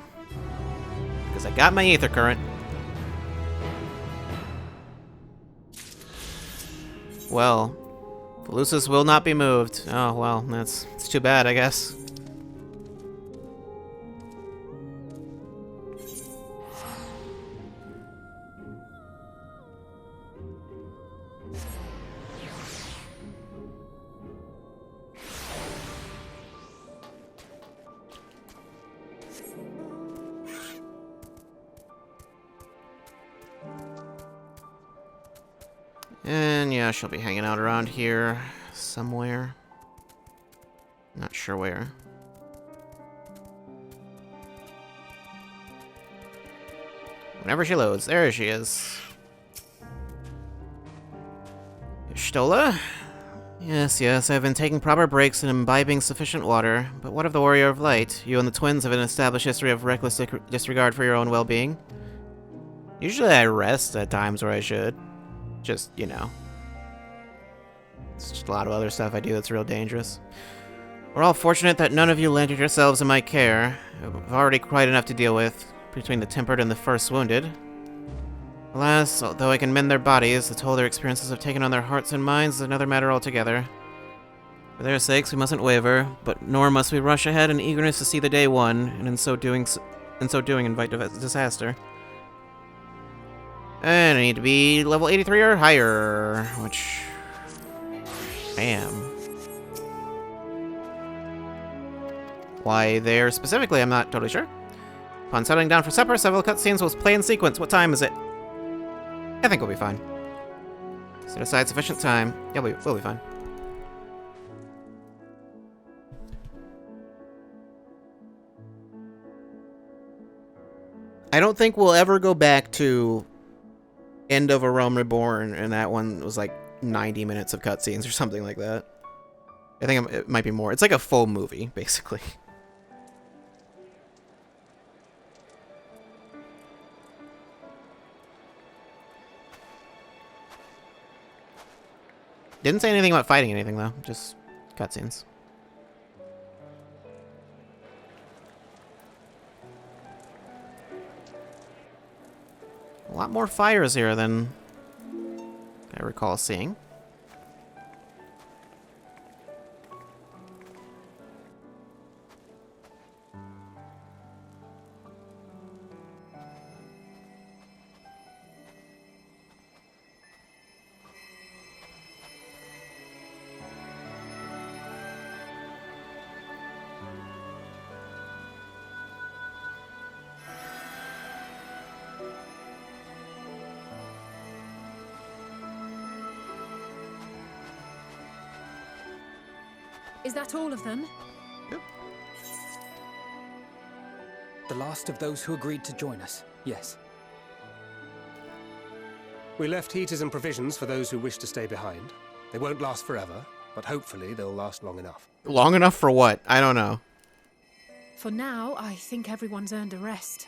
Because I got my ether current. Well, Lucis will not be moved. Oh, well, it's too bad, I guess. And yeah, she'll be hanging out around here somewhere. Not sure where. Whenever she loads, there she is. Stola? Yes, I've been taking proper breaks and imbibing sufficient water. But what of the Warrior of Light? You and the twins have an established history of reckless disregard for your own well-being. Usually I rest at times where I should. Just, you know. It's just a lot of other stuff I do that's real dangerous. We're all fortunate that none of you landed yourselves in my care. I've already quite enough to deal with, between the tempered and the first wounded. Alas, although I can mend their bodies, the toll their experiences have taken on their hearts and minds is another matter altogether. For their sakes, we mustn't waver, but nor must we rush ahead in eagerness to see the day won, and in so doing invite disaster. And I need to be level 83 or higher, which I am. Why there specifically, I'm not totally sure. Upon settling down for supper, several cutscenes will play in sequence. What time is it? I think we'll be fine. Set aside sufficient time. Yeah, we'll be fine. I don't think we'll ever go back to End of A Realm Reborn, and that one was like 90 minutes of cutscenes or something like that. I think it might be more. It's like a full movie, basically. Didn't say anything about fighting anything, though. Just cutscenes. A lot more fires here than I recall seeing. Is that all of them? Yep. The last of those who agreed to join us, yes. We left heaters and provisions for those who wish to stay behind. They won't last forever, but hopefully they'll last long enough. Long enough for what? I don't know. For now, I think everyone's earned a rest.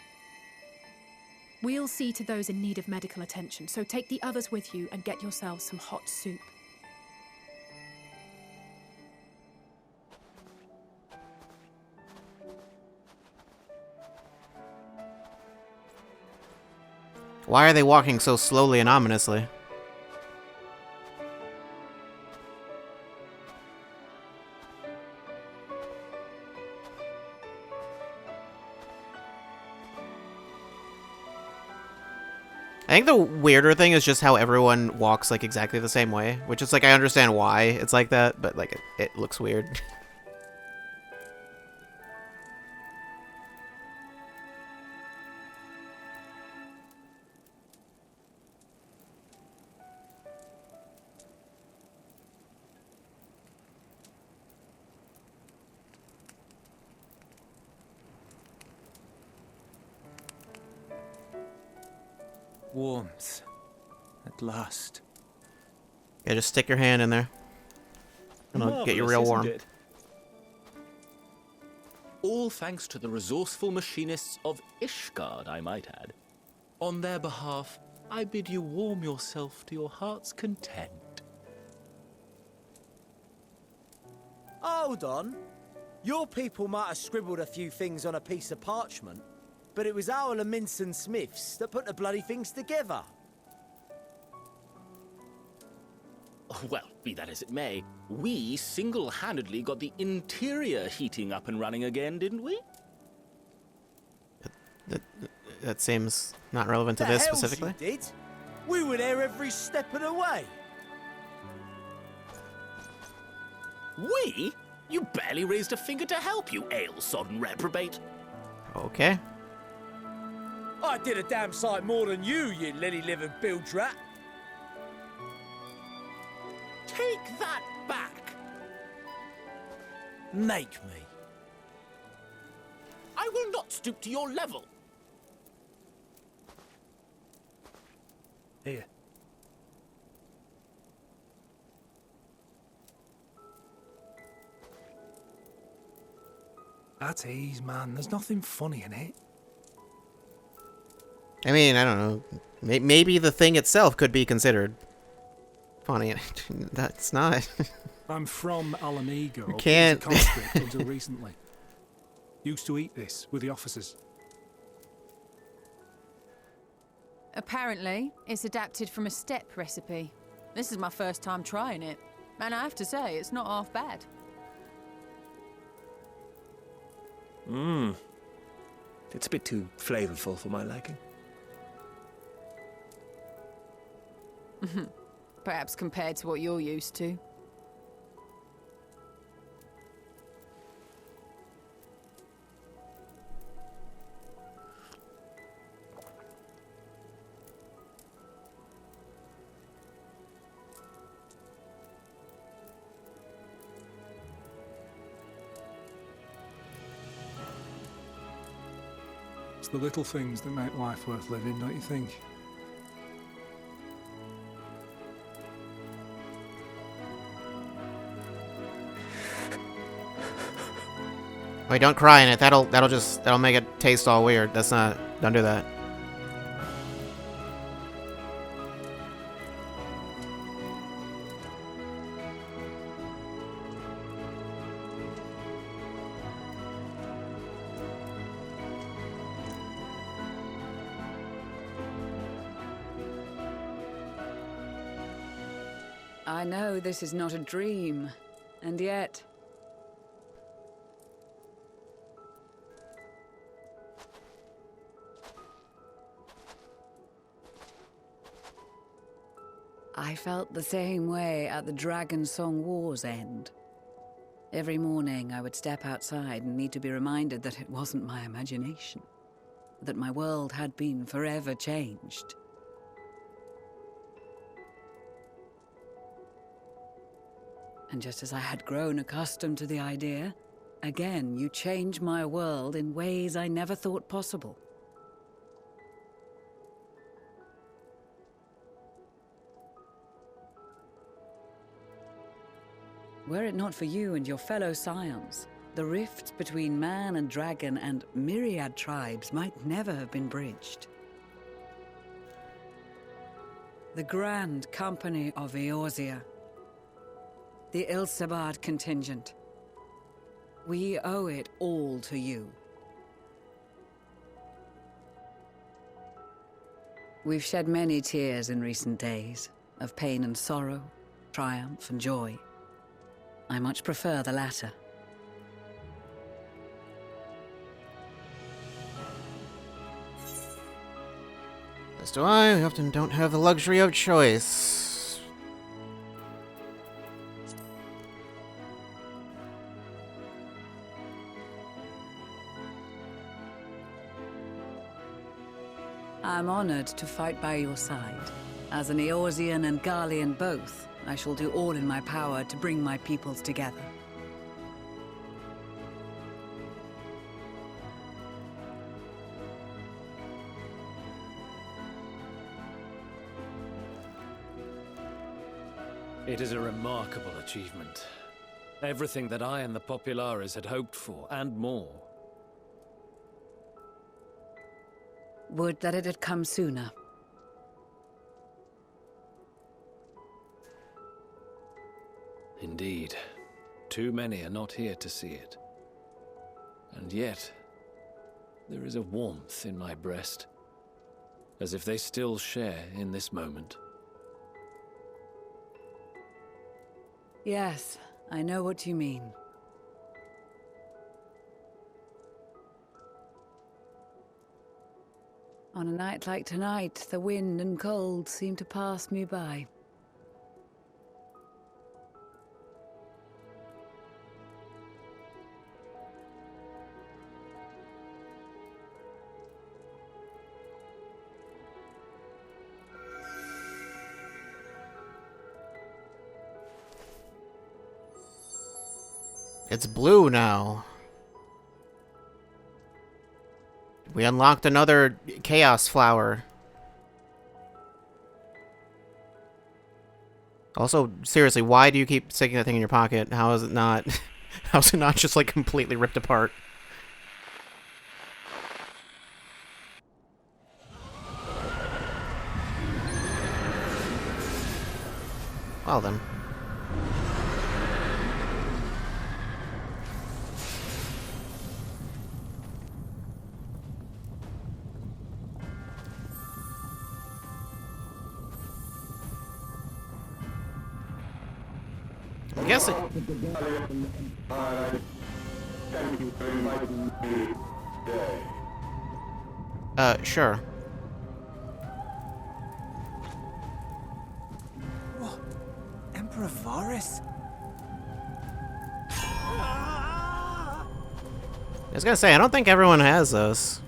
We'll see to those in need of medical attention, so take the others with you and get yourselves some hot soup. Why are they walking so slowly and ominously? I think the weirder thing is just how everyone walks like exactly the same way, which is like I understand why it's like that, but like it looks weird. Warmth. At last. Yeah, just stick your hand in there. It'll get you real warm. All thanks to the resourceful machinists of Ishgard, I might add. On their behalf, I bid you warm yourself to your heart's content. Hold on. Your people might have scribbled a few things on a piece of parchment, but it was our Leminson Smiths that put the bloody things together. Well, be that as it may, we single-handedly got the interior heating up and running again, didn't we? That seems not relevant to this specifically. You did? We were there every step of the way. We? You barely raised a finger to help, you ale-sodden reprobate. Okay. I did a damn sight more than you, you lily-livered bilge rat. Take that back! Make me. I will not stoop to your level. Here. At ease, man. There's nothing funny in it. I mean, I don't know. Maybe the thing itself could be considered funny. That's not. I'm from Alamego. You can't. Conscript until recently. Used to eat this with the officers. Apparently, it's adapted from a steppe recipe. This is my first time trying it, and I have to say, it's not half bad. Mmm. It's a bit too flavorful for my liking. Perhaps compared to what you're used to. It's the little things that make life worth living, don't you think? Wait, don't cry in it. That'll make it taste all weird. That's not. Don't do that. I know this is not a dream, and yet... I felt the same way at the Dragon Song War's end. Every morning I would step outside and need to be reminded that it wasn't my imagination, that my world had been forever changed. And just as I had grown accustomed to the idea, again you change my world in ways I never thought possible. Were it not for you and your fellow scions, the rifts between man and dragon and myriad tribes might never have been bridged. The Grand Company of Eorzea, the Ilsabard contingent, we owe it all to you. We've shed many tears in recent days, of pain and sorrow, triumph and joy. I much prefer the latter. As do I. We often don't have the luxury of choice. I'm honored to fight by your side. As an Eorzean and Garlean both, I shall do all in my power to bring my peoples together. It is a remarkable achievement. Everything that I and the Populares had hoped for, and more. Would that it had come sooner. Indeed. Too many are not here to see it. And yet, there is a warmth in my breast, as if they still share in this moment. Yes, I know what you mean. On a night like tonight, the wind and cold seem to pass me by. It's blue now. We unlocked another chaos flower. Also, seriously, why do you keep sticking that thing in your pocket? How is it not... how is it not just, like, completely ripped apart? Well then. I guess it... Thank you for inviting me today. Sure. What? Emperor Varys? I was gonna say, I don't think everyone has those.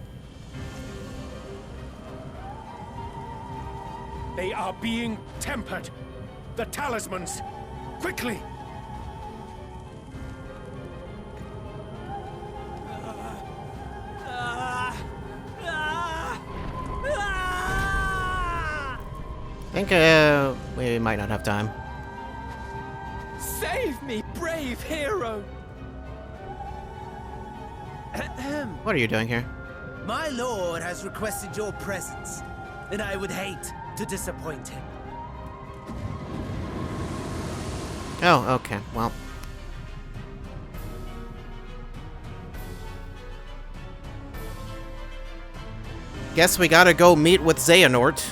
They are being tempered. The talismans. Quickly! I think, we might not have time. Save me, brave hero! What are you doing here? My lord has requested your presence, and I would hate to disappoint him. Oh, okay, well. Guess we gotta go meet with Xehanort.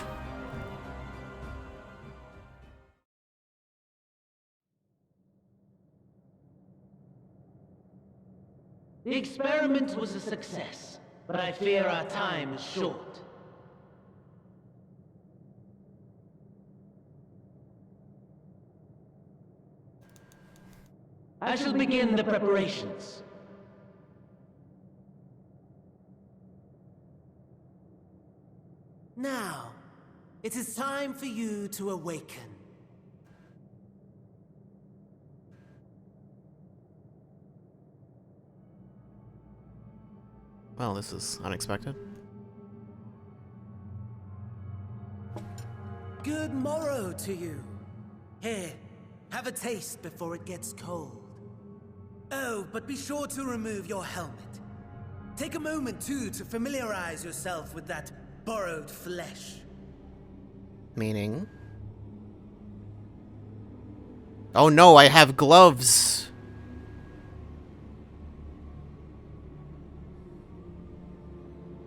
The experiment was a success, but I fear our time is short. I shall begin the preparations. Now, it is time for you to awaken. Well, this is unexpected. Good morrow to you. Here, have a taste before it gets cold. Oh, but be sure to remove your helmet. Take a moment, too, to familiarize yourself with that borrowed flesh. Meaning? Oh no, I have gloves!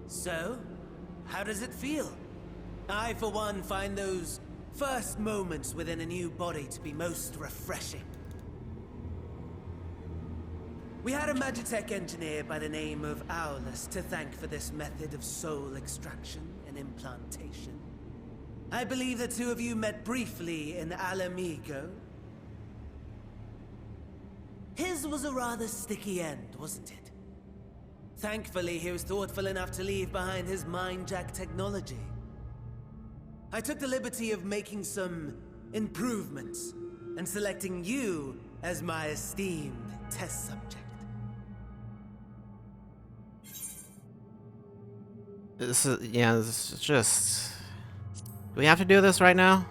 So, how does it feel? I, for one, find those first moments within a new body to be most refreshing. We had a Magitech engineer by the name of Aulus to thank for this method of soul extraction and implantation. I believe the two of you met briefly in Alamigo. His was a rather sticky end, wasn't it? Thankfully, he was thoughtful enough to leave behind his mind-jack technology. I took the liberty of making some improvements and selecting you as my esteemed test subject. This is just... Do we have to do this right now?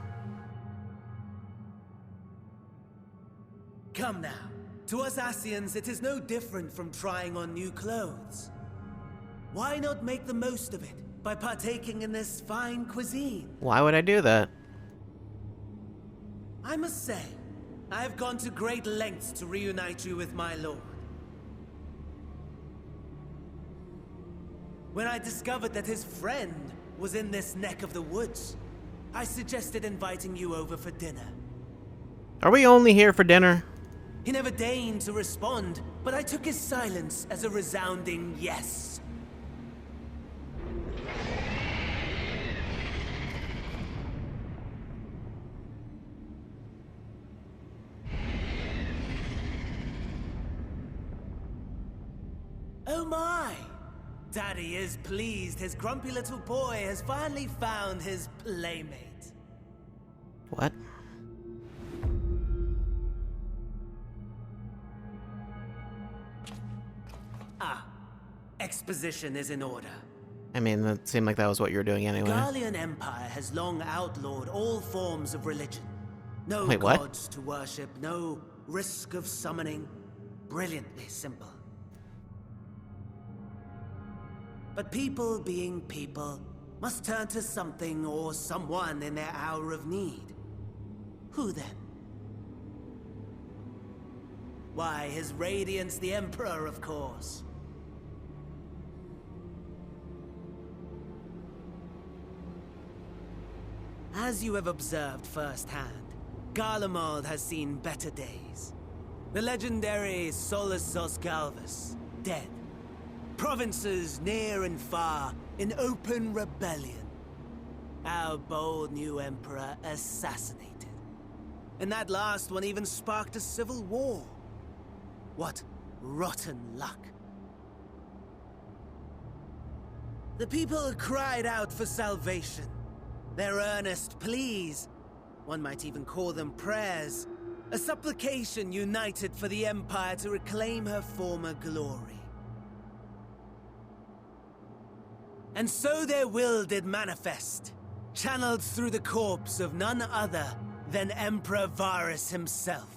Come now. To us Asians, it is no different from trying on new clothes. Why not make the most of it by partaking in this fine cuisine? Why would I do that? I must say, I have gone to great lengths to reunite you with my lord. When I discovered that his friend was in this neck of the woods, I suggested inviting you over for dinner. Are we only here for dinner? He never deigned to respond, but I took his silence as a resounding yes. Oh my! Daddy is pleased his grumpy little boy has finally found his playmate. What? Exposition is in order. I mean, that seemed like that was what you were doing anyway. The Garlean Empire has long outlawed all forms of religion. No Wait, what? gods to worship, no risk of summoning. Brilliantly simple. But people being people must turn to something or someone in their hour of need. Who then? Why, His Radiance the Emperor, of course. As you have observed firsthand, Garlemald has seen better days. The legendary Solus Oscalvus, dead. Provinces near and far in open rebellion. Our bold new emperor assassinated. And that last one even sparked a civil war. What rotten luck. The people cried out for salvation. Their earnest pleas, one might even call them prayers, a supplication united for the Empire to reclaim her former glory. And so their will did manifest, channeled through the corpse of none other than Emperor Varus himself.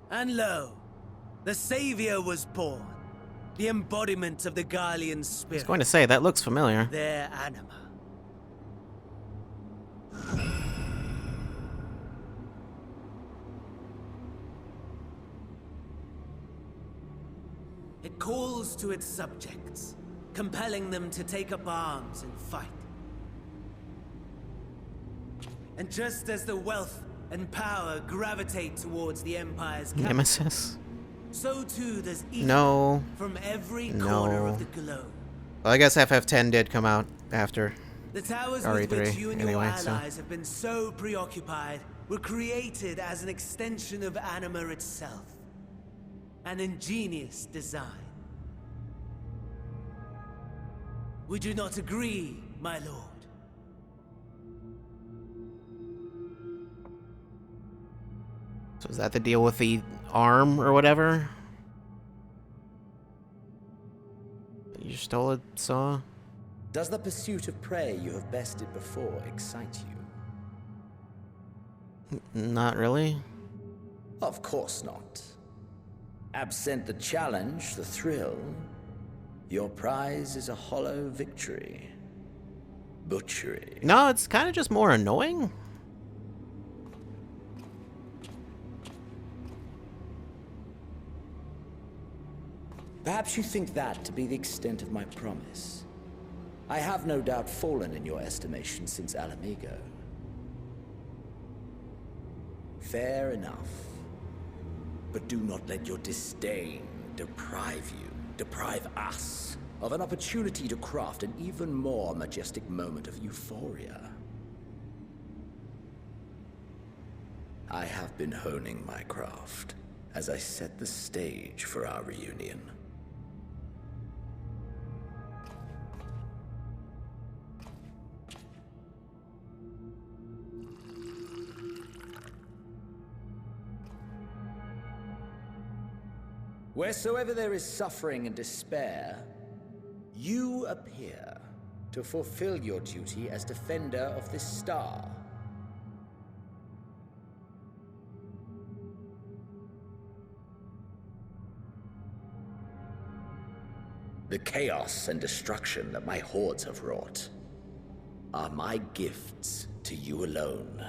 And lo, the Savior was born. The embodiment of the Garlean spirit. I was going to say, that looks familiar. Their anima. It calls to its subjects, compelling them to take up arms and fight. And just as the wealth and power gravitate towards the Empire's capital, Nemesis? so too does evil No. from every No. corner of the globe. Well, I guess FF10 did come out after The towers RE3 with which you and your anyway, so... allies have been so preoccupied were created as an extension of Anima itself. An ingenious design. Would you not agree, my lord? So is that the deal with the arm or whatever? You stole a saw? Does the pursuit of prey you have bested before excite you? Not really. Of course not. Absent the challenge, the thrill, your prize is a hollow victory. Butchery. No, it's kind of just more annoying. Perhaps you think that to be the extent of my promise. I have no doubt fallen in your estimation since Alamigo. Fair enough. But do not let your disdain deprive us of an opportunity to craft an even more majestic moment of euphoria. I have been honing my craft as I set the stage for our reunion. Wheresoever there is suffering and despair, you appear to fulfill your duty as defender of this star. The chaos and destruction that my hordes have wrought are my gifts to you alone.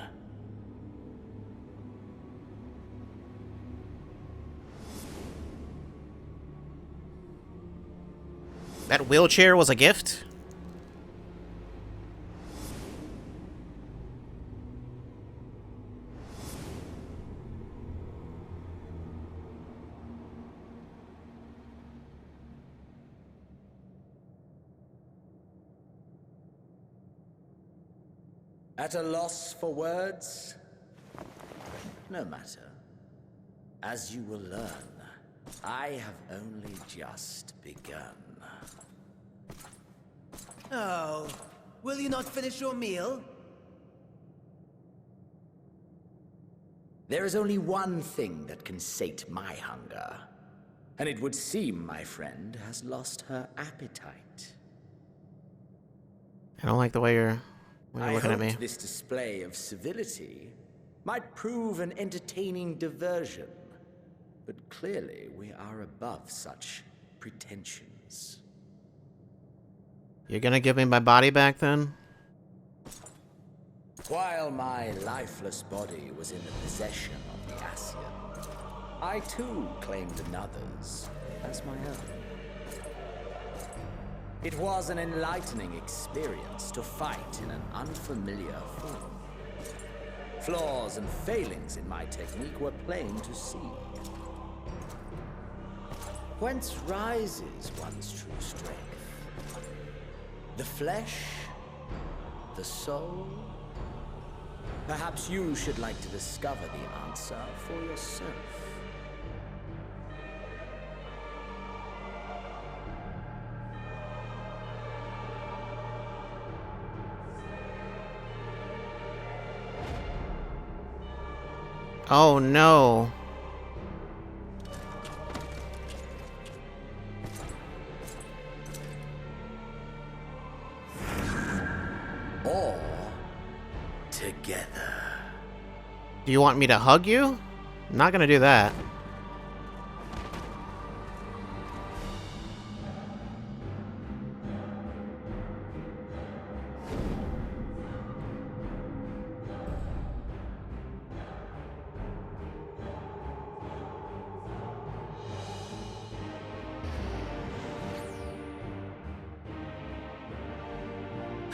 That wheelchair was a gift? At a loss for words? No matter. As you will learn, I have only just begun. Oh, will you not finish your meal? There is only one thing that can sate my hunger, and it would seem my friend has lost her appetite. I don't like the way you're looking at me. I hoped this display of civility might prove an entertaining diversion, but clearly we are above such pretensions. You're gonna give me my body back then? While my lifeless body was in the possession of the Ascian, I too claimed another's as my own. It was an enlightening experience to fight in an unfamiliar form. Flaws and failings in my technique were plain to see. Whence rises one's true strength? The flesh? The soul? Perhaps you should like to discover the answer for yourself. Oh no. Or together. Do you want me to hug you? I'm not gonna do that.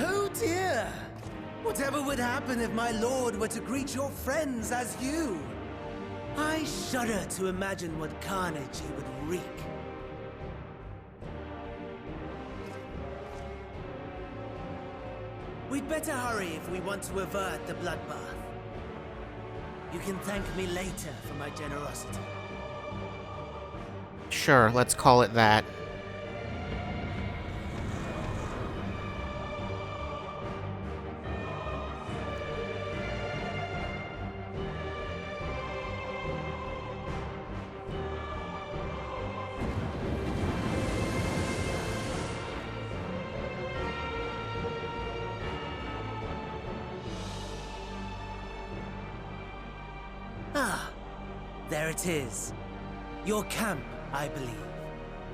Oh dear! Whatever would happen if my lord were to greet your friends as you? I shudder to imagine what carnage he would wreak. We'd better hurry if we want to avert the bloodbath. You can thank me later for my generosity. Sure, let's call it that. Ah, there it is. Your camp, I believe.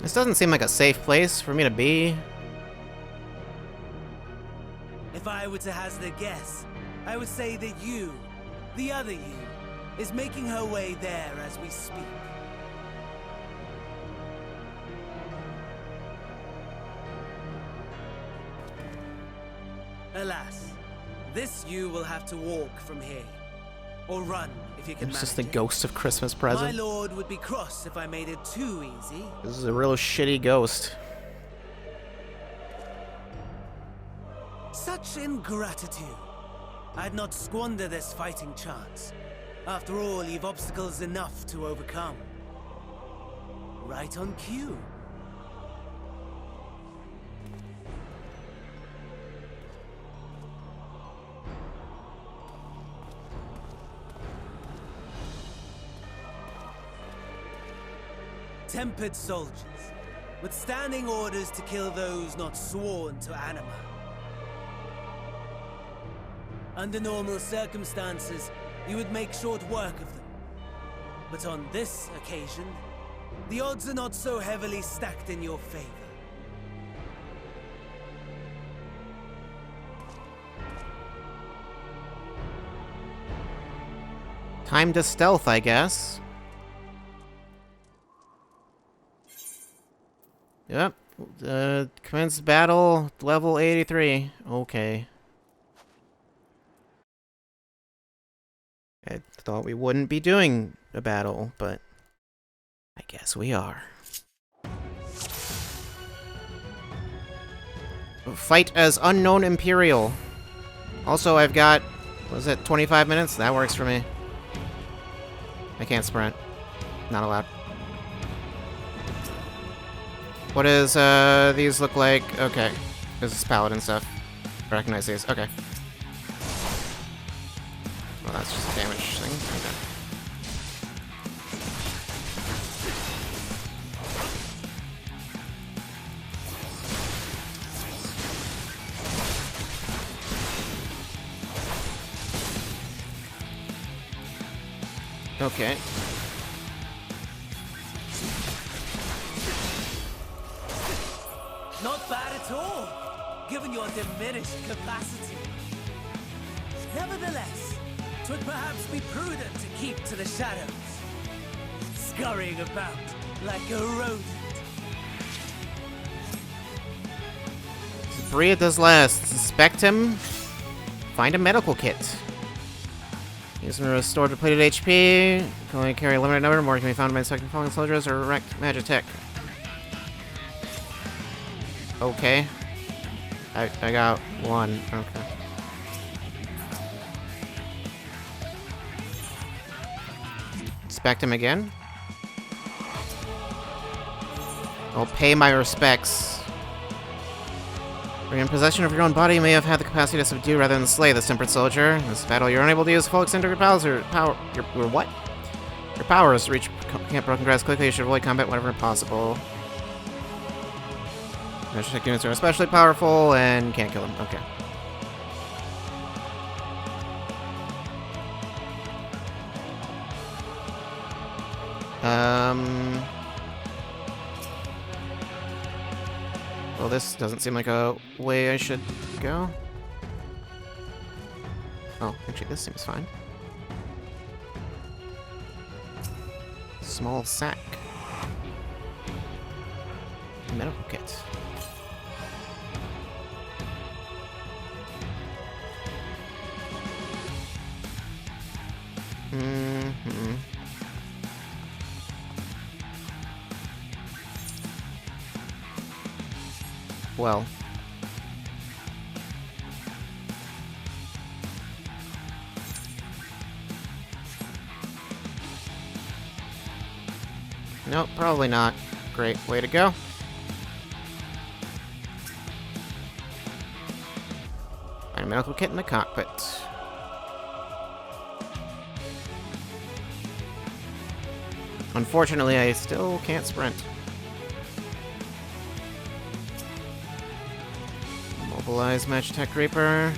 This doesn't seem like a safe place for me to be. If I were to hazard a guess, I would say that you, the other you, is making her way there as we speak. Alas, this you will have to walk from here. Or run, if you can It's manage just the it. ghost of Christmas My present. lord would be cross if I made it too easy. This is a real shitty ghost. Such ingratitude. I'd not squander this fighting chance. After all, you've obstacles enough to overcome. Right on cue. Tempered soldiers, with standing orders to kill those not sworn to anima. Under normal circumstances, you would make short work of them. But on this occasion, the odds are not so heavily stacked in your favor. Time to stealth, I guess. Yep. Commence battle, level 83. Okay. I thought we wouldn't be doing a battle, but I guess we are. Fight as Unknown Imperial. Also, I've got, was it 25 minutes? That works for me. I can't sprint. Not allowed. What does these look like? Okay. This is paladin stuff. I recognize these. Okay. Well, that's just a damage thing. Okay. Okay. Not bad at all, given your diminished capacity. Nevertheless, 'twould perhaps be prudent to keep to the shadows, scurrying about like a rodent. Breathe does last. Suspect him. Find a medical kit. Use them to restore depleted HP. Can only carry a limited number. More can be found by inspecting fallen soldiers or wrecked Magitech. Okay. I got one. Okay. Inspect him again. I'll pay my respects. When in possession of your own body, you may have had the capacity to subdue rather than slay this tempered soldier. In this battle, you're unable to use full extent of your powers or your what? Your powers to reach Camp Broken Grass quickly. You should avoid combat whenever possible. Magitech units are especially powerful and can't kill them. Okay. Well, this doesn't seem like a way I should go. Oh, actually, this seems fine. Small sack. Medical kit. Mm-hmm. Well. Nope, probably not. Great, way to go. Find a medical kit in the cockpit. Unfortunately, I still can't sprint. Mobilize Magitech Reaper.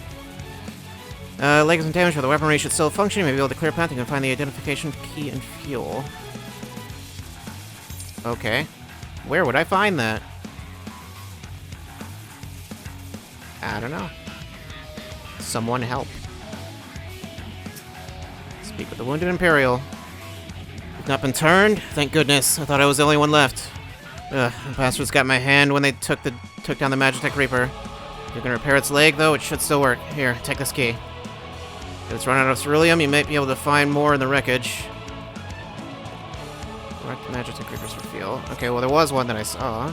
Legs and damage, but the weaponry should still function. You may be able to clear a path. You can find the identification key and fuel. Okay. Where would I find that? I don't know. Someone help. Speak with the wounded Imperial. You've not been turned? Thank goodness. I thought I was the only one left. Ugh, the bastards got my hand when they took down the Magitech Reaper. If you can repair its leg, though, it should still work. Here, take this key. If it's run out of ceruleum, you might be able to find more in the wreckage. Wrecked Magitech Reapers for fuel. Okay, well, there was one that I saw.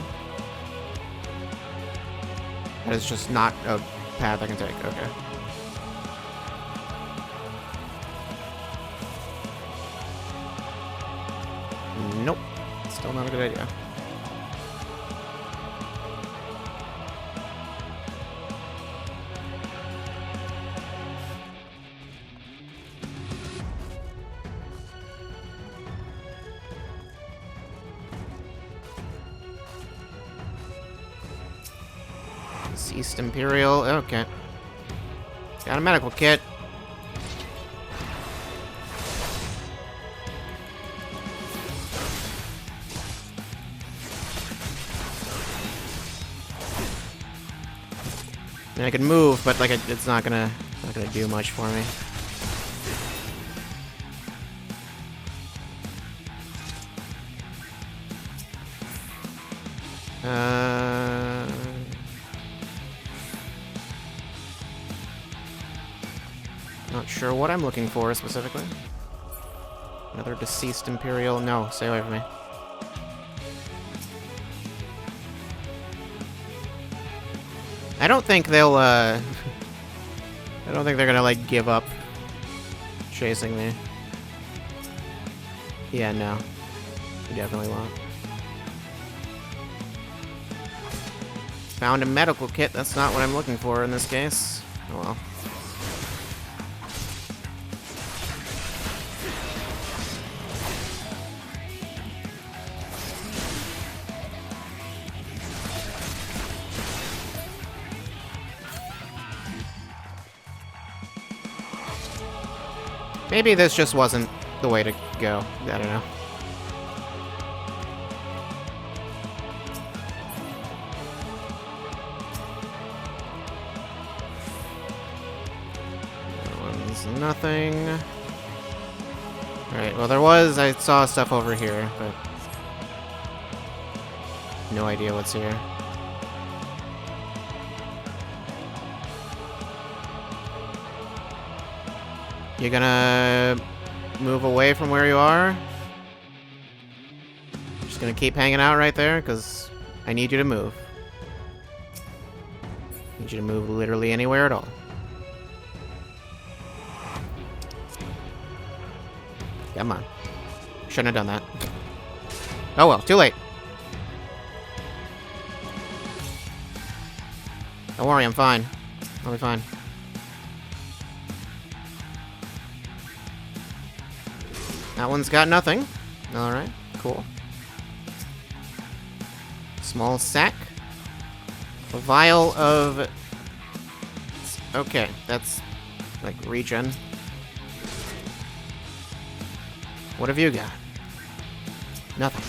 That is just not a path I can take. Okay. Nope. Still not a good idea. East Imperial, okay. Got a medical kit. I mean, I can move, but like it's not gonna do much for me. Not sure what I'm looking for specifically. Another deceased Imperial. No, stay away from me. I don't think they'll, I don't think they're gonna, like, give up chasing me. Yeah, no. They definitely won't. Found a medical kit. That's not what I'm looking for in this case. Oh well. Maybe this just wasn't the way to go. I don't know. That one's nothing. Alright, well I saw stuff over here, but no idea what's here. You gonna move away from where you are? Just gonna keep hanging out right there? Because I need you to move. I need you to move literally anywhere at all. Come on. Shouldn't have done that. Oh well, too late. Don't worry, I'm fine. I'll be fine. That one's got nothing. Alright, cool. Small sack. A vial of... Okay, that's like regen. What have you got? Nothing.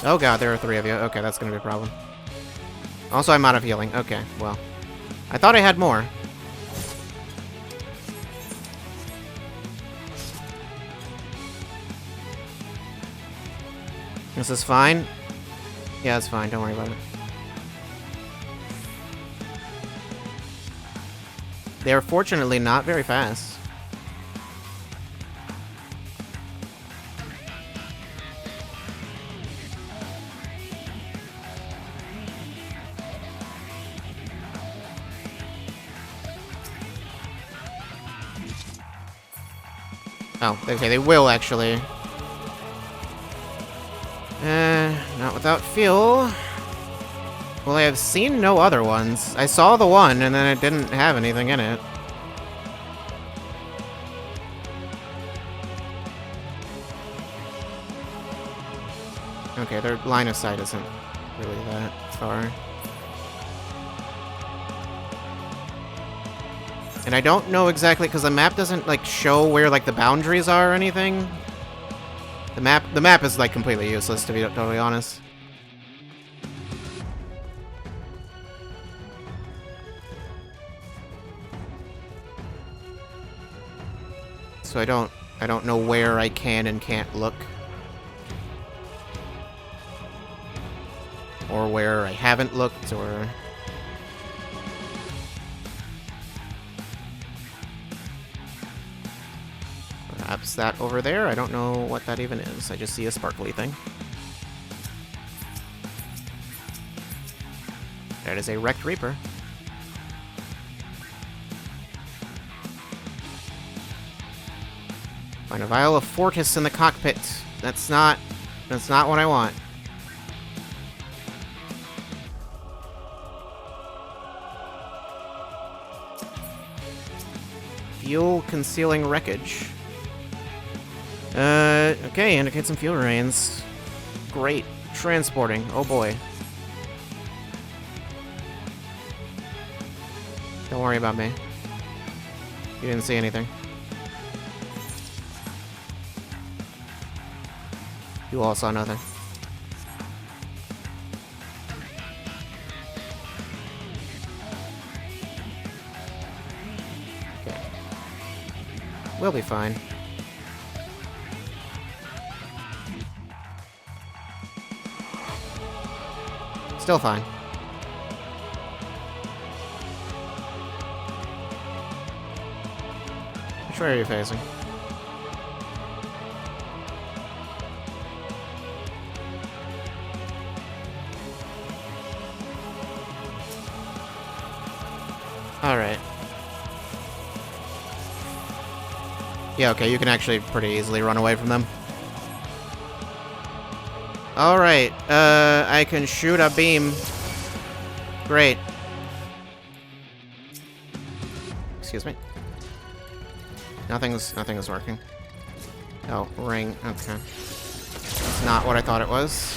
Oh god, there are 3 of you. Okay, that's gonna be a problem. Also, I'm out of healing. Okay, well. I thought I had more. This is fine? Yeah, it's fine. Don't worry about it. They're fortunately not very fast. Oh, okay, they will actually. Not without fuel. Well, I have seen no other ones. I saw the one, and then it didn't have anything in it. Okay, their line of sight isn't really that far. And I don't know exactly, because the map doesn't, like, show where, like, the boundaries are or anything. The map is, like, completely useless, to be totally honest. So I don't know where I can and can't look. Or where I haven't looked, or... Perhaps that over there? I don't know what that even is. I just see a sparkly thing. That is a wrecked Reaper. Find a vial of Fortis in the cockpit. That's not what I want. Fuel concealing wreckage. Okay, indicate some fuel remains. Great. Transporting. Oh boy. Don't worry about me. You didn't see anything. You all saw nothing. Okay. We'll be fine. Still fine. Which way are you facing? Alright. Yeah, okay, you can actually pretty easily run away from them. Alright, I can shoot a beam. Great. Excuse me. Nothing's working. Oh, ring. Okay. It's not what I thought it was.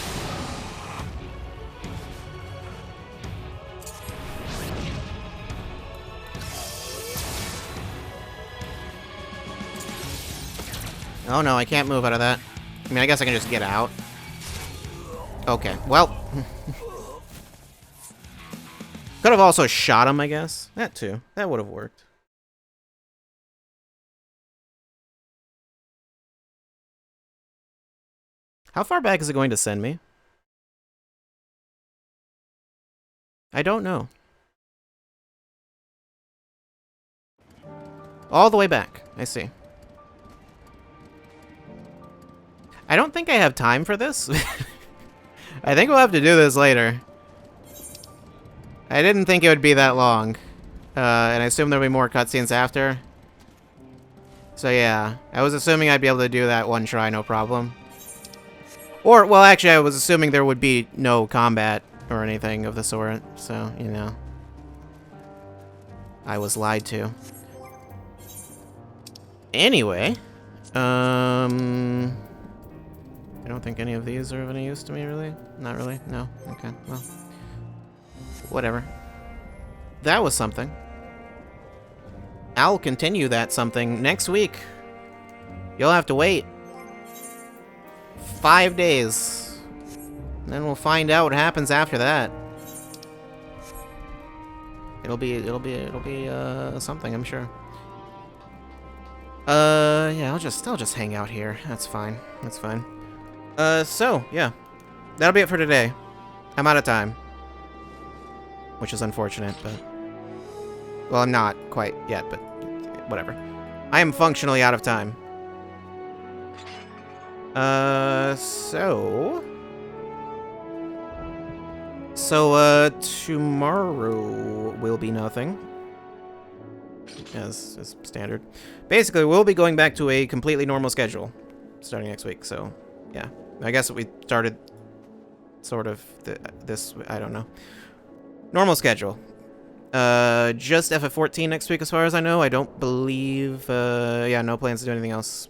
Oh no, I can't move out of that. I mean, I guess I can just get out. Okay, well. Could have also shot him, I guess. That too. That would have worked. How far back is it going to send me? I don't know. All the way back. I see. I don't think I have time for this. I think we'll have to do this later. I didn't think it would be that long. And I assume there'll be more cutscenes after. So yeah, I was assuming I'd be able to do that one try, no problem. Or, well, actually, I was assuming there would be no combat or anything of the sort. So, you know. I was lied to. Anyway. I don't think any of these are of any use to me, really. Not really? No? Okay, well. Whatever. That was something. I'll continue that something next week. You'll have to wait 5 days. And then we'll find out what happens after that. It'll be something, I'm sure. Yeah, I'll just hang out here. That's fine. That's fine. So, yeah. That'll be it for today. I'm out of time. Which is unfortunate, but... Well, I'm not quite yet, but whatever. I am functionally out of time. So, tomorrow will be nothing. As standard. Basically, we'll be going back to a completely normal schedule starting next week, so, yeah. I guess we started sort of this, I don't know. Normal schedule. Just FF14 next week as far as I know. I don't believe, yeah, no plans to do anything else.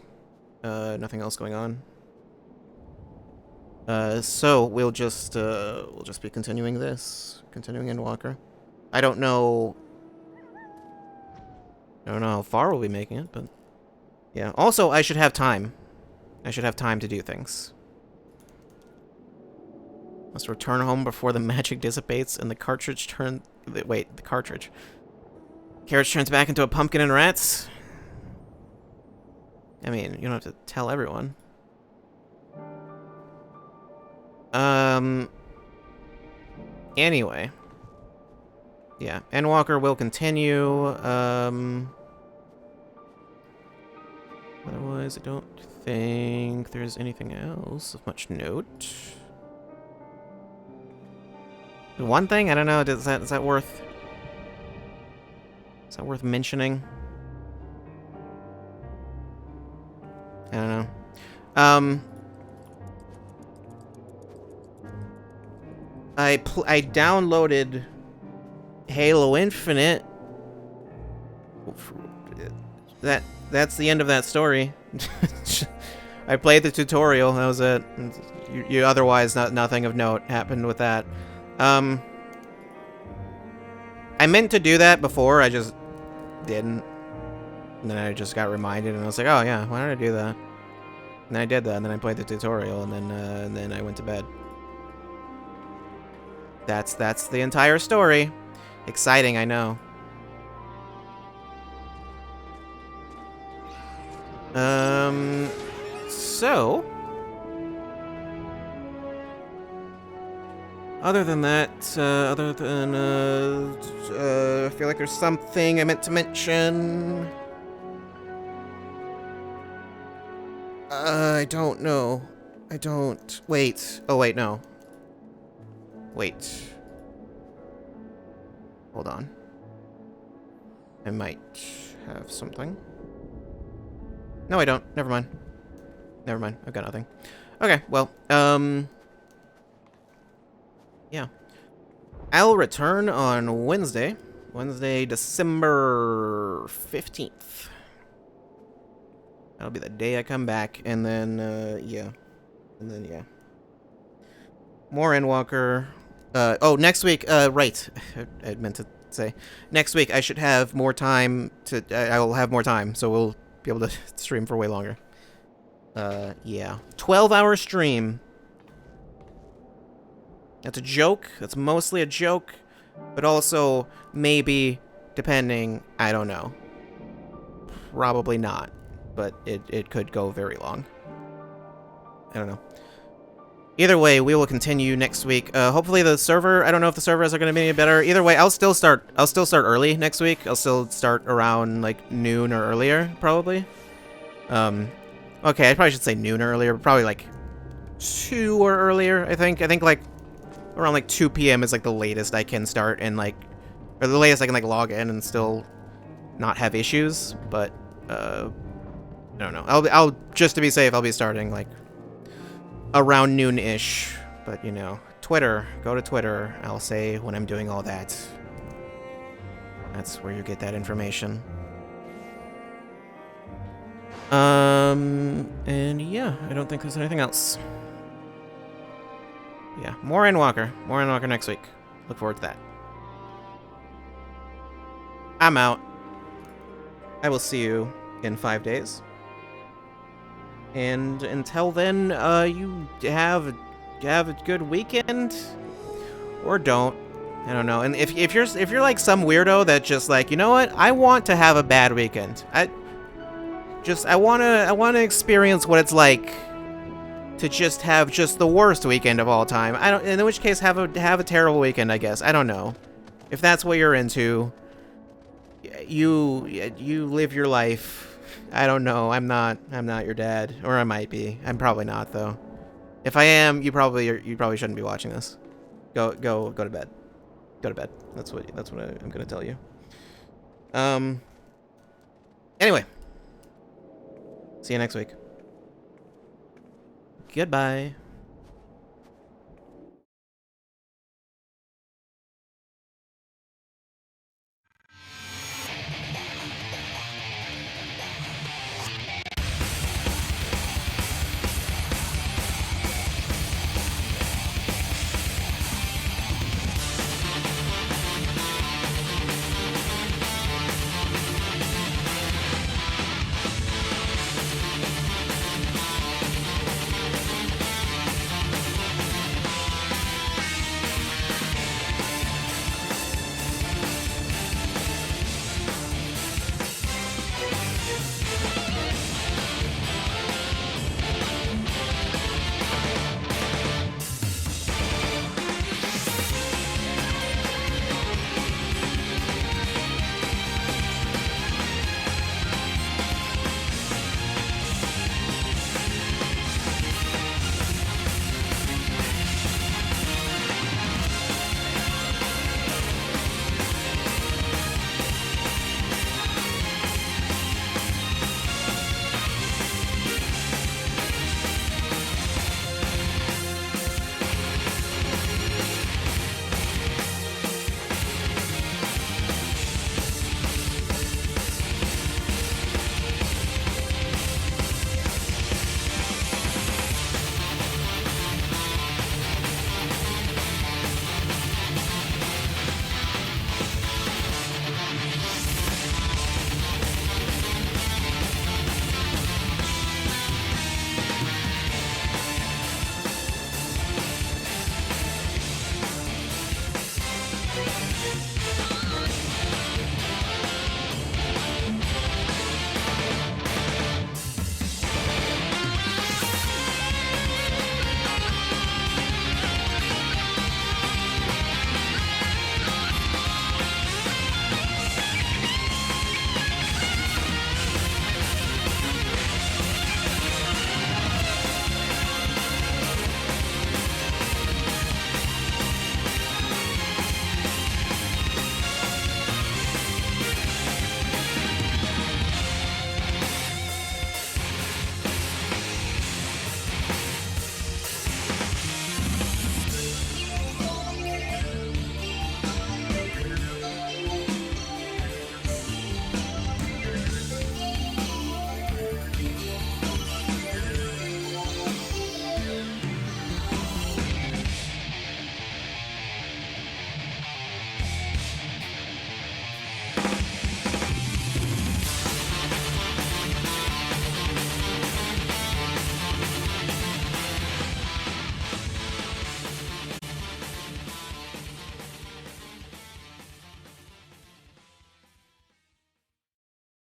Nothing else going on. So we'll just be continuing this. Continuing Endwalker. I don't know how far we'll be making it, but yeah. Also, I should have time. I should have time to do things. Must return home before the magic dissipates and the cartridge turns... Wait, the cartridge. Carriage turns back into a pumpkin and rats? I mean, you don't have to tell everyone. Anyway. Yeah, Endwalker will continue. Otherwise, I don't think there's anything else of much note. One thing? I don't know. Is that worth... Is that worth mentioning? I don't know. I downloaded Halo Infinite. That's the end of that story. I played the tutorial. That was it. You otherwise nothing of note happened with that. I meant to do that before. I just didn't. And then I just got reminded, and I was like, oh yeah, why did I do that? And then I did that, and then I played the tutorial, and then I went to bed. That's the entire story. Exciting, I know. So other than that, I feel like there's something I meant to mention. I don't know. I don't. Wait. Oh, wait, no. Wait. Hold on. I might have something. No, I don't. Never mind. Never mind. I've got nothing. Okay, well, yeah. I'll return on Wednesday. Wednesday, December 15th. That'll be the day I come back, and then, yeah. And then, yeah. More Endwalker. Oh, next week, right. I meant to say. Next week, I should have more time to, I will have more time, so we'll be able to stream for way longer. Yeah. 12-hour stream. That's a joke. That's mostly a joke. But also, maybe, depending, I don't know. Probably not. But it could go very long. I don't know. Either way, we will continue next week. Hopefully the server, I don't know if the servers are going to be any better. Either way, I'll still start early next week. I'll still start around, like, noon or earlier, probably. Okay, I probably should say noon or earlier, but probably, like, 2 or earlier, I think. I think, like, around, like, 2 p.m. is, like, the latest I can start and, like, or the latest I can, like, log in and still not have issues, but, I don't know. I'll just to be safe, I'll be starting, like, around noon-ish, but, you know, Twitter, go to Twitter, I'll say when I'm doing all that. That's where you get that information. And yeah, I don't think there's anything else. Yeah, more Endwalker. More Endwalker next week. Look forward to that. I'm out. I will see you in 5 days. And until then, you have a good weekend, or don't. I don't know. And if you're like some weirdo that just like, you know what, I want to have a bad weekend. I wanna experience what it's like to just have just the worst weekend of all time. I don't. In which case, have a terrible weekend, I guess. I don't know. If that's what you're into, you live your life. I don't know. I'm not your dad, or I might be. I'm probably not though. If I am, you probably shouldn't be watching this. Go to bed. Go to bed. That's what I'm gonna tell you. Anyway. See you next week. Goodbye.